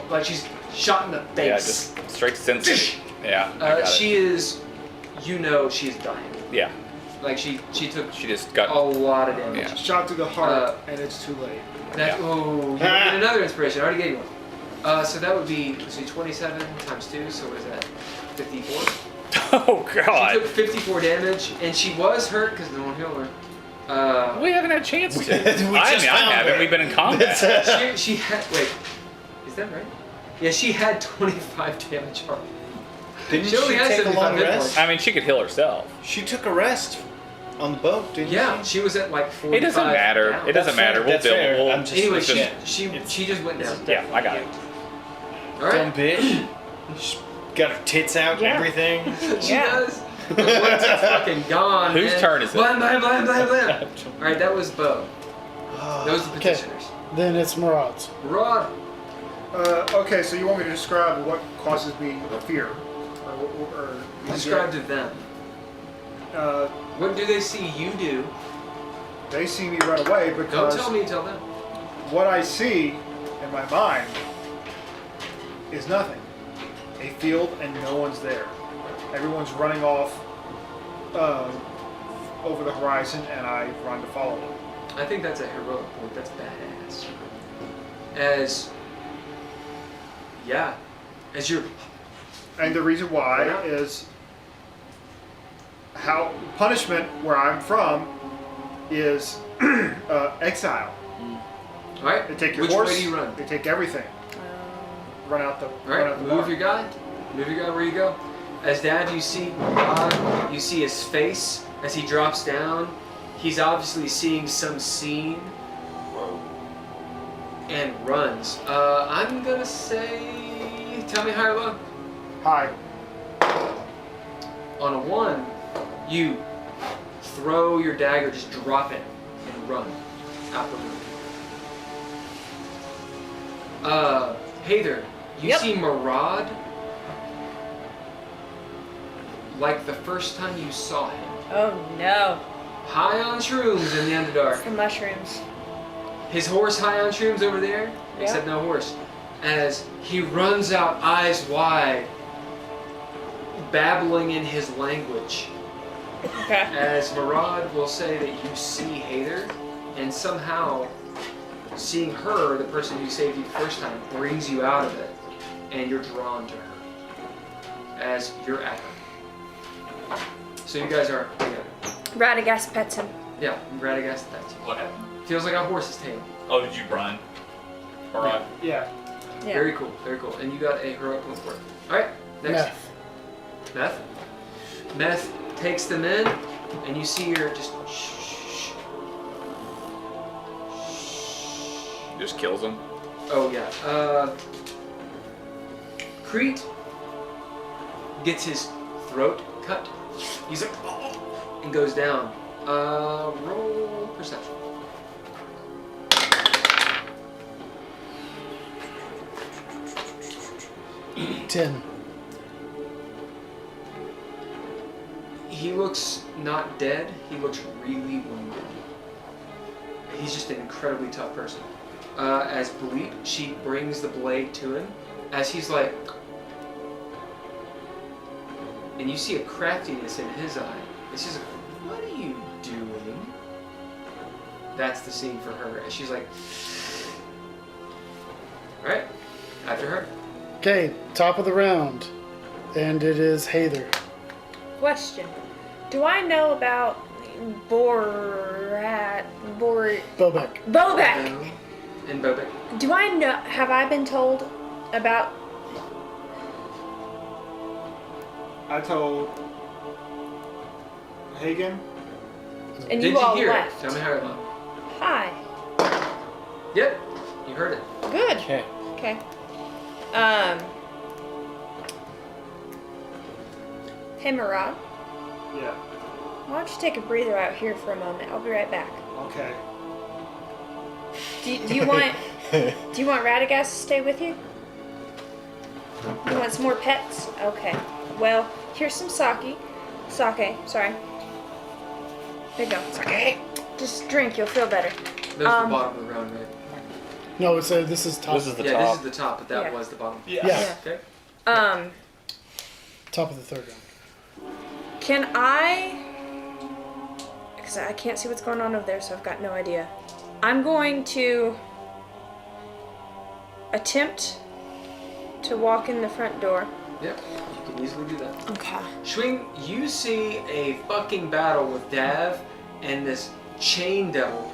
S2: like she's shot in the face.
S4: Yeah, just straight sense. Yeah. I got it.
S2: She is, she's dying.
S4: Yeah.
S2: Like she took
S4: She just got.
S2: a lot of damage.
S4: Yeah.
S7: Shot through the heart, and it's too late.
S2: That, oh, you get another inspiration. I already gave you one. So that would be 27 times 2. So what is that? 54.
S4: Oh God.
S2: She took 54 damage, and she was hurt because no one healed her.
S4: We haven't had a chance to.
S9: We just
S4: I
S9: found
S4: haven't.
S9: her.
S4: We've been in combat.
S2: She had is that right? Yeah, she had 25 damage on her.
S1: Didn't
S2: She only
S1: she
S2: has
S1: take a
S2: 75
S1: long
S2: hit
S1: rest?
S2: points.
S4: I mean, she could heal herself.
S1: She took a rest on the boat, didn't
S2: Yeah,
S1: she?
S2: she was at like 45.
S4: It doesn't matter.
S2: down.
S4: It doesn't matter. We'll
S1: That's
S4: deal.
S1: fair.
S4: We'll,
S1: I'm just-
S2: Anyway,
S1: it's just-
S2: she just went down.
S4: yeah, I got it.
S2: All right.
S1: Dumb bitch. She's got her tits out and
S3: Yeah.
S1: everything.
S2: She does. The bullets are fucking gone.
S4: Whose
S2: man.
S4: turn is it?
S2: Blam, blam, blam, blam, blam. All right, that was Bo. Those are the
S6: Okay.
S2: petitioners.
S6: Then it's Murad's.
S2: Rod.
S7: Okay, so you want me to describe what causes me fear? Or
S2: Describe to them.
S7: Uh,
S2: What do they see you do?
S7: they see me run away
S2: Don't
S7: because
S2: tell me, tell them.
S7: what I see in my mind is nothing. A field and no one's there. Everyone's running off over the horizon, and I run to follow them.
S2: I think that's a heroic point. That's badass. As you're
S7: And the reason why
S2: Yeah.
S7: is how punishment where I'm from is exile.
S2: all right.
S7: They take your
S2: Which
S7: horse.
S2: way do you run?
S7: They take everything. Run out the.
S2: All
S7: Run
S2: right.
S7: out the
S2: Move
S7: barn.
S2: your guy. Move your guy where you go. As Dad, you see his face as he drops down. He's obviously seeing some scene. And runs. I'm gonna say, tell me high or low.
S7: Hi.
S2: On a 1, you throw your dagger, just drop it, and run out the window. Heiðr, you
S3: Yep.
S2: see Murad like the first time you saw him.
S3: Oh no.
S2: High on shrooms in the Underdark.
S3: The mushrooms.
S2: His horse high on shrooms over there, except no horse. As he runs out eyes wide, babbling in his language.
S3: Okay.
S2: As Murad will say that you see Heiðr, and somehow seeing her, the person who saved you the first time, brings you out of it, and you're drawn to her as you're at her. So you guys are together.
S3: Radagast pets him.
S2: Yeah, Radagast, that's you.
S4: What happened?
S2: Feels like a horse's tail.
S4: Oh, did you run? All right.
S7: Yeah.
S3: Yeah.
S2: Very cool, very cool. And you got a heroic one for it. Alright, next.
S6: Meth.
S2: Meth takes them in, and you see her just
S4: Just kills him.
S2: Oh yeah. Crete gets his throat cut. He's like, oh, and goes down. Roll perception.
S6: 10.
S2: He looks not dead. He looks really wounded. He's just an incredibly tough person. As Bleep, she brings the blade to him. As he's like, and you see a craftiness in his eye. It's just like, what are you doing? That's the scene for her. And she's like, alright, after her.
S6: Okay, top of the round. And it is Heiðr.
S3: Question. Do I know about
S6: Bobek.
S3: Bobek?
S2: And Bobek.
S3: Do I know, have I been told about,
S7: I told Haygen.
S3: and
S2: Did
S3: you
S2: you
S3: all
S2: hear
S3: left?
S2: it? Tell me how it went.
S3: Hi.
S2: Yep, you heard it.
S3: Good.
S1: Okay.
S3: Okay. Hey Murad,
S7: Yeah.
S3: why don't you take a breather out here for a moment? I'll be right back.
S7: Okay.
S3: Do you want Radagast to stay with you? You want some more pets? Okay. Well, here's some sake. Sake, sorry. There you go. Sake. Just drink, you'll feel better.
S2: There's the bottom of the round, right?
S6: No, it's this is top.
S4: This is the
S2: Yeah,
S4: top.
S2: this is the top, but that
S3: Yeah.
S2: was the bottom.
S6: Yeah.
S2: Okay.
S6: Top of the third round.
S3: Can I? Because I can't see what's going on over there, so I've got no idea. I'm going to attempt to walk in the front door.
S2: Yep. You can easily do that.
S3: Okay.
S2: Schwing, you see a fucking battle with Dav and this chain devil.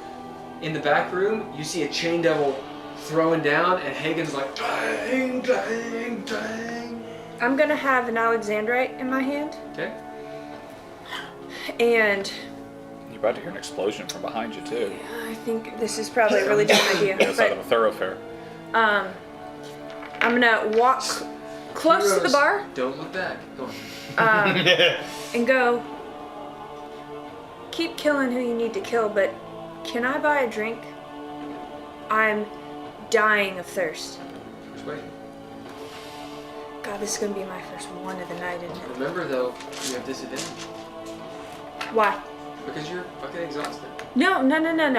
S2: In the back room, you see a chain devil throwing down, and Hagen's like, dang, dang, dang.
S3: I'm gonna have an Alexandrite in my hand,
S2: Okay.
S3: and
S4: You're about to hear an explosion from behind you too.
S3: I think this is probably a really dumb idea.
S4: The other side of
S3: But
S4: a thoroughfare.
S3: I'm gonna walk close to the
S2: Heroes,
S3: bar
S2: Don't look back. Go on.
S3: and go. Keep killing who you need to kill, but can I buy a drink? I'm dying of thirst.
S2: Persuade.
S3: God, this is gonna be my first one of the night, isn't it?
S2: Remember though, you have disadvantage
S3: Why?
S2: because you're fucking exhausted.
S3: No.
S2: Are you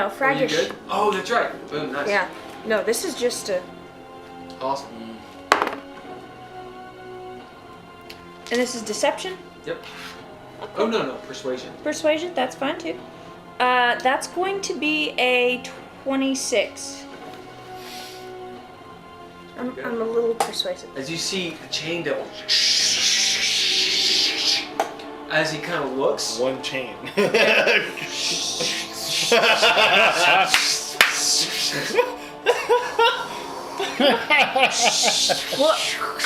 S3: Fraggish.
S2: good? Oh, that's right. Boom, nice.
S3: Yeah. No, this is just a.
S2: Awesome.
S3: And this is deception?
S2: Yep. Oh no, persuasion.
S3: Persuasion? That's fine too. That's going to be a 26. I'm a little persuasive.
S2: As you see the chain devil, as he kind of looks,
S1: One chain.
S3: Well,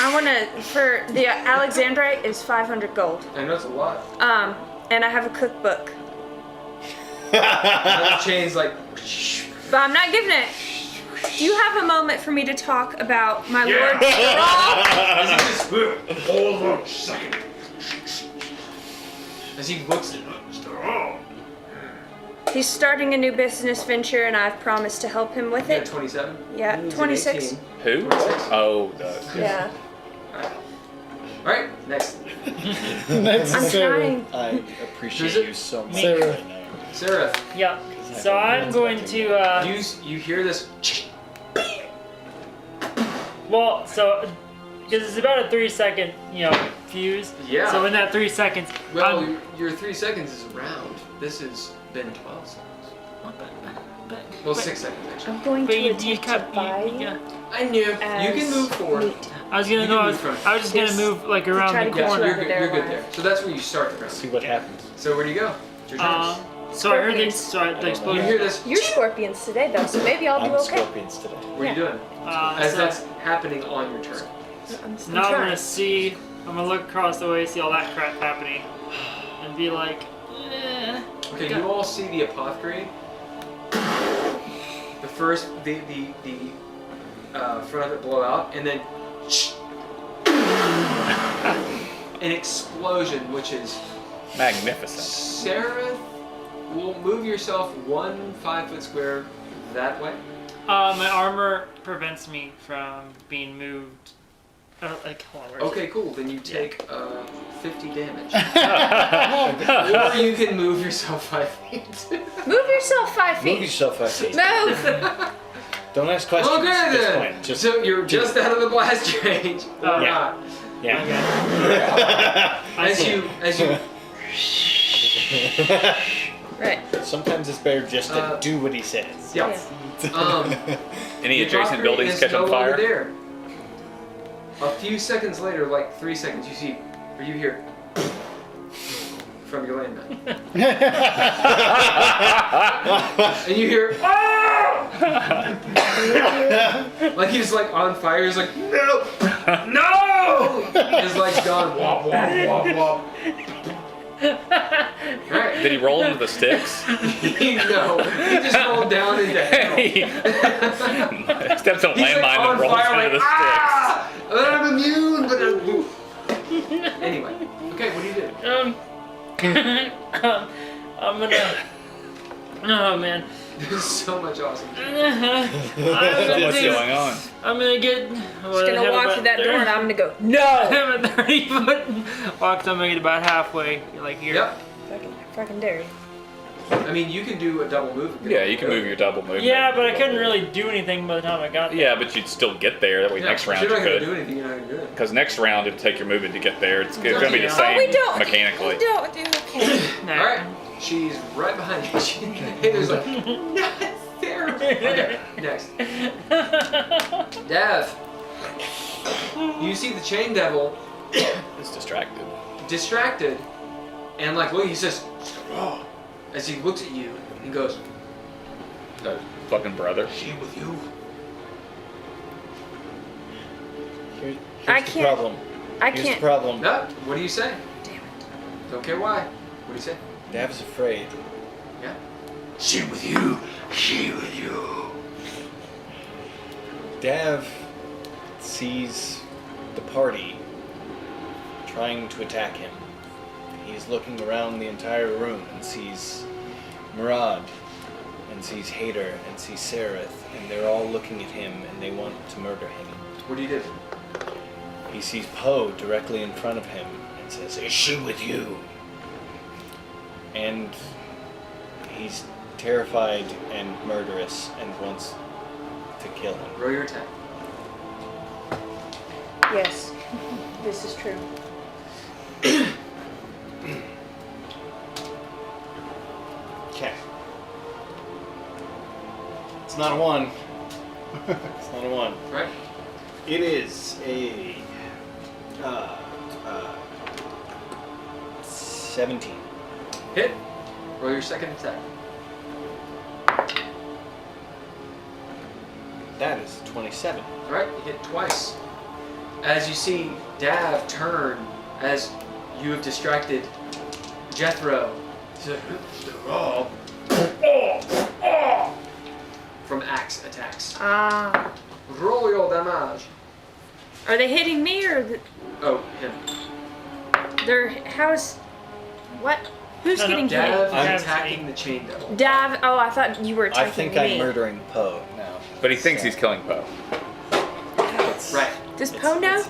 S3: I want to. For the Alexandrite is 500 gold.
S2: I know it's a lot.
S3: And I have a cookbook,
S2: Another chain's like,
S3: but I'm not giving it. Do you have a moment for me to talk about my lord?
S2: as he just, hold on a second. As he looks at
S3: He's starting a new business venture, and I've promised to help him with
S2: yeah,
S3: it.
S2: 27.
S3: Yeah,
S2: Means an
S3: 26.
S2: 18.
S4: Who?
S2: 26.
S4: Oh,
S3: Yeah,
S2: Alright, next.
S6: Next
S3: I'm
S6: is Sarah.
S3: trying.
S1: I
S2: Who's
S1: appreciate
S2: it?
S1: you so much
S6: Sarah.
S1: right now.
S2: Sarah,
S5: Yeah. So I'm going to.
S2: you hear this.
S5: Well, so because it's about a 3-second, fuse.
S2: Yeah.
S5: So in that 3 seconds,
S2: Well,
S5: I'm-
S2: your 3 seconds is a round. This has been 12 seconds. Well, 6 seconds actually.
S3: I'm going
S5: but
S3: to
S5: you
S3: attempt to
S5: cut.
S3: buy
S2: I knew. You
S3: as
S2: can move forward.
S3: meat.
S5: I was
S2: You
S5: gonna
S2: can
S5: go. I
S2: move
S5: was
S2: from
S5: just gonna
S3: this
S5: move like
S3: to
S5: around
S3: try
S5: the
S3: to get
S2: Yeah,
S5: corner.
S2: you're
S3: over
S2: good.
S3: there
S2: You're good
S3: live.
S2: there. So that's where you start the round.
S1: See what happens.
S2: So where do you go? It's your turn.
S5: So I heard the
S2: you
S5: explosion.
S2: hear this.
S3: You're scorpions today, though, so maybe I'll do
S1: I'm
S3: okay.
S1: scorpions today.
S2: What are you doing? As
S5: So
S2: that's happening on your turn.
S3: I'm
S5: now I'm
S3: trying.
S5: gonna see. I'm gonna look across the way, see all that crap happening, and be like,
S2: Okay, you all see the apothecary. The first, the front of it blow out, and then an explosion, which is
S4: magnificent.
S2: Sararith will move yourself 1 5-foot square that way.
S5: my armor prevents me from being moved. Hold on, where is
S2: Okay, cool. Then you take 50 damage. Or you can move yourself 5 feet.
S3: Move yourself 5
S1: Move
S3: feet.
S1: yourself 5 feet.
S3: Move.
S1: Don't ask questions
S2: Okay
S1: at this
S2: then.
S1: point. Just
S2: So you're just out of the blast range. Or
S1: Yeah.
S2: not.
S1: yeah.
S5: I
S2: As
S5: see.
S2: you
S3: Right.
S1: Sometimes it's better just to
S2: Uh,
S1: do what he says.
S2: yeah.
S4: Any
S2: The
S4: adjacent
S2: apothecary
S4: buildings
S2: is
S4: catch
S2: no
S4: on
S2: longer
S4: fire?
S2: there. A few seconds later, like 3 seconds, you see, or you hear from your landmine. And you hear, "Ah!" Like he's like on fire. He's like, no, no. His leg's gone. Wop wop wop wop. Right.
S4: Did he roll into the sticks?
S2: No, he just rolled down into hell.
S4: He stepped on a
S2: He's like
S4: landmine
S2: on
S4: and rolls
S2: fire,
S4: into
S2: like,
S4: the sticks.
S2: ah! I'm immune, but anyway. Okay, what do you do?
S5: I'm gonna. Oh man.
S2: There's so much awesome.
S5: I'm gonna
S4: What's going on?
S5: I'm gonna get.
S3: Just gonna walk to that door and I'm gonna go,
S5: I
S3: no!
S5: have a 30-foot walk. So I'm gonna get about halfway, like here.
S2: Yep.
S3: Fucking dare you.
S2: I mean, you can do a double move.
S4: Yeah, you can move your double movement.
S5: Yeah, but I couldn't really do anything by the time I got there.
S4: Yeah, but you'd still get there. That way, next round you
S2: You're not going to
S4: could.
S2: do anything. You're not going to do it.
S4: Because next round, it'll take your movement to get there. It's going to be the
S2: Oh,
S4: same
S3: we don't.
S4: mechanically.
S3: We don't do okay.
S5: No.
S2: All right. She's right behind you. Heiðr's like, not there. Okay, next. Dav. You see the chain devil
S4: It's distracted.
S2: distracted, and like, look, he says, oh, as he looks at you, he goes,
S4: That fucking brother.
S2: she with you.
S1: Here's
S3: I
S1: the
S3: can't-
S1: problem.
S3: I
S1: Here's
S3: can't.
S1: the problem.
S2: No, what do you say?
S3: Damn it.
S2: Don't care why. What do you say?
S1: Dav's afraid.
S2: Yeah. She with you. She with you.
S1: Dav sees the party trying to attack him. He's looking around the entire room and sees Murad and sees Heiðr and sees Sararith, and they're all looking at him and they want to murder him.
S2: What do you do?
S1: He sees Poe directly in front of him and says, "Is she with you?" And he's terrified and murderous and wants to kill him.
S2: Roll your attack.
S3: Yes, this is true.
S1: Okay. It's not a 1. It's not a 1.
S2: Right?
S1: It is a 17.
S2: Hit. Roll your second attack.
S1: That is 27.
S2: Alright, you hit twice. As you see Dav turn, as you have distracted Jethro. He's like, "Oh, oh, oh," from axe attacks.
S3: Ah.
S2: Roll your damage.
S3: Are they hitting me or
S2: Oh, him.
S3: they're how's what? Who's
S5: No, no,
S3: getting
S2: Dav
S3: hit?
S2: is attacking the chain devil.
S3: Dav. Oh, I thought you were
S1: I
S3: attacking
S1: think
S3: me.
S1: I'm murdering Poe now.
S4: But he thinks he's killing Poe.
S2: Right.
S3: Does Poe know?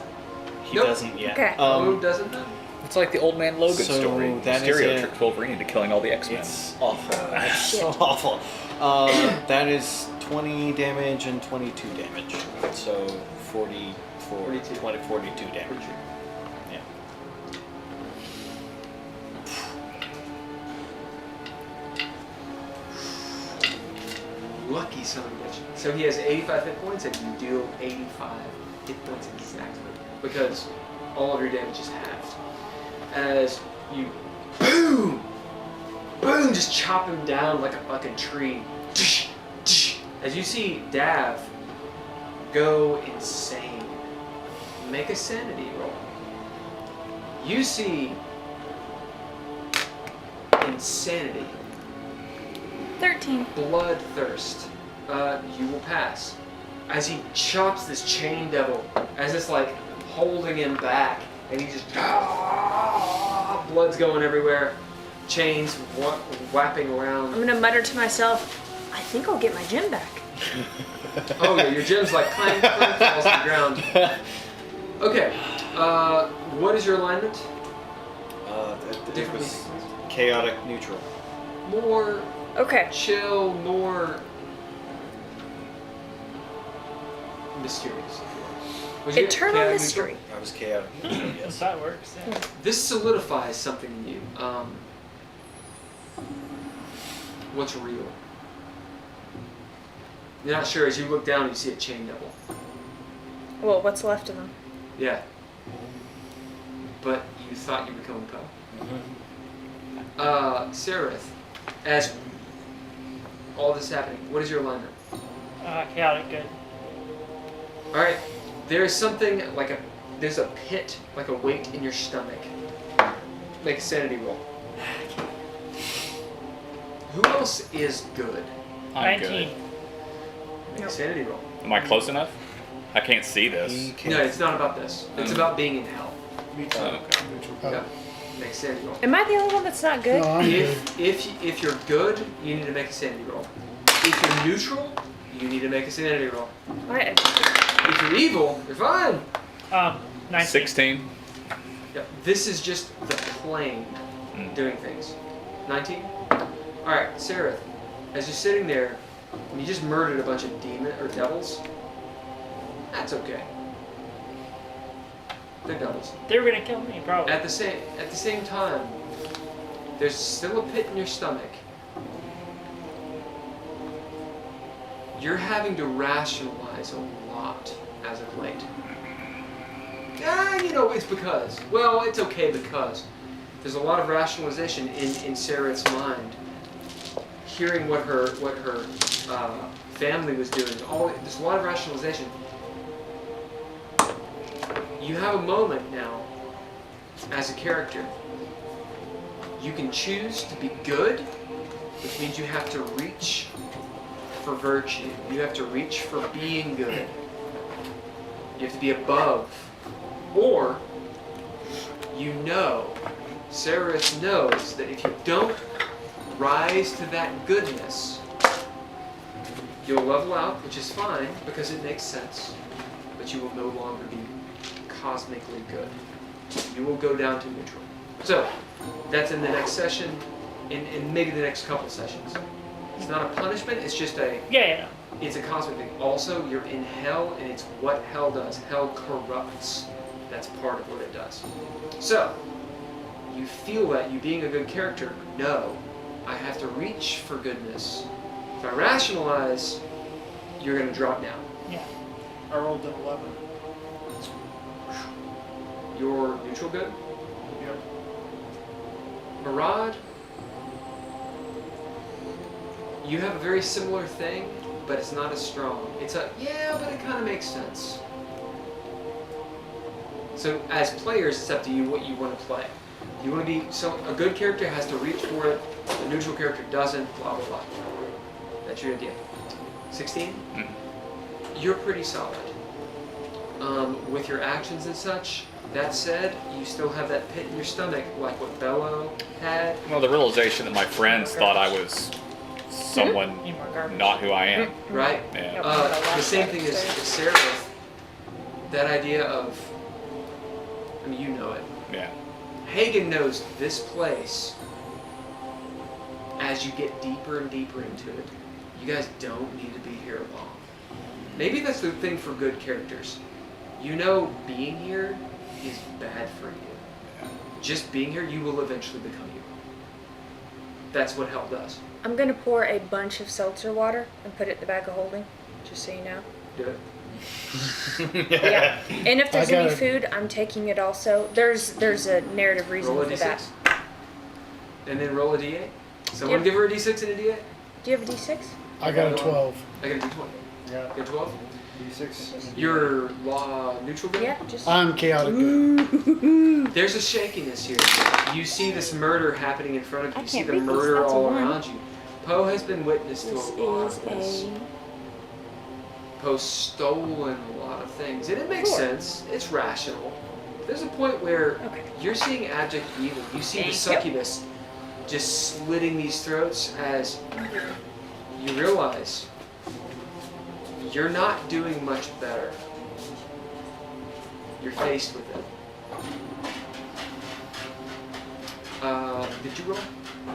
S1: He
S2: Nope.
S1: doesn't yet.
S3: Okay.
S2: Who doesn't know?
S4: It's like the old man Logan
S1: So
S4: story.
S1: that is
S4: Stereo
S1: it.
S4: tricked Wolverine into killing all the X-Men.
S1: It's awful. It's
S3: Shit.
S1: so awful. That is 20 damage and 22 damage. So 44,
S2: 42.
S1: 42 damage. Yeah.
S2: Lucky son of a bitch. So he has 85 hit points and you deal 85 hit points exactly. Because all of your damage is halved. As you boom! Boom! Just chop him down like a fucking tree. As you see Dav go insane. Make a sanity roll. You see insanity.
S3: 13.
S2: Bloodthirst. You will pass. As he chops this chain devil, as it's like holding him back, and he just blood's going everywhere, chains whapping around.
S3: I'm gonna mutter to myself, I think I'll get my gem back.
S2: Oh yeah, your gem's like clang, clang, falls to the ground. Okay, what is your alignment?
S1: It
S2: Different
S1: was
S2: sequence?
S1: chaotic neutral.
S2: More
S3: Okay.
S2: chill, more mysterious. Was you
S3: Eternal
S2: chaotic
S3: mystery.
S2: neutral?
S1: I was chaotic neutral, yes.
S5: That works. Yeah.
S2: This solidifies something in you. What's real? You're not sure. As you look down, you see a chain devil.
S3: Well, what's left of them?
S2: Yeah. But you thought you were killing Poe. Sararith, as all this is happening, what is your alignment?
S5: Chaotic good.
S2: Alright, there's something like there's a pit, like a weight in your stomach. Make a sanity roll. Who else is good?
S4: I'm
S5: 19.
S4: good.
S2: Make a sanity roll.
S4: Am I close enough? I can't see this.
S2: No, it's not about this. It's about being in hell.
S7: Me too.
S4: Oh, okay.
S2: Yeah. Make a sanity roll.
S3: Am I the only one that's not good?
S6: No, I'm good.
S2: If you're good, you need to make a sanity roll. If you're neutral, you need to make a sanity roll.
S3: Alright.
S2: If you're evil, you're fine.
S5: 19.
S4: 16.
S2: Yeah. This is just the plane doing things. 19? Alright, Sararith, as you're sitting there, and you just murdered a bunch of devils, that's okay. They're devils.
S5: They were gonna kill me, probably.
S2: At the same time, there's still a pit in your stomach. You're having to rationalize a lot as of late. It's because. Well, it's okay because. There's a lot of rationalization in Sararith's mind. Hearing what her family was doing. There's a lot of rationalization. You have a moment now, as a character. You can choose to be good, which means you have to reach for virtue. You have to reach for being good. You have to be above. Or, Sararith knows that if you don't rise to that goodness, you'll level out, which is fine, because it makes sense, but you will no longer be cosmically good. You will go down to neutral. So, that's in the next session, in maybe the next couple sessions. It's not a punishment, it's just it's a cosmic thing. Also, you're in hell, and it's what hell does. Hell corrupts. That's part of what it does. So, you feel that, you being a good character, no, I have to reach for goodness. If I rationalize, you're going to drop down.
S5: Yeah.
S7: I rolled an 11.
S2: You're neutral good?
S7: Yep.
S2: Murad, you have a very similar thing, but it's not as strong. It's but it kind of makes sense. So as players, it's up to you what you want to play. You want to be, a good character has to reach for it, a neutral character doesn't, blah, blah, blah. That's your idea. 16? Mm-hmm. You're pretty solid. With your actions and such, that said, you still have that pit in your stomach, like what Bello had.
S4: Well, the realization that my friends thought I was someone not who I am.
S2: Right?
S4: Yeah.
S2: The same thing as Sararith. That idea of, you know it.
S4: Yeah.
S2: Haygen knows this place, as you get deeper and deeper into it, you guys don't need to be here long. Maybe that's the thing for good characters. Being here is bad for you. Just being here, you will eventually become you. That's what hell does.
S3: I'm going to pour a bunch of seltzer water and put it in the bag of holding, just so you know.
S2: Do it.
S3: Yeah. And if there's any food, I'm taking it also. There's a narrative reason
S2: Roll a
S3: for
S2: D6.
S3: that.
S2: And then roll a D8. Someone give her a D6 and a D8?
S3: Do you have a D6?
S6: I got a 12.
S2: I got a D20.
S7: Yeah.
S2: You got 12?
S7: D6.
S2: You're neutral good?
S3: Yeah, just...
S6: I'm chaotic good.
S2: There's a shakiness here. You see this murder happening in front of you. You see the murder all around you. Poe has been witness to a lot of this. Poe's stolen a lot of things. And it makes sense. It's rational. There's a point where you're seeing abject evil. You see the succubus just slitting these throats as you realize you're not doing much better. You're faced with it. Did you roll?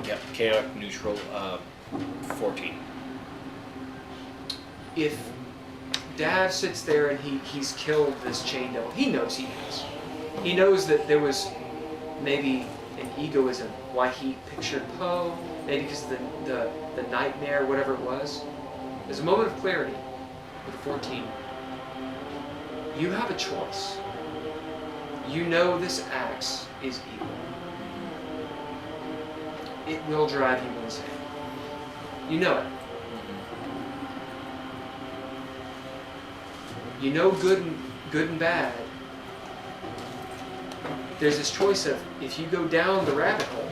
S9: Yep, chaotic neutral, 14.
S2: If Dav sits there and he's killed this chain devil, he knows he has. He knows that there was maybe an egoism why he pictured Poe, maybe because of the nightmare, whatever it was. There's a moment of clarity with 14. You have a choice. You know this axe is evil. It will drive you insane. You know it. You know good and bad. There's this choice of, if you go down the rabbit hole,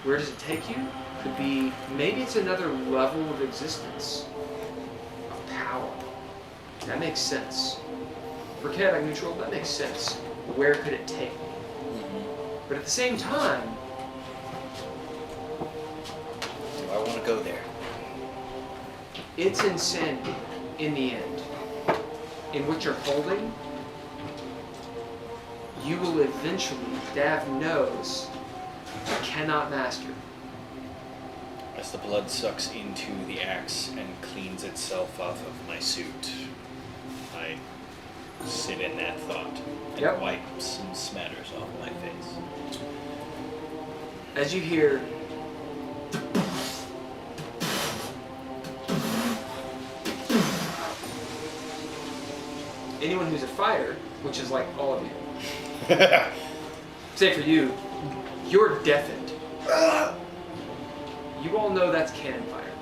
S2: where does it take you? Could be, maybe it's another level of existence, of power. That makes sense. For chaotic neutral, that makes sense. Where could it take me? But at the same time,
S9: Do I want to go there?
S2: it's insanity in the end. In what you're holding, you will eventually, Dav knows, you cannot master.
S1: As the blood sucks into the axe and cleans itself off of my suit, I sit in that thought and wipe some smatters off my face.
S2: As you hear anyone who's a fighter, which is like all of you, say for you, you're deafened. You all know that's cannon fire.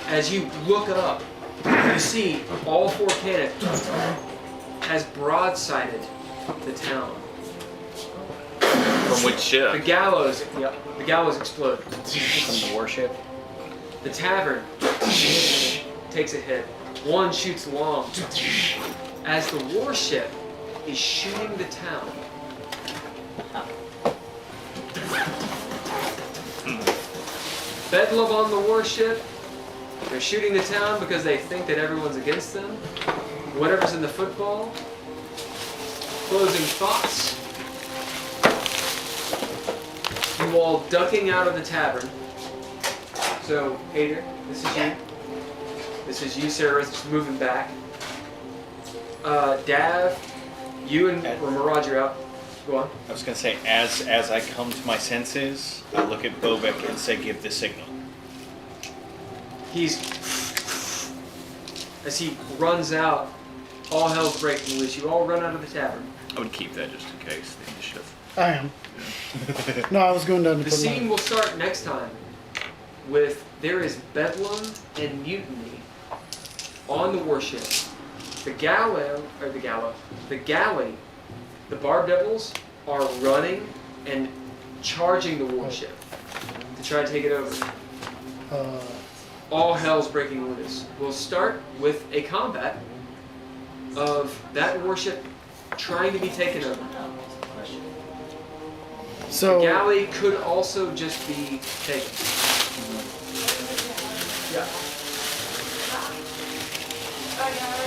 S2: As you look up, you see all 4 cannon has broadsided the town.
S4: From which ship?
S2: The gallows explode.
S1: From the warship?
S2: The tavern takes a hit. One shoots long. As the warship is shooting the town, Bedlam on the warship. They're shooting the town because they think that everyone's against them. Whatever's in the football. Closing thoughts. You all ducking out of the tavern. So, Heiðr, this is you. This is you, Sararith, just moving back. Dav, you and Murad, you're out. Go on.
S1: I was going to say, as I come to my senses, I look at Bobek and say, give the signal.
S2: As he runs out, all hell's breaking loose. You all run out of the tavern.
S4: I would keep that just in case, the initiative.
S6: I am. No, I was going down to
S2: The
S6: put
S2: scene
S6: mine.
S2: will start next time with there is bedlam and mutiny on the warship. The galley, the Barb Devils are running and charging the warship to try to take it over. All hell's breaking loose. We'll start with a combat of that warship trying to be taken over.
S6: So
S2: the galley could also just be taken. Yeah.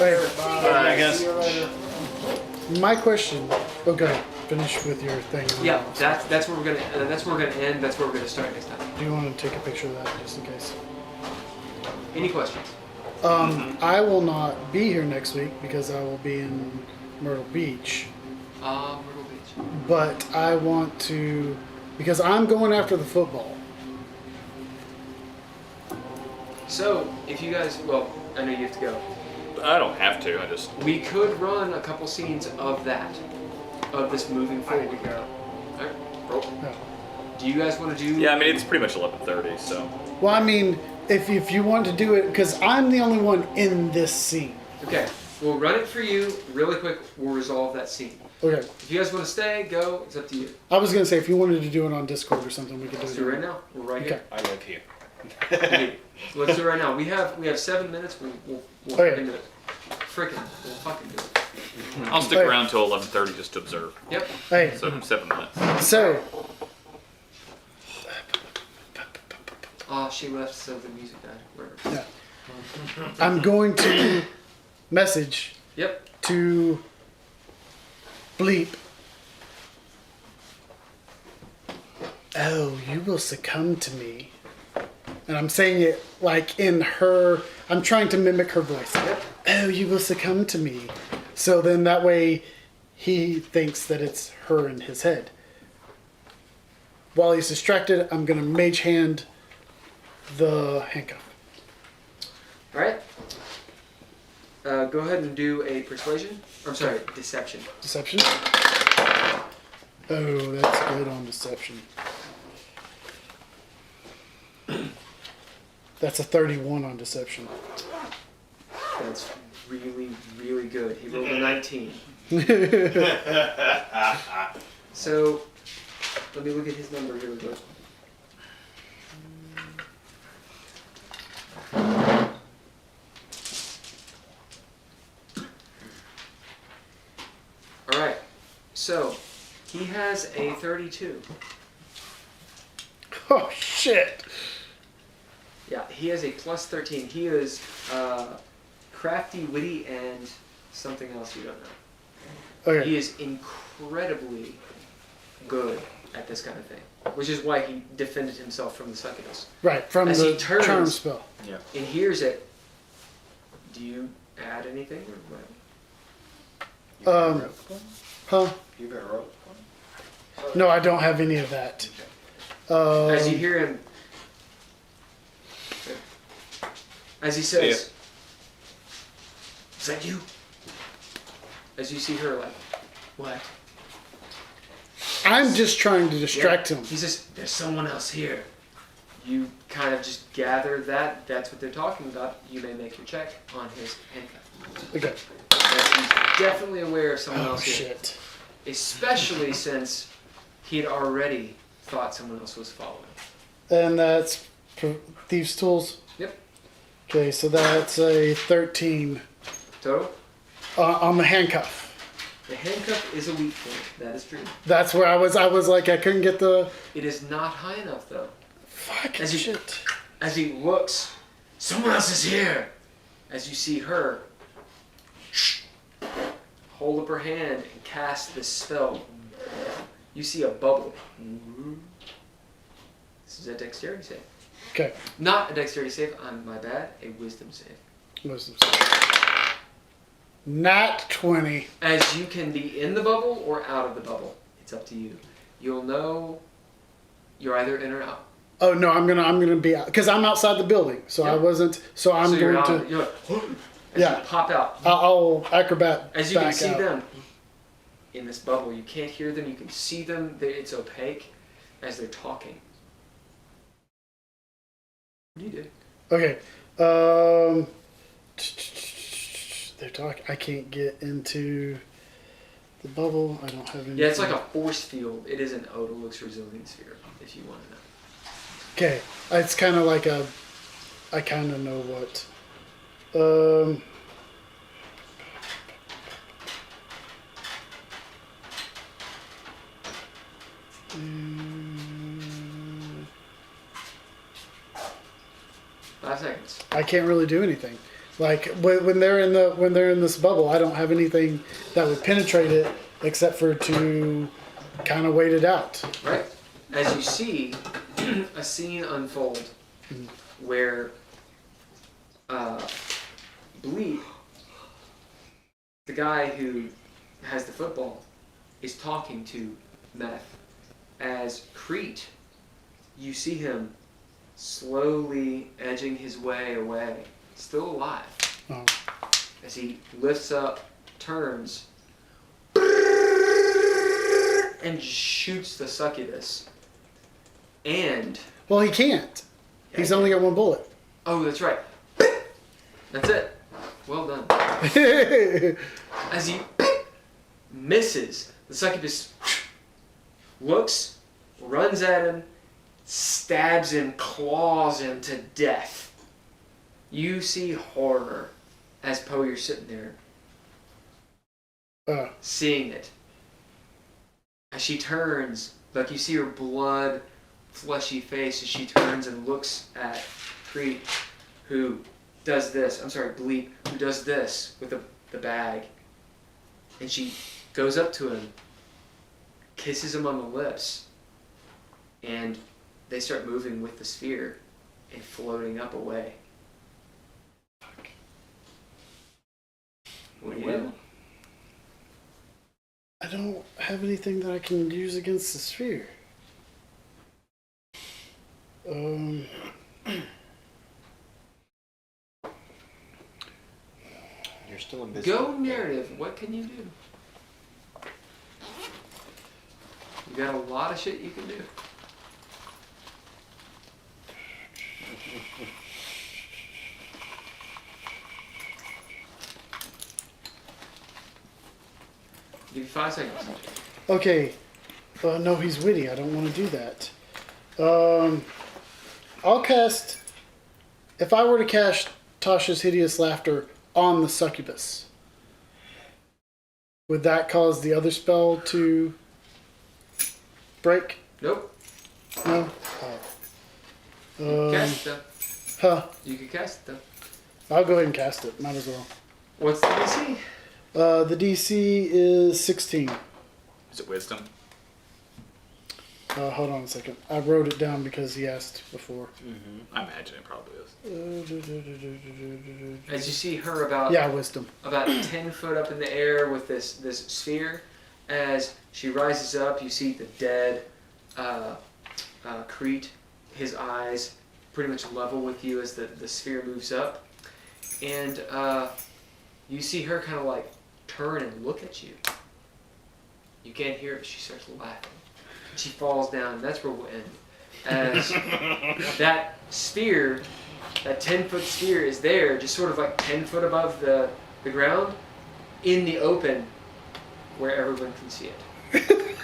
S6: okay,
S1: I guess.
S6: my question. Okay, finish with your thing.
S2: Yeah, that's where we're gonna end. That's where we're gonna start next time.
S6: Do you want to take a picture of that just in case?
S2: Any questions?
S6: I will not be here next week because I will be in Myrtle Beach.
S2: Myrtle Beach.
S6: But I want to, because I'm going after the football.
S2: So, if you guys, well, I know you have to go.
S4: I don't have to,
S2: We could run a couple scenes of that, of this moving forward. Alright, roll.
S6: No.
S2: Do you guys want to do?
S4: Yeah, I mean, it's pretty much 11:30, so.
S6: Well, I mean, if you want to do it, because I'm the only one in this scene.
S2: Okay, we'll run it for you really quick. We'll resolve that scene.
S6: Okay.
S2: If you guys want to stay, go. It's up to you.
S6: I was gonna say if you wanted to do it on Discord or something, we could do
S2: Let's
S6: it.
S2: do it right now. We're right
S6: Okay.
S1: I live here.
S2: here. Let's do it right now. We have 7 minutes. We'll
S6: Okay.
S2: into it. Frickin', we'll fucking do it.
S4: I'll stick
S6: Hey.
S4: around till 11:30 just to observe.
S2: Yep.
S6: Hey,
S4: So 7 minutes.
S6: so
S2: Oh, she left, so the music died. Whatever.
S6: yeah. I'm going to message
S2: Yep.
S6: to Bleep. Oh, you will succumb to me. And I'm saying it like in her, I'm trying to mimic her voice.
S2: Yep.
S6: Oh, you will succumb to me. So then that way he thinks that it's her in his head. While he's distracted, I'm going to mage hand the handcuff.
S2: All right. Go ahead and do a persuasion. I'm sorry, deception.
S6: Deception? Oh, that's good on deception. That's a 31 on deception.
S2: That's really, really good. He rolled a 19. So, let me look at his number here real quick. All right. So, he has a 32.
S6: Oh, shit.
S2: Yeah, he has a plus 13. He is crafty, witty, and something else you don't know.
S6: Okay.
S2: He is incredibly good at this kind of thing, which is why he defended himself from the succubus.
S6: Right, from
S2: As
S6: the
S2: he turns,
S6: charm spell.
S1: Yeah.
S2: And hears it. Do you add anything or whatever?
S6: Huh?
S1: You got a rope?
S6: No, I don't have any of that.
S2: As you hear him, as he says, "Is that you?" As you see her, like, what?
S6: I'm just trying to distract him.
S2: He says, "There's someone else here." You kind of just gather that that's what they're talking about. You may make your check on his handcuff.
S6: Okay.
S2: He's definitely aware of someone else here.
S6: Shit.
S2: Especially since he had already thought someone else was following.
S6: And that's Thieves' Tools?
S2: Yep.
S6: Okay, so that's a 13
S2: Total?
S6: on the handcuff.
S2: The handcuff is a weak point. That is true.
S6: That's where I was like, I couldn't get the...
S2: It is not high enough, though.
S6: Fucking shit.
S2: As he looks, someone else is here. As you see her hold up her hand and cast this spell, you see a bubble. This is a dexterity save.
S6: Okay.
S2: Not a dexterity save, my bad, a wisdom save.
S6: Wisdom save. Nat 20.
S2: As you can be in the bubble or out of the bubble. It's up to you. You'll know you're either in or out.
S6: Oh no, I'm gonna be out because I'm outside the building, so
S2: Yep.
S6: I wasn't. So I'm
S2: So you're
S6: going
S2: out,
S6: to.
S2: you're like, as
S6: Yeah.
S2: you pop out.
S6: I'll acrobat.
S2: As you can
S6: back
S2: see
S6: out.
S2: them in this bubble, you can't hear them, you can see them, it's opaque as they're talking. What do you do?
S6: Okay. They're talking. I can't get into the bubble. I don't have any.
S2: Yeah, it's like a force field. It is an Odalux resilient sphere, if you want to know.
S6: Okay. It's kind of like a. I kind of know what. Mm,
S2: 5 seconds.
S6: I can't really do anything. Like when they're in this bubble, I don't have anything that would penetrate it except for to kind of wait it out.
S2: Right. As you see a scene unfold where Bleep, the guy who has the football, is talking to Meth. As Crete, you see him slowly edging his way away, still alive.
S6: Oh.
S2: As he lifts up, turns, and shoots the succubus. And...
S6: Well, he can't. He's only got one bullet.
S2: Oh, that's right. That's it. Well done. As he misses, the succubus looks, runs at him, stabs him, claws him to death. You see horror as Poe, you're sitting there, seeing it. As she turns, like you see her blood, fleshy face, as she turns and looks at Crete, who does this. I'm sorry, Bleep, who does this with the bag. And she goes up to him, kisses him on the lips, and they start moving with the sphere and floating up away. What do you do?
S6: I don't have anything that I can use against the sphere.
S1: You're still invisible.
S2: Go narrative. What can you do? You got a lot of shit you can do. Give you 5 seconds.
S6: Okay. No, he's witty. I don't want to do that. I'll cast... If I were to cast Tasha's Hideous Laughter on the succubus, would that cause the other spell to break?
S2: Nope.
S6: No?
S2: You can cast it
S6: Huh.
S2: though. You can cast it though.
S6: I'll go ahead and cast it. Might as well.
S2: What's the DC?
S6: The DC is 16.
S4: Is it wisdom?
S6: Hold on a second. I wrote it down because he asked before.
S4: I imagine it probably is.
S2: As you see her about
S6: wisdom.
S2: about 10 foot up in the air with this sphere, as she rises up, you see the dead Crete, his eyes pretty much level with you as the sphere moves up, and you see her kind of like turn and look at you. You can't hear it, but she starts laughing. She falls down, and that's where we'll end. As that sphere, that 10-foot sphere is there, just sort of like 10 foot above the ground, in the open, where everyone can see it.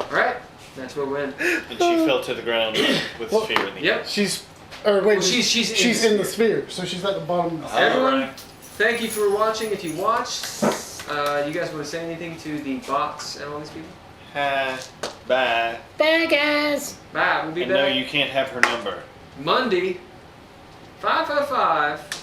S2: Alright, that's where we'll end.
S1: And she fell to the ground with the sphere in the air.
S6: She's
S2: she's
S6: in the sphere, so she's at the bottom.
S2: Everyone, thank you for watching. If you watched, you guys want to say anything to the bots and all these people?
S1: Bye.
S8: Bye, guys.
S2: Bye, we'll be
S1: And
S2: back
S1: no, you can't have her number.
S2: Monday, 5:05.